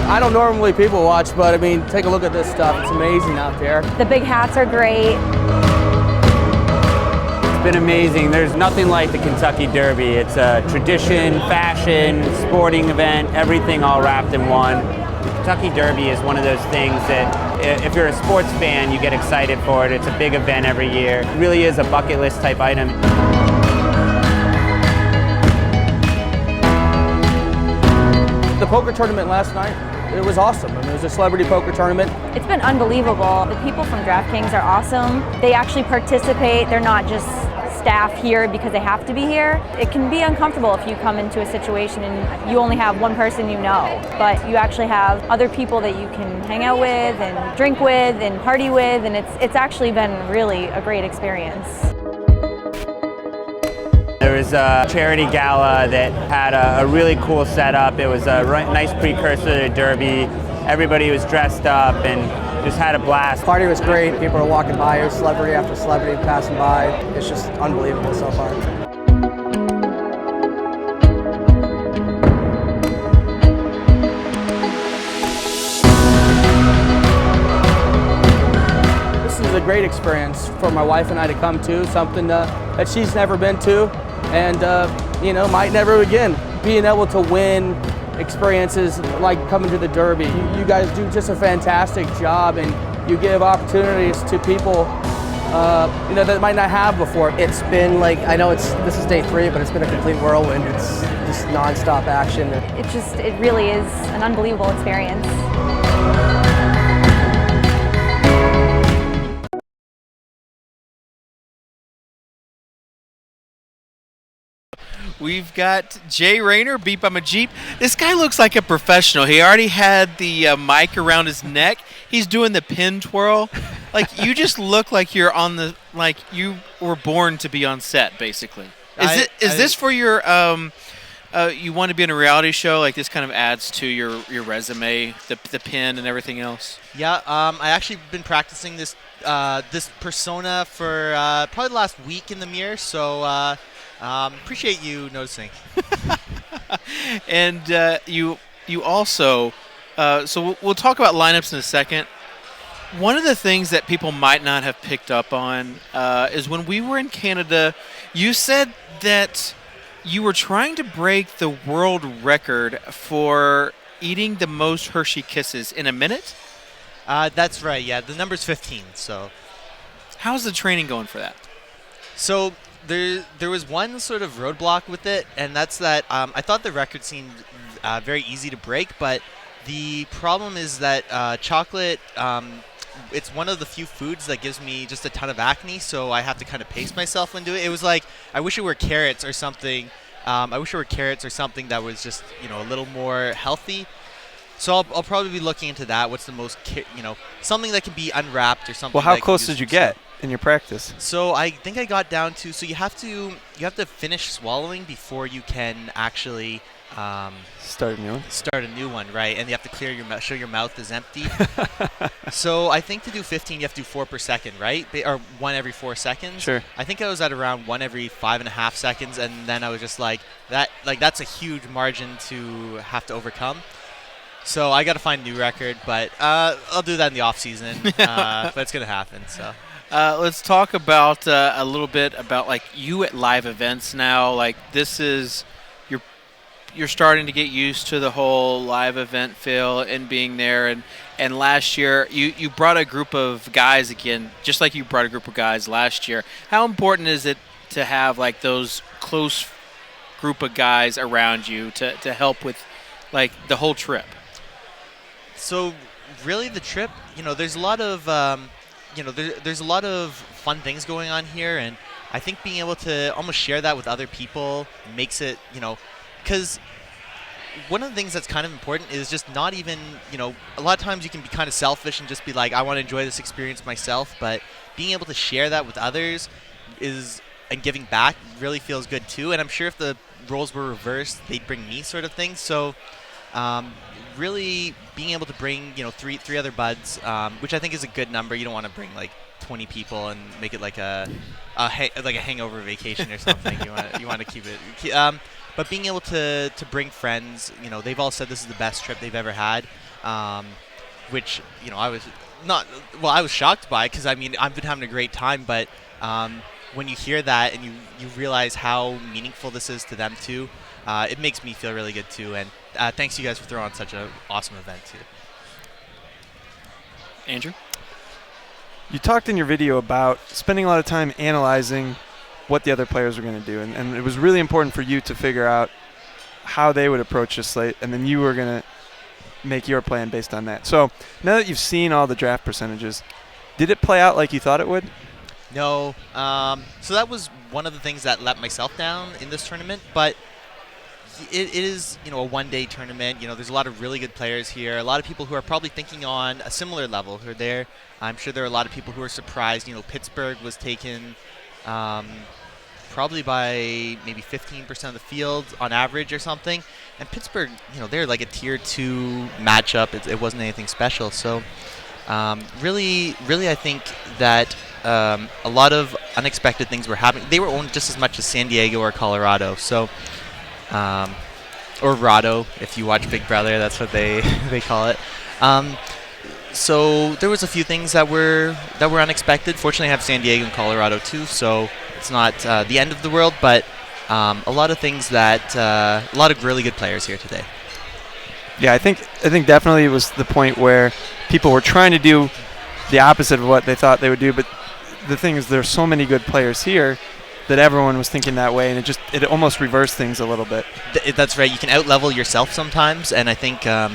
Speaker 11: I don't normally people watch, but I mean, take a look at this stuff. It's amazing out there.
Speaker 23: The big hats are great.
Speaker 24: It's been amazing. There's nothing like the Kentucky Derby. It's a tradition, fashion, sporting event, everything all wrapped in one. The Kentucky Derby is one of those things that if you're a sports fan, you get excited for it. It's a big event every year. It really is a bucket list type item.
Speaker 11: The poker tournament last night, it was awesome. I mean, it was a celebrity poker tournament.
Speaker 23: It's been unbelievable. The people from DraftKings are awesome. They actually participate. They're not just staff here because they have to be here. It can be uncomfortable if you come into a situation and you only have one person you know, but you actually have other people that you can hang out with and drink with and party with, and it's actually been really a great experience.
Speaker 24: There was a charity gala that had a really cool setup. It was a nice precursor to the Derby. Everybody was dressed up and just had a blast.
Speaker 14: Party was great. People were walking by. It was celebrity after celebrity passing by. It's just unbelievable so far.
Speaker 11: This is a great experience for my wife and I to come to, something that she's never been to, and you know, might never again. Being able to win experiences like coming to the Derby. You guys do just a fantastic job, and you give opportunities to people you know, that might not have before.
Speaker 14: It's been like, I know this is day 3, but it's been a complete whirlwind. It's just non-stop action.
Speaker 23: It really is an unbelievable experience.
Speaker 1: We've got Jay Rayner, Beep I'm a Jeep. This guy looks like a professional. He already had the mic around his neck. He's doing the pin twirl. Like, you just look like you're on the, like you were born to be on set, basically. Is this for your, you want to be in a reality show? Like, this kind of adds to your resume, the pin and everything else?
Speaker 25: Yeah, I actually been practicing this persona for probably the last week in the mirror, so appreciate you noticing.
Speaker 1: And you also, so we'll talk about lineups in a second. One of the things that people might not have picked up on is when we were in Canada, you said that you were trying to break the world record for eating the most Hershey Kisses in a minute?
Speaker 25: That's right, yeah. The number's 15, so.
Speaker 1: How's the training going for that?
Speaker 25: So there was one sort of roadblock with it, and that's that I thought the record seemed very easy to break, but the problem is that chocolate, it's one of the few foods that gives me just a ton of acne, so I have to kind of pace myself when doing it. It was like, I wish it were carrots or something. I wish it were carrots or something that was just, you know, a little more healthy. So I'll probably be looking into that. What's the most, you know, something that can be unwrapped or something.
Speaker 2: Well, how close did you get in your practice?
Speaker 25: So I think I got down to, so you have to finish swallowing before you can actually
Speaker 2: start a new one,
Speaker 25: right? And you have to clear your mouth, show your mouth is empty. So I think to do 15, you have to do 4 per second, right? Or 1 every 4 seconds.
Speaker 2: Sure.
Speaker 25: I think I was at around 1 every 5.5 seconds, and then I was just like that's a huge margin to have to overcome. So I got to find a new record, but I'll do that in the off season. But it's gonna happen. So.
Speaker 1: Let's talk about a little bit about like you at live events now. Like this is you're starting to get used to the whole live event feel and being there. And last year you brought a group of guys again, just like you brought a group of guys last year. How important is it to have like those close group of guys around you to help with like the whole trip?
Speaker 25: So really the trip, there's a lot of, there's a lot of fun things going on here, and I think being able to almost share that with other people makes it, because one of the things that's kind of important is just not even, a lot of times you can be kind of selfish and just be like, I want to enjoy this experience myself, but being able to share that with others and giving back really feels good too. And I'm sure if the roles were reversed, they'd bring me sort of things. So really being able to bring, three other buds, which I think is a good number. You don't want to bring like 20 people and make it like a hangover vacation or something. you want to keep it. But being able to bring friends, they've all said this is the best trip they've ever had, which, I was shocked by, because, I've been having a great time, but when you hear that and you realize how meaningful this is to them too, it makes me feel really good too. And thanks you guys for throwing on such an awesome event too.
Speaker 1: Andrew?
Speaker 2: You talked in your video about spending a lot of time analyzing what the other players were going to do, and it was really important for you to figure out how they would approach the slate, and then you were going to make your plan based on that. So now that you've seen all the draft percentages, did it play out like you thought it would?
Speaker 25: No. So that was one of the things that let myself down in this tournament, but it is, a one-day tournament. There's a lot of really good players here, a lot of people who are probably thinking on a similar level who are there. I'm sure there are a lot of people who are surprised. Pittsburgh was taken probably by maybe 15% of the field on average or something. And Pittsburgh, they're like a tier 2 matchup. It wasn't anything special. So really, I think that a lot of unexpected things were happening. They were owned just as much as San Diego or Colorado. So, or Rado, if you watch Big Brother, that's what they call it. So there was a few things that were unexpected. Fortunately, I have San Diego and Colorado too, so it's not the end of the world. But a lot of things a lot of really good players here today.
Speaker 2: Yeah, I think definitely it was the point where people were trying to do the opposite of what they thought they would do. But the thing is, there's so many good players here that everyone was thinking that way, and it almost reversed things a little bit.
Speaker 25: That's right. You can out-level yourself sometimes, and I think a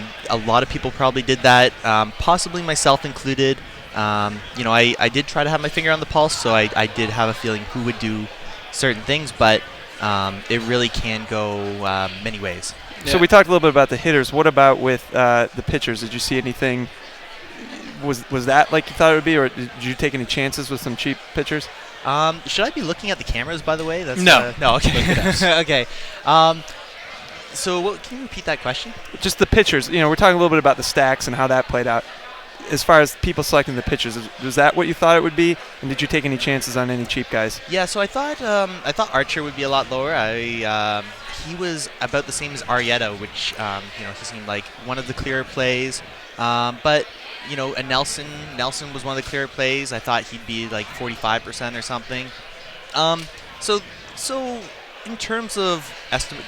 Speaker 25: lot of people probably did that, possibly myself included. I did try to have my finger on the pulse, so I did have a feeling who would do certain things, but it really can go many ways.
Speaker 2: So we talked a little bit about the hitters. What about with the pitchers? Did you see anything? Was that like you thought it would be, or did you take any chances with some cheap pitchers?
Speaker 25: Should I be looking at the cameras, by the way?
Speaker 1: No.
Speaker 25: No, okay. Okay. So can you repeat that question?
Speaker 2: Just the pitchers. We're talking a little bit about the stacks and how that played out. As far as people selecting the pitchers, was that what you thought it would be? And did you take any chances on any cheap guys?
Speaker 25: Yeah, so I thought Archer would be a lot lower. He was about the same as Arrieta, which he seemed like one of the clearer plays. But and Nelson was one of the clearer plays. I thought he'd be like 45% or something. So in terms of estimate,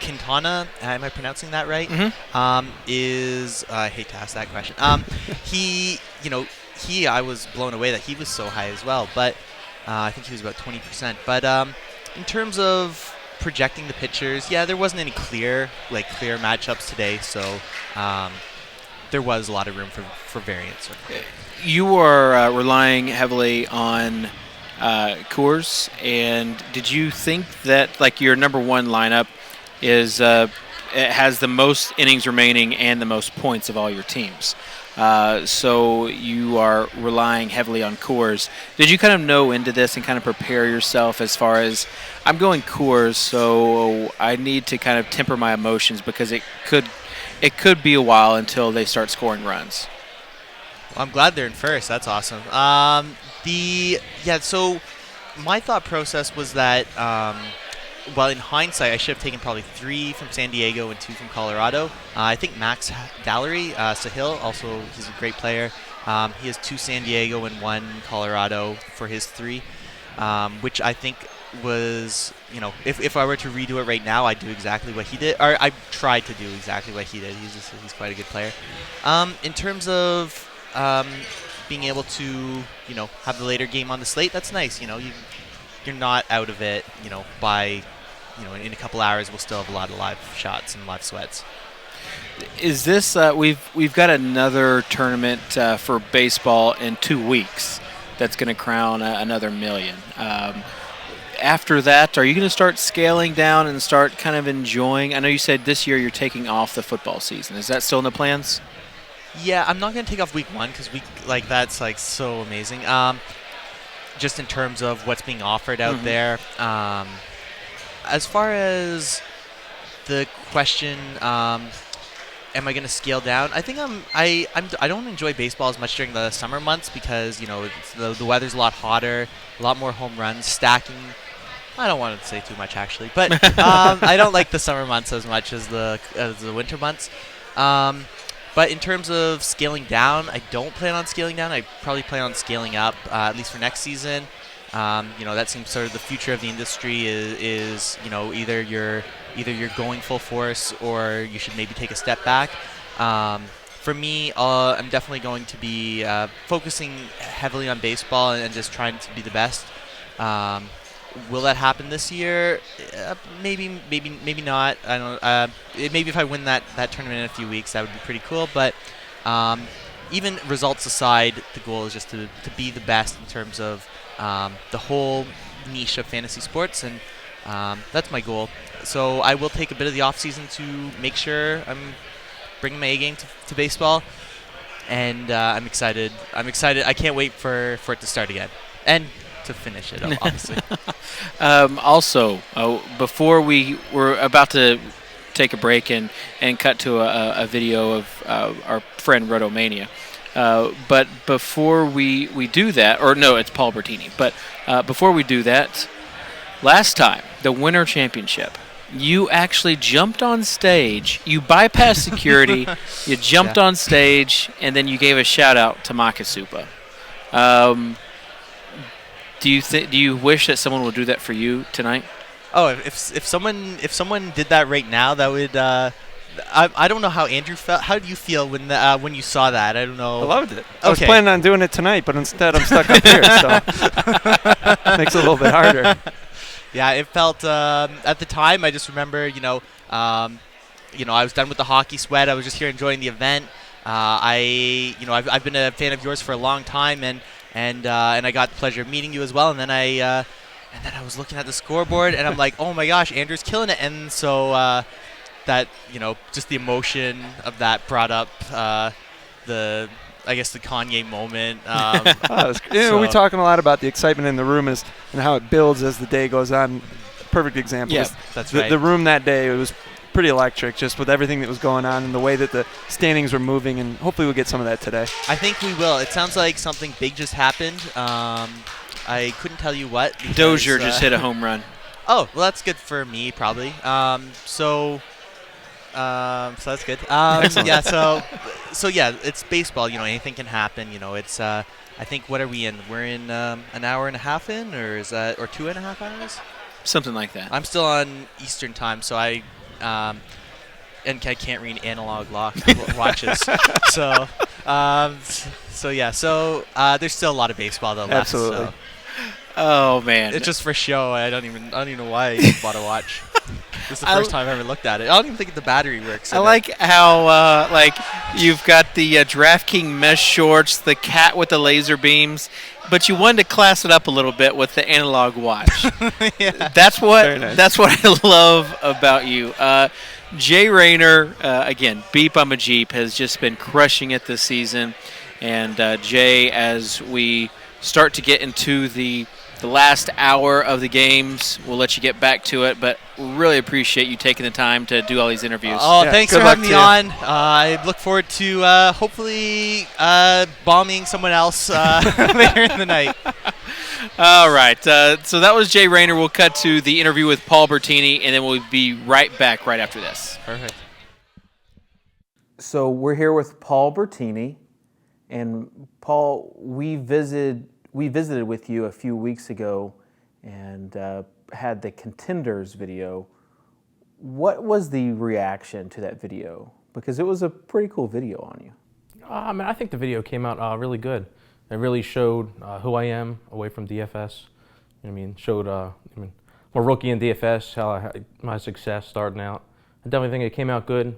Speaker 25: Quintana, am I pronouncing that right?
Speaker 1: Mm-hmm.
Speaker 25: I hate to ask that question. I was blown away that he was so high as well. But I think he was about 20%. But in terms of projecting the pitchers, yeah, there wasn't any clear matchups today. So. There was a lot of room for variance.
Speaker 1: You are relying heavily on Coors, and did you think that like your number one lineup is it has the most innings remaining and the most points of all your teams? So you are relying heavily on Coors. Did you kind of know into this and kind of prepare yourself as far as I'm going Coors, so I need to kind of temper my emotions because it could be a while until they start scoring runs?
Speaker 25: Well, I'm glad they're in first. That's awesome. So my thought process was that, in hindsight, I should have taken probably 3 from San Diego and 2 from Colorado. I think Max Gallery, Sahil, also he's a great player. He has 2 San Diego and 1 Colorado for his 3, which I think was, if I were to redo it right now, I'd do exactly what he did, or I tried to do exactly what he did. He's quite a good player. In terms of being able to, have the later game on the slate, that's nice. You're not out of it, by, in a couple hours we'll still have a lot of live shots and live sweats.
Speaker 1: Is this we've got another tournament for baseball in 2 weeks that's going to crown another million. After that, are you going to start scaling down and start kind of enjoying? I know you said this year you're taking off the football season. Is that still in the plans?
Speaker 25: Yeah, I'm not going to take off week 1 because that's like so amazing. Just in terms of what's being offered out there. As far as the question, am I going to scale down? I think I don't enjoy baseball as much during the summer months because the weather's a lot hotter, a lot more home runs, stacking. I don't want to say too much actually, but I don't like the summer months as much as the winter months. But in terms of scaling down, I don't plan on scaling down. I probably plan on scaling up, at least for next season. That seems sort of the future of the industry is either you're going full force or you should maybe take a step back. For me, I'm definitely going to be focusing heavily on baseball and just trying to be the best. Will that happen this year? Maybe not. I don't. Maybe if I win that tournament in a few weeks, that would be pretty cool. But even results aside, the goal is just to be the best in terms of the whole niche of fantasy sports, and that's my goal. So I will take a bit of the off season to make sure I'm bringing my A game to baseball, and I'm excited. I can't wait for it to start again and to finish it, obviously.
Speaker 1: Also, before we were about to take a break and cut to a video of our friend Rotomania. But before we do that, or no, it's Paul Bertini. But before we do that, last time, the Winter Championship, you actually jumped on stage. You bypassed security. You jumped on stage, and then you gave a shout-out to Makasupa. Do you wish that someone would do that for you tonight?
Speaker 25: Oh, if someone did that right now, that would. I don't know how Andrew felt. How did you feel when you saw that? I don't know.
Speaker 2: I loved it. I was planning on doing it tonight, but instead I'm stuck up here, so makes it a little bit harder.
Speaker 25: Yeah, it felt at the time. I just remember, I was done with the hockey sweat. I was just here enjoying the event. I've been a fan of yours for a long time, and I got the pleasure of meeting you as well. And then I was looking at the scoreboard, and I'm like, oh my gosh, Andrew's killing it. And so that just the emotion of that brought up the Kanye moment.
Speaker 2: We're talking a lot about the excitement in the room and how it builds as the day goes on. Perfect example.
Speaker 25: Yeah, that's right.
Speaker 2: The room that day, it was pretty electric, just with everything that was going on and the way that the standings were moving, and hopefully we'll get some of that today.
Speaker 25: I think we will. It sounds like something big just happened. I couldn't tell you what.
Speaker 1: Dozier just hit a home run.
Speaker 25: Oh, well, that's good for me, probably. So that's good. Yeah. So yeah, it's baseball. Anything can happen. It's. I think what are we in? We're in an hour and a half in, or 2.5 hours?
Speaker 1: Something like that.
Speaker 25: I'm still on Eastern time, so I can't read analog watches. So yeah. So there's still a lot of baseball though left.
Speaker 2: Absolutely.
Speaker 25: So.
Speaker 1: Oh man,
Speaker 25: it's just for show. I don't even know why I bought a watch. This is the first time I ever looked at it. I don't even think the battery works.
Speaker 1: I like how you've got the DraftKings mesh shorts, the cat with the laser beams, but you wanted to class it up a little bit with the analog watch.
Speaker 25: Yeah.
Speaker 1: That's what
Speaker 25: Nice.
Speaker 1: that's what I love about you. Jay Rayner, again, Beep I'm a Jeep, has just been crushing it this season. And Jay, as we start to get into the last hour of the games, we'll let you get back to it, but we really appreciate you taking the time to do all these interviews.
Speaker 25: Thanks for having me on. I look forward to hopefully bombing someone else later in the night.
Speaker 1: All right. So that was Jay Rayner. We'll cut to the interview with Paul Bertini, and then we'll be right back right after this.
Speaker 25: Perfect.
Speaker 16: So we're here with Paul Bertini, and Paul, we visited with you a few weeks ago and had the Contenders video. What was the reaction to that video? Because it was a pretty cool video on you.
Speaker 5: I think the video came out really good. It really showed who I am away from DFS. Showed my rookie in DFS, how I had my success starting out, I definitely think it came out good.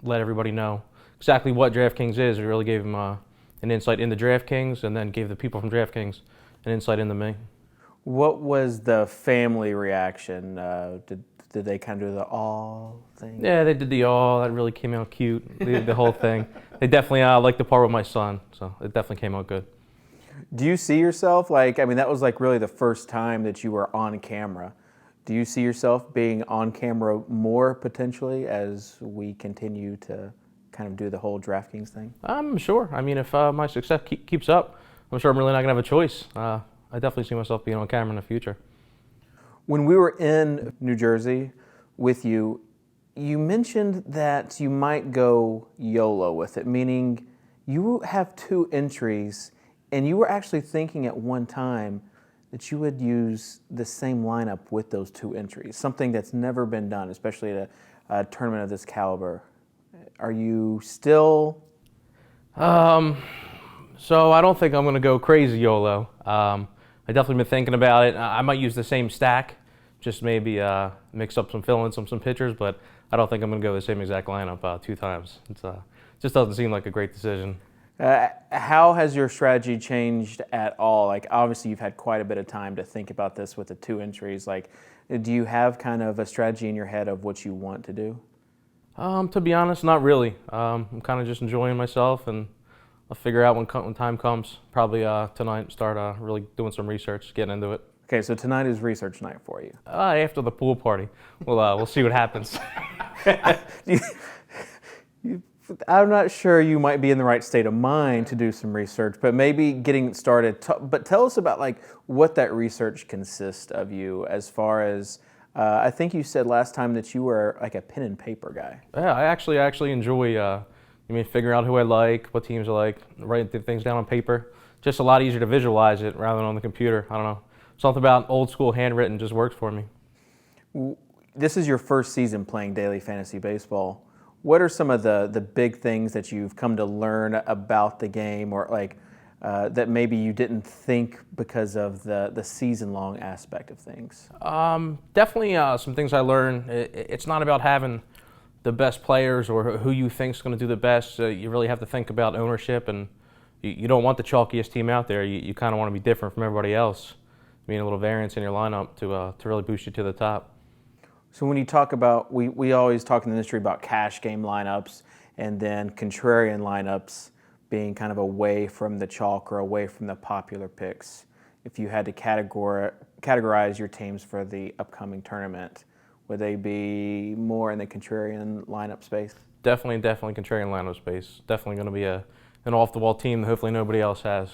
Speaker 5: Let everybody know exactly what DraftKings is. We really gave them an insight into DraftKings, and then gave the people from DraftKings an insight into me.
Speaker 16: What was the family reaction? Did they kind of do the aw thing?
Speaker 5: Yeah, they did the aw. That really came out cute. The whole thing. They definitely liked the part with my son, so it definitely came out good.
Speaker 16: Do you see yourself that was like really the first time that you were on camera. Do you see yourself being on camera more potentially as we continue to kind of do the whole DraftKings thing?
Speaker 5: I'm sure. I mean, if my success keeps up, I'm sure I'm really not going to have a choice. I definitely see myself being on camera in the future.
Speaker 16: When we were in New Jersey with you, you mentioned that you might go YOLO with it, meaning you have 2 entries, and you were actually thinking at one time that you would use the same lineup with those 2 entries, something that's never been done, especially at a tournament of this caliber. Are you still?
Speaker 5: So I don't think I'm going to go crazy YOLO. I definitely been thinking about it. I might use the same stack, just maybe mix up some fill-ins, some pitchers, but I don't think I'm going to go the same exact lineup 2 times. It just doesn't seem like a great decision.
Speaker 16: How has your strategy changed at all? Like, obviously, you've had quite a bit of time to think about this with the 2 entries. Like, do you have kind of a strategy in your head of what you want to do?
Speaker 5: To be honest, not really. I'm kind of just enjoying myself, and I'll figure out when time comes. Probably tonight, start really doing some research, getting into it.
Speaker 16: Okay, so tonight is research night for you.
Speaker 5: After the pool party, we'll see what happens.
Speaker 16: I'm not sure you might be in the right state of mind to do some research, but maybe getting started. But tell us about what that research consists of you, as far as I think you said last time that you were like a pen and paper guy.
Speaker 5: Yeah, I actually enjoy figuring out who I like, what teams I like, writing things down on paper. Just a lot easier to visualize it rather than on the computer. I don't know. Something about old school handwritten just works for me.
Speaker 16: This is your first season playing daily fantasy baseball. What are some of the big things that you've come to learn about the game, or that maybe you didn't think because of the season-long aspect of things?
Speaker 5: Definitely some things I learned. It's not about having the best players or who you think is going to do the best. You really have to think about ownership, and you don't want the chalkiest team out there. You kind of want to be different from everybody else, being a little variance in your lineup to really boost you to the top.
Speaker 16: So when you talk about, we always talk in the industry about cash game lineups and then contrarian lineups being kind of away from the chalk or away from the popular picks. If you had to categorize your teams for the upcoming tournament, would they be more in the contrarian lineup space?
Speaker 5: Definitely contrarian lineup space. Definitely going to be an off-the-wall team that hopefully nobody else has.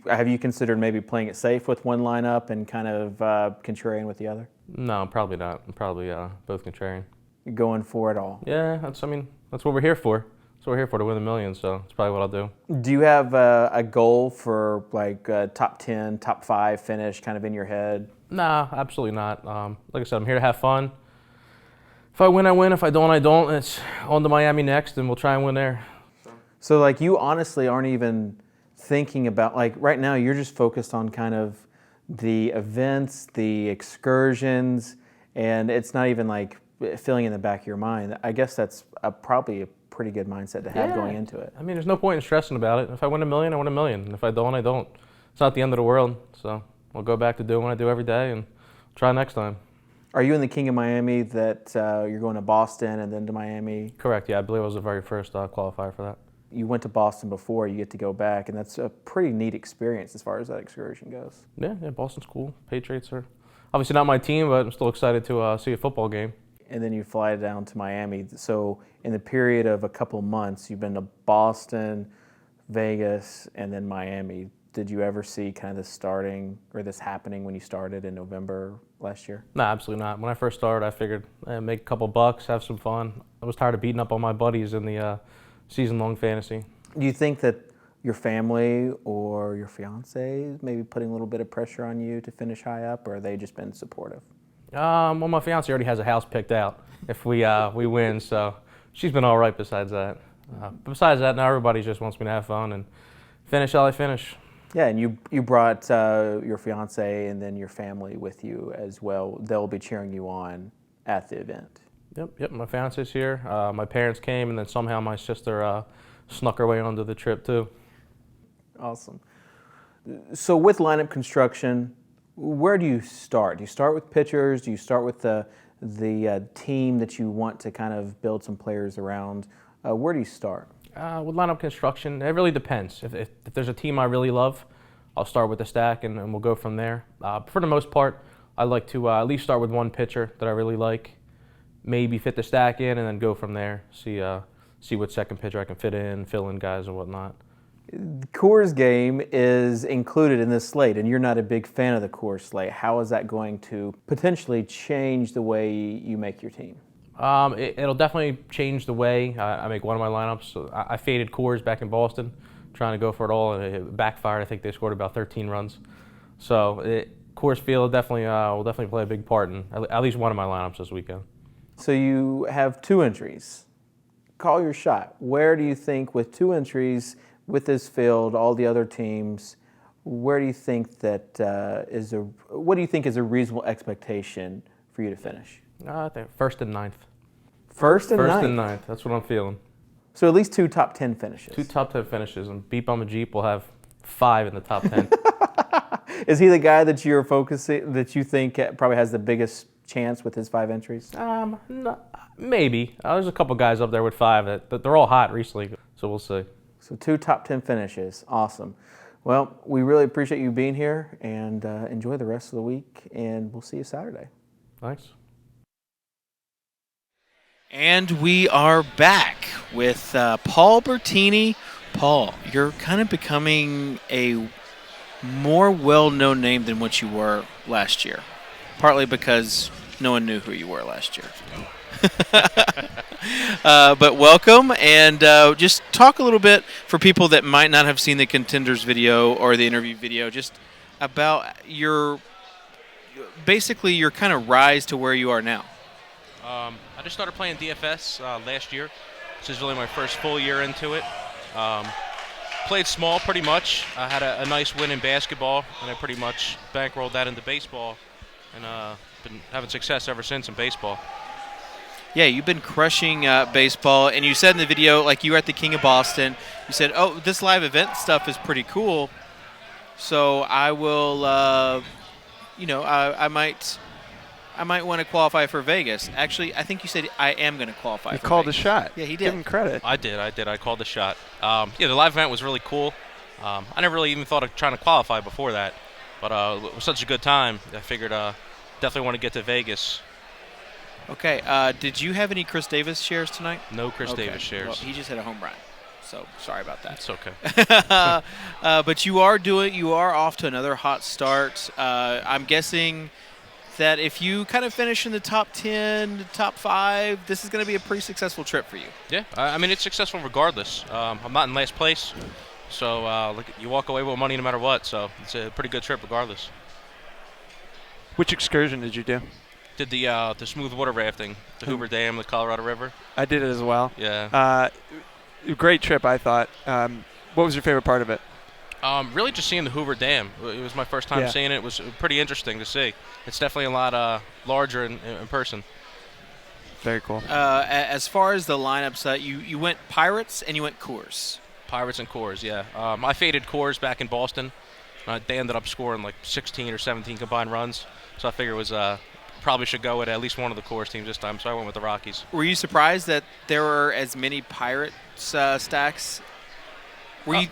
Speaker 16: Have you considered maybe playing it safe with one lineup and kind of contrarian with the other?
Speaker 5: No, probably not. I'm probably both contrarian.
Speaker 16: You're going for it all?
Speaker 5: Yeah, that's what we're here for. That's what we're here for, to win the million, so that's probably what I'll do.
Speaker 16: Do you have a goal for top 10, top 5 finish kind of in your head?
Speaker 5: Nah, absolutely not. Like I said, I'm here to have fun. If I win, I win. If I don't, I don't. It's on to Miami next, and we'll try and win there.
Speaker 16: So you honestly aren't even thinking about, right now you're just focused on kind of the events, the excursions, and it's not even filling in the back of your mind. I guess that's probably a pretty good mindset to have going into it.
Speaker 5: I mean, there's no point in stressing about it. If I win a million, I win a million. And if I don't, I don't. It's not the end of the world. So I'll go back to doing what I do every day and try next time.
Speaker 16: Are you in the King of Miami that you're going to Boston and then to Miami?
Speaker 5: Correct, yeah. I believe I was the very first qualifier for that.
Speaker 16: You went to Boston before, you get to go back, and that's a pretty neat experience as far as that excursion goes.
Speaker 5: Yeah, Boston's cool. Patriots are obviously not my team, but I'm still excited to see a football game.
Speaker 16: And then you fly down to Miami. So in the period of a couple months, you've been to Boston, Vegas, and then Miami. Did you ever see kind of this happening when you started in November last year?
Speaker 5: No, absolutely not. When I first started, I figured make a couple bucks, have some fun. I was tired of beating up on my buddies in the season-long fantasy.
Speaker 16: Do you think that your family or your fiance is maybe putting a little bit of pressure on you to finish high up, or have they just been supportive?
Speaker 5: Well, my fiance already has a house picked out if we win, so she's been all right besides that. Besides that, now everybody just wants me to have fun and finish how I finish.
Speaker 16: Yeah, and you brought your fiance and then your family with you as well. They'll be cheering you on at the event.
Speaker 5: Yep. My fiance's here. My parents came, and then somehow my sister snuck her way onto the trip too.
Speaker 16: Awesome. So with lineup construction, where do you start? Do you start with pitchers? Do you start with the team that you want to kind of build some players around? Where do you start?
Speaker 5: With lineup construction, it really depends. If there's a team I really love, I'll start with the stack and we'll go from there. For the most part, I like to at least start with one pitcher that I really like, maybe fit the stack in, and then go from there. See what second pitcher I can fit in, fill in guys and whatnot.
Speaker 16: The Coors game is included in this slate, and you're not a big fan of the Coors slate. How is that going to potentially change the way you make your team?
Speaker 5: It'll definitely change the way I make one of my lineups. So I faded Coors back in Boston, trying to go for it all, and it backfired. I think they scored about 13 runs. So Coors Field definitely will definitely play a big part in at least one of my lineups this weekend.
Speaker 16: So you have 2 entries. Call your shot. Where do you think, with 2 entries, with this field, all the other teams, where do you think that what do you think is a reasonable expectation for you to finish?
Speaker 5: I think 1st and 9th.
Speaker 16: First and
Speaker 5: ninth. That's what I'm feeling.
Speaker 16: So at least 2 top 10 finishes.
Speaker 5: 2 top 10 finishes, and Beep on the Jeep will have 5 in the top 10.
Speaker 16: Is he the guy that you're focusing, that you think probably has the biggest chance with his 5 entries?
Speaker 5: No, maybe. There's a couple guys up there with 5 that they're all hot recently, so we'll see.
Speaker 16: So 2 top 10 finishes. Awesome. Well, we really appreciate you being here, and enjoy the rest of the week, and we'll see you Saturday.
Speaker 5: Thanks.
Speaker 1: And we are back with Paul Bertini. Paul, you're kind of becoming a more well-known name than what you were last year, partly because no one knew who you were last year. But welcome, and just talk a little bit for people that might not have seen the Contenders video or the interview video, just about basically your kind of rise to where you are now.
Speaker 10: I just started playing DFS last year. This is really my first full year into it. Played small pretty much. I had a nice win in basketball, and I pretty much bankrolled that into baseball, and been having success ever since in baseball.
Speaker 1: Yeah, you've been crushing baseball, and you said in the video, like, you were at the King of Boston. You said, "Oh, this live event stuff is pretty cool, so I will, I might want to qualify for Vegas." Actually, I think you said I am going to qualify.
Speaker 2: He
Speaker 1: for
Speaker 2: called
Speaker 1: Vegas.
Speaker 2: a shot.
Speaker 1: Yeah, he did.
Speaker 2: Give him credit.
Speaker 10: I did. I called the shot. Yeah, the live event was really cool. I never really even thought of trying to qualify before that, but it was such a good time. I figured definitely want to get to Vegas.
Speaker 1: Okay. Did you have any Chris Davis shares tonight?
Speaker 10: No Chris Davis shares.
Speaker 1: Well, he just hit a home run, so sorry about that.
Speaker 10: It's okay.
Speaker 1: But you are off to another hot start. I'm guessing that if you kind of finish in the top 10, top 5, this is going to be a pretty successful trip for you.
Speaker 10: Yeah, I mean, it's successful regardless. I'm not in last place, so you walk away with money no matter what, so it's a pretty good trip regardless.
Speaker 2: Which excursion did you do?
Speaker 10: Did the smooth water rafting, the Hoover Dam, the Colorado River.
Speaker 2: I did it as well.
Speaker 10: Yeah.
Speaker 2: Great trip, I thought. What was your favorite part of it?
Speaker 10: Really just seeing the Hoover Dam. It was my first time seeing it. It was pretty interesting to see. It's definitely a lot larger in person.
Speaker 2: Very cool.
Speaker 1: As far as the lineups, you went Pirates and you went Coors.
Speaker 10: Pirates and Coors, yeah. I faded Coors back in Boston. They ended up scoring like 16 or 17 combined runs. So I figured it was probably should go with at least one of the Coors teams this time. So I went with the Rockies.
Speaker 1: Were you surprised that there were as many Pirates stacks?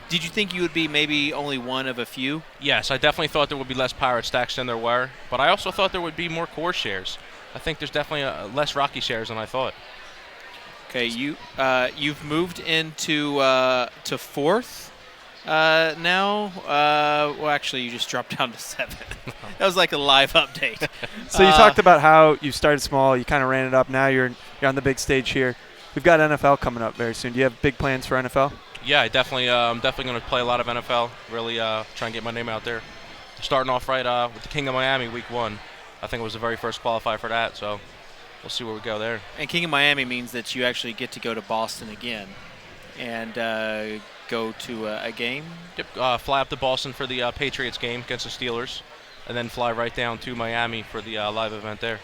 Speaker 1: Did you think you would be maybe only one of a few?
Speaker 10: Yes, I definitely thought there would be less Pirate stacks than there were, but I also thought there would be more Coors shares. I think there's definitely less Rocky shares than I thought.
Speaker 1: Okay, you've moved into to 4th now. Well, actually, you just dropped down to 7th. That was like a live update.
Speaker 2: So you talked about how you started small, you kind of ran it up. Now you're on the big stage here. We've got NFL coming up very soon. Do you have big plans for NFL?
Speaker 10: Yeah, I'm definitely going to play a lot of NFL, really try and get my name out there. Starting off right with the King of Miami week 1. I think it was the very first qualifier for that, so we'll see where we go there.
Speaker 1: And King of Miami means that you actually get to go to Boston again and go to a game?
Speaker 10: Yep, fly up to Boston for the Patriots game against the Steelers, and then fly right down to Miami for the live event there.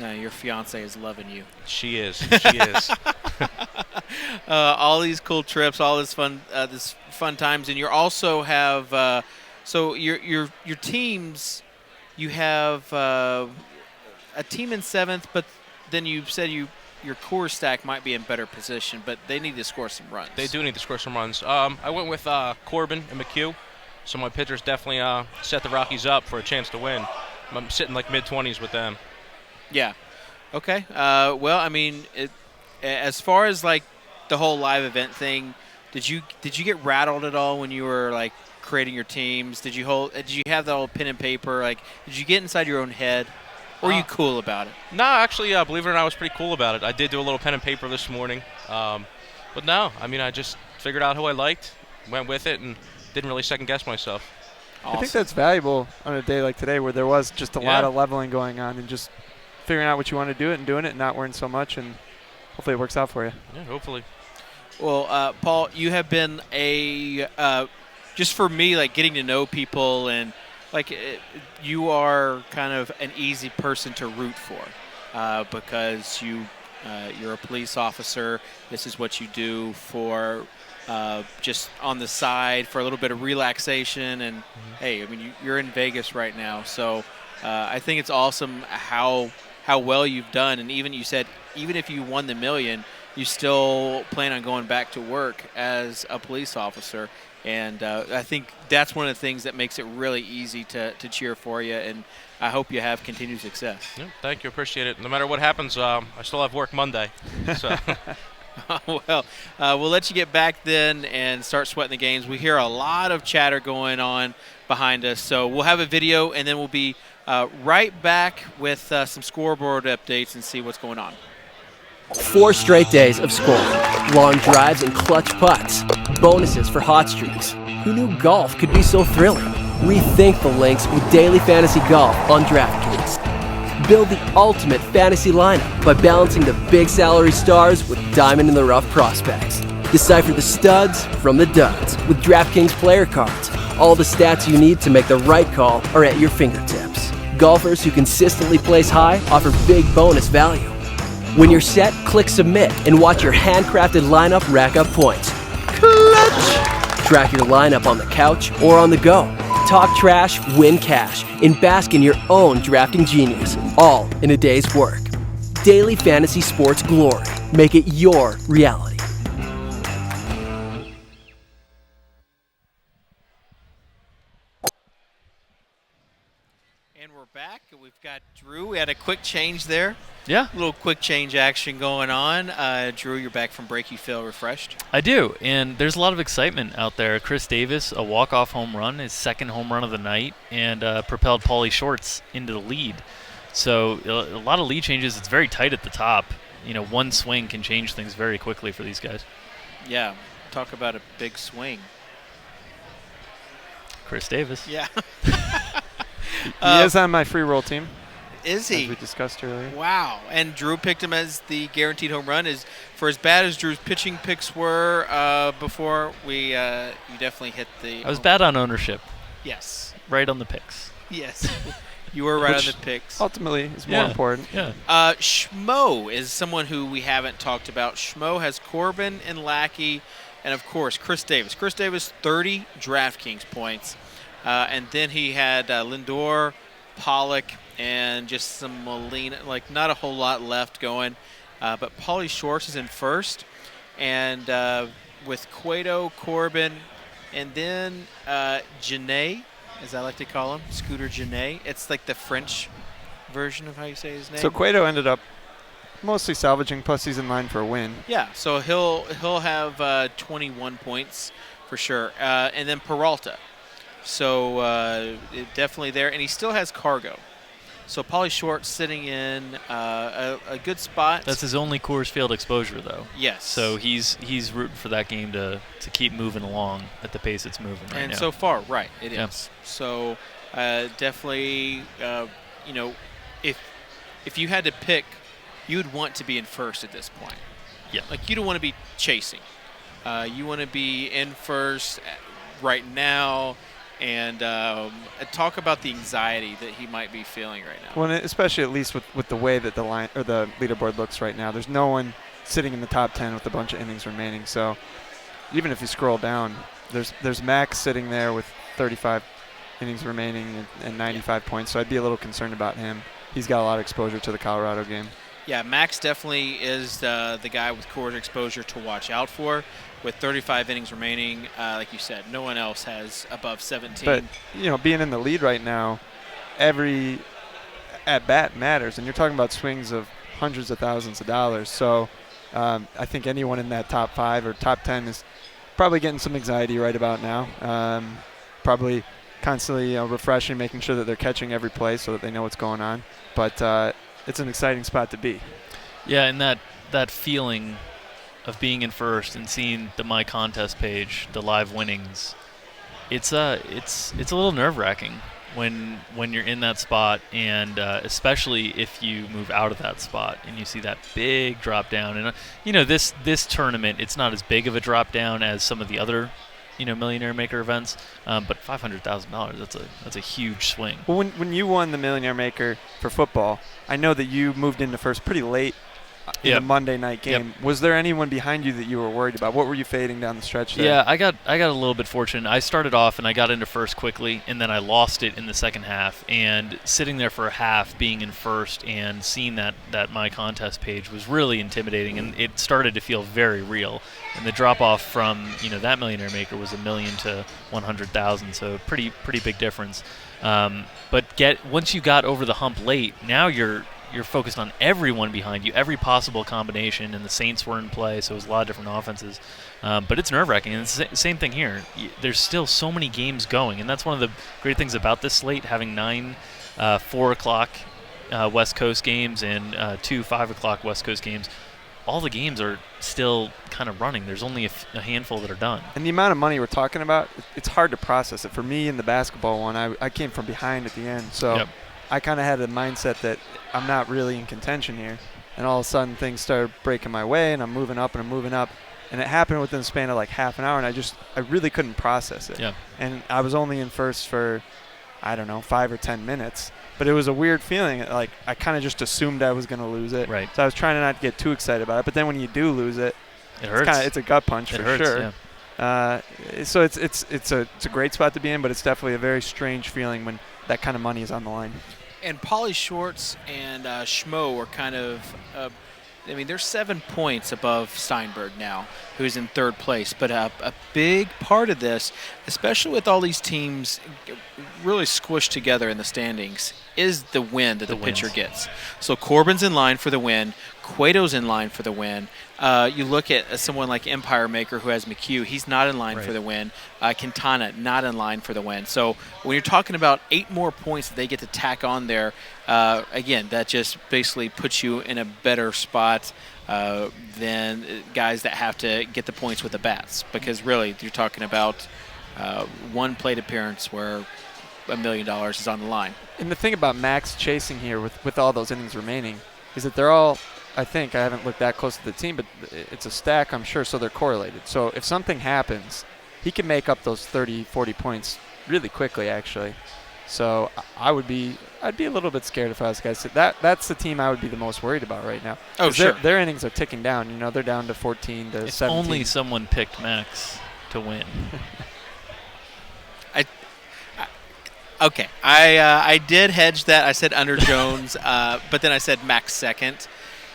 Speaker 1: No, your fiance is loving you.
Speaker 10: She is. She is.
Speaker 1: All these cool trips, all this fun times, and you also have so your teams. You have a team in 7th, but then you said your core stack might be in better position, but they need to score some runs.
Speaker 10: They do need to score some runs. I went with Corbin and McHugh, so my pitchers definitely set the Rockies up for a chance to win. I'm sitting like mid-20s with them.
Speaker 1: Yeah. Okay. Well, I mean, as far as like the whole live event thing, did you get rattled at all when you were like creating your teams? Did you have the old pen and paper? Like, did you get inside your own head? Or were you cool about it?
Speaker 10: No, actually, believe it or not, I was pretty cool about it. I did do a little pen and paper this morning. But no, I mean, I just figured out who I liked, went with it, and didn't really second-guess myself.
Speaker 2: Awesome. I think that's valuable on a day like today where there was just a lot of leveling going on and just figuring out what you want to do it and doing it and not worrying so much, and hopefully it works out for you.
Speaker 10: Yeah, hopefully.
Speaker 1: Well, Paul, you have been just for me, like getting to know people and like you are kind of an easy person to root for because you're a police officer. This is what you do for just on the side for a little bit of relaxation. And hey, I mean, you're in Vegas right now, so I think it's awesome how well you've done. And even you said even if you won the $1 million, you still plan on going back to work as a police officer. And I think that's one of the things that makes it really easy to cheer for you, and I hope you have continued success.
Speaker 10: Yeah, thank you. Appreciate it. No matter what happens, I still have work Monday. So.
Speaker 1: Well, we'll let you get back then and start sweating the games. We hear a lot of chatter going on behind us, so we'll have a video, and then we'll be right back with some scoreboard updates and see what's going on.
Speaker 9: 4 straight days of scoring, long drives and clutch putts, bonuses for hot streaks. Who knew golf could be so thrilling? Rethink the links with daily fantasy golf on DraftKings. Build the ultimate fantasy lineup by balancing the big salary stars with diamond-in-the-rough prospects. Decipher the studs from the duds with DraftKings player cards. All the stats you need to make the right call are at your fingertips. Golfers who consistently place high offer big bonus value. When you're set, click submit and watch your handcrafted lineup rack up points. Clutch! Track your lineup on the couch or on the go. Talk trash, win cash, and bask in your own drafting genius, all in a day's work. Daily fantasy sports glory. Make it your reality.
Speaker 1: And we're back. We've got Drew. We had a quick change there.
Speaker 4: Yeah.
Speaker 1: A little quick change action going on. Drew, you're back from break. You feel refreshed?
Speaker 4: I do, and there's a lot of excitement out there. Chris Davis, a walk-off home run, his second home run of the night, and propelled Paulie Shorts into the lead. So a lot of lead changes. It's very tight at the top. You know, one swing can change things very quickly for these guys.
Speaker 1: Yeah. Talk about a big swing.
Speaker 4: Chris Davis.
Speaker 1: Yeah.
Speaker 2: He is on my free roll team.
Speaker 1: Is he?
Speaker 2: As we discussed earlier.
Speaker 1: Wow. And Drew picked him as the guaranteed home run. For as bad as Drew's pitching picks were before, you definitely hit the...
Speaker 4: I was bad on ownership.
Speaker 1: Yes.
Speaker 4: Right on the picks.
Speaker 1: Yes. You were right on the picks.
Speaker 2: Ultimately is more important.
Speaker 4: Yeah.
Speaker 1: Schmo is someone who we haven't talked about. Schmo has Corbin and Lackey, and of course Chris Davis. Chris Davis, 30 DraftKings points. And then he had Lindor, Pollock, and just some Molina, like not a whole lot left going. But Paulie Shorts is in first, and with Cueto, Corbin, and then Janae, as I like to call him, Scooter Janae. It's like the French version of how you say his name.
Speaker 2: So Cueto ended up mostly salvaging, plus he's in line for a win.
Speaker 1: Yeah, so he'll have 21 points for sure. And then Peralta. So definitely there. And he still has Cargo. So Paulie Short sitting in a good spot.
Speaker 4: That's his only Coors Field exposure, though.
Speaker 1: Yes.
Speaker 4: So he's rooting for that game to keep moving along at the pace it's moving right now.
Speaker 1: And so far, right, it
Speaker 4: Yeah.
Speaker 1: is. So definitely, you know, if you had to pick, you'd want to be in first at this point.
Speaker 4: Yeah.
Speaker 1: Like, you don't want to be chasing. You want to be in first right now and talk about the anxiety that he might be feeling right now.
Speaker 2: Well, especially at least with the way that the line or the leaderboard looks right now. There's no one sitting in the top 10 with a bunch of innings remaining. So even if you scroll down, there's Max sitting there with 35 innings remaining and 95 points. So I'd be a little concerned about him. He's got a lot of exposure to the Colorado game.
Speaker 1: Yeah, Max definitely is the guy with Coors exposure to watch out for. With 35 innings remaining, like you said, no one else has above 17.
Speaker 2: But, being in the lead right now, every at-bat matters. And you're talking about swings of hundreds of thousands of dollars. So I think anyone in that top 5 or top 10 is probably getting some anxiety right about now. Probably constantly refreshing, making sure that they're catching every play so that they know what's going on. But it's an exciting spot to be.
Speaker 4: Yeah, and that feeling of being in first and seeing the My Contest page, the live winnings, it's a little nerve-wracking when you're in that spot, and especially if you move out of that spot and you see that big drop down. And this tournament, it's not as big of a drop down as some of the other Millionaire Maker events, but $500,000, that's a huge swing.
Speaker 2: Well, when you won the Millionaire Maker for football, I know that you moved into first pretty late in the Monday night game.
Speaker 4: Yep.
Speaker 2: Was there anyone behind you that you were worried about? What were you fading down the stretch there?
Speaker 4: Yeah, I got a little bit fortunate. I started off and I got into first quickly, and then I lost it in the second half. And sitting there for a half, being in first and seeing that My Contest page was really intimidating, and it started to feel very real. And the drop off from that Millionaire Maker was $1 million to 100,000, so pretty big difference. But once you got over the hump late, now you're focused on everyone behind you, every possible combination, and the Saints were in play, so it was a lot of different offenses. But it's nerve-wracking, and it's the same thing here. There's still so many games going, and that's one of the great things about this slate, having 9 4 o'clock West Coast games and 2 5 o'clock West Coast games. All the games are still kind of running. There's only a handful that are done.
Speaker 2: And the amount of money we're talking about, it's hard to process it. For me in the basketball one, I came from behind at the end, so
Speaker 4: Yep.
Speaker 2: I kind of had a mindset that I'm not really in contention here. And all of a sudden things started breaking my way, and I'm moving up. And it happened within the span of like half an hour, and I really couldn't process it.
Speaker 4: Yeah.
Speaker 2: And I was only in first for, 5 or 10 minutes. But it was a weird feeling. Like, I kind of just assumed I was going to lose it.
Speaker 4: Right.
Speaker 2: So I was trying not to get too excited about it. But then when you do lose it,
Speaker 4: it hurts.
Speaker 2: It's a gut punch for
Speaker 4: hurts,
Speaker 2: sure.
Speaker 4: Yeah.
Speaker 2: So it's a great spot to be in, but it's definitely a very strange feeling when that kind of money is on the line.
Speaker 1: And Pauly Shorts and Schmo are kind of, they're 7 points above Steinberg now, who's in third place. But a big part of this, especially with all these teams really squished together in the standings, is the win that the pitcher gets. So Corbin's in line for the win. Cueto's in line for the win. You look at someone like Empire Maker who has McHugh. He's not in line for the win. Quintana, not in line for the win. So when you're talking about 8 more points that they get to tack on there, again, that just basically puts you in a better spot than guys that have to get the points with the bats. Because really, you're talking about one plate appearance where $1 million is on the line.
Speaker 2: And the thing about Max chasing here with all those innings remaining is that they're all, I think, I haven't looked that close to the team, but it's a stack, I'm sure, so they're correlated. So if something happens, he can make up those 30, 40 points really quickly, actually. So I'd be a little bit scared if I was guys. That's the team I would be the most worried about right now.
Speaker 1: Oh, sure.
Speaker 2: Their innings are ticking down. They're down to 14 to 17.
Speaker 4: If only someone picked Max to win.
Speaker 1: Okay, I did hedge that. I said under Jones, but then I said Max second.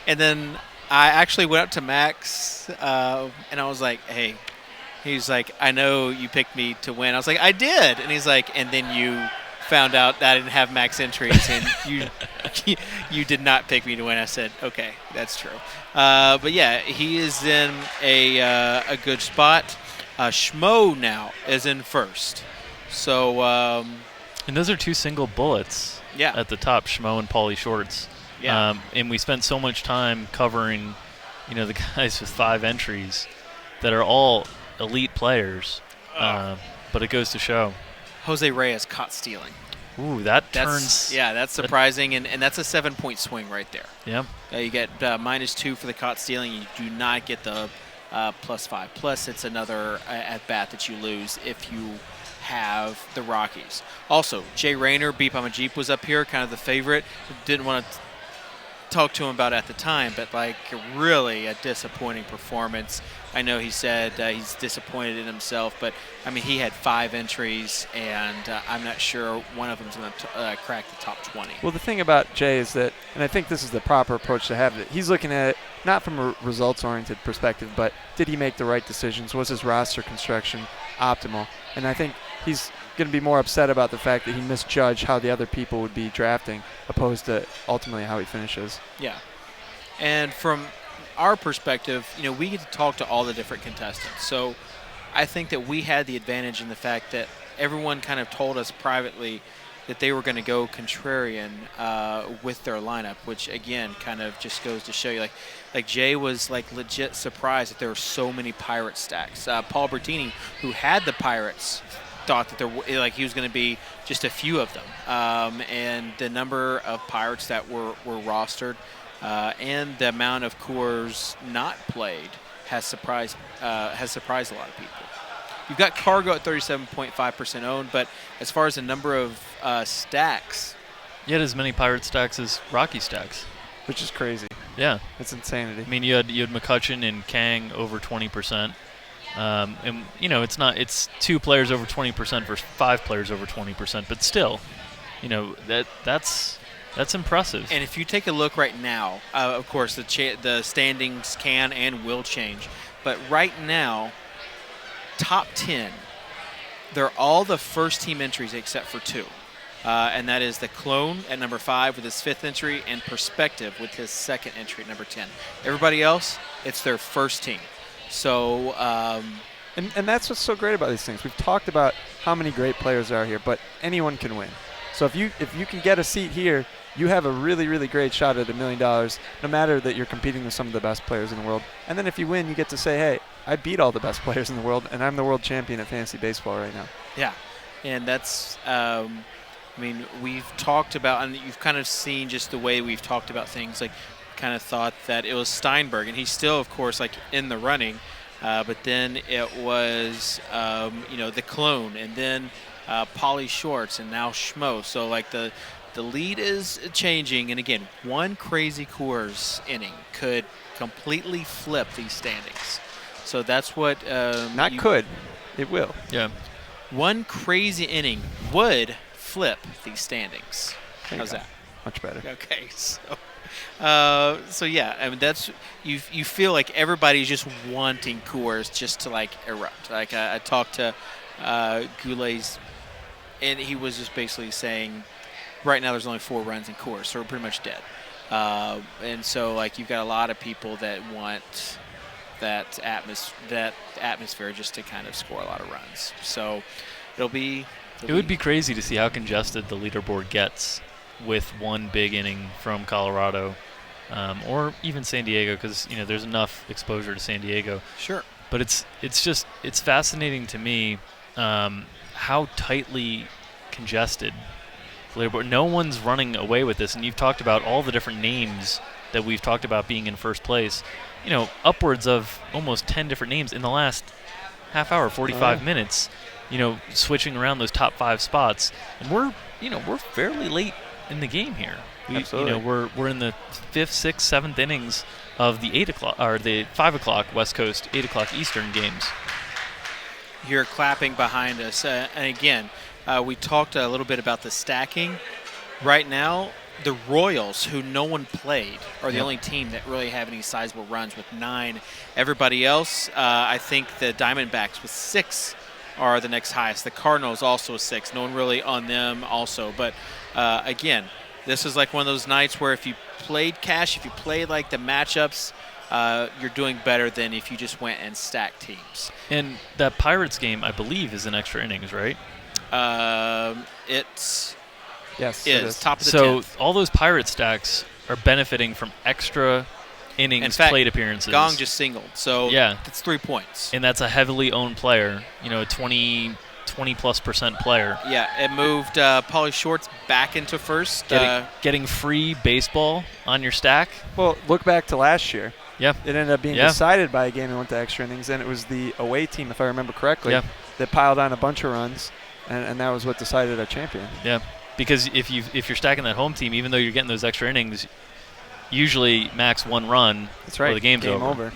Speaker 1: And then I actually went up to Max, and I was like, hey. He's like, I know you picked me to win. I was like, I did. And he's like, and then you found out that I didn't have max entries, and you did not pick me to win. I said, okay, that's true. But, yeah, he is in a good spot. Schmo now is in first. So
Speaker 4: and those are 2 single bullets at the top, Schmo and Pauly Shorts.
Speaker 1: Yeah.
Speaker 4: And we spent so much time covering, the guys with 5 entries that are all elite players. But it goes to show.
Speaker 1: Jose Reyes caught stealing.
Speaker 4: Ooh, turns.
Speaker 1: Yeah, that's surprising, and that's a 7-point swing right there.
Speaker 4: Yeah.
Speaker 1: You get -2 for the caught stealing. You do not get the +5. Plus, it's another at-bat that you lose if you have the Rockies. Also, Jay Rayner, Beep I'm a Jeep, was up here, kind of the favorite. Didn't want to talk to him about it at the time, but like really a disappointing performance. I know he said he's disappointed in himself, but I mean he had 5 entries, and I'm not sure one of them's going to crack the top 20.
Speaker 2: Well, the thing about Jay is that, and I think this is the proper approach to have it, he's looking at it not from a results-oriented perspective, but did he make the right decisions? Was his roster construction optimal? And I think he's going to be more upset about the fact that he misjudged how the other people would be drafting opposed to ultimately how he finishes.
Speaker 1: Yeah. And from our perspective, you know, we get to talk to all the different contestants. So I think that we had the advantage in the fact that everyone kind of told us privately that they were going to go contrarian with their lineup, which again kind of just goes to show you, like Jay was like legit surprised that there were so many Pirate stacks. Paul Bertini, who had the Pirates, thought that he was going to be just a few of them, and the number of Pirates that were rostered and the amount of Coors not played has surprised a lot of people. You've got Cargo at 37.5% owned, but as far as the number of stacks,
Speaker 4: you had as many Pirate stacks as Rocky stacks,
Speaker 2: which is crazy.
Speaker 4: Yeah,
Speaker 2: it's insanity.
Speaker 4: I mean, you had McCutcheon and Kang over 20%. And you know, it's 2 players over 20% versus 5 players over 20%, but still, you know, that's impressive.
Speaker 1: And if you take a look right now, of course the standings can and will change, but right now, top 10, they're all the first team entries except for 2. And that is the Clone at number 5 with his 5th entry, and Perspective with his 2nd entry at number 10. Everybody else, it's their first team. So,
Speaker 2: and that's what's so great about these things. We've talked about how many great players are here, but anyone can win. So if you can get a seat here, you have a really, really great shot at $1 million, no matter that you're competing with some of the best players in the world. And then if you win, you get to say, hey, I beat all the best players in the world, and I'm the world champion at fantasy baseball right now.
Speaker 1: Yeah, and that's, I mean, we've talked about, and you've kind of seen just the way we've talked about things, like kind of thought that it was Steinberg, and he's still, of course, like in the running, but then it was, you know, the Clone, and then Pauly Shorts, and now Schmo. So like the lead is changing, and again, one crazy Coors inning could completely flip these standings. So that's what
Speaker 2: it will.
Speaker 1: Yeah, one crazy inning would flip these standings. How's that?
Speaker 2: Much better.
Speaker 1: Okay, so yeah, I mean that's you feel like everybody's just wanting Coors just to like erupt. Like I talked to Goulet's, and he was just basically saying, right now there's only 4 runs in Coors, so we're pretty much dead. And so like you've got a lot of people that want that atmosphere just to kind of score a lot of runs. So it
Speaker 4: would be crazy to see how congested the leaderboard gets with one big inning from Colorado, or even San Diego, because you know there's enough exposure to San Diego.
Speaker 1: Sure.
Speaker 4: But it's fascinating to me how tightly congested the leaderboard. No one's running away with this, and you've talked about all the different names that we've talked about being in first place. You know, upwards of almost 10 different names in the last half hour, 45 minutes. You know, switching around those top 5 spots, and we're fairly late in the game here.
Speaker 2: Absolutely.
Speaker 4: You know, we're in the 5th, 6th, 7th innings of the 8 o'clock or the 5 o'clock West Coast, 8 o'clock Eastern games.
Speaker 1: You're clapping behind us, and again, we talked a little bit about the stacking. Right now, the Royals, who no one played, are the only team that really have any sizable runs with 9. Everybody else, I think the Diamondbacks with 6 are the next highest. The Cardinals also 6. No one really on them also. But again, this is like one of those nights where if you played cash, if you played like the matchups, you're doing better than if you just went and stacked teams.
Speaker 4: And that Pirates game, I believe, is in extra innings, right?
Speaker 1: It is top of the 10th.
Speaker 4: So all those Pirate stacks are benefiting from extra innings,
Speaker 1: in fact,
Speaker 4: plate appearances.
Speaker 1: Gong just singled, so
Speaker 4: yeah,
Speaker 1: it's 3 points.
Speaker 4: And that's a heavily owned player, you know, a 20+% player.
Speaker 1: Yeah, it moved Pauly Shorts back into first.
Speaker 4: Getting free baseball on your stack.
Speaker 2: Well, look back to last year.
Speaker 4: Yeah.
Speaker 2: It ended up being decided by a game that went to extra innings, and it was the away team, if I remember correctly, that piled on a bunch of runs. and that was what decided a champion.
Speaker 4: Yeah, because if you're stacking that home team, even though you're getting those extra innings, usually max 1 run.
Speaker 2: That's right.
Speaker 4: Or the game's
Speaker 2: Game
Speaker 4: over.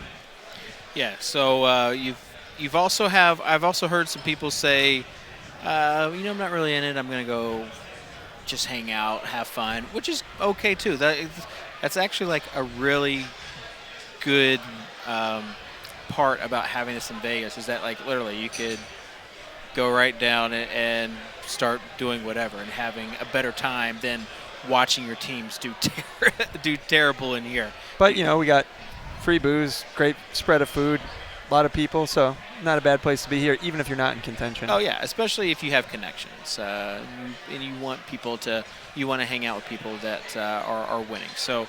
Speaker 1: Yeah. So I've also heard some people say, I'm not really in it. I'm gonna go just hang out, have fun, which is okay too. That's actually like a really good part about having this in Vegas is that like literally you could go right down and start doing whatever and having a better time than watching your teams do terrible in here.
Speaker 2: But we got free booze, great spread of food, a lot of people, so not a bad place to be here, even if you're not in contention.
Speaker 1: Oh yeah, especially if you have connections and you want to hang out with people that are winning. So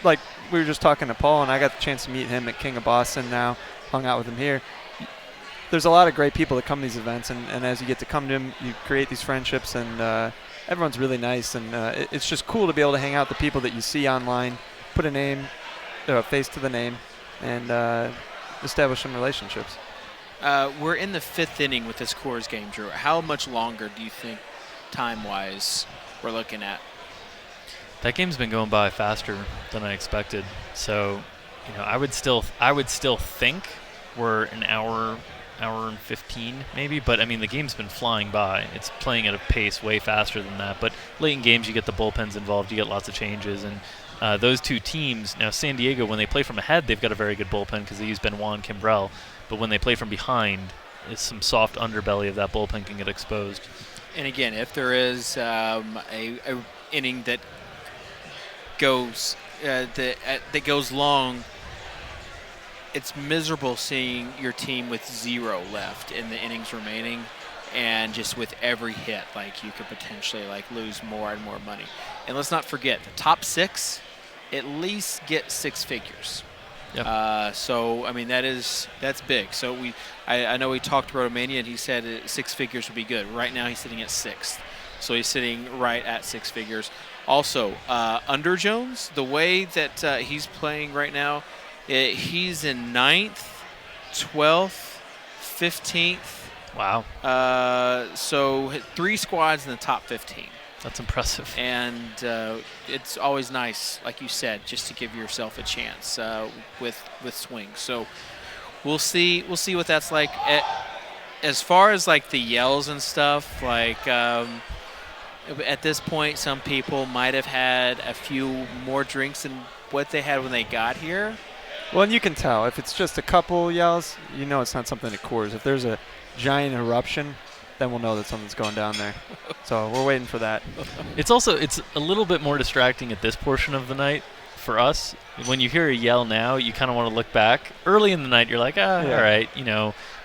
Speaker 2: like we were just talking to Paul, and I got the chance to meet him at King of Boston. Now hung out with him here. There's a lot of great people that come to these events, and as you get to come to them, you create these friendships, and everyone's really nice, and it's just cool to be able to hang out with the people that you see online, put a face to the name, and establish some relationships.
Speaker 1: We're in the 5th inning with this Coors game, Drew. How much longer do you think, time-wise, we're looking at?
Speaker 4: That game's been going by faster than I expected. So, I would still think we're an hour and 15 maybe, but I mean the game's been flying by. It's playing at a pace way faster than that. But late in games, you get the bullpens involved, you get lots of changes, and those two teams now, San Diego, when they play from ahead, they've got a very good bullpen because they use Benoit and Kimbrel. But when they play from behind, it's some soft underbelly of that bullpen can get exposed.
Speaker 1: And again, if there is a inning that goes that goes long, it's miserable seeing your team with 0 left in the innings remaining, and just with every hit, like you could potentially like lose more and more money. And let's not forget, the top 6 at least get 6 figures.
Speaker 4: Yep.
Speaker 1: So I mean that's big. So I know we talked to Rotomania, and he said 6 figures would be good. Right now he's sitting at 6th, so he's sitting right at 6 figures. Also, under Jones, the way that he's playing right now, he's in 9th, 12th, 15th.
Speaker 4: Wow.
Speaker 1: So 3 squads in the top 15.
Speaker 4: That's impressive.
Speaker 1: And it's always nice, like you said, just to give yourself a chance with swings. So we'll see what that's like. As far as like the yells and stuff, like at this point, some people might have had a few more drinks than what they had when they got here.
Speaker 2: Well, and you can tell if it's just a couple yells, it's not something that Coors. If there's a giant eruption, then we'll know that something's going down there. So we're waiting for that.
Speaker 4: It's a little bit more distracting at this portion of the night for us. When you hear a yell now, you kind of want to look back. Early in the night, you're like, all right,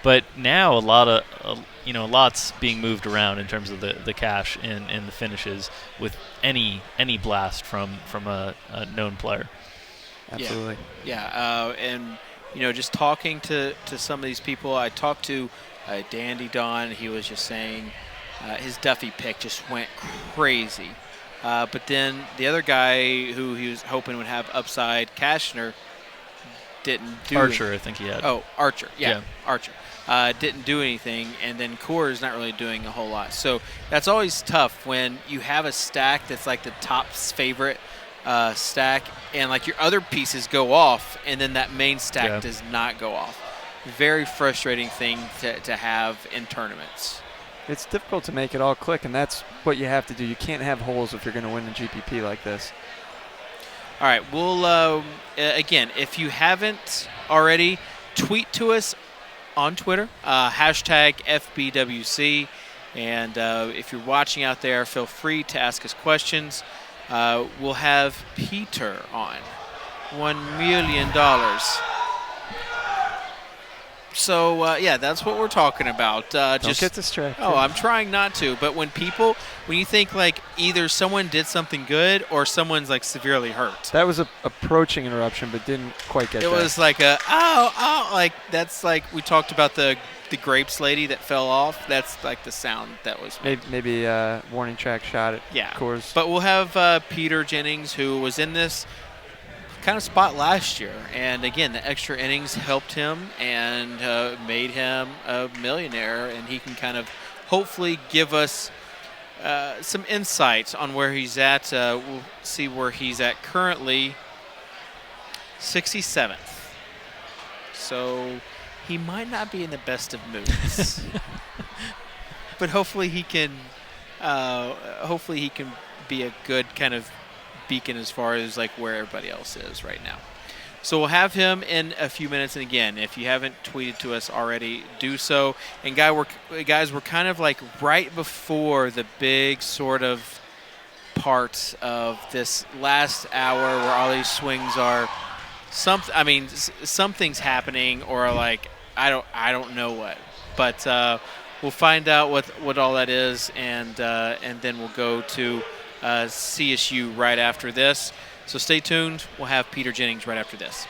Speaker 4: But now lots being moved around in terms of the cash and the finishes with any blast from a known player.
Speaker 2: Absolutely.
Speaker 1: Yeah. And just talking to some of these people, I talked to Dandy Don. He was just saying his Duffy pick just went crazy. But then the other guy who he was hoping would have upside, Cashner, didn't do
Speaker 4: Archer, I think he had.
Speaker 1: Oh, Archer. Yeah. Archer. Didn't do anything, and then Coors not really doing a whole lot. So that's always tough when you have a stack that's like the top's favorite stack, and like your other pieces go off, and then that main stack does not go off. Very frustrating thing to have in tournaments.
Speaker 2: It's difficult to make it all click, and that's what you have to do. You can't have holes if you're going to win a GPP like this.
Speaker 1: All right, we'll again, if you haven't already, tweet to us on Twitter, hashtag FBWC, and if you're watching out there, feel free to ask us questions. We'll have Peter on. $1 million. So, that's what we're talking about.
Speaker 2: Don't get distracted.
Speaker 1: Oh, I'm trying not to. But when you think like either someone did something good or someone's like severely hurt.
Speaker 2: That was a approaching interruption, but didn't quite get
Speaker 1: it. It was like like that's like we talked about the grapes lady that fell off. That's like the sound that was.
Speaker 2: Maybe a warning track shot at Coors.
Speaker 1: But we'll have Peter Jennings, who was in this kind of spot last year, and again the extra innings helped him and made him a millionaire, and he can kind of hopefully give us some insight on where he's at. We'll see where he's at currently, 67th. So he might not be in the best of moods, but hopefully he can be a good kind of beacon as far as like where everybody else is right now. So we'll have him in a few minutes. And again, if you haven't tweeted to us already, do so. And guys, we're kind of like right before the big sort of part of this last hour where all these swings are. Something's happening, or like I don't know what, but we'll find out what all that is, and then we'll go to CSU right after this. So stay tuned. We'll have Peter Jennings right after this.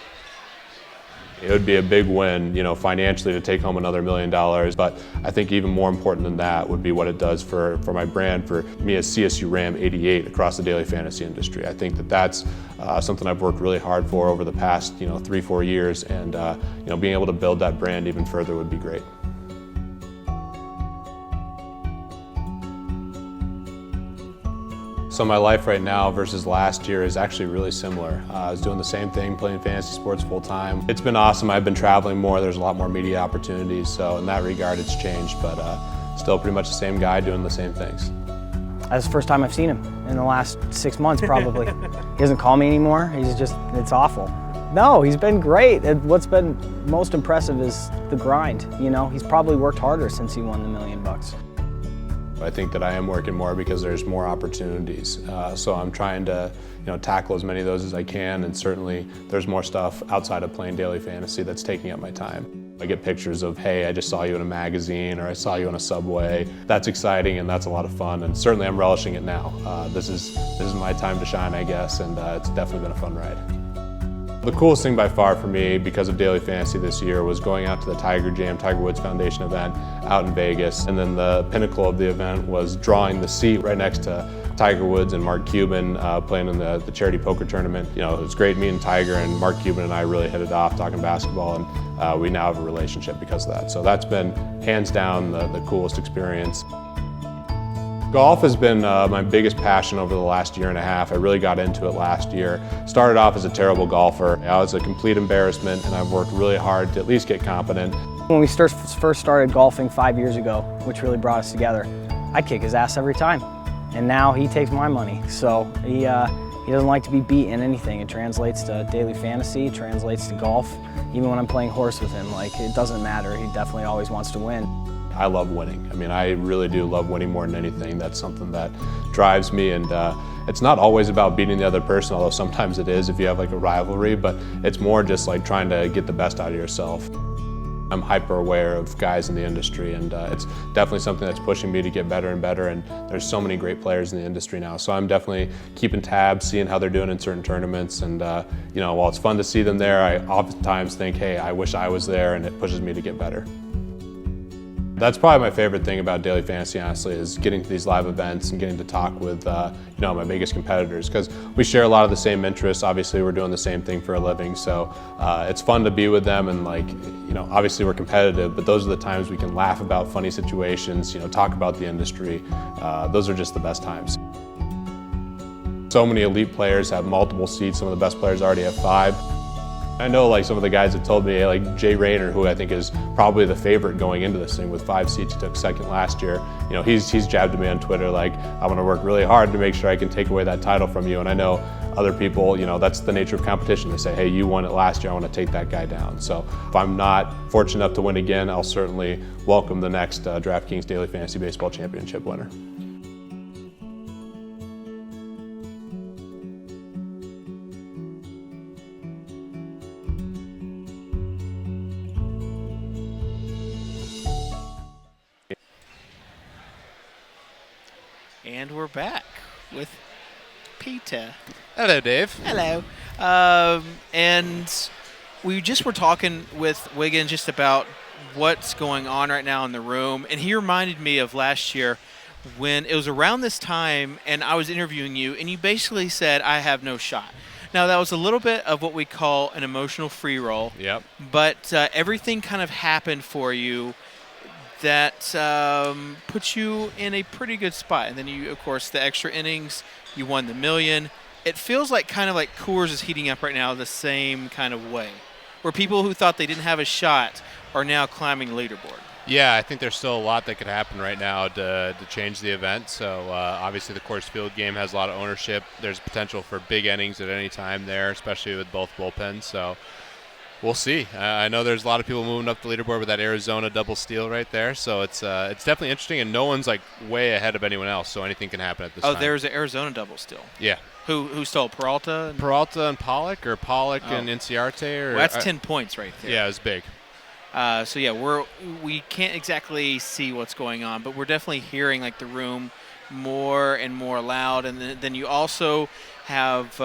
Speaker 13: It would be a big win, financially to take home another $1 million. But I think even more important than that would be what it does for my brand, for me as CSU Ram 88 across the daily fantasy industry. I think that's something I've worked really hard for over the past 3-4 years, and being able to build that brand even further would be great. So my life right now versus last year is actually really similar. I was doing the same thing, playing fantasy sports full time. It's been awesome. I've been traveling more. There's a lot more media opportunities. So in that regard, it's changed, but still pretty much the same guy doing the same things.
Speaker 14: That's the first time I've seen him in the last 6 months, probably. He doesn't call me anymore. It's awful. No, he's been great. What's been most impressive is the grind. He's probably worked harder since he won the $1 million.
Speaker 13: I think that I am working more because there's more opportunities. So I'm trying to tackle as many of those as I can, and certainly there's more stuff outside of playing daily fantasy that's taking up my time. I get pictures of, hey, I just saw you in a magazine, or I saw you on a subway. That's exciting, and that's a lot of fun, and certainly I'm relishing it now. This is my time to shine, I guess, and it's definitely been a fun ride. The coolest thing by far for me, because of daily fantasy this year, was going out to the Tiger Woods Foundation event out in Vegas. And then the pinnacle of the event was drawing the seat right next to Tiger Woods and Mark Cuban playing in the charity poker tournament. It was great meeting Tiger, and Mark Cuban and I really hit it off talking basketball, and we now have a relationship because of that. So that's been hands down the coolest experience. Golf has been my biggest passion over the last year and a half. I really got into it last year. Started off as a terrible golfer. I was a complete embarrassment, and I've worked really hard to at least get competent.
Speaker 14: When we first started golfing 5 years ago, which really brought us together, I'd kick his ass every time. And now he takes my money. So he doesn't like to be beat in anything. It translates to daily fantasy, it translates to golf. Even when I'm playing horse with him, it doesn't matter. He definitely always wants to win.
Speaker 13: I love winning. I really do love winning more than anything. That's something that drives me, and it's not always about beating the other person, although sometimes it is if you have a rivalry, but it's more just trying to get the best out of yourself. I'm hyper aware of guys in the industry, and it's definitely something that's pushing me to get better and better, and there's so many great players in the industry now, so I'm definitely keeping tabs, seeing how they're doing in certain tournaments, and while it's fun to see them there, I oftentimes think, hey, I wish I was there, and it pushes me to get better. That's probably my favorite thing about daily fantasy, honestly, is getting to these live events and getting to talk with my biggest competitors, because we share a lot of the same interests. Obviously, we're doing the same thing for a living, so it's fun to be with them, and obviously we're competitive, but those are the times we can laugh about funny situations, talk about the industry. Those are just the best times. So many elite players have multiple seats. Some of the best players already have 5. I know some of the guys that told me, like Jay Rayner, who I think is probably the favorite going into this thing with 5 seats. He took second last year. He's jabbed at me on Twitter I'm going to work really hard to make sure I can take away that title from you. And I know other people, that's the nature of competition. They say, hey, you won it last year, I want to take that guy down. So if I'm not fortunate enough to win again, I'll certainly welcome the next DraftKings Daily Fantasy Baseball Championship winner.
Speaker 1: And we're back with Peter.
Speaker 15: Hello, Dave.
Speaker 1: Hello. And we just were talking with Wiggins just about what's going on right now in the room. And he reminded me of last year when it was around this time and I was interviewing you, and you basically said, I have no shot. Now, that was a little bit of what we call an emotional free roll.
Speaker 15: Yep.
Speaker 1: But everything kind of happened for you that puts you in a pretty good spot. And then you, of course, the extra innings, you won the $1 million. It feels like kind of like Coors is heating up right now the same kind of way, where people who thought they didn't have a shot are now climbing leaderboard.
Speaker 13: Yeah, I think there's still a lot that could happen right now to change the event. So obviously the Coors Field game has a lot of ownership. There's potential for big innings at any time there, especially with both bullpens. So we'll see. I know there's a lot of people moving up the leaderboard with that Arizona double steal right there. So it's definitely interesting, and no one's like way ahead of anyone else. So anything can happen at this time.
Speaker 1: Oh, there's an Arizona double steal.
Speaker 13: Yeah.
Speaker 1: Who stole Peralta?
Speaker 13: Peralta and Pollock, or Pollock and Inciarte? Or,
Speaker 1: well, that's 10 points right there.
Speaker 13: Yeah, it was big.
Speaker 1: So yeah, we can't exactly see what's going on, but we're definitely hearing like the room more and more loud. And then you also have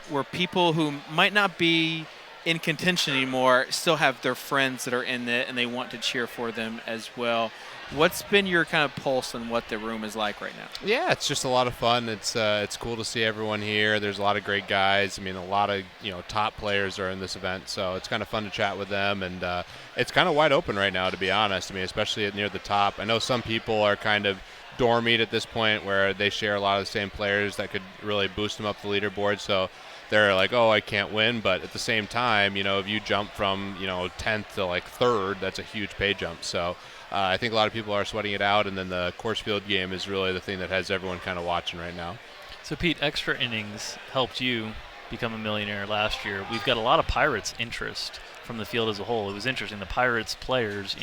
Speaker 1: where people who might not be in contention anymore still have their friends that are in it, and they want to cheer for them as well. What's been your kind of pulse on what the room is like right now?
Speaker 13: Yeah, it's just a lot of fun. It's cool to see everyone here. There's a lot of great guys. I mean, a lot of top players are in this event, so it's kind of fun to chat with them. And it's kind of wide open right now, to be honest. I mean, especially near the top. I know some people are kind of dormied at this point, where they share a lot of the same players that could really boost them up the leaderboard. So they're like, oh, I can't win. But at the same time, if you jump from 10th to like 3rd, that's a huge pay jump. So I think a lot of people are sweating it out, and then the Coors Field game is really the thing that has everyone kind of watching right now.
Speaker 4: So, Pete, extra innings helped you become a millionaire last year. We've got a lot of Pirates interest from the field as a whole. It was interesting. The Pirates players,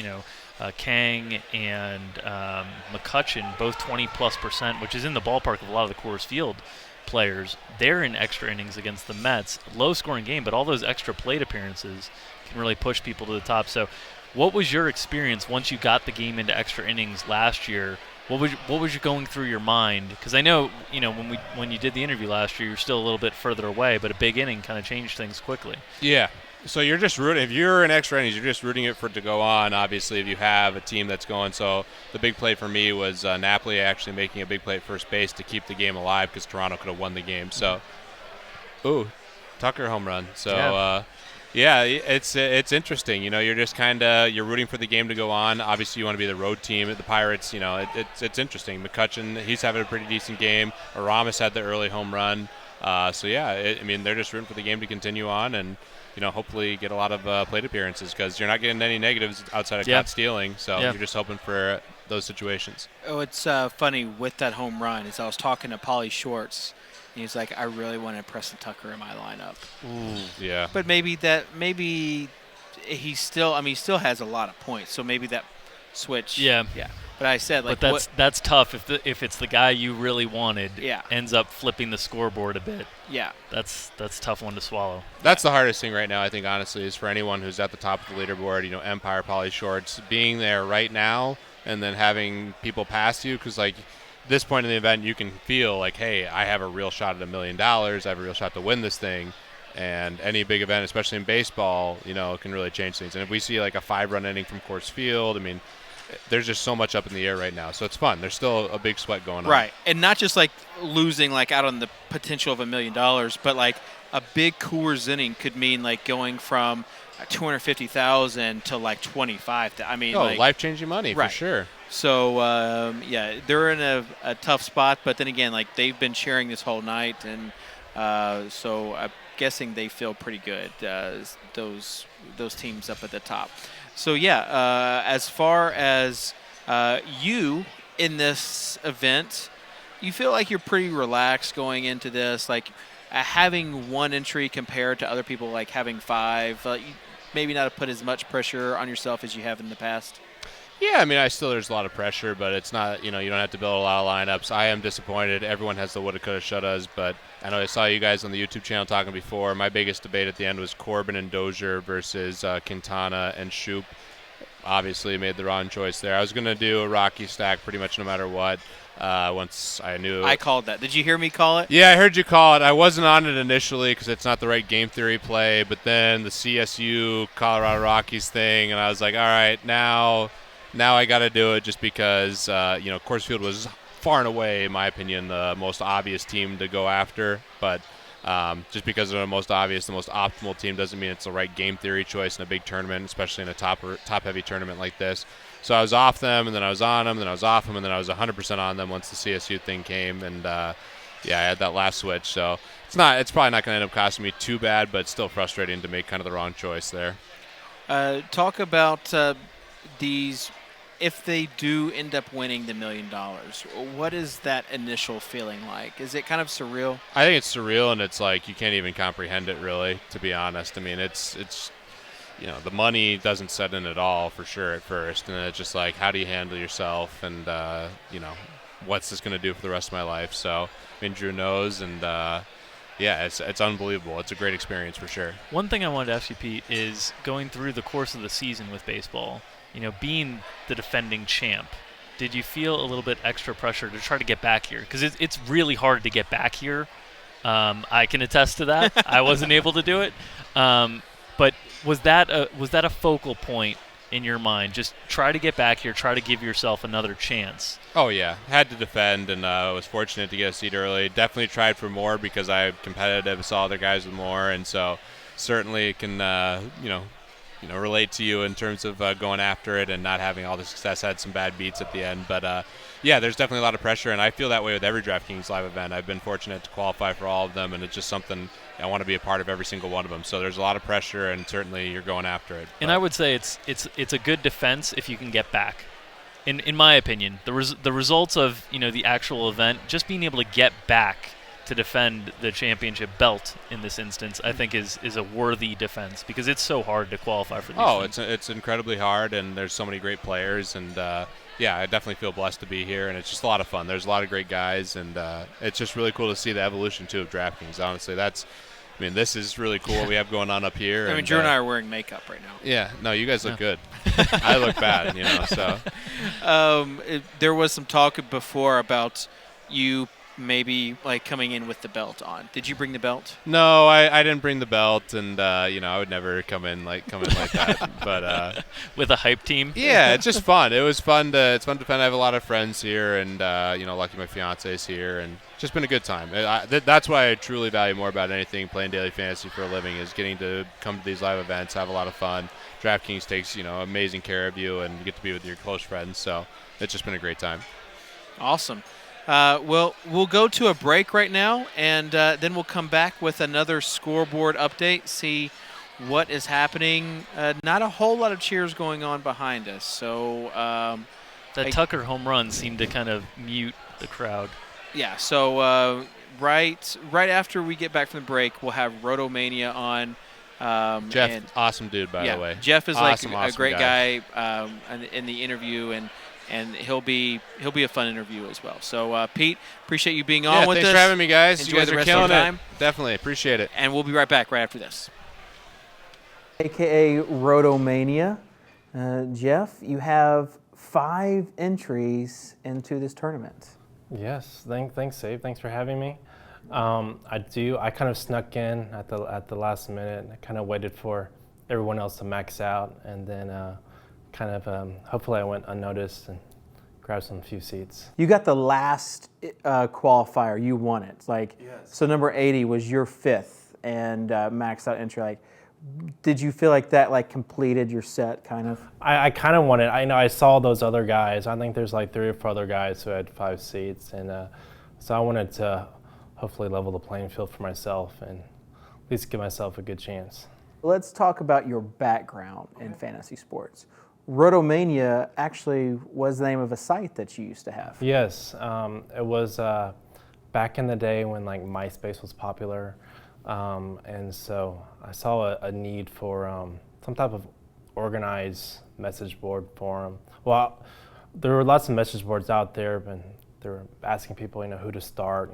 Speaker 4: Kang and McCutcheon, both 20+%, which is in the ballpark of a lot of the Coors Field players. They're in extra innings against the Mets. Low-scoring game, but all those extra plate appearances can really push people to the top. So, what was your experience once you got the game into extra innings last year? What was you going through your mind? Because I know, when you did the interview last year, you're still a little bit further away, but a big inning kind of changed things quickly.
Speaker 13: Yeah. So you're just rooting. If you're in extra innings, you're just rooting it for it to go on. Obviously, if you have a team that's going. So the big play for me was Napoli actually making a big play at first base to keep the game alive, because Toronto could have won the game. So, Tucker home run. So. Yeah, it's interesting. You're just you're rooting for the game to go on. Obviously, you want to be the road team. The Pirates, it's interesting. McCutcheon, he's having a pretty decent game. Aramis had the early home run. So yeah, they're just rooting for the game to continue on, and hopefully get a lot of plate appearances, because you're not getting any negatives outside of caught stealing. So you're just hoping for those situations.
Speaker 1: Oh, it's funny with that home run. As I was talking to Pauly Shorts. He's like, I really want Preston Tucker in my lineup.
Speaker 13: Ooh, yeah.
Speaker 1: But maybe he still has a lot of points, so maybe that switch.
Speaker 4: Yeah.
Speaker 1: Yeah. But I said, like,
Speaker 4: but that's tough if it's the guy you really wanted.
Speaker 1: Yeah.
Speaker 4: Ends up flipping the scoreboard a bit.
Speaker 1: Yeah.
Speaker 4: That's a tough one to swallow.
Speaker 13: That's the hardest thing right now, I think, honestly, is for anyone who's at the top of the leaderboard. Empire, Pauly Shorts, being there right now, and then having people pass you, because like. This point in the event, you can feel like, hey, I have a real shot at $1 million. I have a real shot to win this thing. And any big event, especially in baseball, can really change things. And if we see like a 5-run inning from Coors Field, there's just so much up in the air right now. So it's fun. There's still a big sweat going on.
Speaker 1: Right. And not just like losing like out on the potential of $1 million, but like a big Coors inning could mean like going from $250,000 to like $25,000.
Speaker 13: Life-changing money,
Speaker 1: right.
Speaker 13: For sure.
Speaker 1: So, they're in a tough spot, but then again, like, they've been cheering this whole night, and so I'm guessing they feel pretty good, those teams up at the top. So, as far as you in this event, you feel like you're pretty relaxed going into this, like having one entry compared to other people, like having 5, maybe not put as much pressure on yourself as you have in the past?
Speaker 13: Yeah, there's a lot of pressure, but it's not, you don't have to build a lot of lineups. I am disappointed. Everyone has the woulda, coulda, shouldas, but I know I saw you guys on the YouTube channel talking before. My biggest debate at the end was Corbin and Dozier versus Quintana and Shoop. Obviously made the wrong choice there. I was going to do a Rocky stack pretty much no matter what. Once I knew.
Speaker 1: I called that. Did you hear me call it?
Speaker 13: Yeah, I heard you call it. I wasn't on it initially because it's not the right game theory play, but then the CSU Colorado Rockies thing, and I was like, all right, now I got to do it just because, Coors Field was far and away, in my opinion, the most obvious team to go after. But just because they're the most obvious, the most optimal team doesn't mean it's the right game theory choice in a big tournament, especially in a top-heavy tournament like this. So I was off them, and then I was on them, and then I was off them, and then I was 100% on them once the CSU thing came, and yeah, I had that last switch. So it's probably not going to end up costing me too bad, but it's still frustrating to make kind of the wrong choice there.
Speaker 1: Talk about these. If they do end up winning the $1 million, what is that initial feeling like? Is it kind of surreal?
Speaker 13: I think it's surreal, and it's like you can't even comprehend it, really, to be honest. I mean, it's the money doesn't set in at all for sure at first, and it's just like, how do you handle yourself, and what's this going to do for the rest of my life? So, I mean, Drew knows, and yeah, it's unbelievable. It's a great experience for sure.
Speaker 4: One thing I wanted to ask you, Pete, is going through the course of the season with baseball, being the defending champ, did you feel a little bit extra pressure to try to get back here? Because it's really hard to get back here. I can attest to that. I wasn't able to do it. But was that a focal point in your mind? Just try to get back here, try to give yourself another chance.
Speaker 13: Oh, yeah. Had to defend, and was fortunate to get a seat early. Definitely tried for more because I'm competitive, saw other guys with more, and so certainly can, relate to you in terms of going after it and not having all the success. Had some bad beats at the end, but yeah, there's definitely a lot of pressure, and I feel that way with every DraftKings live event. I've been fortunate to qualify for all of them, and it's just something I want to be a part of every single one of them. So there's a lot of pressure, and certainly you're going after it.
Speaker 4: And I would say it's a good defense if you can get back. In my opinion, the results of the actual event, just being able to get back to defend the championship belt in this instance, I think is a worthy defense because it's so hard to qualify for these things.
Speaker 13: It's incredibly hard, and there's so many great players, and yeah, I definitely feel blessed to be here, and it's just a lot of fun. There's a lot of great guys, and it's just really cool to see the evolution too of DraftKings. Honestly, this is really cool what we have going on up here.
Speaker 1: I mean, Drew and I are wearing makeup right now.
Speaker 13: Yeah, no, you guys look good. I look bad, so.
Speaker 1: There was some talk before about you maybe like coming in with the belt on. Did you bring the belt?
Speaker 13: No, I didn't bring the belt, and I would never come in like that. But
Speaker 4: with a hype team.
Speaker 13: Yeah, it's just fun. It's fun to defend. I have a lot of friends here, and lucky my fiance's here, and just been a good time. That's why I truly value more about anything playing daily fantasy for a living is getting to come to these live events, have a lot of fun. DraftKings takes amazing care of you, and you get to be with your close friends. So it's just been a great time.
Speaker 1: Awesome. Well, we'll go to a break right now, and then we'll come back with another scoreboard update, see what is happening. Not a whole lot of cheers going on behind us. So
Speaker 4: that Tucker home run seemed to kind of mute the crowd.
Speaker 1: Yeah, so right after we get back from the break, we'll have Rotomania on.
Speaker 13: Jeff, awesome dude, by the way.
Speaker 1: Jeff is
Speaker 13: awesome
Speaker 1: a great guy in the interview, and he'll be a fun interview as well. So, Pete, appreciate you being on with us.
Speaker 13: Thanks for having me, guys.
Speaker 1: Enjoy
Speaker 13: you guys
Speaker 1: the
Speaker 13: are
Speaker 1: rest
Speaker 13: killing
Speaker 1: of your time.
Speaker 13: it. Definitely appreciate it.
Speaker 1: And we'll be right back right after this.
Speaker 16: AKA Rotomania. Jeff, you have 5 entries into this tournament.
Speaker 5: Yes, thanks, Save. Thanks for having me. I kind of snuck in at the last minute. I kind of waited for everyone else to max out, and then hopefully I went unnoticed and grabbed some few seats.
Speaker 16: You got the last qualifier. You won it. So number 80 was your 5th and maxed out entry. Did you feel like that completed your set kind of?
Speaker 5: I kind of wanted. I saw those other guys. I think there's 3 or 4 other guys who had 5 seats, and so I wanted to hopefully level the playing field for myself and at least give myself a good chance.
Speaker 16: Let's talk about your background in fantasy sports. Rotomania actually was the name of a site that you used to have.
Speaker 5: Yes, it was back in the day when MySpace was popular. And so I saw a need for some type of organized message board forum. Well, there were lots of message boards out there, but they were asking people, who to start,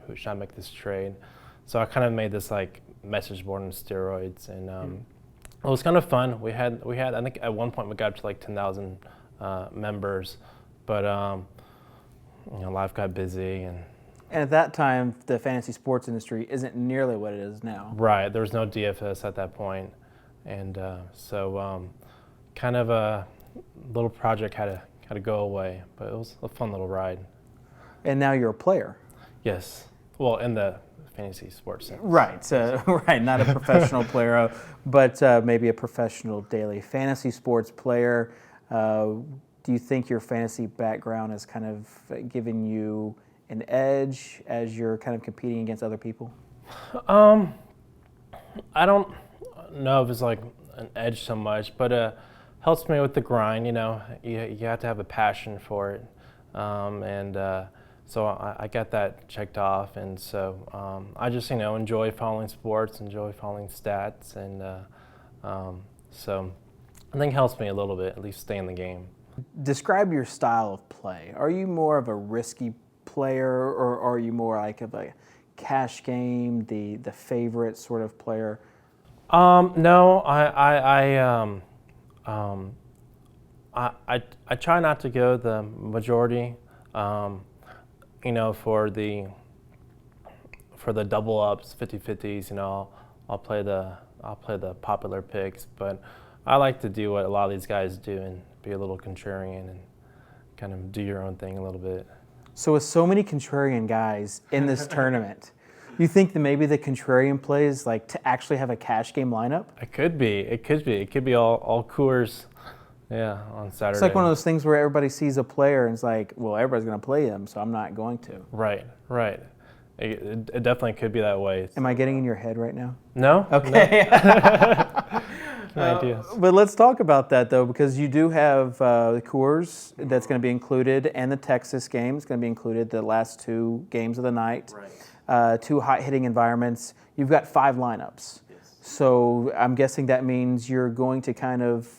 Speaker 5: who should I make this trade. So I kind of made this message board on steroids, and it was kind of fun. We had I think at one point we got up to 10,000 members, but life got busy and
Speaker 16: at that time, the fantasy sports industry isn't nearly what it is now.
Speaker 5: Right. There was no DFS at that point. And so kind of a little project had to go away, but it was a fun little ride.
Speaker 16: And now you're a player.
Speaker 5: Yes. Well, in the fantasy sports sense.
Speaker 16: Right. Right. Not a professional player, but maybe a professional daily fantasy sports player. do you think your fantasy background has kind of given you an edge as you're kind of competing against other people?
Speaker 5: I don't know if it's like an edge so much, but helps me with the grind. You know, you have to have a passion for it, so I got that checked off, and so I just enjoy following sports, enjoy following stats, and so I think it helps me a little bit, at least stay in the game.
Speaker 16: Describe your style of play. Are you more of a risky player, or are you more like of a cash game, the favorite sort of player?
Speaker 5: No, I try not to go the majority. For the double ups, 50-50s, I'll play the popular picks, but I like to do what a lot of these guys do and be a little contrarian and kind of do your own thing a little bit.
Speaker 16: So with so many contrarian guys in this tournament, you think that maybe the contrarian play is like to actually have a cash game lineup?
Speaker 5: It could be. It could be all Coors, on Saturday.
Speaker 16: It's like one of those things where everybody sees a player and it's like, well, everybody's going to play him, so I'm not going to.
Speaker 5: Right. It definitely could be that way.
Speaker 16: Am I getting in your head right now?
Speaker 5: No.
Speaker 16: Okay.
Speaker 5: No ideas.
Speaker 16: But let's talk about that, though, because you do have the Coors that's going to be included, and the Texas game is going to be included, the last 2 games of the night. Right. 2 hot-hitting environments. You've got 5 lineups. Yes. So I'm guessing that means you're going to kind of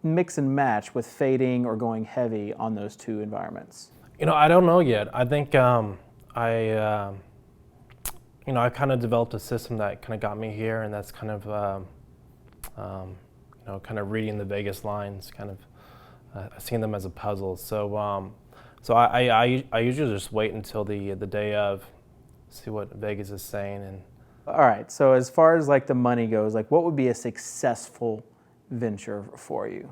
Speaker 16: mix and match with fading or going heavy on those 2 environments.
Speaker 5: I don't know yet. I think I kind of developed a system that kind of got me here, and that's kind of kind of reading the Vegas lines, kind of seeing them as a puzzle. So I usually just wait until the day of, see what Vegas is saying. And
Speaker 16: all right. So as far as like the money goes, like what would be a successful venture for you?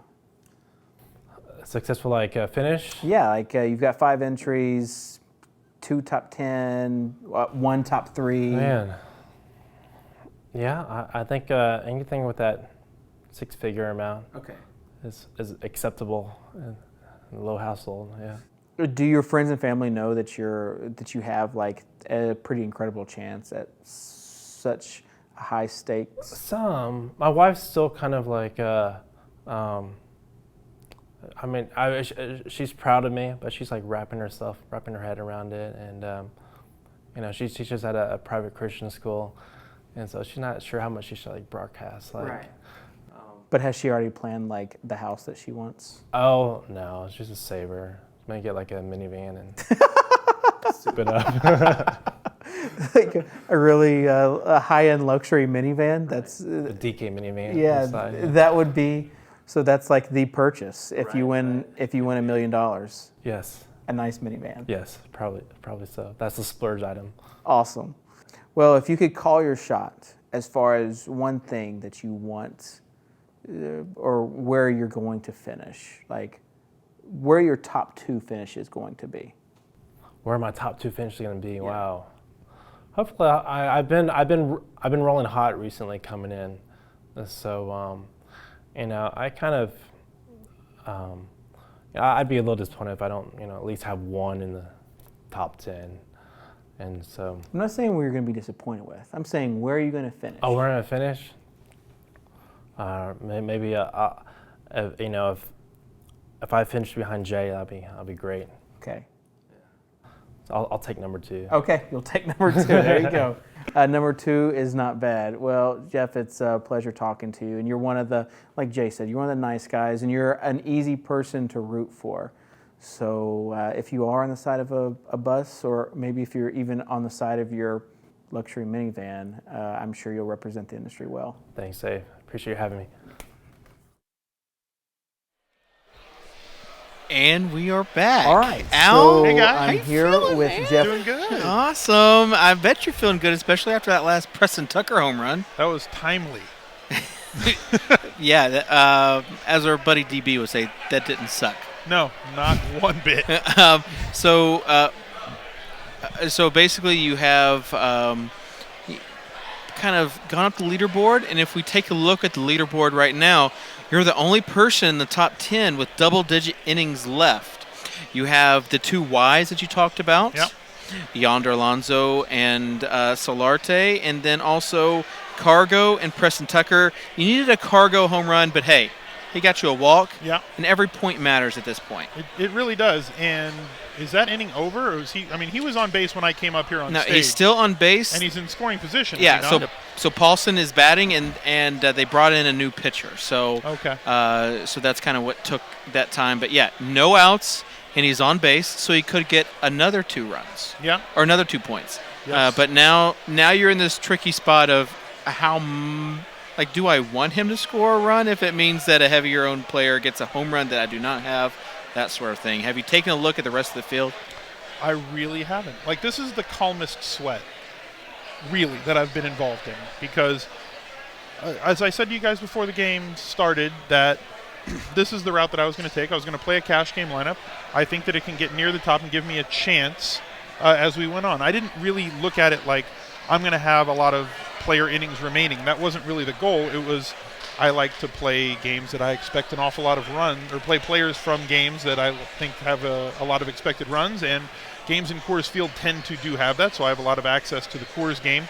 Speaker 5: Successful finish?
Speaker 16: Yeah, you've got 5 entries, 2 top 10, 1 top 3.
Speaker 5: Man. Yeah, I think anything with that 6-figure amount is acceptable and low household. Yeah.
Speaker 16: Do your friends and family know that you have like a pretty incredible chance at such high stakes?
Speaker 5: Some. My wife's still kind of like, she's proud of me, but she's like wrapping her head around it, and she teaches at a private Christian school, and so she's not sure how much she should like broadcast. Right.
Speaker 16: But has she already planned like the house that she wants?
Speaker 5: Oh no, she's a saver. Might get like a minivan and soup it up.
Speaker 16: Like a really high-end luxury minivan. That's
Speaker 5: the DK minivan.
Speaker 16: Yeah,
Speaker 5: inside,
Speaker 16: that would be. So that's like the purchase if you win $1 million.
Speaker 5: Yes.
Speaker 16: A nice minivan.
Speaker 5: Yes, probably so. That's the splurge item.
Speaker 16: Awesome. Well, if you could call your shot as far as one thing that you want, or where you're going to finish, like where your top 2 finish is going to be.
Speaker 5: Where my top 2 finishes going to be? Yeah. Wow. Hopefully, I've been rolling hot recently coming in, so I kind of I'd be a little disappointed if I don't at least have 1 in the top 10, and so.
Speaker 16: I'm not saying where you're going to be disappointed with. I'm saying where are you going to finish?
Speaker 5: Oh, where am I going to finish? Maybe if I finish behind Jay, that'll be great.
Speaker 16: Okay.
Speaker 5: I'll take number 2.
Speaker 16: Okay, you'll take number 2. There you go. Number 2 is not bad. Well, Jeff, it's a pleasure talking to you. And you're one of the, like Jay said, you're one of the nice guys, and you're an easy person to root for. So if you are on the side of a bus, or maybe if you're even on the side of your luxury minivan, I'm sure you'll represent the industry well.
Speaker 5: Thanks, Dave. Appreciate you having me.
Speaker 1: And we are back.
Speaker 16: All right.
Speaker 1: Al,
Speaker 16: so
Speaker 1: hey guys.
Speaker 16: I'm here with Jeff.
Speaker 15: Doing good.
Speaker 1: Awesome. I bet you're feeling good, especially after that last Preston Tucker home run.
Speaker 15: That was timely.
Speaker 1: Yeah. As our buddy DB would say, that didn't suck.
Speaker 15: No, not one bit.
Speaker 1: So basically you have kind kind of gone up the leaderboard, and if we take a look at the leaderboard right now, you're the only person in the top 10 with double-digit innings left. You have the 2 Ys that you talked about, Yonder Alonso and Solarte, and then also Cargo and Preston Tucker. You needed a Cargo home run, but hey, he got you a walk, and every point matters at this point.
Speaker 15: It really does. And is that inning over, or is he? I mean, he was on base when I came up here on stage.
Speaker 1: No, he's still on base,
Speaker 15: and he's in scoring position.
Speaker 1: Yeah, so Paulson is batting, and they brought in a new pitcher. So so that's kind of what took that time. But yeah, no outs, and he's on base, so he could get another 2 runs.
Speaker 15: Yeah,
Speaker 1: or another 2 points.
Speaker 15: Yes.
Speaker 1: But now you're in this tricky spot of how. Like, do I want him to score a run if it means that a heavier-owned player gets a home run that I do not have, that sort of thing? Have you taken a look at the rest of the field?
Speaker 15: I really haven't. Like, this is the calmest sweat, really, that I've been involved in. Because, as I said to you guys before the game started, that this is the route that I was going to take. I was going to play a cash game lineup. I think that it can get near the top and give me a chance as we went on. I didn't really look at it like I'm going to have a lot of player innings remaining. That wasn't really the goal. It was I like to play games that I expect an awful lot of runs, or play players from games that I think have a lot of expected runs, and games in Coors Field tend to do have that, so I have a lot of access to the Coors game.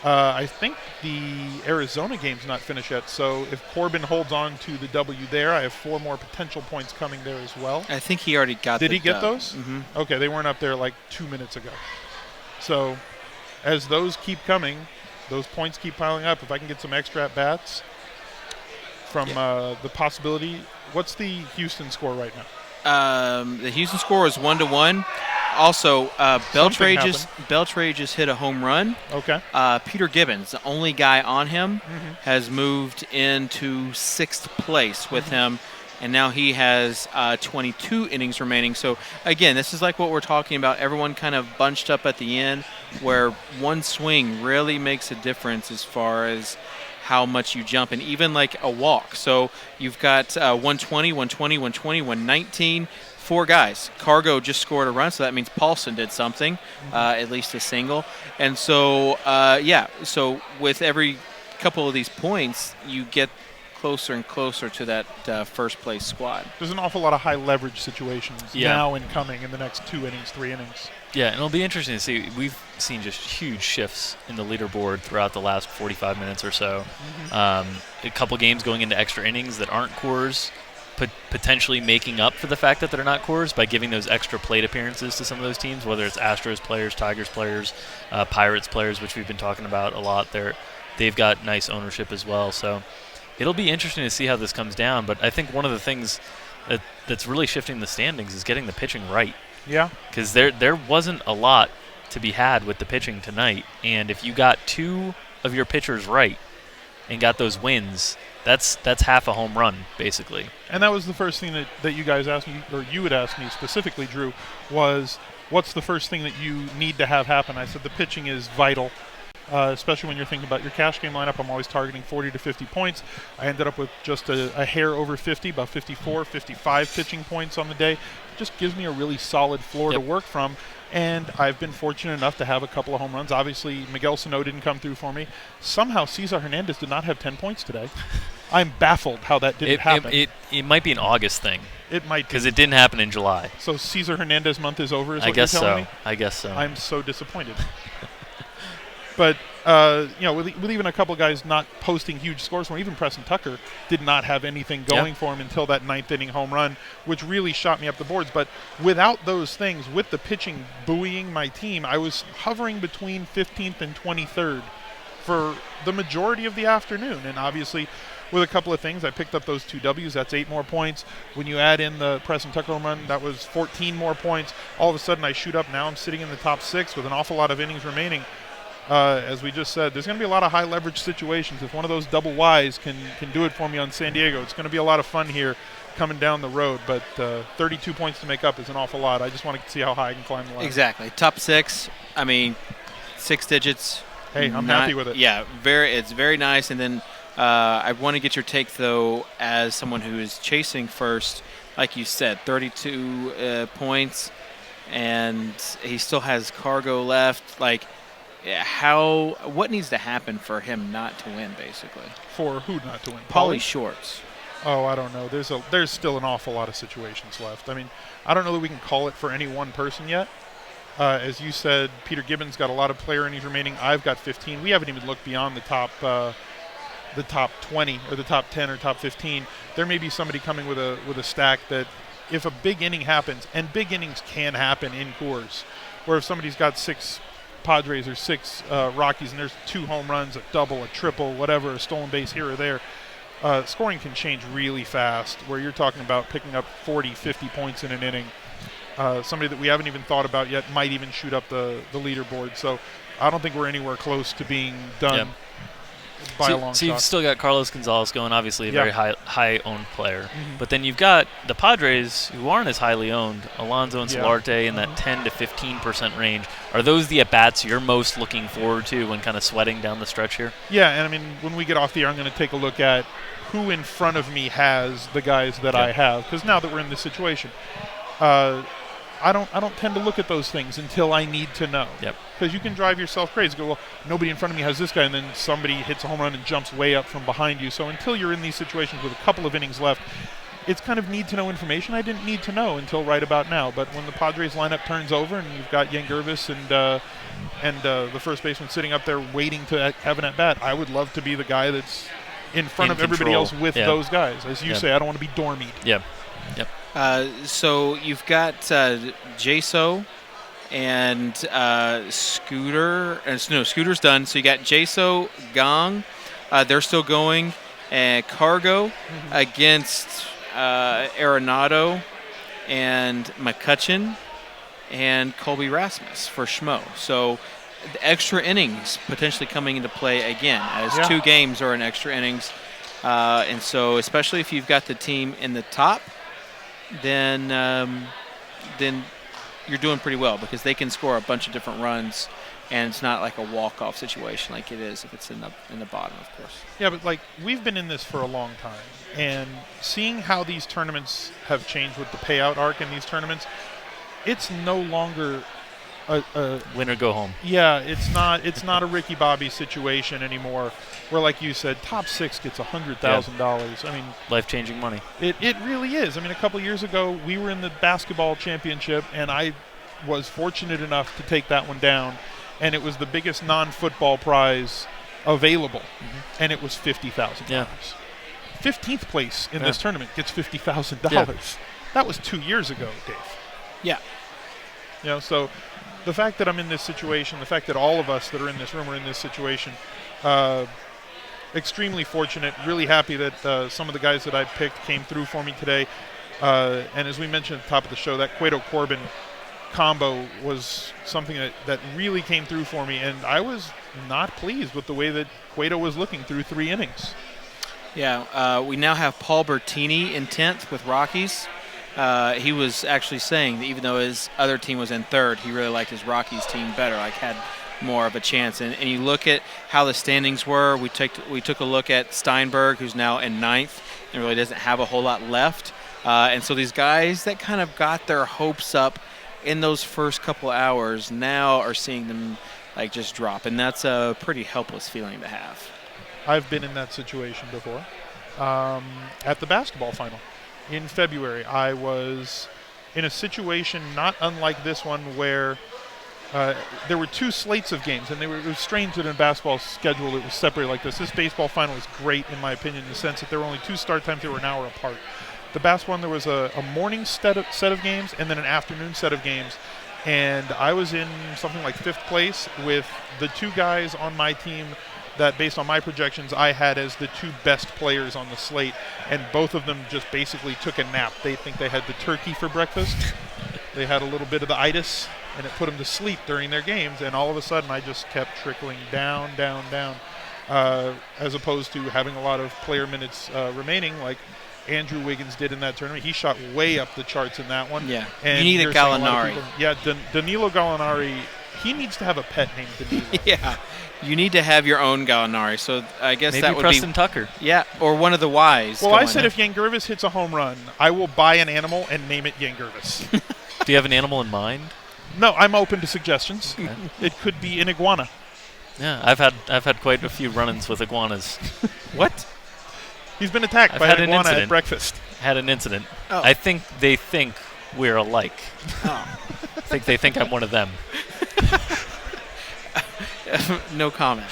Speaker 15: I think the Arizona game's not finished yet, so if Corbin holds on to the W there, I have 4 more potential points coming there as well.
Speaker 1: I think he already got
Speaker 15: Did he get
Speaker 1: dub.
Speaker 15: those?
Speaker 1: Mm-hmm.
Speaker 15: Okay, they weren't up there like 2 minutes ago. So as those keep coming, those points keep piling up. If I can get some extra at-bats from the possibility. What's the Houston score right now?
Speaker 1: The Houston score is 1-1. Also, Beltre just hit a home run.
Speaker 15: Okay.
Speaker 1: Peter Gibbons, the only guy on him, has moved into 6th place with him, and now he has 22 innings remaining. So, again, this is like what we're talking about. Everyone kind of bunched up at the end, where one swing really makes a difference as far as how much you jump, and even like a walk. So you've got 120, 120, 120, 119, 4 guys. Cargo just scored a run, so that means Paulson did something, at least a single. And so, so with every couple of these points, you get closer and closer to that first place squad.
Speaker 15: There's an awful lot of high leverage situations now and coming in the next 2 innings, 3 innings.
Speaker 4: Yeah, and it'll be interesting to see. We've seen just huge shifts in the leaderboard throughout the last 45 minutes or so. A couple games going into extra innings that aren't Coors, potentially making up for the fact that they're not Coors by giving those extra plate appearances to some of those teams, whether it's Astros players, Tigers players, Pirates players, which we've been talking about a lot. They've got nice ownership as well. So it'll be interesting to see how this comes down. But I think one of the things that's really shifting the standings is getting the pitching right.
Speaker 15: Yeah.
Speaker 4: Because there wasn't a lot to be had with the pitching tonight. And if you got 2 of your pitchers right and got those wins, that's half a home run, basically.
Speaker 15: And that was the first thing that you guys asked me, or you would ask me specifically, Drew, was what's the first thing that you need to have happen? I said the pitching is vital. Especially when you're thinking about your cash game lineup. I'm always targeting 40 to 50 points. I ended up with just a hair over 50, about 54, 55 pitching points on the day. It just gives me a really solid floor to work from. And I've been fortunate enough to have a couple of home runs. Obviously, Miguel Sano didn't come through for me. Somehow, Cesar Hernandez did not have 10 points today. I'm baffled how that didn't happen.
Speaker 4: It might be an August thing.
Speaker 15: It might be.
Speaker 4: Because it didn't happen in July.
Speaker 15: So Cesar Hernandez month is over, is what
Speaker 4: you're telling
Speaker 15: me?
Speaker 4: I guess so.
Speaker 15: I'm so disappointed. But, with even a couple guys not posting huge scores for him, even Preston Tucker did not have anything going for him until that 9th inning home run, which really shot me up the boards. But without those things, with the pitching buoying my team, I was hovering between 15th and 23rd for the majority of the afternoon. And obviously, with a couple of things, I picked up those 2 Ws. That's 8 more points. When you add in the Preston Tucker home run, that was 14 more points. All of a sudden, I shoot up. Now I'm sitting in the top 6 with an awful lot of innings remaining. As we just said, there's going to be a lot of high leverage situations. If one of those double Ys can do it for me on San Diego, it's going to be a lot of fun here coming down the road. But 32 points to make up is an awful lot. I just want to see how high I can climb the ladder.
Speaker 1: Exactly. Top 6, 6 digits.
Speaker 15: Hey, I'm happy with it.
Speaker 1: Yeah, it's very nice. And then I want to get your take, though, as someone who is chasing first. Like you said, 32 points, and he still has Cargo left. Like, what needs to happen for him not to win, basically?
Speaker 15: For who not to win?
Speaker 1: Pauly Shorts.
Speaker 15: Oh, I don't know. There's still an awful lot of situations left. I mean, I don't know that we can call it for any one person yet. As you said, Peter Gibbons got a lot of player innings remaining. I've got 15. We haven't even looked beyond the top 20 or the top 10 or top 15. There may be somebody coming with a stack that, if a big inning happens, and big innings can happen in Coors, where if somebody's got 6 Padres or 6 Rockies and there's 2 home runs, a double, a triple, whatever, a stolen base here or there, scoring can change really fast, where you're talking about picking up 40, 50 points in an inning. Somebody that we haven't even thought about yet might even shoot up the leaderboard. So I don't think we're anywhere close to being done by a long shot.
Speaker 4: So you've still got Carlos Gonzalez going, obviously a very high-owned player. But then you've got the Padres, who aren't as highly owned, Alonso and Solarte in that 10 to 15% range. Are those the at-bats you're most looking forward to when kind of sweating down the stretch here?
Speaker 15: Yeah, and I mean, when we get off the air, I'm going to take a look at who in front of me has the guys that I have, because now that we're in this situation, I don't tend to look at those things until I need to know. Because you can drive yourself crazy. Go, well, nobody in front of me has this guy, and then somebody hits a home run and jumps way up from behind you. So until you're in these situations with a couple of innings left, it's kind of need-to-know information I didn't need to know until right about now. But when the Padres lineup turns over and you've got Yangervis and the first baseman sitting up there waiting to have an at-bat, I would love to be the guy that's in front of everybody else with those guys. As you say, I don't want to be dormied.
Speaker 1: So you've got Jaso and Scooter. No, Scooter's done. So you got Jaso, Gong. They're still going. Cargo against Arenado and McCutcheon and Colby Rasmus for Schmo. So the extra innings potentially coming into play again, as 2 games are in extra innings. And so especially if you've got the team in the top, then you're doing pretty well, because they can score a bunch of different runs, and it's not like a walk-off situation like it is if it's in the bottom, of course.
Speaker 15: Yeah, but like, we've been in this for a long time, and seeing how these tournaments have changed with the payout arc in these tournaments, it's no longer a
Speaker 4: win or go home.
Speaker 15: Yeah, it's not a Ricky Bobby situation anymore, where, like you said, top 6 gets $100,000. I mean,
Speaker 4: life-changing money.
Speaker 15: It really is. I mean, a couple of years ago, we were in the basketball championship, and I was fortunate enough to take that one down, and it was the biggest non-football prize available, and it was $50,000. 15th place in this tournament gets $50,000. That was 2 years ago, Dave.
Speaker 1: Yeah.
Speaker 15: You know, so the fact that I'm in this situation, the fact that all of us that are in this room are in this situation, extremely fortunate, really happy that some of the guys that I picked came through for me today. And as we mentioned at the top of the show, that Cueto-Corbin combo was something that really came through for me, and I was not pleased with the way that Cueto was looking through 3 innings.
Speaker 1: Yeah, we now have Paul Bertini in 10th with Rockies. He was actually saying that even though his other team was in 3rd, he really liked his Rockies team better, like had more of a chance. And you look at how the standings were. We took a look at Steinberg, who's now in 9th and really doesn't have a whole lot left. And so these guys that kind of got their hopes up in those first couple hours now are seeing them like just drop, and that's a pretty helpless feeling to have.
Speaker 15: I've been in that situation before. At the basketball final in February, I was in a situation not unlike this one where there were 2 slates of games, and it was strange that in a basketball schedule it was separated like this. This baseball final is great, in my opinion, in the sense that there were only 2 start times that were an hour apart. The basketball one, there was a morning set of games and then an afternoon set of games, and I was in something like 5th place with the 2 guys on my team that, based on my projections, I had as the 2 best players on the slate, and both of them just basically took a nap. They think they had the turkey for breakfast. They had a little bit of the itis, and it put them to sleep during their games, and all of a sudden I just kept trickling down, as opposed to having a lot of player minutes remaining, like Andrew Wiggins did in that tournament. He shot way up the charts in that one.
Speaker 1: Yeah,
Speaker 15: and
Speaker 1: you need a Gallinari.
Speaker 15: Danilo Gallinari, he needs to have a pet named Danilo.
Speaker 1: Yeah, you need to have your own Gallinari. So I guess
Speaker 4: maybe
Speaker 1: that would
Speaker 4: Preston
Speaker 1: be
Speaker 4: Tucker.
Speaker 1: Yeah, or one of the Ys.
Speaker 15: Well, I said if Yangervis hits a home run, I will buy an animal and name it Yangervis.
Speaker 4: Do you have an animal in mind?
Speaker 15: No, I'm open to suggestions. Okay. It could be an iguana.
Speaker 4: Yeah, I've had quite a few run-ins with iguanas.
Speaker 15: What? He's been attacked by an iguana at breakfast.
Speaker 4: Had an incident.
Speaker 15: Oh.
Speaker 4: I think they think we're alike.
Speaker 1: Oh.
Speaker 4: I think they think I'm one of them.
Speaker 1: No comment.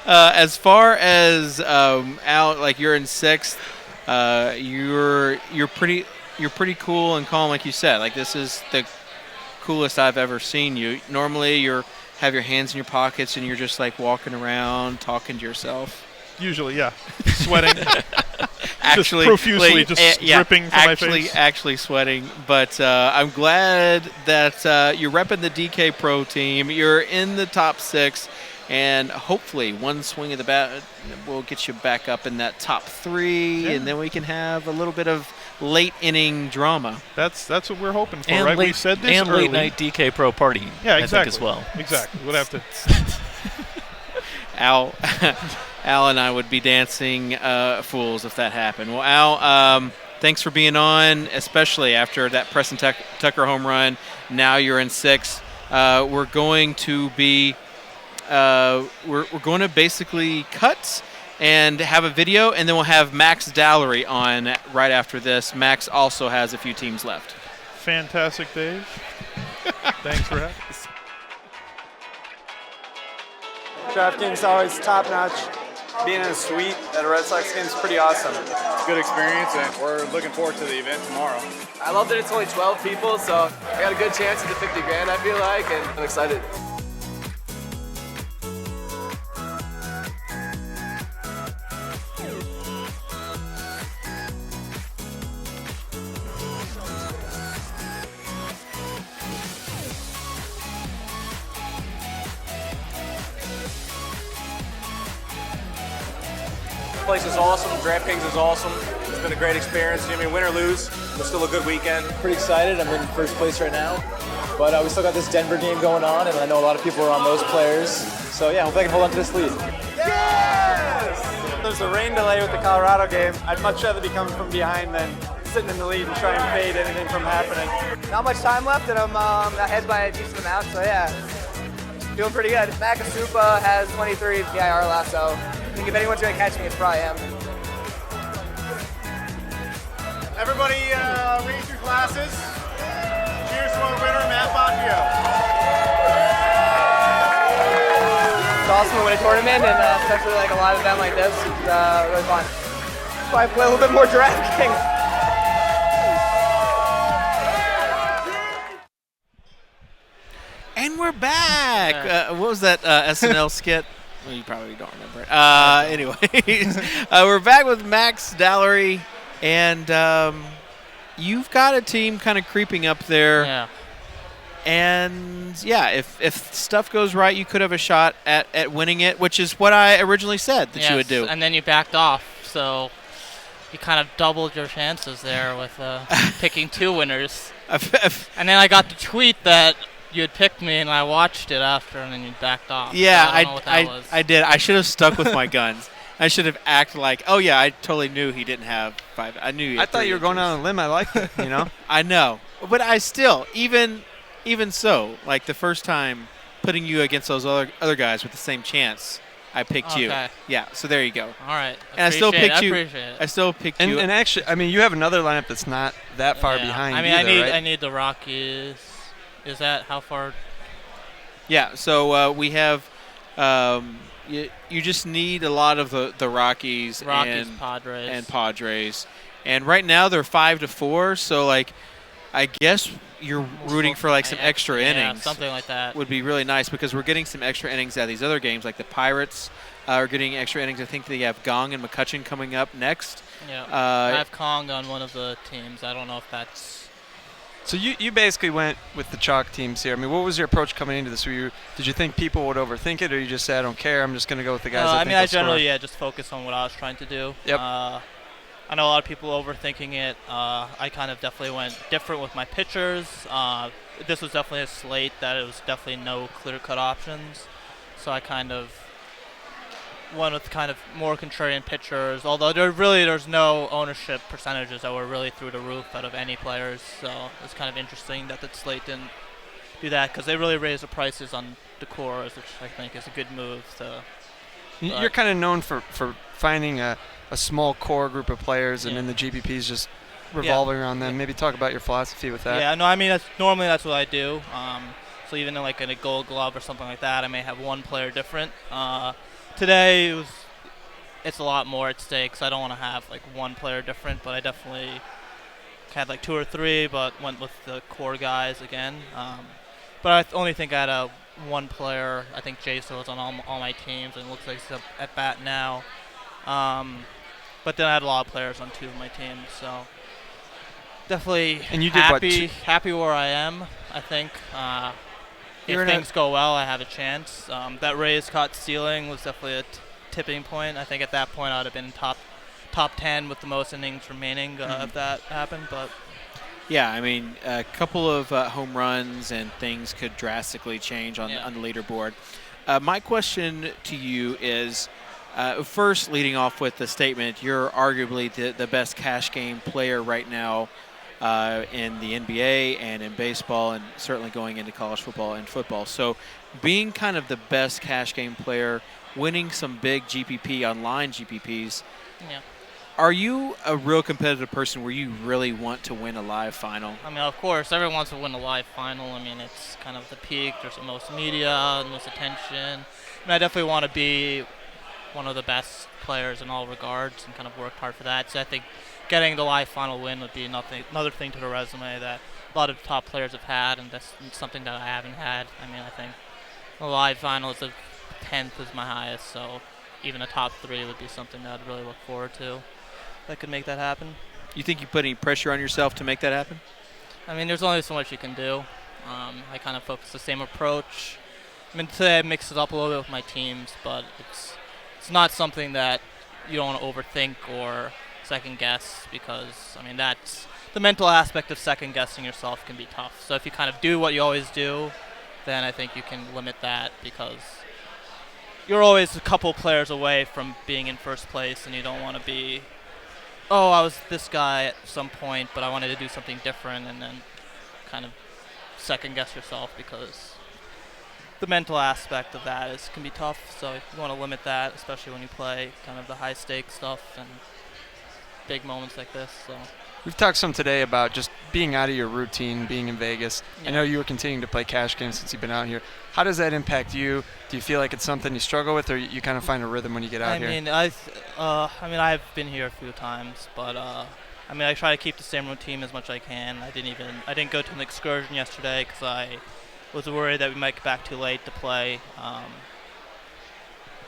Speaker 1: As far as Al, like you're in 6th, you're pretty cool and calm, like you said. Like this is the coolest I've ever seen you. Normally, you have your hands in your pockets and you're just like walking around, talking to yourself.
Speaker 15: Usually, yeah, sweating.
Speaker 1: Actually,
Speaker 15: just profusely, just dripping from my face.
Speaker 1: Actually sweating. But I'm glad that you're repping the DK Pro team. You're in the top 6, and hopefully one swing of the bat will get you back up in that top 3, and then we can have a little bit of late inning drama.
Speaker 15: That's what we're hoping for,
Speaker 4: and
Speaker 15: right?
Speaker 4: Late,
Speaker 15: We said this
Speaker 4: and
Speaker 15: early.
Speaker 4: late night DK Pro party.
Speaker 15: Yeah, exactly.
Speaker 4: I think as well.
Speaker 15: Exactly. We'll have to.
Speaker 1: Al and I would be dancing fools if that happened. Well, Al, thanks for being on, especially after that Preston Tucker home run. Now you're in 6. We're going to be we're going to basically cut and have a video, and then we'll have Max Dallery on right after this. Max also has a few teams left.
Speaker 15: Fantastic, Dave. Thanks for having us.
Speaker 17: DraftKings always top notch. Being in a suite at a Red Sox game is pretty awesome.
Speaker 18: It's a good experience, and we're looking forward to the event tomorrow.
Speaker 19: I love that it's only 12 people, so I got a good chance at the 50 grand, I feel like, and I'm excited.
Speaker 17: The place is awesome. DraftKings is awesome. It's been a great experience. I mean, win or lose, it's still a good weekend.
Speaker 19: Pretty excited. I'm in first place right now, but we still got this Denver game going on, and I know a lot of people are on those players. So yeah, hopefully I can hold on to this lead.
Speaker 17: Yes! There's a rain delay with the Colorado game. I'd much rather be coming from behind than sitting in the lead and try and fade anything from happening.
Speaker 19: Not much time left, and I'm ahead by a decent amount, so yeah, feeling pretty good. Makasupa has 23 PIR last, so I think if anyone's going to catch me, it's probably him.
Speaker 18: Everybody raise your glasses. Cheers to our winner, Matt Bacchio.
Speaker 19: It's awesome to win a tournament, and especially like a live event like this. It's really fun. That's why I play a little bit more DraftKings.
Speaker 1: And we're back. What was that SNL skit? Well, you probably don't remember it. Anyways, we're back with Max Dallery, and you've got a team kind of creeping up there.
Speaker 20: Yeah.
Speaker 1: And, yeah, if stuff goes right, you could have a shot at winning it, which is what I originally said that you would do.
Speaker 20: And then you backed off, so you kind of doubled your chances there with picking 2 winners. And then I got the tweet that you had picked me, and I watched it after, and then you backed off.
Speaker 1: Yeah,
Speaker 20: so I don't know what that was.
Speaker 1: I did. I should have stuck with my guns. I should have acted like, oh, yeah, I totally knew he didn't have 5. I knew he had
Speaker 2: I thought you were going on a limb. I liked it, you know?
Speaker 1: I know. But I still, even so, like the first time putting you against those other guys with the same chance, I picked you. Yeah, so there you go.
Speaker 20: All right.
Speaker 1: And I still picked you.
Speaker 20: I appreciate it.
Speaker 1: I still picked you.
Speaker 2: And actually, I mean, you have another lineup that's not that far behind.
Speaker 20: I mean,
Speaker 2: either,
Speaker 20: I need the Rockies. Is that how far?
Speaker 1: Yeah, so we have you just need a lot of the Rockies and Padres. And right now they're 5-4, so like I guess you're rooting for like some extra innings.
Speaker 20: Something like that.
Speaker 1: Would be really nice because we're getting some extra innings out of these other games, like the Pirates are getting extra innings. I think they have Gong and McCutcheon coming up next.
Speaker 20: Yeah, I have Kong on one of the teams. I don't know if that's...
Speaker 2: So you basically went with the chalk teams here. I mean, what was your approach coming into this? Did you think people would overthink it, or you just say, I don't care, I'm just going to go with the guys I think
Speaker 20: I generally just focus on what I was trying to do.
Speaker 2: Yep.
Speaker 20: I know a lot of people overthinking it. I kind of definitely went different with my pitchers. This was definitely a slate that it was definitely no clear-cut options. So I kind of went with kind of more contrarian pitchers, although there's no ownership percentages that were really through the roof out of any players. So it's kind of interesting that the slate didn't do that because they really raised the prices on the cores, which I think is a good move.
Speaker 2: You're kind of known for finding a small core group of players, and then the GPPs just revolving around them. Maybe talk about your philosophy with that.
Speaker 20: Yeah, no, I mean, normally that's what I do. So even like in a Gold Glove or something like that, I may have one player different. Today it's a lot more at stake, because I don't want to have like one player different, but I definitely had like 2 or 3, but went with the core guys again. But I only think I had one player. I think Jason was on all my teams, and it looks like he's at bat now. But then I had a lot of players on 2 of my teams, so definitely happy where I am, I think. If things go well, I have a chance. That Rays caught stealing was definitely a tipping point. I think at that point I would have been top 10 with the most innings remaining if that happened. But
Speaker 1: yeah, I mean, a couple of home runs and things could drastically change on the leaderboard. My question to you is, first, leading off with the statement, you're arguably the best cash game player right now in the NBA and in baseball, and certainly going into college football and football. So being kind of the best cash game player, winning some big GPP, online GPPs, are you a real competitive person where you really want to win a live final?
Speaker 20: I mean, of course, everyone wants to win a live final. I mean, it's kind of the peak. There's the most media, the most attention. I mean, I definitely want to be one of the best players in all regards and kind of worked hard for that. So I think getting the live final win would be another thing to the resume that a lot of top players have had, and that's something that I haven't had. I mean, I think the live final is 10th is my highest, so even a top 3 would be something that I'd really look forward to that could make that happen.
Speaker 1: You think you put any pressure on yourself to make that happen?
Speaker 20: I mean, there's only so much you can do. I kind of focus the same approach. I mean, today I mixed it up a little bit with my teams, but it's not something that you don't want to overthink or second guess, because, I mean, that's the mental aspect of second guessing yourself can be tough. So if you kind of do what you always do, then I think you can limit that, because you're always a couple players away from being in first place, and you don't want to be, oh, I was this guy at some point, but I wanted to do something different, and then kind of second guess yourself, because the mental aspect of that can be tough. So you want to limit that, especially when you play kind of the high stakes stuff and big moments like this. So
Speaker 2: we've talked some today about just being out of your routine, being in Vegas. I know you were continuing to play cash games since you've been out here. How does that impact you? Do you feel like it's something you struggle with, or you kind of find a rhythm when you get out here?
Speaker 20: I've been here a few times, but I mean, I try to keep the same routine as much as I can. I didn't go to an excursion yesterday because I was worried that we might get back too late to play.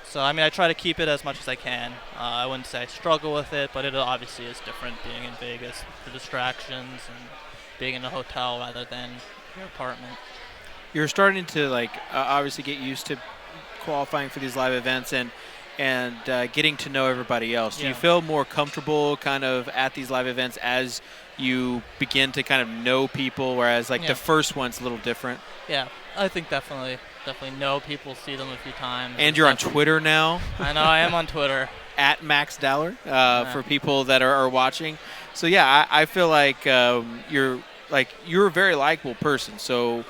Speaker 20: So, I mean, I try to keep it as much as I can. I wouldn't say I struggle with it, but it obviously is different being in Vegas, the distractions and being in a hotel rather than your apartment.
Speaker 1: You're starting to obviously get used to qualifying for these live events and getting to know everybody else. Do you feel more comfortable kind of at these live events as you begin to kind of know people, whereas the first one's a little different?
Speaker 20: Yeah, I think definitely know people, see them a few times.
Speaker 1: And you're on Twitter now.
Speaker 20: I know, I am on Twitter.
Speaker 1: At Max Dowler, for people that are watching. So yeah, I feel like you're a very likable person. So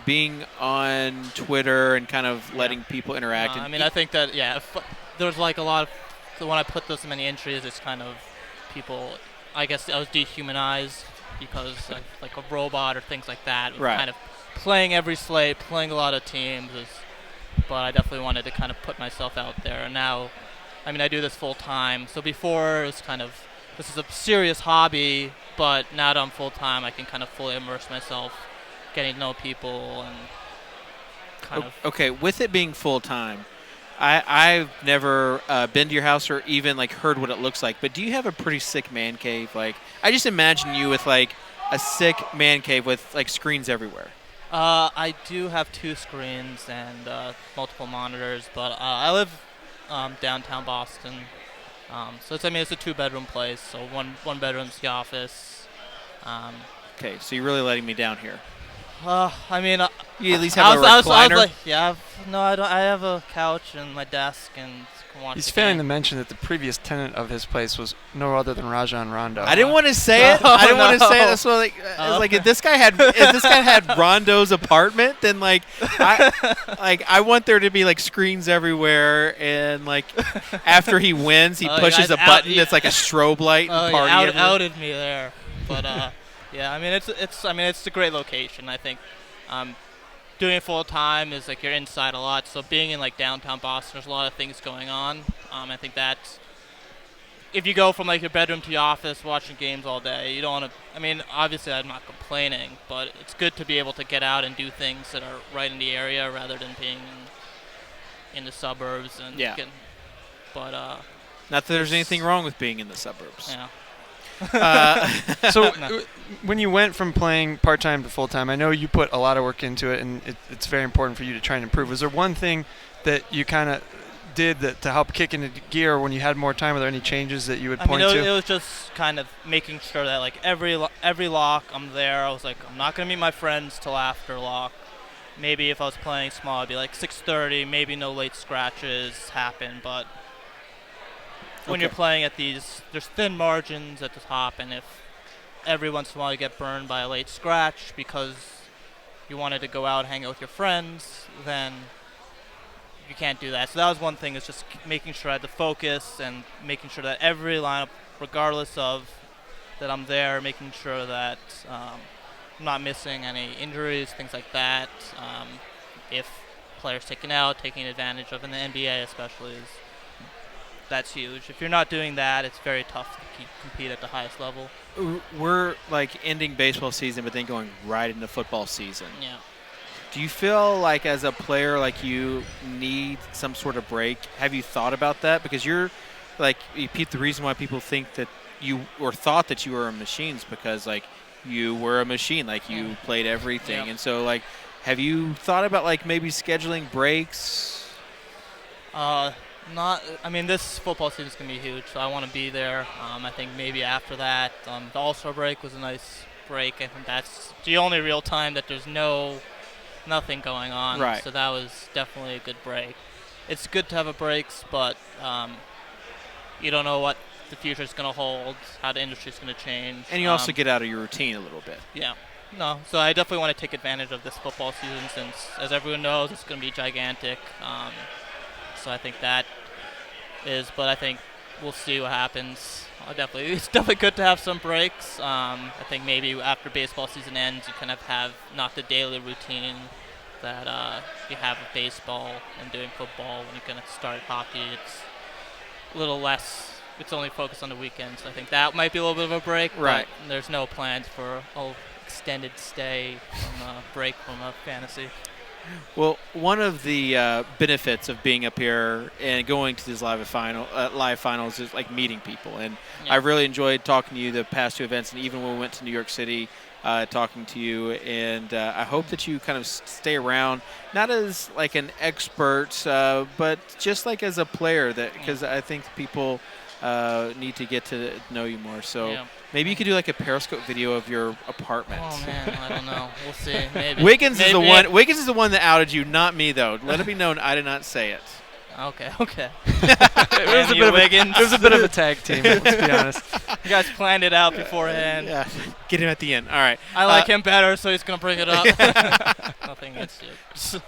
Speaker 1: being on Twitter and kind of letting people interact.
Speaker 20: I mean, I think that if there's like a lot of, so when I put those many entries, it's kind of people. I guess I was dehumanized because like a robot or things like that.
Speaker 1: Right.
Speaker 20: Kind of playing every slate, playing a lot of teams. But I definitely wanted to kind of put myself out there. And now, I mean, I do this full time. So before it was kind of, this is a serious hobby, but now that I'm full time, I can kind of fully immerse myself, getting to know people and kind of.
Speaker 1: Okay, with it being full time, I've never been to your house or even heard what it looks like. But do you have a pretty sick man cave? I just imagine you with a sick man cave with screens everywhere.
Speaker 20: I do have 2 screens and multiple monitors, but I live downtown Boston. So it's a 2-bedroom place. So one bedroom's the office.
Speaker 1: Okay, so you're really letting me down here.
Speaker 20: I mean,
Speaker 1: You at least have a recliner.
Speaker 20: I was like, yeah, no, I don't. I have a couch and my desk and can watch.
Speaker 2: He's
Speaker 20: the
Speaker 2: failing
Speaker 20: game.
Speaker 2: to mention that the previous tenant of his place was no other than Rajon Rondo.
Speaker 1: I didn't want to say it. I didn't want to say it. That's what like if this guy had Rondo's apartment, then I want there to be like screens everywhere, and like after he wins, he pushes a button that's like a strobe light. And party
Speaker 20: outed me there, but yeah, I mean it's a great location. I think doing it full time is like you're inside a lot. So being in like downtown Boston, there's a lot of things going on. I think that's if you go from like your bedroom to your office watching games all day, you don't want to. I mean, obviously I'm not complaining, but it's good to be able to get out and do things that are right in the area rather than being in the suburbs. And but
Speaker 1: not that there's anything wrong with being in the suburbs.
Speaker 20: Yeah.
Speaker 2: So when you went from playing part-time to full-time, I know you put a lot of work into it, and it's very important for you to try and improve. Was there one thing that you kind of did to help kick into gear when you had more time? Were there any changes that you would point to?
Speaker 20: It was just kind of making sure that like every lock I'm there. I was like, I'm not going to meet my friends till after lock. Maybe if I was playing small, I'd be like 6:30. Maybe no late scratches happen, but when you're playing at these, there's thin margins at the top, and if every once in a while you get burned by a late scratch because you wanted to go out and hang out with your friends, then you can't do that. So that was one thing, is just making sure I had the focus and making sure that every lineup, regardless of that I'm there, making sure that I'm not missing any injuries, things like that. If players taken out, taking advantage of in the NBA especially that's huge. If you're not doing that, it's very tough to compete at the highest level.
Speaker 1: We're like ending baseball season, but then going right into football season.
Speaker 20: Yeah.
Speaker 1: Do you feel like as a player, like you need some sort of break? Have you thought about that? Because you're like, Pete, the reason why people think that you or thought that you were a machine is because like you were a machine, like you played everything.
Speaker 20: Yep.
Speaker 1: And so like, have you thought about like maybe scheduling breaks?
Speaker 20: I mean, this football season is going to be huge, so I want to be there. I think maybe after that, the All-Star break was a nice break. I think that's the only real time that there's nothing going on.
Speaker 1: Right.
Speaker 20: So that was definitely a good break. It's good to have a breaks, but you don't know what the future is going to hold, how the industry is going to change.
Speaker 1: And you also get out of your routine a little bit.
Speaker 20: Yeah. No, so I definitely want to take advantage of this football season since, as everyone knows, it's going to be gigantic. So I think that is, but I think we'll see what happens. It's definitely good to have some breaks. I think maybe after baseball season ends, you kind of have not the daily routine that you have with baseball and doing football. When you're going to start hockey, it's a little less. It's only focused on the weekends. So I think that might be a little bit of a break.
Speaker 1: Right.
Speaker 20: But there's no plans for an extended stay from a break from a fantasy.
Speaker 1: Well, one of the benefits of being up here and going to these live finals is like meeting people, and I really enjoyed talking to you the past two events, and even when we went to New York City, talking to you. And I hope that you kind of stay around, not as like an expert, but just like as a player, because I think people need to get to know you more. So maybe you could do like a Periscope video of your apartment.
Speaker 20: Oh man, I don't know. We'll see. Maybe.
Speaker 1: Wiggins is the one. Wiggins is the one that outed you, not me though. Let it be known I did not say it.
Speaker 20: Okay.
Speaker 2: It was a bit of a tag team. Let's be honest.
Speaker 20: You guys planned it out beforehand.
Speaker 1: Yeah. Get him at the end. All right.
Speaker 20: I like him better, so he's gonna bring it up. Nothing against you.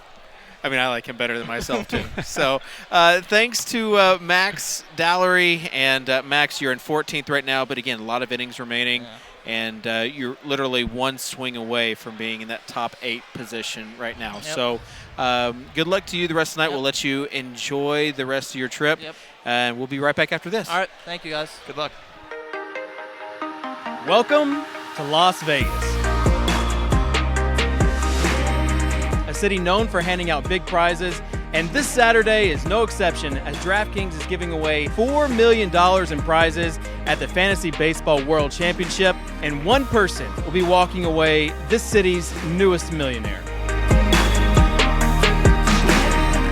Speaker 1: I mean, I like him better than myself, too. So thanks to Max Dallery. And, Max, you're in 14th right now. But, again, a lot of innings remaining. And you're literally one swing away from being in that top 8 position right now.
Speaker 20: Yep.
Speaker 1: So good luck to you the rest of the night. We'll let you enjoy the rest of your trip. And we'll be right back after this.
Speaker 20: All right. Thank you, guys.
Speaker 2: Good luck.
Speaker 1: Welcome to Las Vegas. A city known for handing out big prizes, and this Saturday is no exception as DraftKings is giving away $4 million in prizes at the Fantasy Baseball World Championship, and one person will be walking away this city's newest millionaire.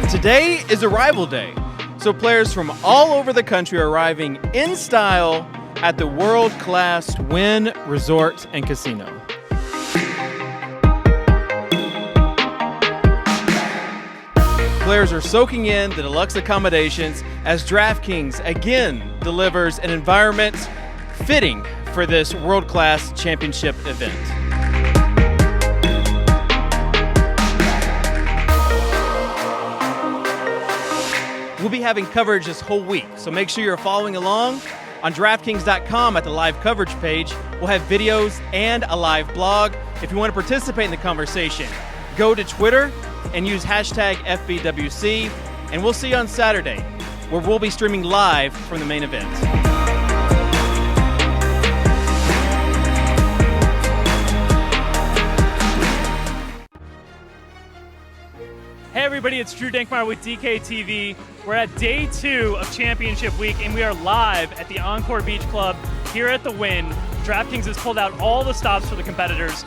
Speaker 1: Today is Arrival Day, so players from all over the country are arriving in style at the world-class Wynn Resort and Casino.
Speaker 3: players are soaking in the deluxe accommodations as DraftKings again delivers an environment fitting for this world-class championship event. We'll be having coverage this whole week, so make sure you're following along. On DraftKings.com at the live coverage page, we'll have videos and a live blog. If you want to participate in the conversation, go to Twitter and use hashtag FBWC, and we'll see you on Saturday, where we'll be streaming live from the main event.
Speaker 6: Hey everybody, it's Drew Dankmeyer with DKTV. We're at day 2 of championship week, and we are live at the Encore Beach Club here at the Wynn. DraftKings has pulled out all the stops for the competitors.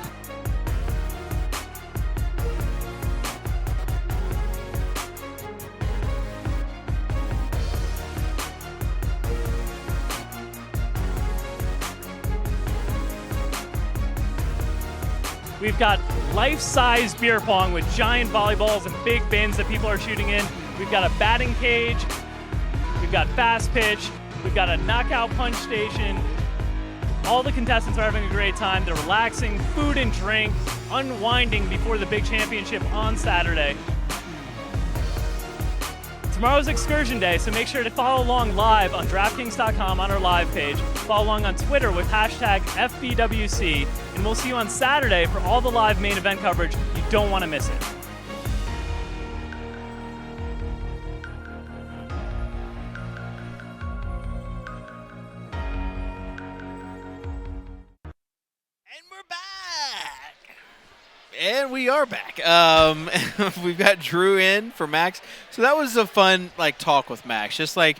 Speaker 6: We've got life-size beer pong with giant volleyballs and big bins that people are shooting in. We've got a batting cage. We've got fast pitch. We've got a knockout punch station. All the contestants are having a great time. They're relaxing, food and drink, unwinding before the big championship on Saturday. Tomorrow's excursion day, so make sure to follow along live on DraftKings.com on our live page. Follow along on Twitter with hashtag FBWC, and we'll see you on Saturday for all the live main event coverage. You don't want to miss it.
Speaker 1: And we are back. We've got Drew in for Max. So that was a fun talk with Max. Just like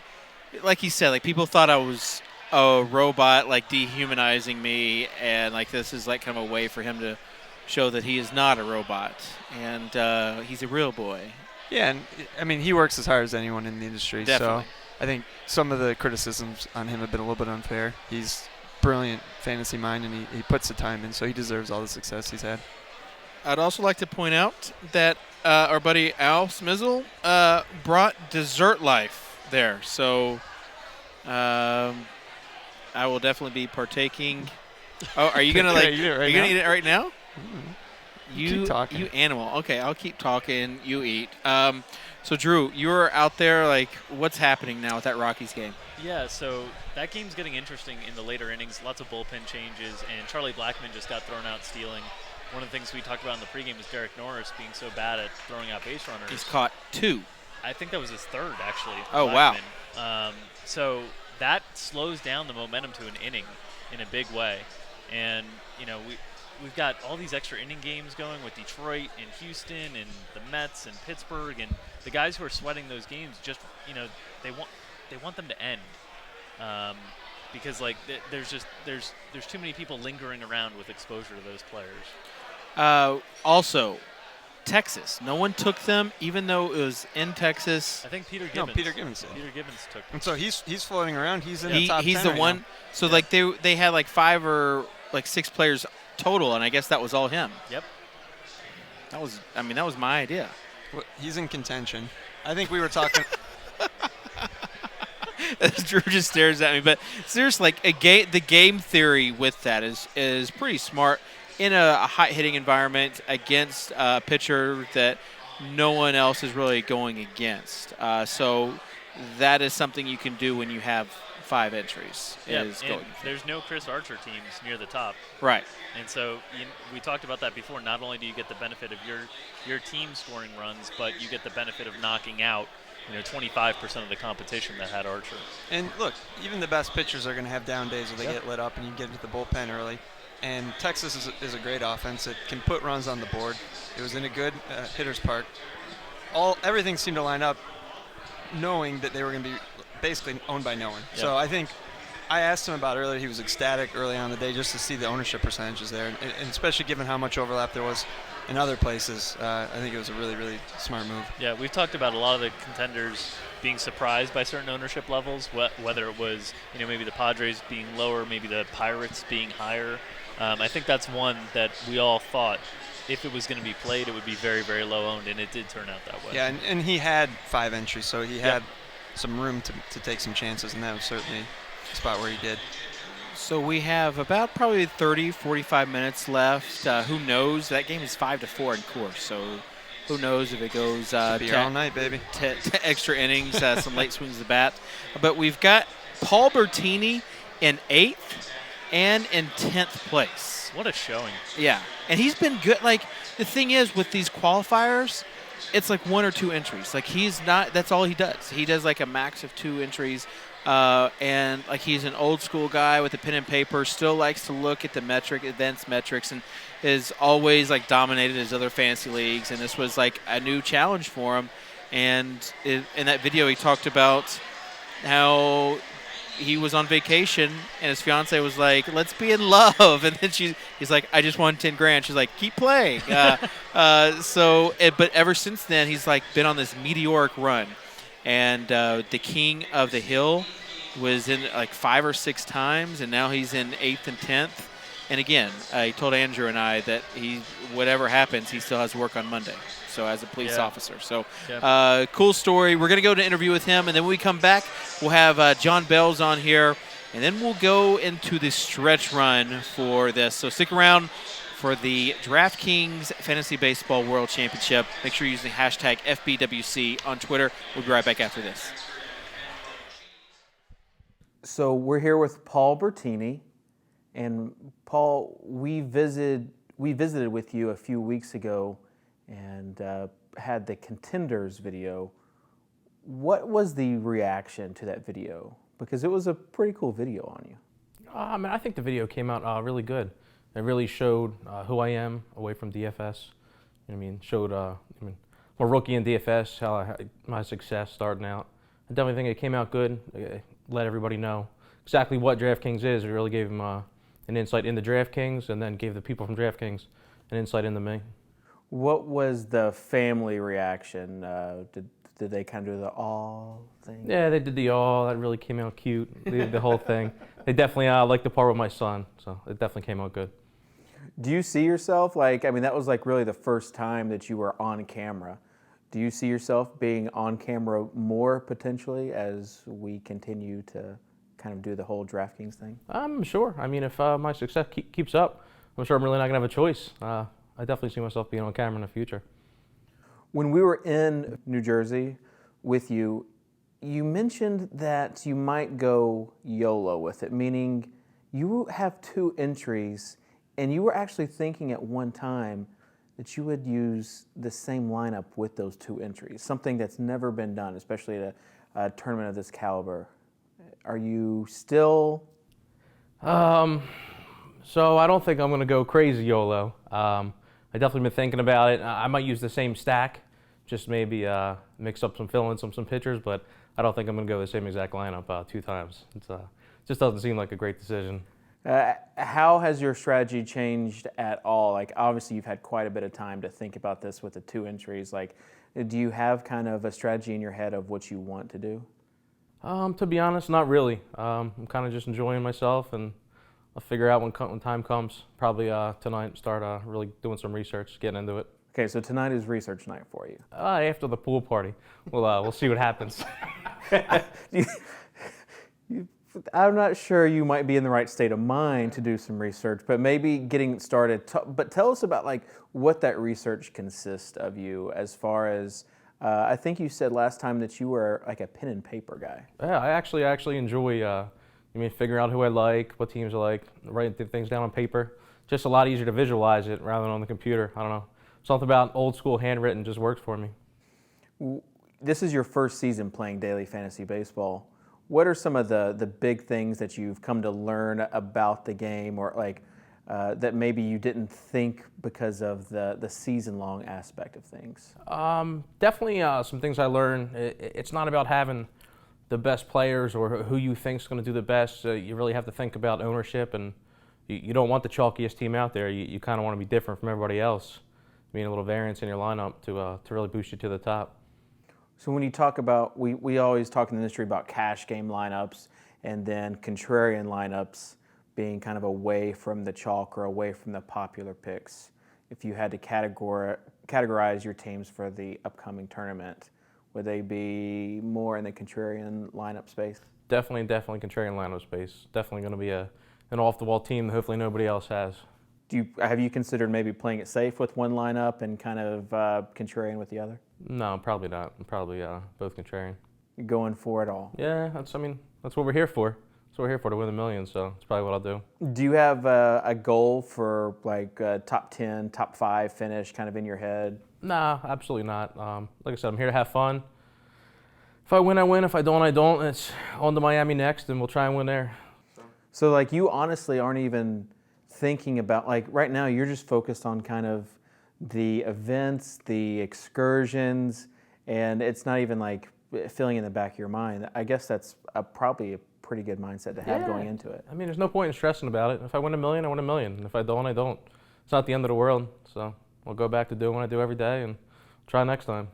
Speaker 1: he said, people thought I was a robot, dehumanizing me, and this is kind of a way for him to show that he is not a robot, and he's a real boy.
Speaker 2: Yeah, and I mean he works as hard as anyone in the industry.
Speaker 1: Definitely.
Speaker 2: So I think some of the criticisms on him have been a little bit unfair. He's brilliant fantasy mind, and he puts the time in, so he deserves all the success he's had.
Speaker 1: I'd also like to point out that our buddy Al Smizzle brought Dessert Life there. So I will definitely be partaking. Oh, are you going to
Speaker 2: eat it right
Speaker 1: are you
Speaker 2: now?
Speaker 1: going to eat it right now?
Speaker 2: Keep talking.
Speaker 1: You animal. Okay, I'll keep talking. You eat. So, Drew, you're out there. What's happening now with that Rockies game?
Speaker 4: Yeah, so that game's getting interesting in the later innings. Lots of bullpen changes, and Charlie Blackmon just got thrown out stealing. One of the things we talked about in the pregame was Derek Norris being so bad at throwing out base runners.
Speaker 1: He's caught 2.
Speaker 4: I think that was his 3rd, actually.
Speaker 1: Oh,
Speaker 4: Blackmon.
Speaker 1: wow.
Speaker 4: So that slows down the momentum to an inning in a big way. And, we've got all these extra inning games going with Detroit and Houston and the Mets and Pittsburgh, and the guys who are sweating those games just, they want them to end. Because there's too many people lingering around with exposure to those players.
Speaker 1: Also, Texas. No one took them, even though it was in Texas.
Speaker 4: I think Peter Gibbons.
Speaker 2: No, Peter Gibbons did.
Speaker 4: Peter Gibbons took them.
Speaker 2: And so he's floating around. He's in the top 10
Speaker 1: He's the
Speaker 2: right
Speaker 1: one.
Speaker 2: now.
Speaker 1: So they had 5 or 6 players total, and I guess that was all him.
Speaker 4: Yep.
Speaker 1: That was my idea.
Speaker 2: Well, he's in contention. I think we were talking.
Speaker 1: Drew just stares at me, but seriously, the game theory with that is pretty smart in a hot hitting environment against a pitcher that no one else is really going against. So that is something you can do when you have 5 entries.
Speaker 4: Yeah, and there's no Chris Archer teams near the top.
Speaker 1: Right.
Speaker 4: And so we talked about that before. Not only do you get the benefit of your team scoring runs, but you get the benefit of knocking out 25% of the competition that had Archer.
Speaker 2: And look, even the best pitchers are going to have down days where they get lit up and you get into the bullpen early. And Texas is a great offense. It can put runs on the board. It was in a good hitter's park. Everything seemed to line up knowing that they were going to be basically owned by no one.
Speaker 4: Yep.
Speaker 2: So I think I asked him about earlier. He was ecstatic early on in the day just to see the ownership percentages there. And especially given how much overlap there was in other places, I think it was a really, really smart move.
Speaker 4: Yeah, we've talked about a lot of the contenders being surprised by certain ownership levels, whether it was maybe the Padres being lower, maybe the Pirates being higher. I think that's one that we all thought if it was going to be played, it would be very, very low owned, and it did turn out that way.
Speaker 2: Yeah, and he had 5 entries, so he had some room to take some chances, and that was certainly a spot where he did.
Speaker 1: So we have about probably 30, 45 minutes left. Who knows? That game is 5-4 in course, so who knows if it goes
Speaker 2: Be all night, baby.
Speaker 1: to extra innings, some late swings of the bat. But we've got Paul Bertini in 8th and in 10th place.
Speaker 4: What a showing.
Speaker 1: Yeah, and he's been good. Like, the thing is, with these qualifiers, it's like 1 or 2 entries. Like, he's not – that's all he does. He does, like, a max of 2 entries. And like, he's an old school guy with a pen and paper, still likes to look at the advanced metrics, and is always like dominated his other fantasy leagues. And this was like a new challenge for him. And in that video, he talked about how he was on vacation and his fiance was like, "Let's be in love." And then he's like, "I just won 10 grand." She's like, "Keep playing." But ever since then, he's like been on this meteoric run. And the King of the Hill was in like 5 or 6 times, and now he's in 8th and 10th. And again, he told Andrew and I that whatever happens, he still has to work on Monday. So as a police officer. So cool story. We're going to go to interview with him, and then when we come back, we'll have John Bells on here, and then we'll go into the stretch run for this. So stick around for the DraftKings Fantasy Baseball World Championship. Make sure you use the hashtag FBWC on Twitter. We'll be right back after this.
Speaker 16: So we're here with Paul Bertini. And Paul, we visited with you a few weeks ago and had the Contenders video. What was the reaction to that video? Because it was a pretty cool video on you.
Speaker 7: I think the video came out really good. It really showed who I am away from DFS. Showed my rookie in DFS, how my success starting out. I definitely think it came out good. Let everybody know exactly what DraftKings is. It really gave them an insight into DraftKings, and then gave the people from DraftKings an insight into me.
Speaker 16: What was the family reaction? Did they kind of do the aw thing?
Speaker 7: Yeah, they did the aw. That really came out cute, the whole thing. They definitely liked the part with my son, so it definitely came out good.
Speaker 16: Do you see yourself, that was like really the first time that you were on camera. Do you see yourself being on camera more potentially as we continue to kind of do the whole DraftKings thing?
Speaker 7: I'm sure. If my success keeps up, I'm sure I'm really not going to have a choice. I definitely see myself being on camera in the future.
Speaker 16: When we were in New Jersey with you, you mentioned that you might go YOLO with it, meaning you have 2 entries, and you were actually thinking at one time that you would use the same lineup with those 2 entries, something that's never been done, especially at a tournament of this caliber. Are you still?
Speaker 7: So I don't think I'm going to go crazy YOLO. I definitely been thinking about it. I might use the same stack, just maybe mix up some fill-ins, some pitchers, but I don't think I'm going to go the same exact lineup 2 times. It just doesn't seem like a great decision.
Speaker 16: How has your strategy changed at all? Like, obviously, you've had quite a bit of time to think about this with the 2 entries. Like, do you have kind of a strategy in your head of what you want to do?
Speaker 7: To be honest, not really. I'm kind of just enjoying myself, and I'll figure out when time comes. Probably tonight, start really doing some research, getting into it.
Speaker 16: Okay, so tonight is research night for you.
Speaker 7: After the pool party, we'll see what happens.
Speaker 16: I'm not sure you might be in the right state of mind to do some research, but maybe getting started. But tell us about what that research consists of you, as far as I think you said last time that you were like a pen and paper guy.
Speaker 7: Yeah, I actually enjoy figuring out who I like, what teams I like, writing things down on paper. Just a lot easier to visualize it rather than on the computer. I don't know. Something about old school handwritten just works for me.
Speaker 16: This is your first season playing daily fantasy baseball. What are some of the big things that you've come to learn about the game, or that maybe you didn't think because of the season-long aspect of things?
Speaker 7: Definitely some things I learned. It's not about having the best players or who you think is going to do the best. You really have to think about ownership, and you don't want the chalkiest team out there. You kind of want to be different from everybody else. A little variance in your lineup to really boost you to the top.
Speaker 16: So when you talk about, we always talk in the industry about cash game lineups and then contrarian lineups being kind of away from the chalk or away from the popular picks. if you had to categorize your teams for the upcoming tournament, would they be more in the contrarian lineup space?
Speaker 7: Definitely contrarian lineup space. Definitely going to be an off-the-wall team that hopefully nobody else has.
Speaker 16: Have you considered maybe playing it safe with one lineup and kind of contrarian with the other?
Speaker 7: No, probably not. I'm probably both contrarian.
Speaker 16: You're going for it all?
Speaker 7: Yeah, that's what we're here for. That's what we're here for, to win the million, so that's probably what I'll do.
Speaker 16: Do you have a goal for like top 10, top 5 finish kind of in your head?
Speaker 7: Nah, absolutely not. Like I said, I'm here to have fun. If I win, I win. If I don't, I don't. It's on to Miami next, and we'll try and win there.
Speaker 16: So like you honestly aren't even thinking about, like right now you're just focused on kind of the events, the excursions, and it's not even like filling in the back of your mind. I guess that's probably a pretty good mindset to have going into it.
Speaker 7: I mean, there's no point in stressing about it. If I win a million, I win a million. And if I don't, I don't. It's not the end of the world. So I'll go back to doing what I do every day and try next time.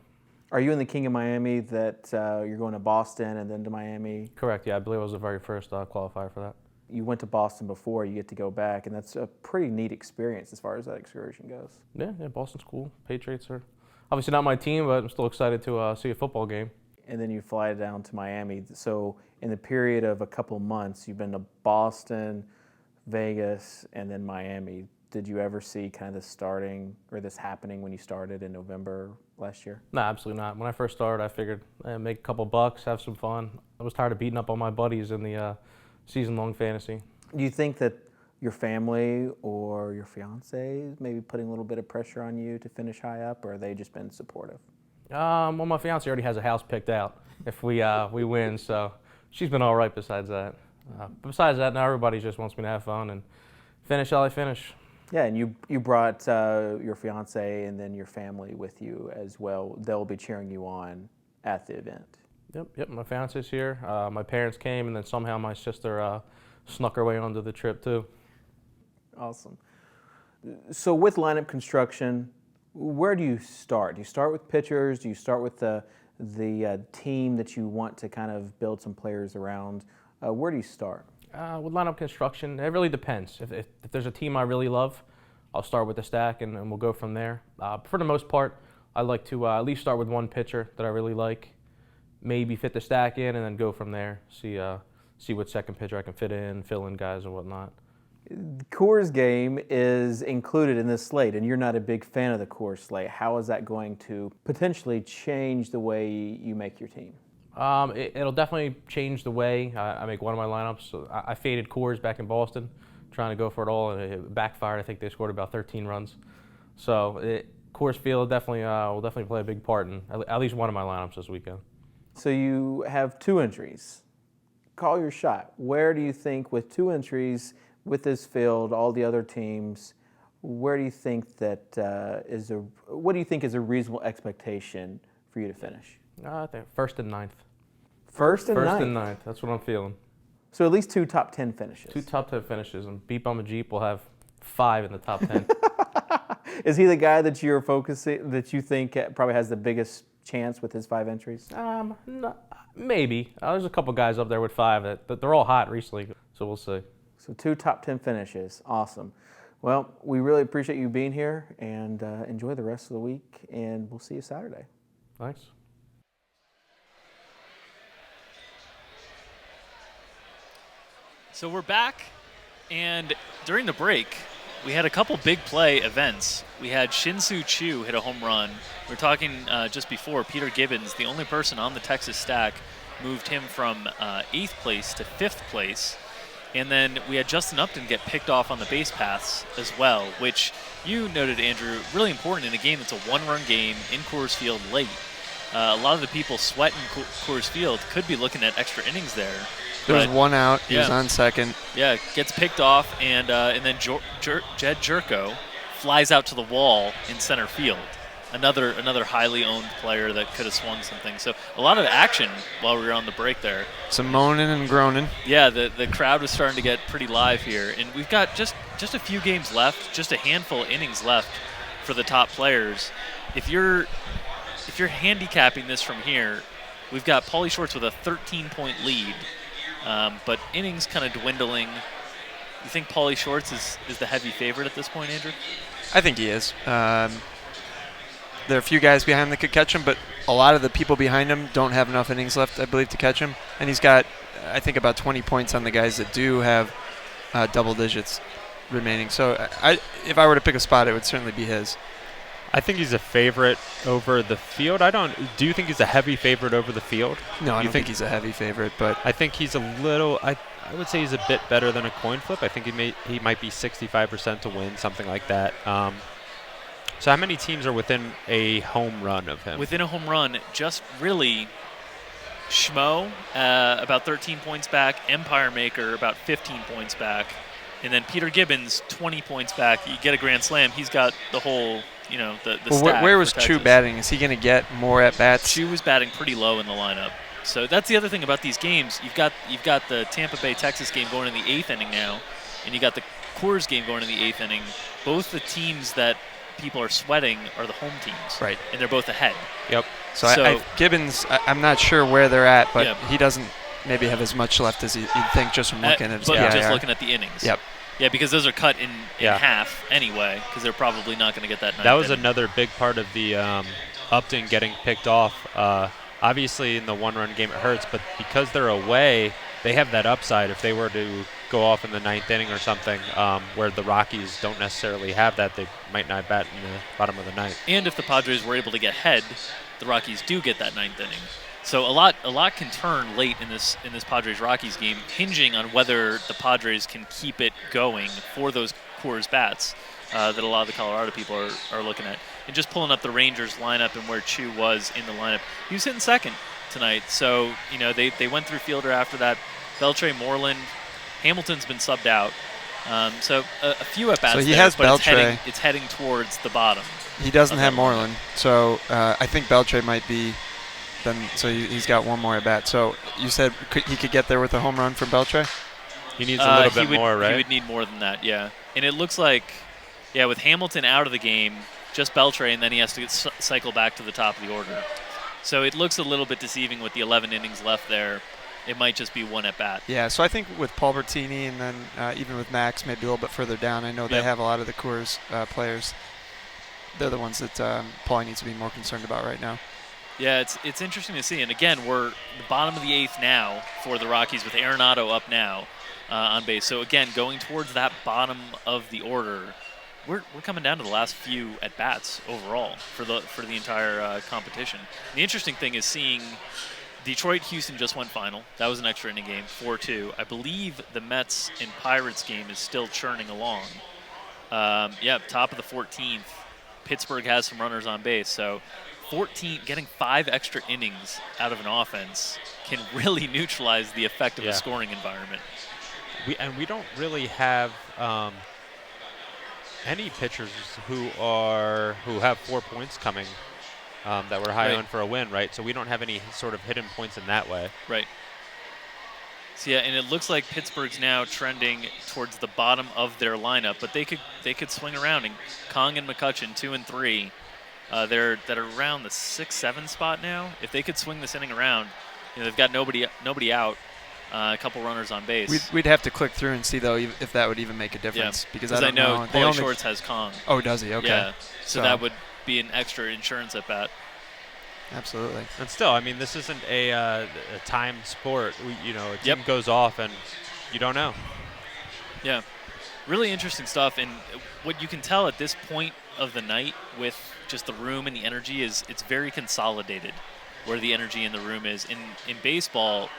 Speaker 16: Are you in the King of Miami that you're going to Boston and then to Miami?
Speaker 7: Correct, yeah. I believe I was the very first qualifier for that.
Speaker 16: You went to Boston before, you get to go back, and that's a pretty neat experience as far as that excursion goes.
Speaker 7: Yeah, Boston's cool. Patriots are obviously not my team, but I'm still excited to see a football game.
Speaker 16: And then you fly down to Miami. So in the period of a couple months, you've been to Boston, Vegas, and then Miami. Did you ever see kind of this happening when you started in November last year?
Speaker 7: No, absolutely not. When I first started, I figured I'd make a couple bucks, have some fun. I was tired of beating up on my buddies in the season-long fantasy.
Speaker 16: Do you think that your family or your fiance is maybe putting a little bit of pressure on you to finish high up, or have they just been supportive?
Speaker 7: Well, my fiance already has a house picked out if we win, so she's been all right besides that. Besides that, now everybody just wants me to have fun and finish how I finish.
Speaker 16: Yeah, and you brought your fiance and then your family with you as well. They'll be cheering you on at the event.
Speaker 7: Yep, my fiance's here. My parents came, and then somehow my sister snuck her way onto the trip too.
Speaker 16: Awesome. So with lineup construction, where do you start? Do you start with pitchers? Do you start with the team that you want to kind of build some players around? Where do you start?
Speaker 7: With lineup construction, it really depends. If there's a team I really love, I'll start with the stack and we'll go from there. For the most part, I like to at least start with one pitcher that I really like, maybe fit the stack in, and then go from there. See what second pitcher I can fit in, fill in guys and whatnot.
Speaker 16: The Coors game is included in this slate, and you're not a big fan of the Coors slate. How is that going to potentially change the way you make your team?
Speaker 7: It'll definitely change the way I make one of my lineups. So I faded Coors back in Boston, trying to go for it all, and it backfired. I think they scored about 13 runs. So Coors Field definitely will definitely play a big part in at least one of my lineups this weekend.
Speaker 16: So you have 2 entries. Call your shot. Where do you think, with 2 entries, with this field, all the other teams, where do you think that what do you think is a reasonable expectation for you to finish?
Speaker 7: I think 1st and 9th.
Speaker 16: First and
Speaker 7: ninth. That's what I'm feeling.
Speaker 16: So at least 2 top 10 finishes.
Speaker 7: 2 top 10 finishes, and Beep on the Jeep will have 5 in the top 10.
Speaker 16: Is he the guy that you're focusing, that you think probably has the biggest chance with his 5 entries?
Speaker 7: No, maybe. There's a couple guys up there with 5 that they're all hot recently, so we'll see.
Speaker 16: So 2 top 10 finishes. Awesome. Well, we really appreciate you being here, and enjoy the rest of the week, and we'll see you Saturday.
Speaker 7: Thanks.
Speaker 4: So we're back, and during the break, we had a couple big play events. We had Shin-Soo Choo hit a home run. We were talking just before, Peter Gibbons, the only person on the Texas stack, moved him from 8th place to 5th place. And then we had Justin Upton get picked off on the base paths as well, which you noted, Andrew, really important in a game that's a 1-run game in Coors Field late. A lot of the people sweating Coors Field could be looking at extra innings there.
Speaker 2: There was 1 out. He was on second.
Speaker 4: Yeah, gets picked off, and then Jed Jerko flies out to the wall in center field. Another highly owned player that could have swung something. So a lot of action while we were on the break there.
Speaker 2: Some moaning and groaning.
Speaker 4: Yeah, the crowd was starting to get pretty live here, and we've got just a few games left, just a handful of innings left for the top players. If you're handicapping this from here, we've got Paulie Shorts with a 13-point lead, but innings kind of dwindling. You think Paulie Shorts is the heavy favorite at this point, Andrew?
Speaker 2: I think he is. There are a few guys behind him that could catch him, but a lot of the people behind him don't have enough innings left, I believe, to catch him. And he's got, I think, about 20 points on the guys that do have double digits remaining. So if I were to pick a spot, it would certainly be his.
Speaker 8: I think he's a favorite over the field. Do you think he's a heavy favorite over the field?
Speaker 2: No, I don't think he's a heavy favorite, but
Speaker 8: I think he's a little. I would say he's a bit better than a coin flip. I think he might be 65% to win, something like that. So how many teams are within a home run of him?
Speaker 4: Within a home run, just really Schmo, about 13 points back, Empire Maker, about 15 points back, and then Peter Gibbons, 20 points back. You get a grand slam, he's got the whole, the stack.
Speaker 2: Where was Chu batting? Is he going to get more at-bats?
Speaker 4: Chu was batting pretty low in the lineup. So that's the other thing about these games. You've got the Tampa Bay Texas game going in the 8th inning now, and you got the Coors game going in the 8th inning. Both the teams that people are sweating are the home teams.
Speaker 2: Right.
Speaker 4: And they're both ahead.
Speaker 8: Yep.
Speaker 2: So Gibbons, I'm not sure where they're at, but he doesn't maybe have as much left as you'd think just from looking at his PIR.
Speaker 4: Just looking at the innings.
Speaker 2: Yep.
Speaker 4: Yeah, because those are cut in half anyway, because they're probably not going to get that 9th
Speaker 8: That was
Speaker 4: inning.
Speaker 8: another big part of the Upton getting picked off. Obviously, in the one-run game, it hurts, but because they're away, they have that upside if they were to go off in the 9th inning or something, where the Rockies don't necessarily have that. They might not bat in the bottom of the 9th.
Speaker 4: And if the Padres were able to get ahead, the Rockies do get that 9th inning. So a lot can turn late in this Padres-Rockies game, hinging on whether the Padres can keep it going for those Coors bats that a lot of the Colorado people are looking at. And just pulling up the Rangers lineup and where Chu was in the lineup, he was hitting second tonight. So they went through fielder after that. Beltre, Moreland, Hamilton's been subbed out. So a few at bats.
Speaker 2: So he
Speaker 4: there,
Speaker 2: has
Speaker 4: but
Speaker 2: Beltre.
Speaker 4: It's heading towards the bottom.
Speaker 2: He doesn't have Moreland, so I think Beltre might be. So he's got one more at bat. So you said he could get there with a home run from Beltre?
Speaker 8: He needs a little bit more, right?
Speaker 4: He would need more than that, yeah. And it looks like, with Hamilton out of the game, just Beltre, and then he has to cycle back to the top of the order. So it looks a little bit deceiving with the 11 innings left there. It might just be one at bat.
Speaker 2: Yeah, so I think with Paul Bertini and then even with Max, maybe a little bit further down, I know they have a lot of the Coors players. They're the ones that Paulie needs to be more concerned about right now.
Speaker 4: Yeah, it's interesting to see. And again, we're the bottom of the 8th now for the Rockies with Arenado up now on base. So again, going towards that bottom of the order, we're coming down to the last few at bats overall for the entire competition. And the interesting thing is seeing Detroit-Houston just went final. That was an extra inning game, 4-2. I believe the Mets and Pirates game is still churning along. Top of the 14th. Pittsburgh has some runners on base, so getting 5 extra innings out of an offense can really neutralize the effect of a scoring environment.
Speaker 8: We don't really have any pitchers who have 4 points coming that were high on for a win, right? So we don't have any sort of hidden points in that way.
Speaker 4: Right. So and it looks like Pittsburgh's now trending towards the bottom of their lineup, but they could swing around. And Kong and McCutcheon, 2 and 3. They're around the 6-7 spot now. If they could swing this inning around, they've got nobody out, a couple runners on base.
Speaker 2: We'd have to click through and see though if that would even make a difference because I
Speaker 4: know
Speaker 2: Paulie
Speaker 4: Paulie Shorts has Kong.
Speaker 2: Oh, does he? Okay.
Speaker 4: Yeah. So that would be an extra insurance at bat.
Speaker 2: Absolutely.
Speaker 8: And still, I mean, this isn't a timed sport. A team goes off and you don't know.
Speaker 4: Yeah. Really interesting stuff. And what you can tell at this point of the night with just the room and the energy is it's very consolidated where the energy in the room is. In baseball,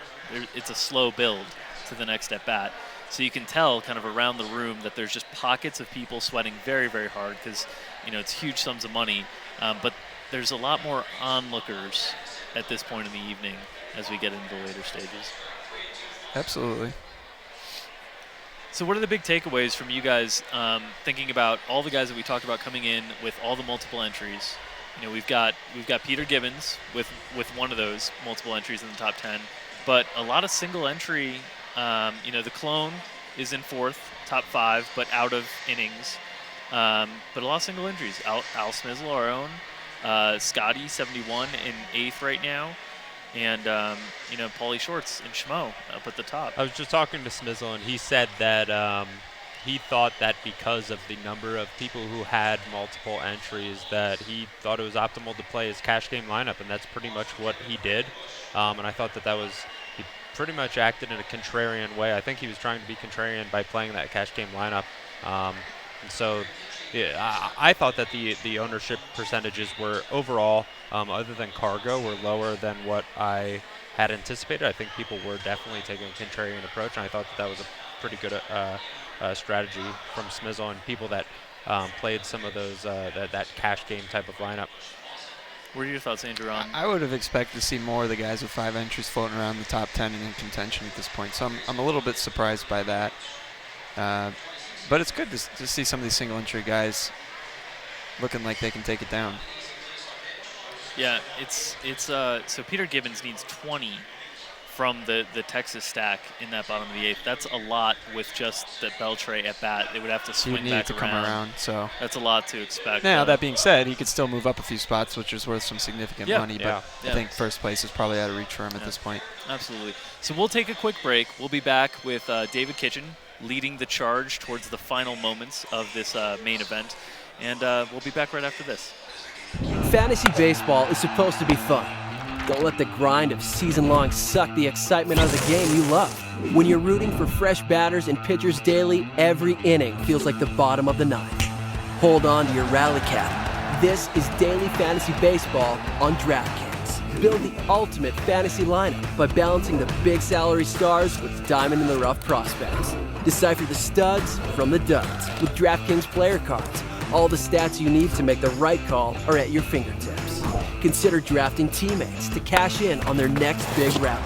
Speaker 4: it's a slow build to the next at bat. So you can tell kind of around the room that there's just pockets of people sweating very, very hard because, it's huge sums of money. But there's a lot more onlookers at this point in the evening as we get into the later stages.
Speaker 2: Absolutely.
Speaker 4: So what are the big takeaways from you guys thinking about all the guys that we talked about coming in with all the multiple entries? We've got Peter Gibbons with one of those multiple entries in the top 10, but a lot of single entry. The clone is in 4th, top 5, but out of innings. But a lot of single entries. Al Smizzle, our own. Scotty, 71 in 8th right now. And, Paulie Shorts and Schmo up at the top.
Speaker 8: I was just talking to Smizzle, and he said that he thought that because of the number of people who had multiple entries that he thought it was optimal to play his cash game lineup, and that's pretty much what he did. And I thought that he pretty much acted in a contrarian way. I think he was trying to be contrarian by playing that cash game lineup. And so yeah, I thought that the ownership percentages were overall, other than cargo, were lower than what I had anticipated. I think people were definitely taking a contrarian approach, and I thought that was a pretty good strategy from Smizzle and people that played some of those that cash game type of lineup.
Speaker 4: What are your thoughts, Andrew? On
Speaker 2: I would have expected to see more of the guys with 5 entries floating around the top 10 and in contention at this point. So I'm a little bit surprised by that. But it's good to see some of these single entry guys looking like they can take it down.
Speaker 4: Yeah, so Peter Gibbons needs 20 from the Texas stack in that bottom of the 8th. That's a lot with just the Beltre at bat. They would have to swing
Speaker 2: He'd
Speaker 4: back
Speaker 2: need to come around, so
Speaker 4: that's a lot to expect.
Speaker 2: Now, that being said, he could still move up a few spots, which is worth some significant money, but I think first place is probably out of reach for him at this point.
Speaker 4: Absolutely. So we'll take a quick break. We'll be back with David Kitchen leading the charge towards the final moments of this main event, and we'll be back right after this.
Speaker 9: Fantasy baseball is supposed to be fun. Don't let the grind of season-long suck the excitement out of the game you love. When you're rooting for fresh batters and pitchers daily, every inning feels like the bottom of the ninth. Hold on to your rally cap. This is Daily Fantasy Baseball on DraftKings. Build the ultimate fantasy lineup by balancing the big salary stars with diamond-in-the-rough prospects. Decipher the studs from the duds with DraftKings player cards. All the stats you need to make the right call are at your fingertips. Consider drafting teammates to cash in on their next big rally.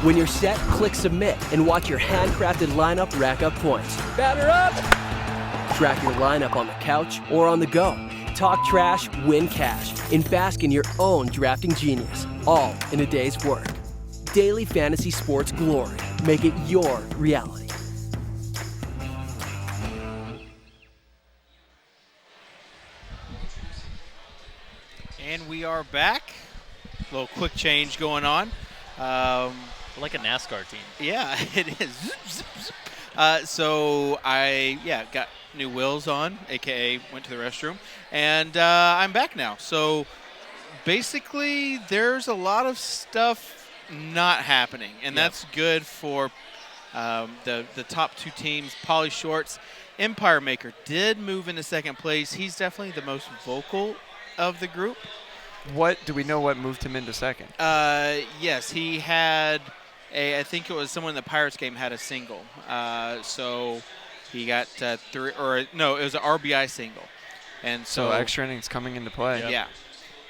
Speaker 9: When you're set, click submit and watch your handcrafted lineup rack up points. Batter up! Track your lineup on the couch or on the go. Talk trash, win cash, and bask in your own drafting genius, all in a day's work. Daily Fantasy Sports Glory. Make it your reality.
Speaker 3: And we are back. A little quick change going on.
Speaker 4: Like a NASCAR team.
Speaker 3: Yeah, it is. So I got new wheels on, aka went to the restroom, and I'm back now. So basically, there's a lot of stuff not happening, and that's good for the top 2 teams. Pauly Shorts, Empire Maker did move into second place. He's definitely the most vocal of the group.
Speaker 2: Do we know what moved him into second?
Speaker 3: Yes, he had I think it was someone in the Pirates game had a single. So he got 3, or no, it was an RBI single. And so
Speaker 2: extra innings coming into play.
Speaker 3: Yeah.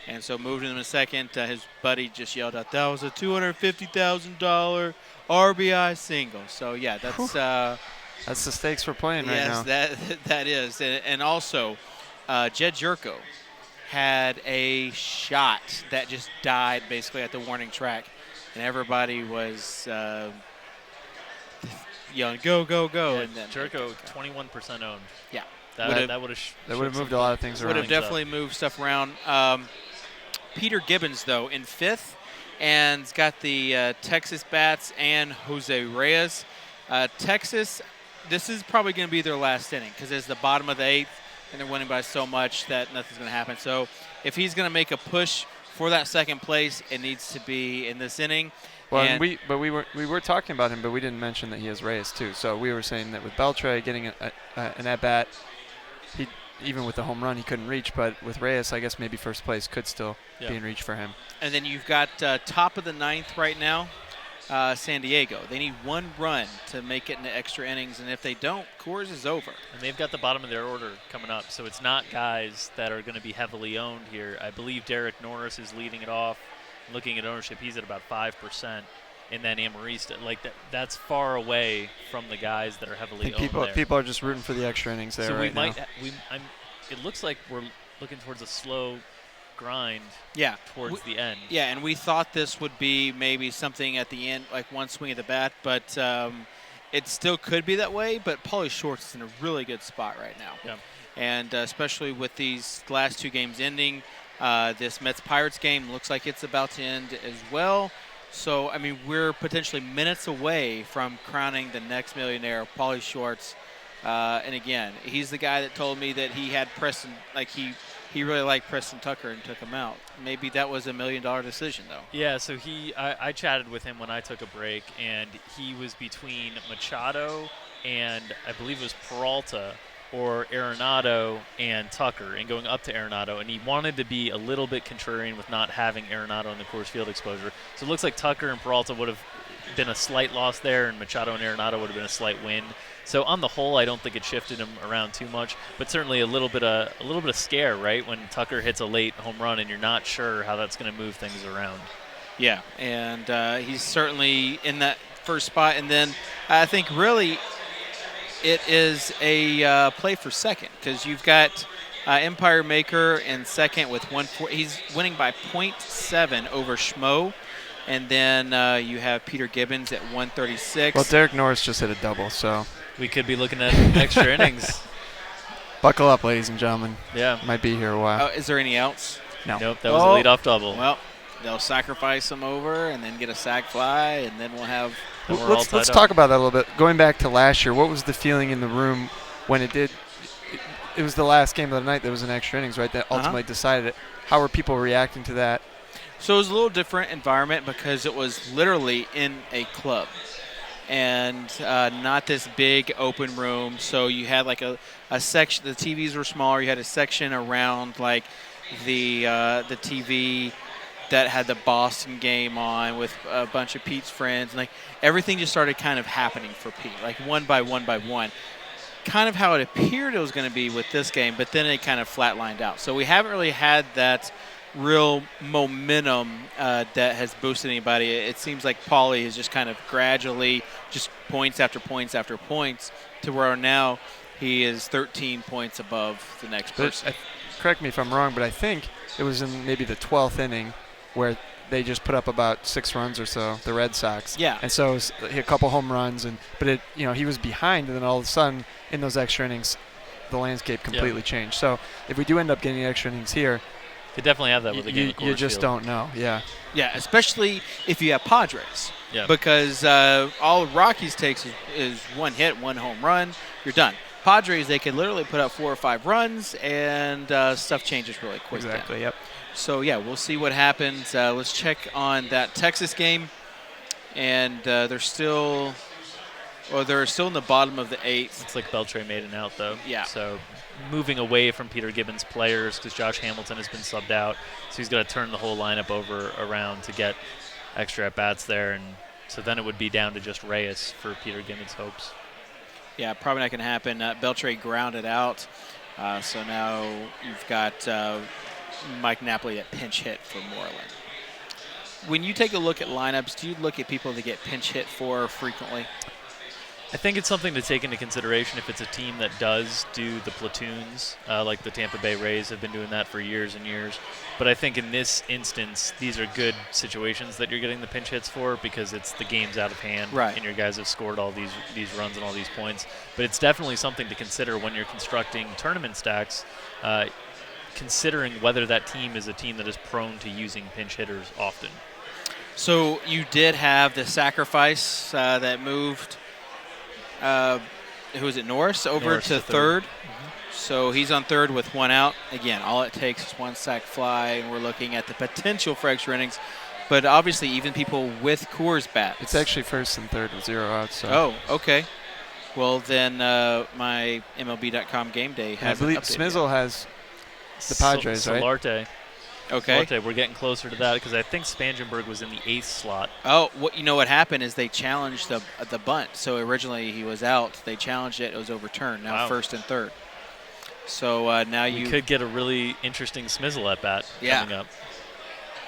Speaker 3: And so moved him in second. His buddy just yelled out, that was a $250,000 RBI single. So yeah,
Speaker 2: that's the stakes we're playing right now.
Speaker 3: Yes, that is. And also, Jed Jerko had a shot that just died basically at the warning track, and everybody was yelling, "Go, go, go!"
Speaker 4: Yeah,
Speaker 3: and then
Speaker 4: Jerko 21% owned.
Speaker 3: Yeah,
Speaker 4: that would have
Speaker 2: moved a lot of things around.
Speaker 3: Would have definitely moved stuff around. Peter Gibbons though in 5th, and got the Texas bats and Jose Reyes. Texas, this is probably going to be their last inning because it's the bottom of the 8th. And they're winning by so much that nothing's going to happen. So if he's going to make a push for that second place, it needs to be in this inning.
Speaker 2: Well, and we were talking about him, but we didn't mention that he has Reyes too. So we were saying that with Beltre getting an at bat, even with the home run he couldn't reach. But with Reyes, I guess maybe first place could still be in reach for him.
Speaker 3: And then you've got top of the 9th right now, San Diego. They need 1 run to make it into extra innings, and if they don't, Coors is over.
Speaker 4: And they've got the bottom of their order coming up, so it's not guys that are going to be heavily owned here. I believe Derek Norris is leading it off. Looking at ownership, he's at about 5%, and then Amarista, that's far away from the guys that are heavily owned there.
Speaker 2: People are just rooting for the extra innings there.
Speaker 4: So it looks like we're looking towards a slow grind towards the end.
Speaker 3: Yeah, and we thought this would be maybe something at the end, like 1 swing of the bat, but it still could be that way. But Pauly Shorts is in a really good spot right now.
Speaker 4: Yeah.
Speaker 3: And especially with these last 2 games ending, this Mets-Pirates game looks like it's about to end as well. So, I mean, we're potentially minutes away from crowning the next millionaire, Pauly Shorts,
Speaker 1: And again, he's the guy that told me that he had Preston, like he really liked Preston Tucker and took him out. Maybe that was $1 million decision, though.
Speaker 4: Yeah, so I chatted with him when I took a break, and he was between Machado and I believe it was Peralta or Arenado and Tucker, and going up to Arenado, and he wanted to be a little bit contrarian with not having Arenado in the Coors Field exposure. So it looks like Tucker and Peralta would have been a slight loss there, and Machado and Arenado would have been a slight win. So on the whole, I don't think it shifted him around too much, but certainly a little bit of scare, right? When Tucker hits a late home run and you're not sure how that's going to move things around.
Speaker 1: Yeah, and he's certainly in that first spot, and then I think really it is a play for second, because you've got Empire Maker in second with 1-4. He's winning by 0.7 over Schmo. And then you have Peter Gibbons at 136.
Speaker 2: Well, Derek Norris just hit a double, so
Speaker 4: we could be looking at extra innings.
Speaker 2: Buckle up, ladies and gentlemen.
Speaker 4: Yeah.
Speaker 2: Might be here a while.
Speaker 1: Is there any outs?
Speaker 2: No.
Speaker 4: Nope, that was a leadoff double.
Speaker 1: Well, they'll sacrifice him over and then get a sac fly, and then we'll have –
Speaker 2: Let's talk about that a little bit. Going back to last year, what was the feeling in the room when it did – it was the last game of the night that was an extra innings, right, that ultimately decided it. How were people reacting to that?
Speaker 1: So it was a little different environment because it was literally in a club and not this big open room. So you had like a section. The TVs were smaller. You had a section around like the TV that had the Boston game on with a bunch of Pete's friends. And like everything just started kind of happening for Pete, like one by one by one. Kind of how it appeared it was going to be with this game, but then it kind of flatlined out. So we haven't really had that real momentum that has boosted anybody. It seems like Paulie is just kind of gradually just points after points after points to where now he is 13 points above the next person.
Speaker 2: Correct me if I'm wrong, but I think it was in maybe the 12th inning where they just put up about 6 runs or so, the Red Sox.
Speaker 1: Yeah.
Speaker 2: And so it was a couple home runs, but he was behind, and then all of a sudden in those extra innings, the landscape completely changed. So if we do end up getting extra innings here,
Speaker 4: could definitely have that with the game of Coors
Speaker 2: You just
Speaker 4: Field.
Speaker 2: don't know, yeah.
Speaker 1: Yeah, especially if you have Padres.
Speaker 4: Yeah.
Speaker 1: Because all Rockies takes is one hit, one home run, you're done. Padres, they can literally put up 4 or 5 runs, and stuff changes really quick.
Speaker 2: Exactly, yep.
Speaker 1: So, yeah, we'll see what happens. Let's check on that Texas game. And they're still in the bottom of the 8th.
Speaker 4: Looks like Beltre made an out, though.
Speaker 1: Yeah.
Speaker 4: So moving away from Peter Gibbons' players because Josh Hamilton has been subbed out. So he's got to turn the whole lineup around to get extra at-bats there. And so then it would be down to just Reyes for Peter Gibbons' hopes.
Speaker 1: Yeah, probably not going to happen. Beltre grounded out. So now you've got Mike Napoli at pinch hit for Moreland. When you take a look at lineups, do you look at people that get pinch hit for frequently?
Speaker 4: I think it's something to take into consideration if it's a team that does do the platoons, like the Tampa Bay Rays have been doing that for years and years. But I think in this instance, these are good situations that you're getting the pinch hits for because it's the game's out of hand,
Speaker 1: right,
Speaker 4: and your guys have scored all these runs and all these points. But it's definitely something to consider when you're constructing tournament stacks, considering whether that team is a team that is prone to using pinch hitters often.
Speaker 1: So you did have the sacrifice that moved who was it, Norris over to third. So he's on third with 1 out. Again, all it takes is 1 sac fly, and we're looking at the potential for extra innings. But obviously, even people with Coors bats.
Speaker 2: It's actually first and third with 0 outs. So.
Speaker 1: Oh, okay. Well, then my MLB.com game day has.
Speaker 2: I believe Smizzle has the Padres, right?
Speaker 4: Solarte.
Speaker 1: Okay.
Speaker 4: Solarte, we're getting closer to that because I think Spangenberg was in the 8th slot.
Speaker 1: Oh, what happened is they challenged the bunt. So originally he was out. They challenged it. It was overturned. Now first and third. So now
Speaker 4: you could get a really interesting Smizzle at bat coming up.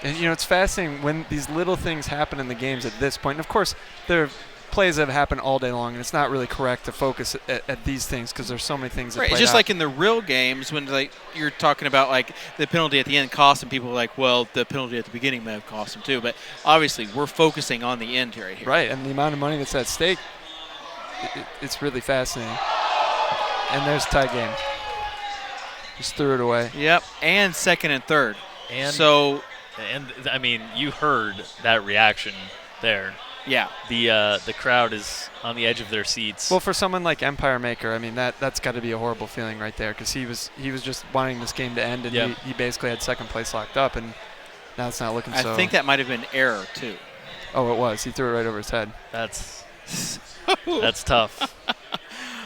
Speaker 2: And it's fascinating when these little things happen in the games at this point. And of course, there are plays that have happened all day long, and it's not really correct to focus at these things because there's so many things that play
Speaker 1: It's just
Speaker 2: out.
Speaker 1: like in the real games when you're talking about like the penalty at the end cost, and people are like, well, the penalty at the beginning may have cost them too. But obviously, we're focusing on the end right here.
Speaker 2: Right, and the amount of money that's at stake, it's really fascinating. And there's a tie game. Just threw it away.
Speaker 1: Yep, and second and third.
Speaker 4: And I mean, you heard that reaction there.
Speaker 1: Yeah.
Speaker 4: The crowd is on the edge of their seats.
Speaker 2: Well, for someone like Empire Maker, I mean that's got to be a horrible feeling right there, because he was just wanting this game to end, and he basically had second place locked up, and now it's not looking so.
Speaker 1: I think that might have been error too.
Speaker 2: Oh, it was. He threw it right over his head.
Speaker 4: That's tough.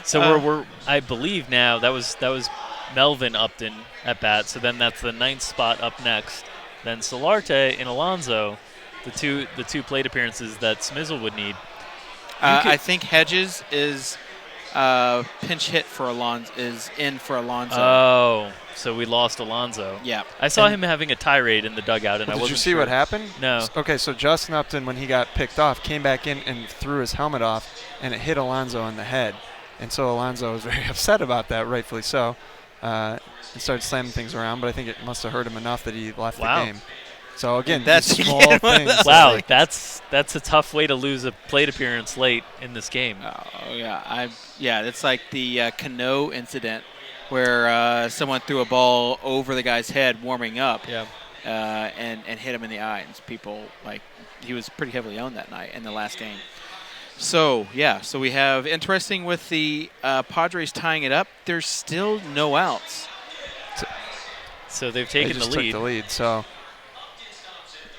Speaker 4: So I believe now that was Melvin Upton at bat. So then that's the 9th spot up next. Then Solarte and Alonso, the two plate appearances that Smizzle would need.
Speaker 1: I think Hedges is pinch hit for Alonso, is in for Alonso.
Speaker 4: Oh, so we lost Alonso.
Speaker 1: Yeah.
Speaker 4: I saw him having a tirade in the dugout, and I wasn't
Speaker 2: Did you see
Speaker 4: sure.
Speaker 2: what happened?
Speaker 4: No.
Speaker 2: Okay, so Justin Upton, when he got picked off, came back in and threw his helmet off, and it hit Alonso in the head. And so Alonso was very upset about that, rightfully so. He started slamming things around, but I think it must have hurt him enough that he left the game. So again,
Speaker 1: that's
Speaker 2: small things.
Speaker 4: Wow, that's a tough way to lose a plate appearance late in this game.
Speaker 1: Oh yeah, it's like the Cano incident where someone threw a ball over the guy's head warming up.
Speaker 4: Yeah.
Speaker 1: And hit him in the eye. And people he was pretty heavily owned that night in the last game. So we have interesting with the Padres tying it up. There's still no outs.
Speaker 4: So they've taken
Speaker 2: they just
Speaker 4: the lead.
Speaker 2: Took the lead. So.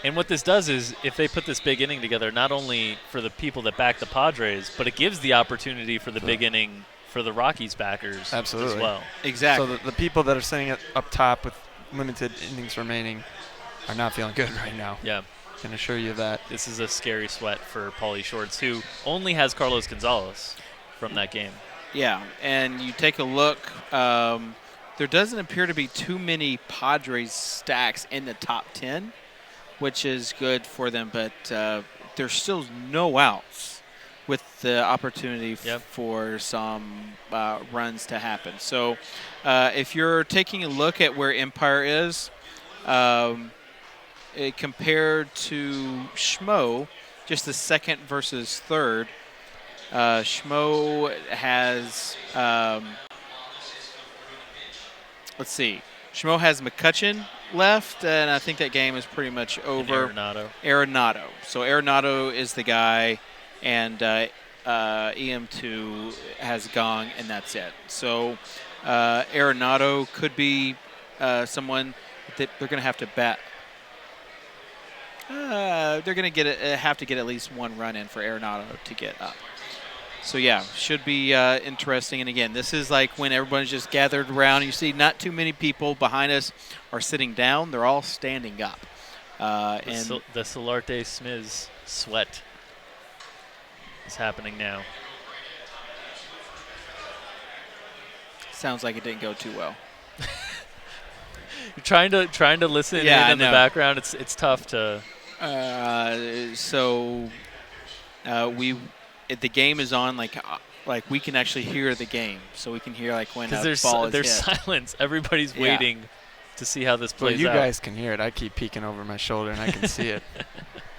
Speaker 4: And what this does is, if they put this big inning together, not only for the people that back the Padres, but it gives the opportunity for the big inning for the Rockies backers as well.
Speaker 1: Exactly.
Speaker 2: So the people that are sitting up top with limited innings remaining are not feeling good right now.
Speaker 4: Yeah.
Speaker 2: Can assure you that.
Speaker 4: This is a scary sweat for Paulie Shorts, who only has Carlos Gonzalez from that game.
Speaker 1: Yeah, and you take a look, there doesn't appear to be too many Padres stacks in the top 10, which is good for them, but there's still no outs with the opportunity for some runs to happen. So if you're taking a look at where Empire is, compared to Schmo, just the second versus third, Schmo has, let's see, Schmo has McCutcheon left, and I think that game is pretty much over. Arenado. So Arenado is the guy, and EM2 has Gong, and that's it. So Arenado could be someone that they're going to have to bat. They're going to have to get at least one run in for Arenado to get up. So, yeah, should be interesting. And, again, this is like when everyone's just gathered around. You see not too many people behind us are sitting down. They're all standing up.
Speaker 4: The Solarte Smiz sweat is happening now.
Speaker 1: Sounds like it didn't go too well.
Speaker 4: You're trying to listen in the background. It's tough to.
Speaker 1: The game is on, like we can actually hear the game, so we can hear when a ball is
Speaker 4: there's
Speaker 1: hit.
Speaker 4: silence. Everybody's waiting to see how this plays
Speaker 2: you
Speaker 4: out.
Speaker 2: guys can hear it. I keep peeking over my shoulder, and I can see it.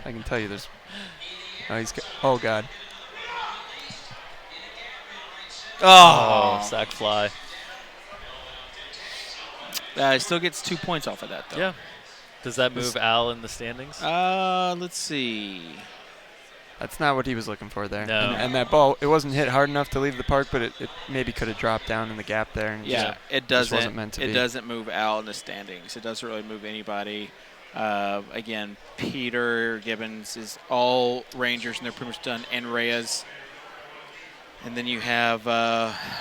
Speaker 2: I can tell you there's. Oh God.
Speaker 4: Oh, sack fly.
Speaker 1: He still gets 2 points off of that, though.
Speaker 4: Yeah. Does that move Al in the standings?
Speaker 1: Let's see.
Speaker 2: That's not what he was looking for there.
Speaker 4: No.
Speaker 2: And that ball, it wasn't hit hard enough to leave the park, but it maybe could have dropped down in the gap there. And
Speaker 1: it doesn't.
Speaker 2: Wasn't meant to
Speaker 1: it
Speaker 2: be.
Speaker 1: doesn't move Al in the standings. It doesn't really move anybody. Again, Peter Gibbons is all Rangers, and they're pretty much done. And Reyes. And then you have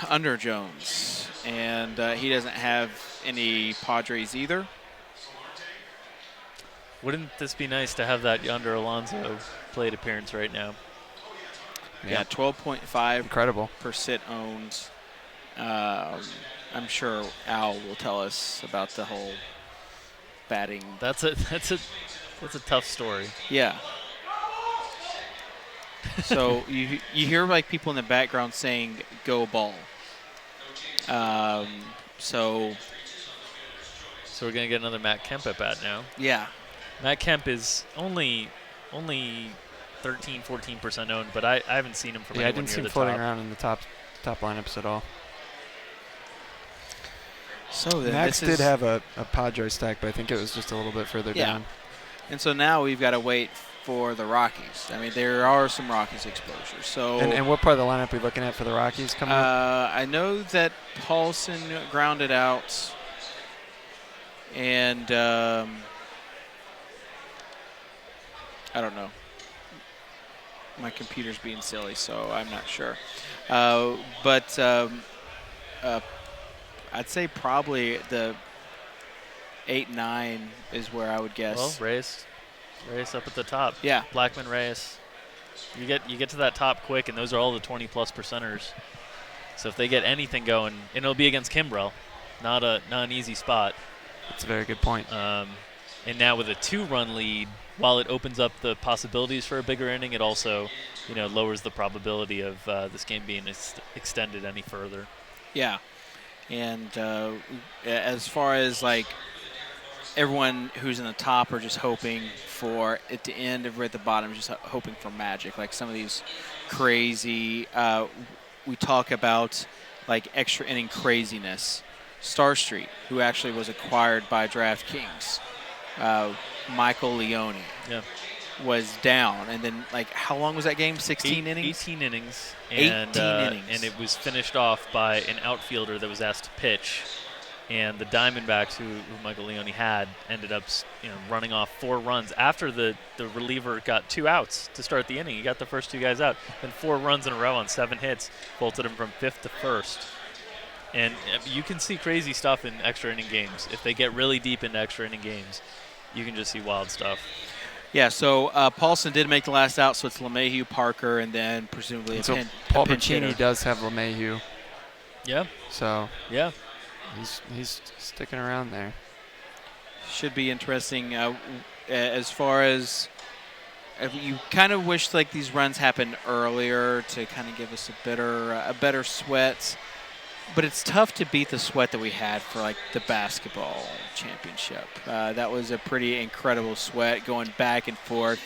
Speaker 1: Under Jones, and he doesn't have any Padres either.
Speaker 4: Wouldn't this be nice to have that Yonder Alonso plate appearance right now?
Speaker 1: Yeah, 12.5.
Speaker 2: Incredible.
Speaker 1: Per sit owns. I'm sure Al will tell us about the whole batting.
Speaker 4: That's a tough story.
Speaker 1: Yeah. So you hear people in the background saying "Go ball." So
Speaker 4: we're gonna get another Matt Kemp at bat now.
Speaker 1: Yeah.
Speaker 4: Matt Kemp is only 13-14% owned, but I haven't seen him from
Speaker 2: I
Speaker 4: anywhere
Speaker 2: didn't
Speaker 4: near
Speaker 2: see him
Speaker 4: the
Speaker 2: floating
Speaker 4: top.
Speaker 2: around in the top lineups at all.
Speaker 1: So
Speaker 2: Max did have a Padre stack, but I think it was just a little bit further down.
Speaker 1: And so now we've got to wait for the Rockies. I mean, there are some Rockies exposures. So.
Speaker 2: And what part of the lineup are we looking at for the Rockies coming up?
Speaker 1: I know that Paulson grounded out, and I don't know. My computer's being silly, so I'm not sure. But I'd say probably the 8-9 is where I would guess.
Speaker 4: Well, Reyes up at the top.
Speaker 1: Yeah.
Speaker 4: Blackman, Reyes. You get to that top quick, and those are all the 20-plus percenters. So if they get anything going, and it'll be against Kimbrell, not an easy spot.
Speaker 2: That's a very good point.
Speaker 4: And now with a 2-run lead, while it opens up the possibilities for a bigger inning, it also, lowers the probability of this game being extended any further.
Speaker 1: Yeah. And as far as like everyone who's in the top are just hoping for it to end, everyone at the bottom is just hoping for magic. Like some of these crazy, we talk about like extra inning craziness. Star Street, who actually was acquired by DraftKings, Michael Leone, was down. And then, like, how long was that game? 16 innings?
Speaker 4: 18 innings.
Speaker 1: 18 innings.
Speaker 4: And it was finished off by an outfielder that was asked to pitch. And the Diamondbacks, who Michael Leone had, ended up running off 4 runs after the reliever got 2 outs to start the inning. He got the first 2 guys out. Then 4 runs in a row on 7 hits, vaulted him from 5th to 1st. And you can see crazy stuff in extra inning games. If they get really deep into extra inning games, you can just see wild stuff.
Speaker 1: Yeah, so Paulson did make the last out, so it's LeMahieu, Parker, and then presumably a pinch
Speaker 2: Pacini does have LeMahieu.
Speaker 4: Yeah.
Speaker 2: So
Speaker 4: yeah,
Speaker 2: he's sticking around there.
Speaker 1: Should be interesting. As far as you kind of wish like these runs happened earlier to kind of give us a better sweat. But it's tough to beat the sweat that we had for, like, the basketball championship. That was a pretty incredible sweat going back and forth,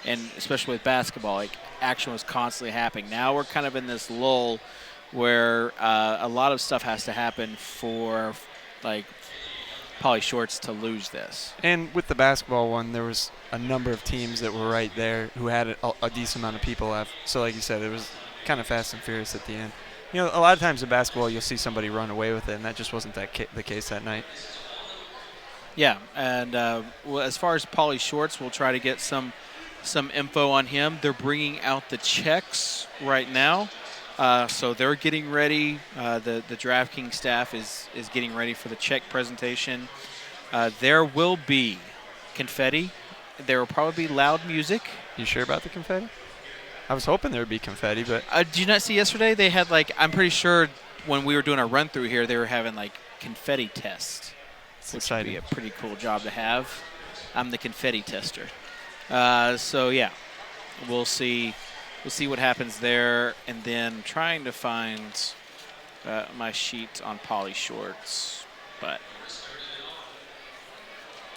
Speaker 1: and especially with basketball, like, action was constantly happening. Now we're kind of in this lull where a lot of stuff has to happen for, like, Pauly Shorts to lose this.
Speaker 2: And with the basketball one, there was a number of teams that were right there who had a decent amount of people left. So, like you said, it was kind of fast and furious at the end. A lot of times in basketball, you'll see somebody run away with it, and that just wasn't the case that night.
Speaker 1: Yeah, and as far as Pauly Shorts, we'll try to get some info on him. They're bringing out the checks right now, so they're getting ready. The DraftKings staff is getting ready for the check presentation. There will be confetti. There will probably be loud music.
Speaker 2: You sure about the confetti? I was hoping there would be confetti, but...
Speaker 1: Did you not see yesterday? They had, like, I'm pretty sure when we were doing our run-through here, they were having, like, confetti tests. Which would be a pretty cool job to have. I'm the confetti tester. So, yeah, we'll see what happens there. And then trying to find my sheet on Pauly Shorts, but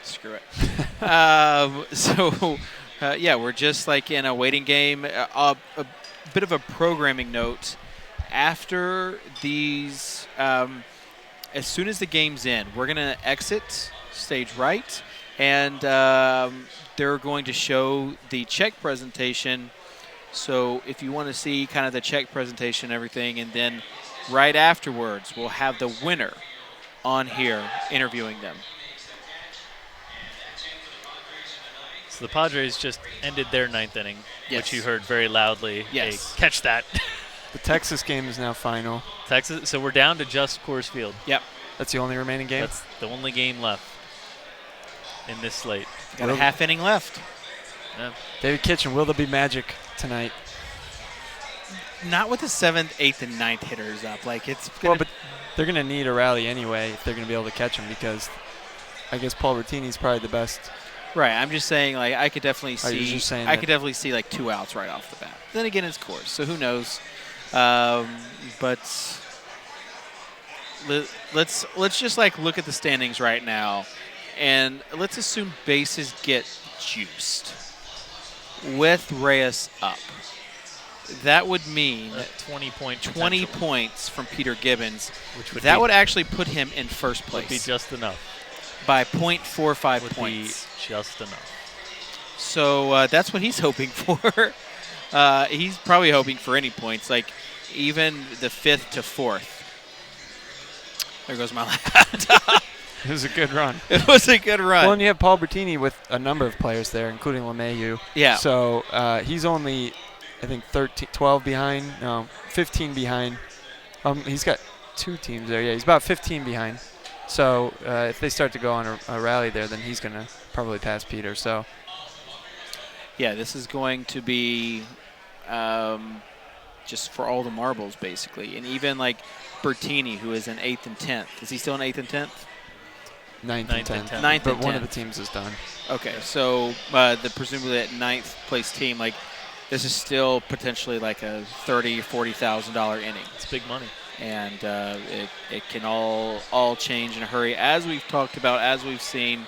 Speaker 1: screw it. Yeah, we're just like in a waiting game. A bit of a programming note. After these, as soon as the game's in, we're going to exit stage right, and they're going to show the check presentation. So if you want to see kind of the check presentation and everything, and then right afterwards, we'll have the winner on here interviewing them.
Speaker 4: So the Padres just ended their 9th inning,
Speaker 1: Yes.
Speaker 4: which you heard very loudly.
Speaker 1: Yes.
Speaker 4: Hey, catch that.
Speaker 2: The Texas game is now final.
Speaker 4: Texas. So we're down to just Coors Field.
Speaker 1: Yep.
Speaker 2: That's the only remaining game?
Speaker 4: That's the only game left in this slate.
Speaker 1: Got a half inning left.
Speaker 4: Yeah.
Speaker 2: David Kitchen, will there be magic tonight?
Speaker 1: Not with the 7th, 8th, and 9th hitters up. Like it's
Speaker 2: well, but they're going to need a rally anyway if they're going to be able to catch him, because I guess Paul Bertini's probably the best.
Speaker 1: Right, I'm just saying, like, I could definitely see.
Speaker 2: You're just saying
Speaker 1: I could definitely see like 2 outs right off the bat. Then again, it's Coors, so who knows? But let's just like look at the standings right now, and let's assume bases get juiced with Reyes up. That would mean
Speaker 4: 20
Speaker 1: points from Peter Gibbons.
Speaker 4: Which would
Speaker 1: that
Speaker 4: be,
Speaker 1: would actually put him in first place.
Speaker 4: Would be just enough.
Speaker 1: By 0.45
Speaker 4: would
Speaker 1: points.
Speaker 4: Be just enough.
Speaker 1: So that's what he's hoping for. He's probably hoping for any points, like even the 5th to 4th. There goes my laptop.
Speaker 2: It was a good run.
Speaker 1: It was a good run.
Speaker 2: Well, and you have Paul Bertini with a number of players there, including LeMahieu.
Speaker 1: Yeah.
Speaker 2: So he's only, I think, 12 behind. No, 15 behind. He's got 2 teams there. Yeah, he's about 15 behind. So if they start to go on a rally there, then he's going to probably pass Peter. So.
Speaker 1: Yeah, this is going to be just for all the marbles, basically. And even like Bertini, who is in 8th and 10th. Is he still in 8th and 10th?
Speaker 2: 9th and 10th.
Speaker 1: 9th
Speaker 2: but
Speaker 1: and
Speaker 2: one
Speaker 1: 10th.
Speaker 2: of the teams is done.
Speaker 1: Okay, so the presumably that 9th place team, like this is still potentially like a $30,000 or $40,000 inning.
Speaker 4: It's big money.
Speaker 1: And it can all change in a hurry. As we've talked about, as we've seen,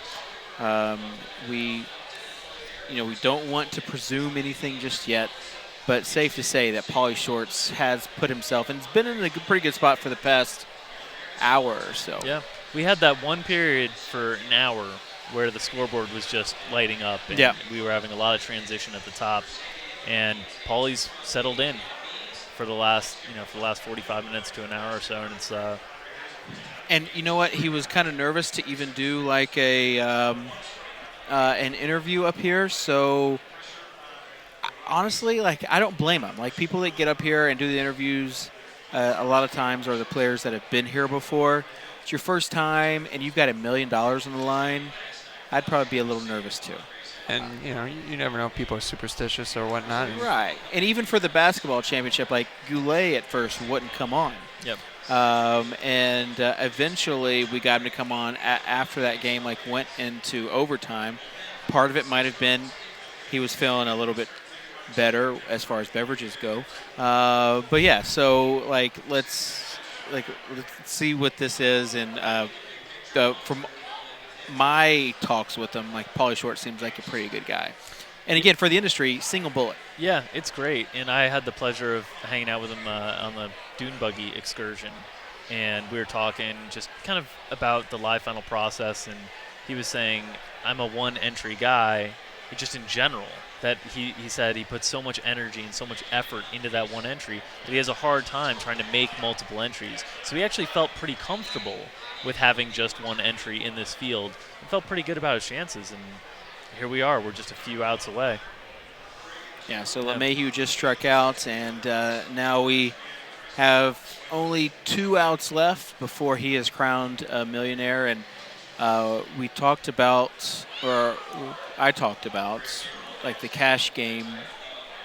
Speaker 1: we don't want to presume anything just yet, but safe to say that Pauly Shorts has put himself, and has been in a pretty good spot for the past hour or so.
Speaker 4: Yeah, we had that one period for an hour where the scoreboard was just lighting up, and we were having a lot of transition at the top, and Pauly's settled in for the last 45 minutes to an hour or so, and it's.
Speaker 1: And you know what? He was kind of nervous to even do like an interview up here. So honestly, like I don't blame him. Like people that get up here and do the interviews, a lot of times are the players that have been here before. It's your first time, and you've got $1 million on the line. I'd probably be a little nervous too.
Speaker 2: And, you never know if people are superstitious or whatnot.
Speaker 1: Right. And even for the basketball championship, like Goulet at first wouldn't come on.
Speaker 4: Yep.
Speaker 1: And eventually we got him to come on after that game, like went into overtime. Part of it might have been he was feeling a little bit better as far as beverages go. But yeah, so like let's see what this is. And from my talks with him, like Pauly Short seems like a pretty good guy. And again, for the industry, single bullet.
Speaker 4: Yeah, it's great. And I had the pleasure of hanging out with him on the dune buggy excursion. And we were talking just kind of about the live final process. And he was saying, I'm a one-entry guy, just in general, that he said he puts so much energy and so much effort into that one entry that he has a hard time trying to make multiple entries. So he actually felt pretty comfortable with having just one entry in this field and felt pretty good about his chances. And here we are. We're just a few outs away.
Speaker 1: Yeah, so LeMahieu just struck out, and now we have only 2 outs left before he is crowned a millionaire. And we talked about, or I talked about, like the cash game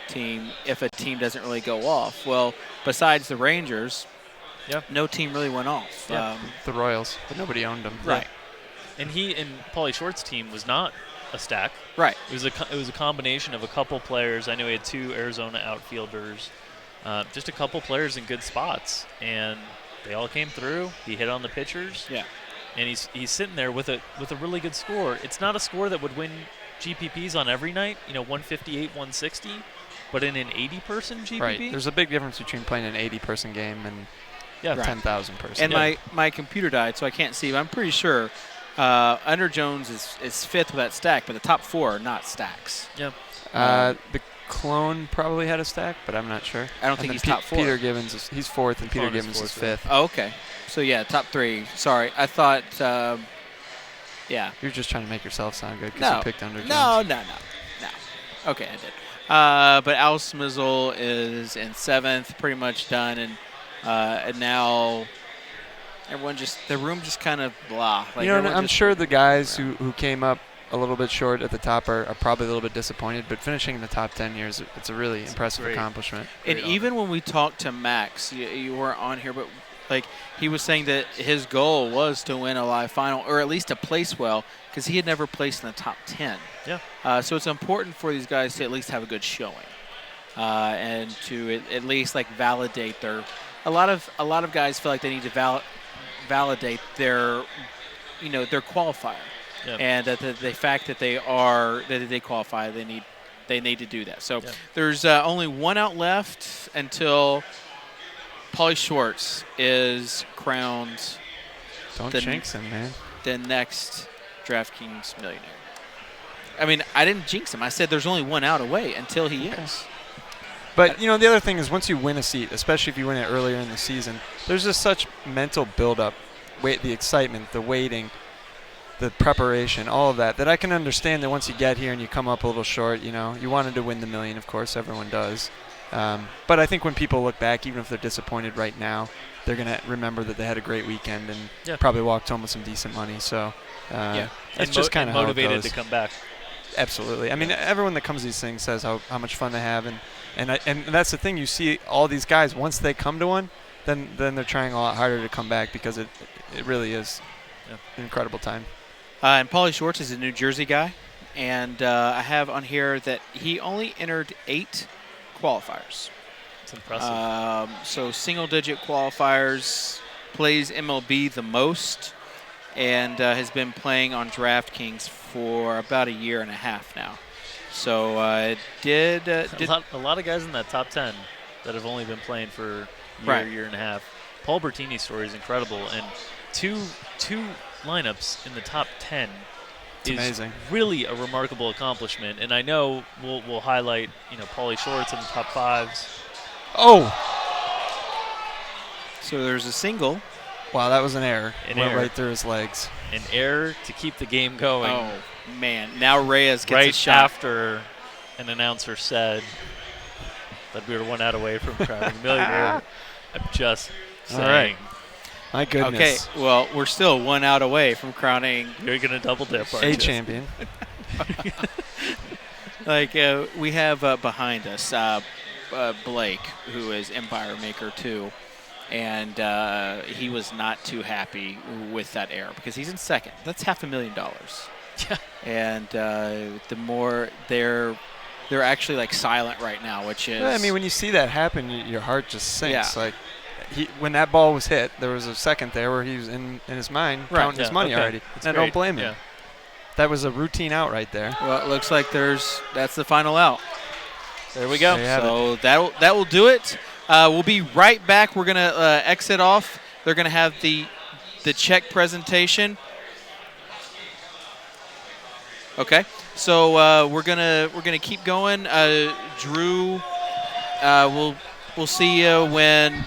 Speaker 1: team if a team doesn't really go off. Well, besides the Rangers, no team really went off.
Speaker 4: Yeah.
Speaker 2: The Royals, but nobody owned them.
Speaker 1: Right.
Speaker 4: And Pauly Short's team was not a stack.
Speaker 1: Right.
Speaker 4: It was a combination of a couple players. I know he had 2 Arizona outfielders, just a couple players in good spots, and they all came through. He hit on the pitchers.
Speaker 1: Yeah.
Speaker 4: And he's sitting there with a really good score. It's not a score that would win GPPs on every night, 158, 160, but in an 80-person GPP.
Speaker 2: Right. There's a big difference between playing an 80-person game and 10,000 person.
Speaker 1: And my computer died, so I can't see, but I'm pretty sure Under Jones is 5th with that stack, but the top 4 are not stacks.
Speaker 4: Yeah.
Speaker 2: The clone probably had a stack, but I'm not sure.
Speaker 1: I don't think he's top 4.
Speaker 2: Peter Gibbons he's 4th, and Peter Gibbons is 5th.
Speaker 1: Oh, okay. So yeah, top 3. Sorry, I thought. Yeah.
Speaker 2: You're just trying to make yourself sound good because you picked Under Jones.
Speaker 1: No. Okay, I did. But Al Smizzle is in 7th, pretty much done, and now everyone the room just kind of blah. Like
Speaker 2: I'm sure the guys who came up a little bit short at the top are probably a little bit disappointed, but finishing in the top 10 years, it's a really impressive accomplishment.
Speaker 1: And even when we talked to Max, you weren't on here, but like he was saying that his goal was to win a live final, or at least to place well, because he had never placed in the top 10.
Speaker 4: Yeah.
Speaker 1: So it's important for these guys to at least have a good showing, and to at least like validate their. A lot of guys feel like they need to validate their qualifier. Yep. And the fact that they qualify, they need to do that. So there's only 1 out left until Pauly Shorts is crowned.
Speaker 2: Don't jinx him, man.
Speaker 1: The next DraftKings millionaire. I mean, I didn't jinx him. I said there's only one out away until he is.
Speaker 2: But, you know, the other thing is once you win a seat, especially if you win it earlier in the season, there's just such mental buildup, the excitement, the waiting, the preparation, all of that I can understand that once you get here and you come up a little short, you know, you wanted to win the $1 million, of course, everyone does. But I think when people look back, even if they're disappointed right now, they're going to remember that they had a great weekend and probably walked home with some decent money. So it's just kind of
Speaker 4: motivated to come back.
Speaker 2: Absolutely. I mean, everyone that comes to these things says how much fun they have, and that's the thing. You see all these guys once they come to one, then they're trying a lot harder to come back because it really is an incredible time.
Speaker 1: And Paulie Schwartz is a New Jersey guy, and I have on here that he only entered 8 qualifiers.
Speaker 4: That's impressive.
Speaker 1: So single-digit qualifiers, plays MLB the most, and has been playing on DraftKings for about a year and a half now. So
Speaker 4: a lot of guys in that top 10 that have only been playing for a year and a half. Paul Bertini's story is incredible, and two lineups in the top 10 is
Speaker 2: amazing.
Speaker 4: Really a remarkable accomplishment. And I know we'll highlight, you know, Paulie Shorts in the top 5s.
Speaker 2: Oh!
Speaker 1: So there's a single.
Speaker 2: Wow, that was an error.
Speaker 4: An
Speaker 2: Went
Speaker 4: error.
Speaker 2: right through his legs.
Speaker 4: An error to keep the game going.
Speaker 1: Oh, man. Now Reyes gets
Speaker 4: right
Speaker 1: a shot.
Speaker 4: after an announcer said that we were 1 out away from crowning millionaire. I'm just saying.
Speaker 2: All right. My goodness.
Speaker 1: Okay, well, we're still 1 out away from crowning.
Speaker 4: You're going to double dip, aren't
Speaker 2: A
Speaker 4: you?
Speaker 2: champion.
Speaker 1: Like, we have behind us Blake, who is Empire Maker 2, and he was not too happy with that error because he's in second. That's $500,000.
Speaker 4: Yeah.
Speaker 1: And the more they're actually like silent right now, which is.
Speaker 2: Yeah, I mean, when you see that happen, your heart just sinks.
Speaker 1: Yeah.
Speaker 2: Like, when that ball was hit, there was a second there where he was in his mind counting his money already.
Speaker 4: That's
Speaker 2: and I don't blame him. That was a routine out right there.
Speaker 1: Well, it looks like that's the final out.
Speaker 4: There we go.
Speaker 1: So that will do it. We'll be right back. We're gonna exit off. They're gonna have the check presentation. Okay. So we're gonna keep going. Drew, we'll see you when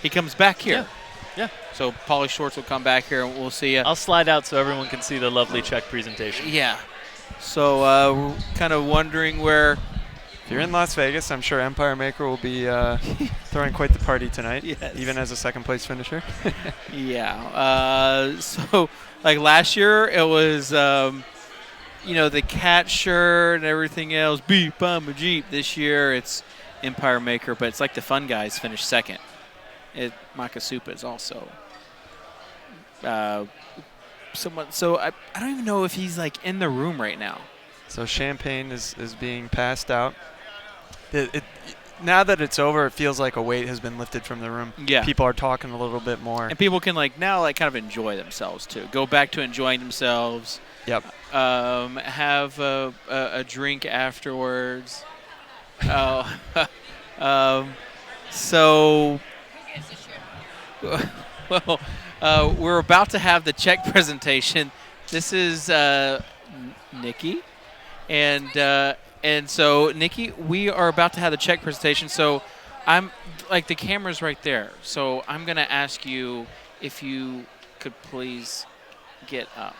Speaker 1: he comes back here.
Speaker 4: Yeah.
Speaker 1: So Paulie Schwartz will come back here and we'll see you.
Speaker 4: I'll slide out so everyone can see the lovely check presentation.
Speaker 1: Yeah. So we're kind of wondering where.
Speaker 2: If you're in Las Vegas, I'm sure Empire Maker will be throwing quite the party tonight,
Speaker 1: yes.
Speaker 2: even as a second-place finisher.
Speaker 1: Yeah. So, like last year, it was, the cat shirt and everything else. Beep, I'm a Jeep. This year, it's Empire Maker, but it's like the fun guys finished second. Makasupa is also someone. So I don't even know if he's like in the room right now.
Speaker 2: So champagne is being passed out. Now that it's over, it feels like a weight has been lifted from the room.
Speaker 1: Yeah.
Speaker 2: People are talking a little bit more.
Speaker 1: And people can now kind of enjoy themselves too. Go back to enjoying themselves.
Speaker 2: Yep.
Speaker 1: Have a drink afterwards. So. Well, we're about to have the check presentation. This is Nikki. And so, Nikki, we are about to have the check presentation. So I'm like the camera's right there. So I'm going to ask you if you could please get up,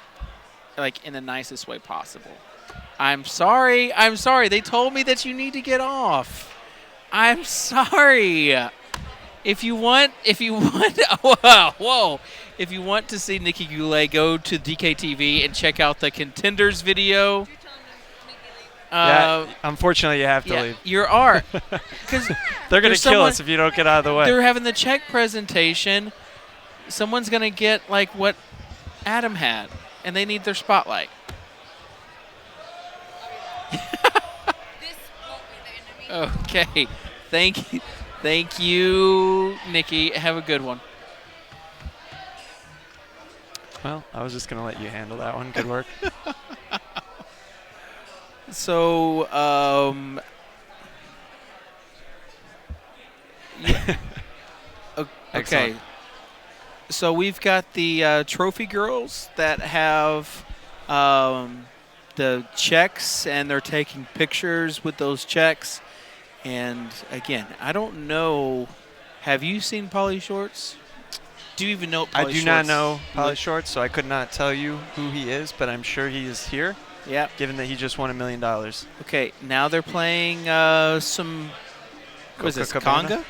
Speaker 1: like in the nicest way possible. I'm sorry. They told me that you need to get off. I'm sorry. If you want, whoa. If you want to see Nikki Goulet, go to DKTV and check out the Contenders video.
Speaker 2: Yeah, unfortunately, you have to leave.
Speaker 1: You are. Because
Speaker 2: they're going to kill us if you don't get out of the way.
Speaker 1: They're having the check presentation. Someone's going to get like what Adam had, and they need their spotlight. Okay. Thank you, Nikki. Have a good one.
Speaker 2: Well, I was just going to let you handle that one. Good work.
Speaker 1: So, yeah. Okay.
Speaker 2: Excellent.
Speaker 1: So we've got the trophy girls that have the checks, and they're taking pictures with those checks. And again, I don't know. Have you seen Pauly Shorts? Do you even know Pauly Shorts?
Speaker 2: I do not know Pauly Shorts, so I could not tell you who he is, but I'm sure he is here.
Speaker 1: Yeah.
Speaker 2: Given that he just won $1 million.
Speaker 1: Okay, now they're playing some. What is this? Conga?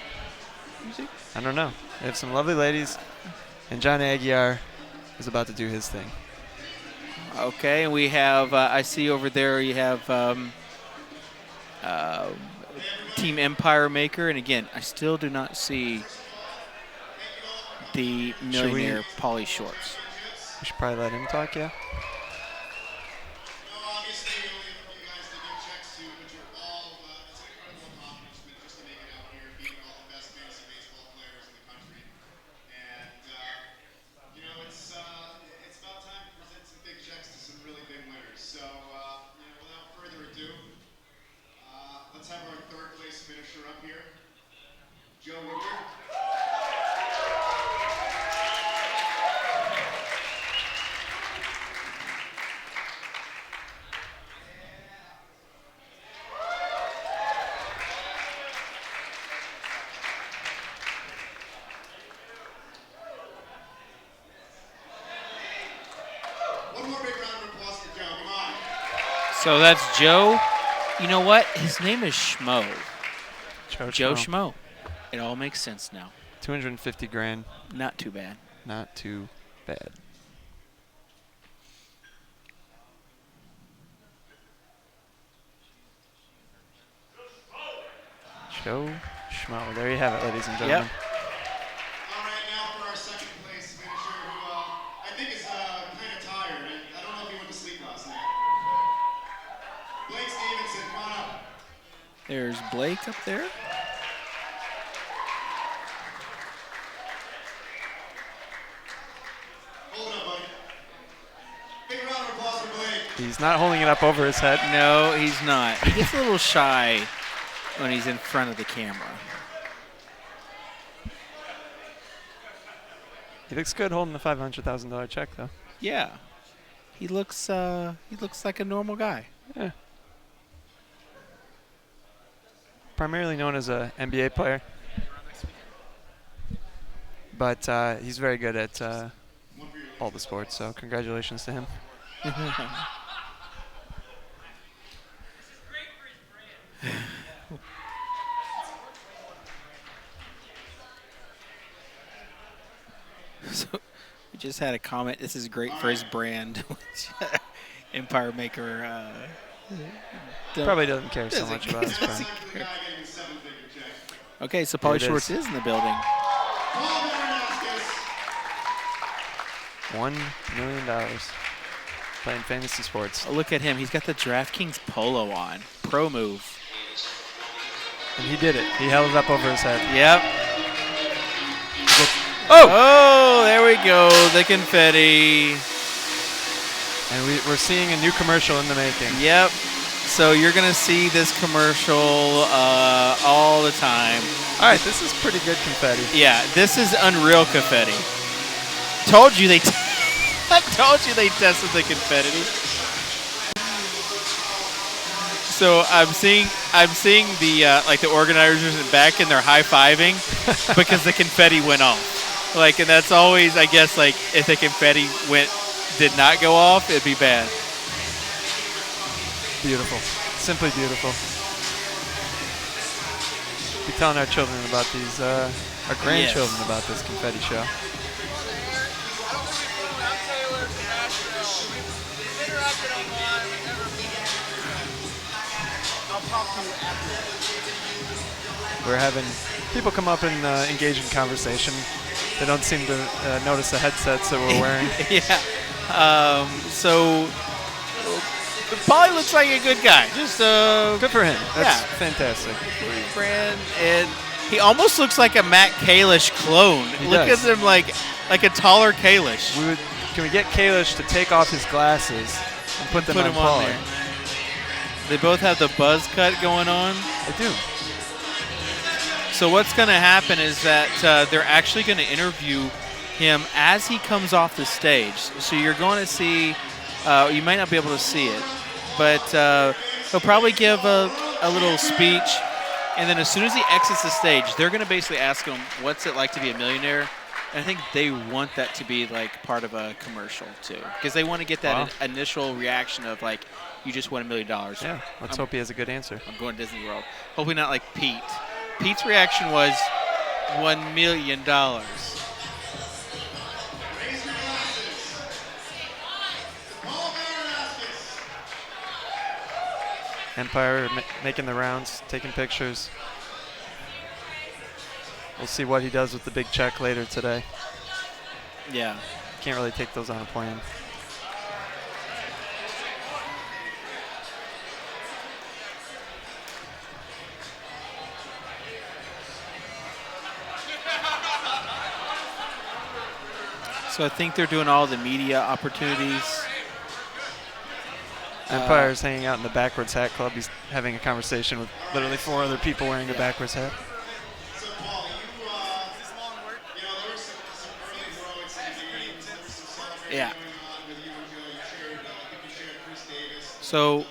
Speaker 1: Music?
Speaker 2: I don't know. They have some lovely ladies, and John Aguiar is about to do his thing.
Speaker 1: Okay, and we have. I see over there you have Team Empire Maker, and again, I still do not see the millionaire Pauly Shorts.
Speaker 2: We should probably let him talk, yeah.
Speaker 1: So that's Joe. You know what? His name is Schmo. Joe
Speaker 2: Schmo.
Speaker 1: Schmo. It all makes sense now.
Speaker 2: 250 grand.
Speaker 1: Not too bad.
Speaker 2: Not too bad. Joe Schmo. There you have it, ladies and gentlemen.
Speaker 1: Yep. There's Blake up there.
Speaker 2: He's not holding it up over his head.
Speaker 1: No, he's not. He gets a little shy when he's in front of the camera.
Speaker 2: He looks good holding the $500,000 check, though.
Speaker 1: Yeah, he looks like a normal guy.
Speaker 2: Yeah. Primarily known as an NBA player, but he's very good at all the sports. So congratulations to him.
Speaker 1: So we just had a comment. This is great for his brand, which Empire Maker.
Speaker 2: Probably doesn't care so much about his brand.
Speaker 1: Okay, so Pauly Shorts is in the building.
Speaker 2: $1 million playing fantasy sports.
Speaker 1: Oh, look at him. He's got the DraftKings polo on. Pro move.
Speaker 2: And he did it. He held it up over his head.
Speaker 1: Yep. Oh, there we go. The confetti.
Speaker 2: And we're seeing a new commercial in the making.
Speaker 1: Yep. So you're going to see this commercial all the time.
Speaker 2: All right, this is pretty good confetti.
Speaker 1: Yeah, this is unreal confetti. Told you they I told you they tested the confetti. So I'm seeing the like the organizers in back and they're high-fiving because the confetti went off. Like, and that's always, I guess, like if the confetti did not go off, it'd be bad.
Speaker 2: Beautiful. Simply beautiful. Be telling our children about these, our grandchildren about this confetti show. We're having people come up and engage in conversation. They don't seem to notice the headsets that we're wearing.
Speaker 1: Yeah. So Pauly looks like a good guy. Just
Speaker 2: good for him. That's fantastic.
Speaker 1: Brand, and he almost looks like a Matt Kalish clone. Look at him like a taller Kalish.
Speaker 2: Can we get Kalish to take off his glasses and put them on Pauly?
Speaker 1: There. They both have the buzz cut going on.
Speaker 2: They do.
Speaker 1: So what's going to happen is that they're actually going to interview him as he comes off the stage. So you're going to see, you might not be able to see it, but he'll probably give a little speech, and then as soon as he exits the stage, they're going to basically ask him, "What's it like to be a millionaire?" And I think they want that to be like part of a commercial too, because they want to get that initial reaction of like, "You just won $1 million."
Speaker 2: Yeah, let's hope he has a good answer.
Speaker 1: I'm going to Disney World. Hopefully not like Pete. Pete's reaction was $1 million.
Speaker 2: Empire making the rounds, taking pictures. We'll see what he does with the big check later today.
Speaker 1: Yeah.
Speaker 2: Can't really take those on a plane.
Speaker 1: So I think they're doing all the media opportunities.
Speaker 2: Empire's hanging out in the backwards hat club. He's having a conversation with literally 4 other people wearing a backwards hat.
Speaker 1: Yeah. So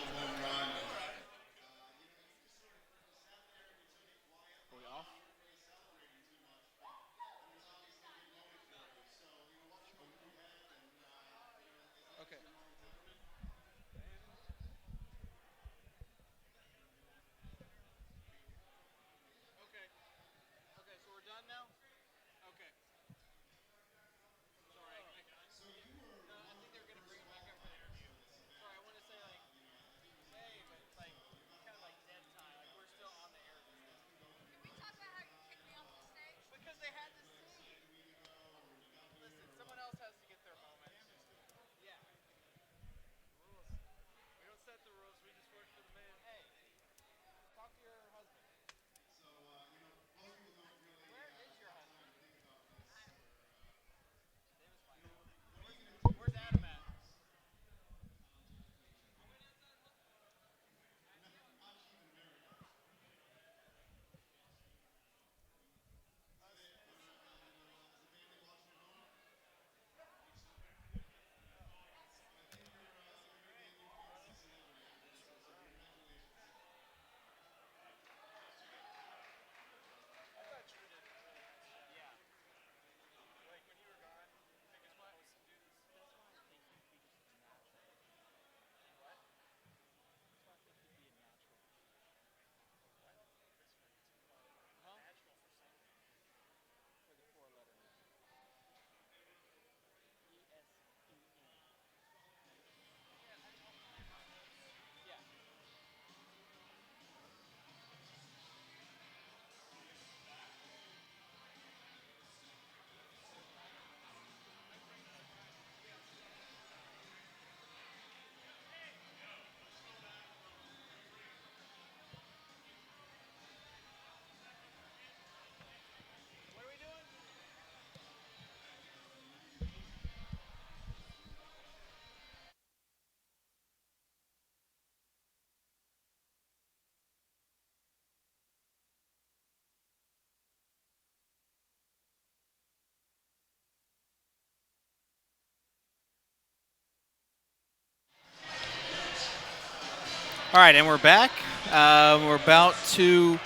Speaker 1: all right, and we're back. We're about to.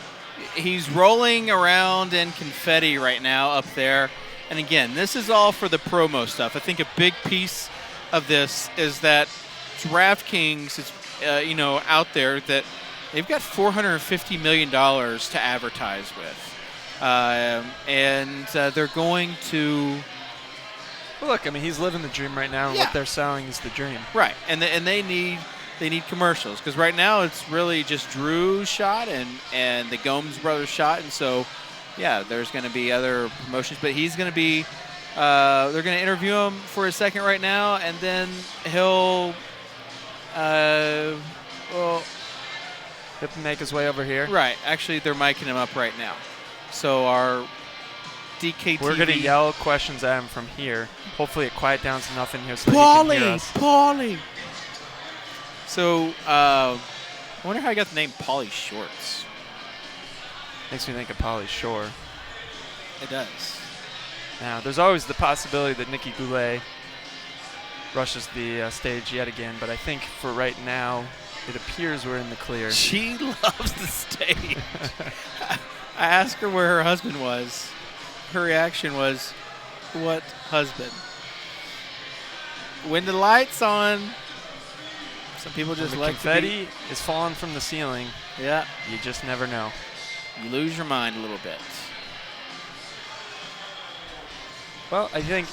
Speaker 1: He's rolling around in confetti right now up there. And again, this is all for the promo stuff. I think a big piece of this is that DraftKings is, out there that they've got $450 million to advertise with, and they're going to.
Speaker 2: Well, look, I mean, he's living the dream right now, and what they're selling is the dream.
Speaker 1: Right, and they need. They need commercials because right now it's really just Drew's shot and the Gomes brothers shot, and so there's going to be other promotions, but he's going to be they're going to interview him for a second right now, and then he'll
Speaker 2: make his way over here.
Speaker 1: Right, actually they're miking him up right now, so our DKTV.
Speaker 2: We're going to yell questions at him from here. Hopefully it quiet down enough in here so he can hear us.
Speaker 1: Paulie. So, I wonder how I got the name Pauly Shorts.
Speaker 2: Makes me think of Pauly Shore.
Speaker 1: It does.
Speaker 2: Now, there's always the possibility that Nikki Goulet rushes the stage yet again, but I think for right now, it appears we're in the clear.
Speaker 1: She loves the stage. I asked her where her husband was. Her reaction was, "What husband?" When the light's on, some people just
Speaker 2: when
Speaker 1: like
Speaker 2: the confetti is falling from the ceiling.
Speaker 1: Yeah.
Speaker 2: You just never know.
Speaker 1: You lose your mind a little bit.
Speaker 2: Well, I think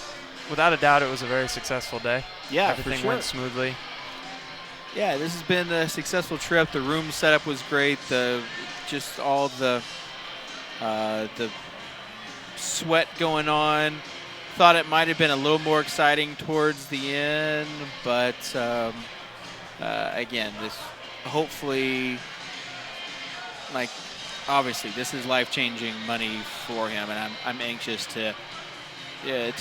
Speaker 2: without a doubt it was a very successful day.
Speaker 1: Yeah,
Speaker 2: everything
Speaker 1: for sure.
Speaker 2: went smoothly.
Speaker 1: Yeah, this has been a successful trip. The room setup was great. Just all the sweat going on. Thought it might have been a little more exciting towards the end, but again, this hopefully, like, obviously this is life-changing money for him, and I'm anxious to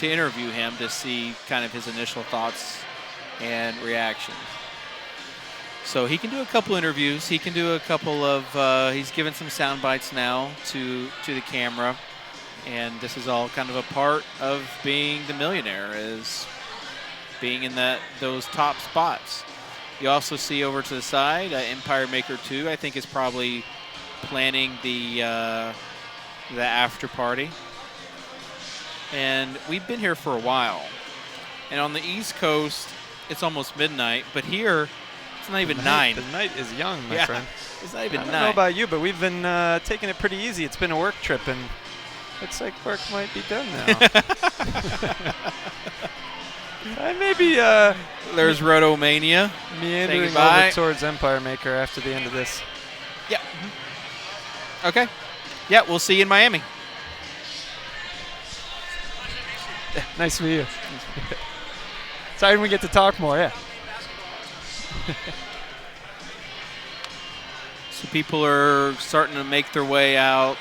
Speaker 1: interview him to see kind of his initial thoughts and reactions. So he can do a couple interviews. He can do a couple of. He's given some sound bites now to the camera, and this is all kind of a part of being the millionaire, is being in those top spots. You also see over to the side, Empire Maker 2, I think, is probably planning the after party. And we've been here for a while. And on the East Coast, it's almost midnight, but here, it's not even 9.
Speaker 2: The night is young, my
Speaker 1: Yeah,
Speaker 2: friend.
Speaker 1: it's not even
Speaker 2: I don't
Speaker 1: 9.
Speaker 2: know about you, but we've been taking it pretty easy. It's been a work trip, and looks like work might be done now. I maybe
Speaker 1: there's Rotomania
Speaker 2: meandering over towards Empire Maker after the end of this.
Speaker 1: Yeah. Okay. Yeah, we'll see you in Miami.
Speaker 2: Nice to meet you. Sorry we get to talk more, yeah.
Speaker 1: So people are starting to make their way out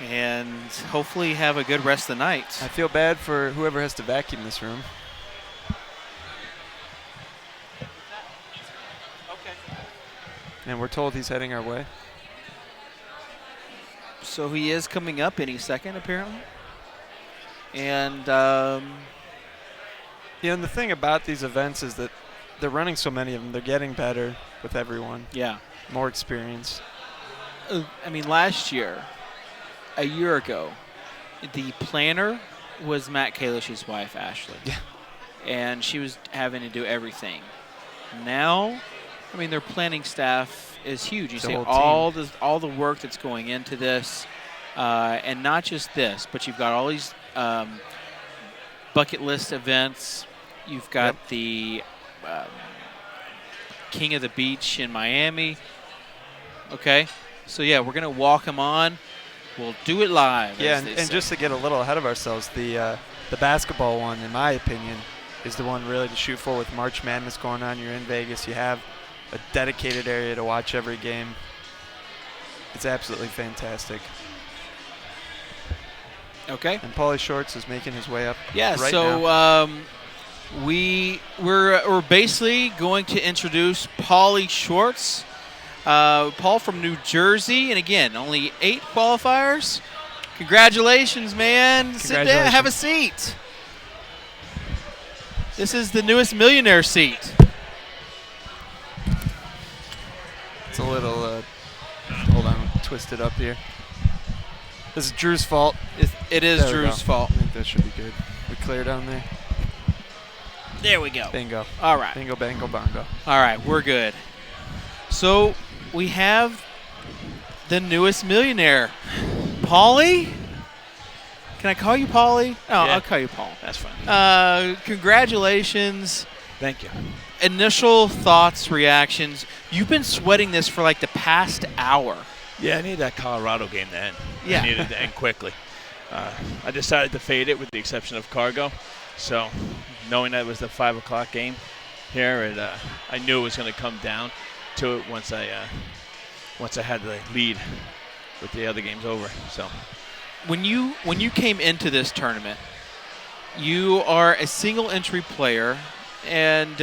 Speaker 1: and hopefully have a good rest of the night.
Speaker 2: I feel bad for whoever has to vacuum this room. And we're told he's heading our way.
Speaker 1: So he is coming up any second, apparently. And
Speaker 2: yeah, and the thing about these events is that they're running so many of them. They're getting better with everyone.
Speaker 1: Yeah.
Speaker 2: More experience.
Speaker 1: I mean, last year, a year ago, the planner was Matt Kalish's wife, Ashley.
Speaker 2: Yeah.
Speaker 1: And she was having to do everything. Now, I mean, their planning staff is huge. You see all the work that's going into this, and not just this, but you've got all these bucket list events. You've got the King of the Beach in Miami. Okay, so yeah, we're gonna walk them on. We'll do it live.
Speaker 2: Yeah, and just to get a little ahead of ourselves, the basketball one, in my opinion, is the one really to shoot for. With March Madness going on, you're in Vegas. You have a dedicated area to watch every game. It's absolutely fantastic.
Speaker 1: Okay.
Speaker 2: And Paulie Shorts is making his way up.
Speaker 1: Yeah.
Speaker 2: Right
Speaker 1: so
Speaker 2: now.
Speaker 1: we're basically going to introduce Paulie Shorts. Paul from New Jersey, and again, only 8 qualifiers. Congratulations, man. Sit down, have a seat. This is the newest millionaire seat.
Speaker 2: It's a little, hold on, twist it up here. This is Drew's fault.
Speaker 1: It is Drew's fault.
Speaker 2: I think that should be good. We clear down there.
Speaker 1: There we go.
Speaker 2: Bingo.
Speaker 1: All right.
Speaker 2: Bingo, bango, bongo.
Speaker 1: All right, we're good. So we have the newest millionaire, Paulie. Can I call you Paulie? Oh,
Speaker 11: Yeah.
Speaker 1: I'll call you Paul.
Speaker 11: That's fine.
Speaker 1: Congratulations.
Speaker 11: Thank you.
Speaker 1: Initial thoughts, reactions. You've been sweating this for like the past hour.
Speaker 11: Yeah, I needed that Colorado game to end.
Speaker 1: Yeah.
Speaker 11: I needed it to end quickly. I decided to fade it with the exception of Cargo. So knowing that it was the 5 o'clock game here, I knew it was going to come down to it once I had the lead with the other games over. So
Speaker 1: When you came into this tournament, you are a single entry player, and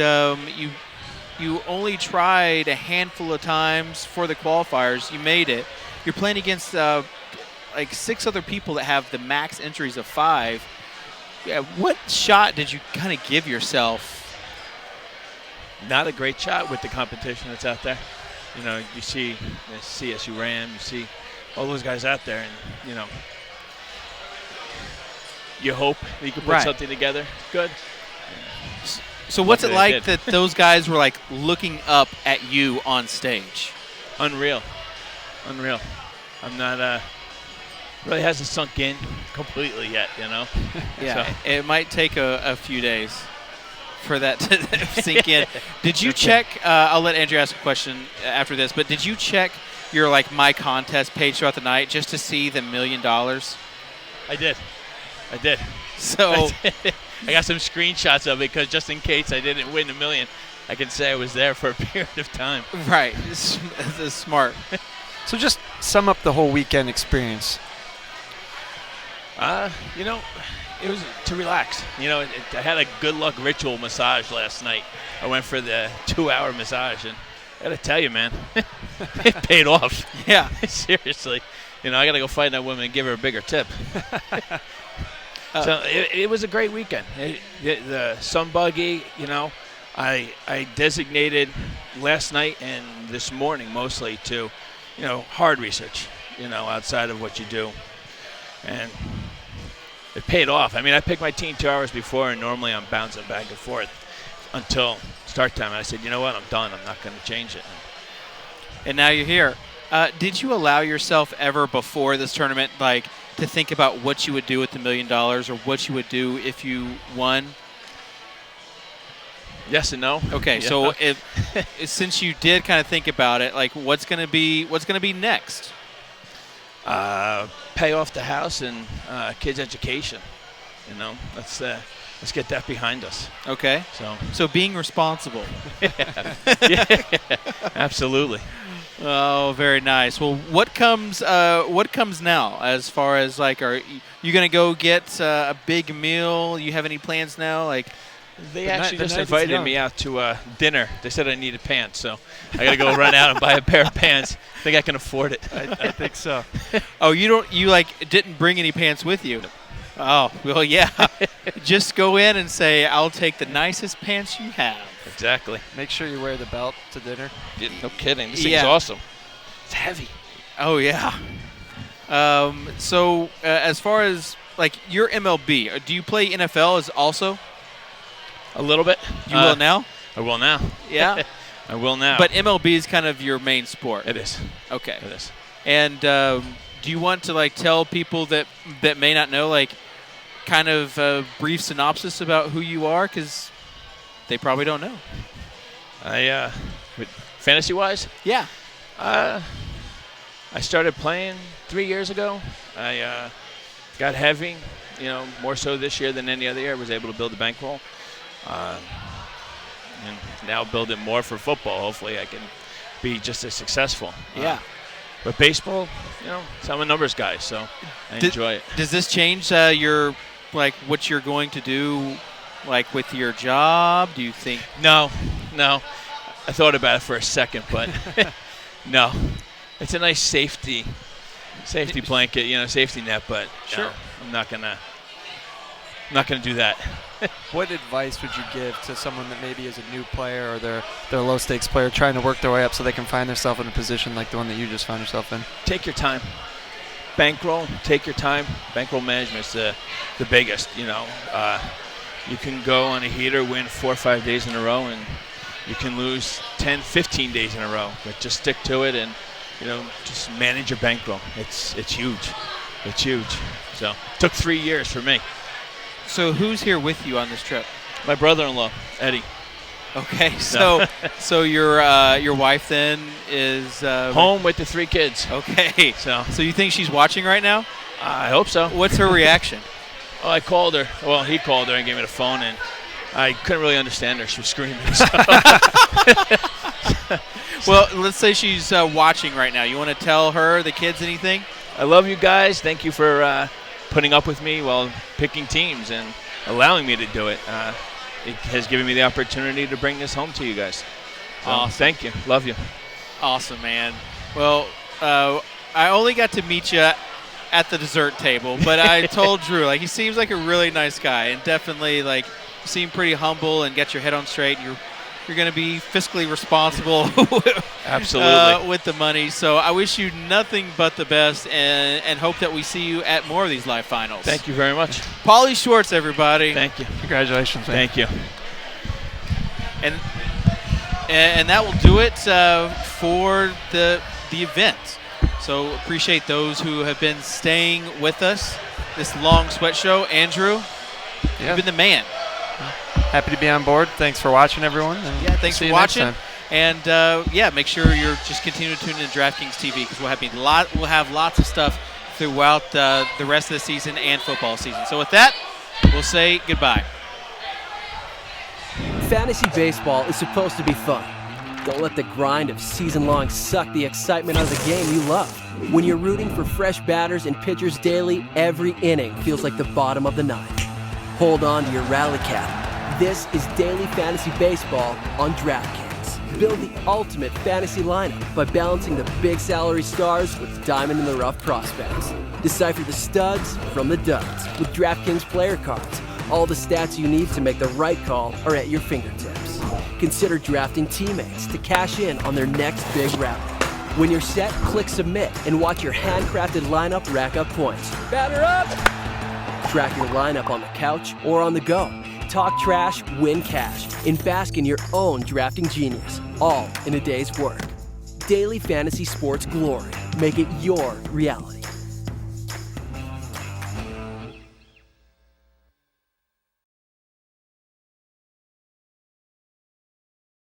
Speaker 1: you only tried a handful of times for the qualifiers. You made it. You're playing against like 6 other people that have the max entries of 5. Yeah, what shot did you kind of give yourself
Speaker 11: not a great shot with the competition that's out there. You know, you see CSU Ram, you see all those guys out there, and you know, you hope that you can put something together good.
Speaker 1: So what's it like
Speaker 11: did.
Speaker 1: that those guys were like looking up at you on stage?
Speaker 11: Unreal. I'm not really hasn't sunk in completely yet, you know.
Speaker 1: Yeah,
Speaker 11: So.
Speaker 1: it might take a few days for that to sink in. Did you check? I'll let Andrew ask a question after this, but did you check your like My Contest page throughout the night just to see the $1 million?
Speaker 11: I did.
Speaker 1: So
Speaker 11: I got some screenshots of it because just in case I didn't win $1 million, I can say I was there for a period of time.
Speaker 1: Right, it's smart.
Speaker 2: So just sum up the whole weekend experience.
Speaker 11: You know, it was to relax. You know, I had a good luck ritual massage last night. I went for the 2-hour massage, and I got to tell you, man, it paid off.
Speaker 1: Yeah.
Speaker 11: Seriously. You know, I got to go find that woman and give her a bigger tip. So it was a great weekend. The sun buggy, you know, I designated last night and this morning mostly to, you know, hard research, you know, outside of what you do. And it paid off. I mean, I picked my team 2 hours before, and normally I'm bouncing back and forth until start time. And I said, you know what, I'm done. I'm not going to change it.
Speaker 1: And now you're here. Did you allow yourself ever before this tournament, like, to think about what you would do with the $1 million or what you would do if you won?
Speaker 11: Yes and no.
Speaker 1: Okay,
Speaker 11: Yeah.
Speaker 1: so since you did kind of think about it, like, what's going to be next?
Speaker 11: Pay off the house and kids' education. You know, let's get that behind us.
Speaker 1: Okay. So being responsible.
Speaker 11: Yeah, absolutely.
Speaker 1: Oh, very nice. Well, what comes now as far as, like, are you going to go get a big meal? You have any plans now? Like,
Speaker 11: They actually just invited me out to dinner. They said I needed pants, so I got to go run out and buy a pair of pants. I think I can afford it.
Speaker 2: I think so.
Speaker 1: Oh, you didn't bring any pants with you? Oh, well, yeah. Just go in and say, I'll take the nicest pants you have.
Speaker 11: Exactly.
Speaker 2: Make sure you wear the belt to dinner.
Speaker 11: Yeah, no kidding. This thing's awesome. It's heavy.
Speaker 1: Oh, yeah. So as far as, like, your MLB, do you play NFL as also?
Speaker 11: A little bit.
Speaker 1: You will now?
Speaker 11: I will now.
Speaker 1: Yeah?
Speaker 11: I will now.
Speaker 1: But MLB is kind of your main sport.
Speaker 11: It is.
Speaker 1: Okay.
Speaker 11: It is.
Speaker 1: And do you want to, like, tell people that may not know, like, kind of a brief synopsis about who you are? Because they probably don't know.
Speaker 11: Fantasy-wise?
Speaker 1: Yeah.
Speaker 11: I started playing 3 years ago. I got heavy, you know, more so this year than any other year. I was able to build a bankroll. And now build it more for football. Hopefully I can be just as successful.
Speaker 1: Yeah.
Speaker 11: But baseball, you know, I'm a numbers guy, so I enjoy it.
Speaker 1: Does this change your, like, what you're going to do, like, with your job? Do you think?
Speaker 11: No. I thought about it for a second, but no. It's a nice safety blanket, you know, safety net, but
Speaker 1: sure.
Speaker 11: No, I'm not gonna do that.
Speaker 2: What advice would you give to someone that maybe is a new player or they're a low stakes player trying to work their way up so they can find themselves in a position like the one that you just found yourself in?
Speaker 11: Take your time. Bankroll, take your time. Bankroll management's the biggest, you know. You can go on a heater, win 4 or 5 days in a row, and you can lose 10, 15 days in a row. But just stick to it and, you know, just manage your bankroll. It's huge. It's huge. So it took 3 years for me.
Speaker 1: So who's here with you on this trip?
Speaker 11: My brother-in-law, Eddie.
Speaker 1: Okay, so your wife then is
Speaker 11: home with the 3 kids.
Speaker 1: Okay, so you think she's watching right now?
Speaker 11: I hope so.
Speaker 1: What's her reaction?
Speaker 11: Oh, I called her. Well, he called her and gave me the phone, and I couldn't really understand her. She was screaming.
Speaker 1: Well, let's say she's watching right now. You want to tell her, the kids, anything?
Speaker 11: I love you guys. Thank you for putting up with me while picking teams and allowing me to do it. It has given me the opportunity to bring this home to you guys. So,
Speaker 1: awesome.
Speaker 11: Thank you. Love you.
Speaker 1: Awesome, man. Well, I only got to meet you at the dessert table, but I told Drew, like, he seems like a really nice guy, and definitely, like, you seem pretty humble and get your head on straight. You're
Speaker 3: you're going to be fiscally responsible
Speaker 11: Absolutely.
Speaker 3: with the money. So I wish you nothing but the best and hope that we see you at more of these live finals.
Speaker 11: Thank you very much.
Speaker 3: Paulie Schwartz, everybody.
Speaker 11: Thank you.
Speaker 2: Congratulations, man.
Speaker 11: Thank you.
Speaker 3: And that will do it for the event. So appreciate those who have been staying with us this long sweat show. Andrew, you've been the man.
Speaker 2: Happy to be on board. Thanks for watching, everyone. And
Speaker 3: Yeah, thanks
Speaker 2: see
Speaker 3: for
Speaker 2: you next
Speaker 3: watching.
Speaker 2: time.
Speaker 3: And make sure you're just continuing to tune in to DraftKings TV because we'll have lots of stuff throughout the rest of the season and football season. So with that, we'll say goodbye.
Speaker 9: Fantasy baseball is supposed to be fun. Don't let the grind of season-long suck the excitement out of the game you love. When you're rooting for fresh batters and pitchers daily, every inning feels like the bottom of the ninth. Hold on to your rally cap. This is Daily Fantasy Baseball on DraftKings. Build the ultimate fantasy lineup by balancing the big salary stars with diamond-in-the-rough prospects. Decipher the studs from the duds with DraftKings player cards. All the stats you need to make the right call are at your fingertips. Consider drafting teammates to cash in on their next big rally. When you're set, click submit and watch your handcrafted lineup rack up points. Batter up! Track your lineup on the couch or on the go. Talk trash, win cash, and bask in your own drafting genius, all in a day's work. Daily fantasy sports glory. Make it your reality.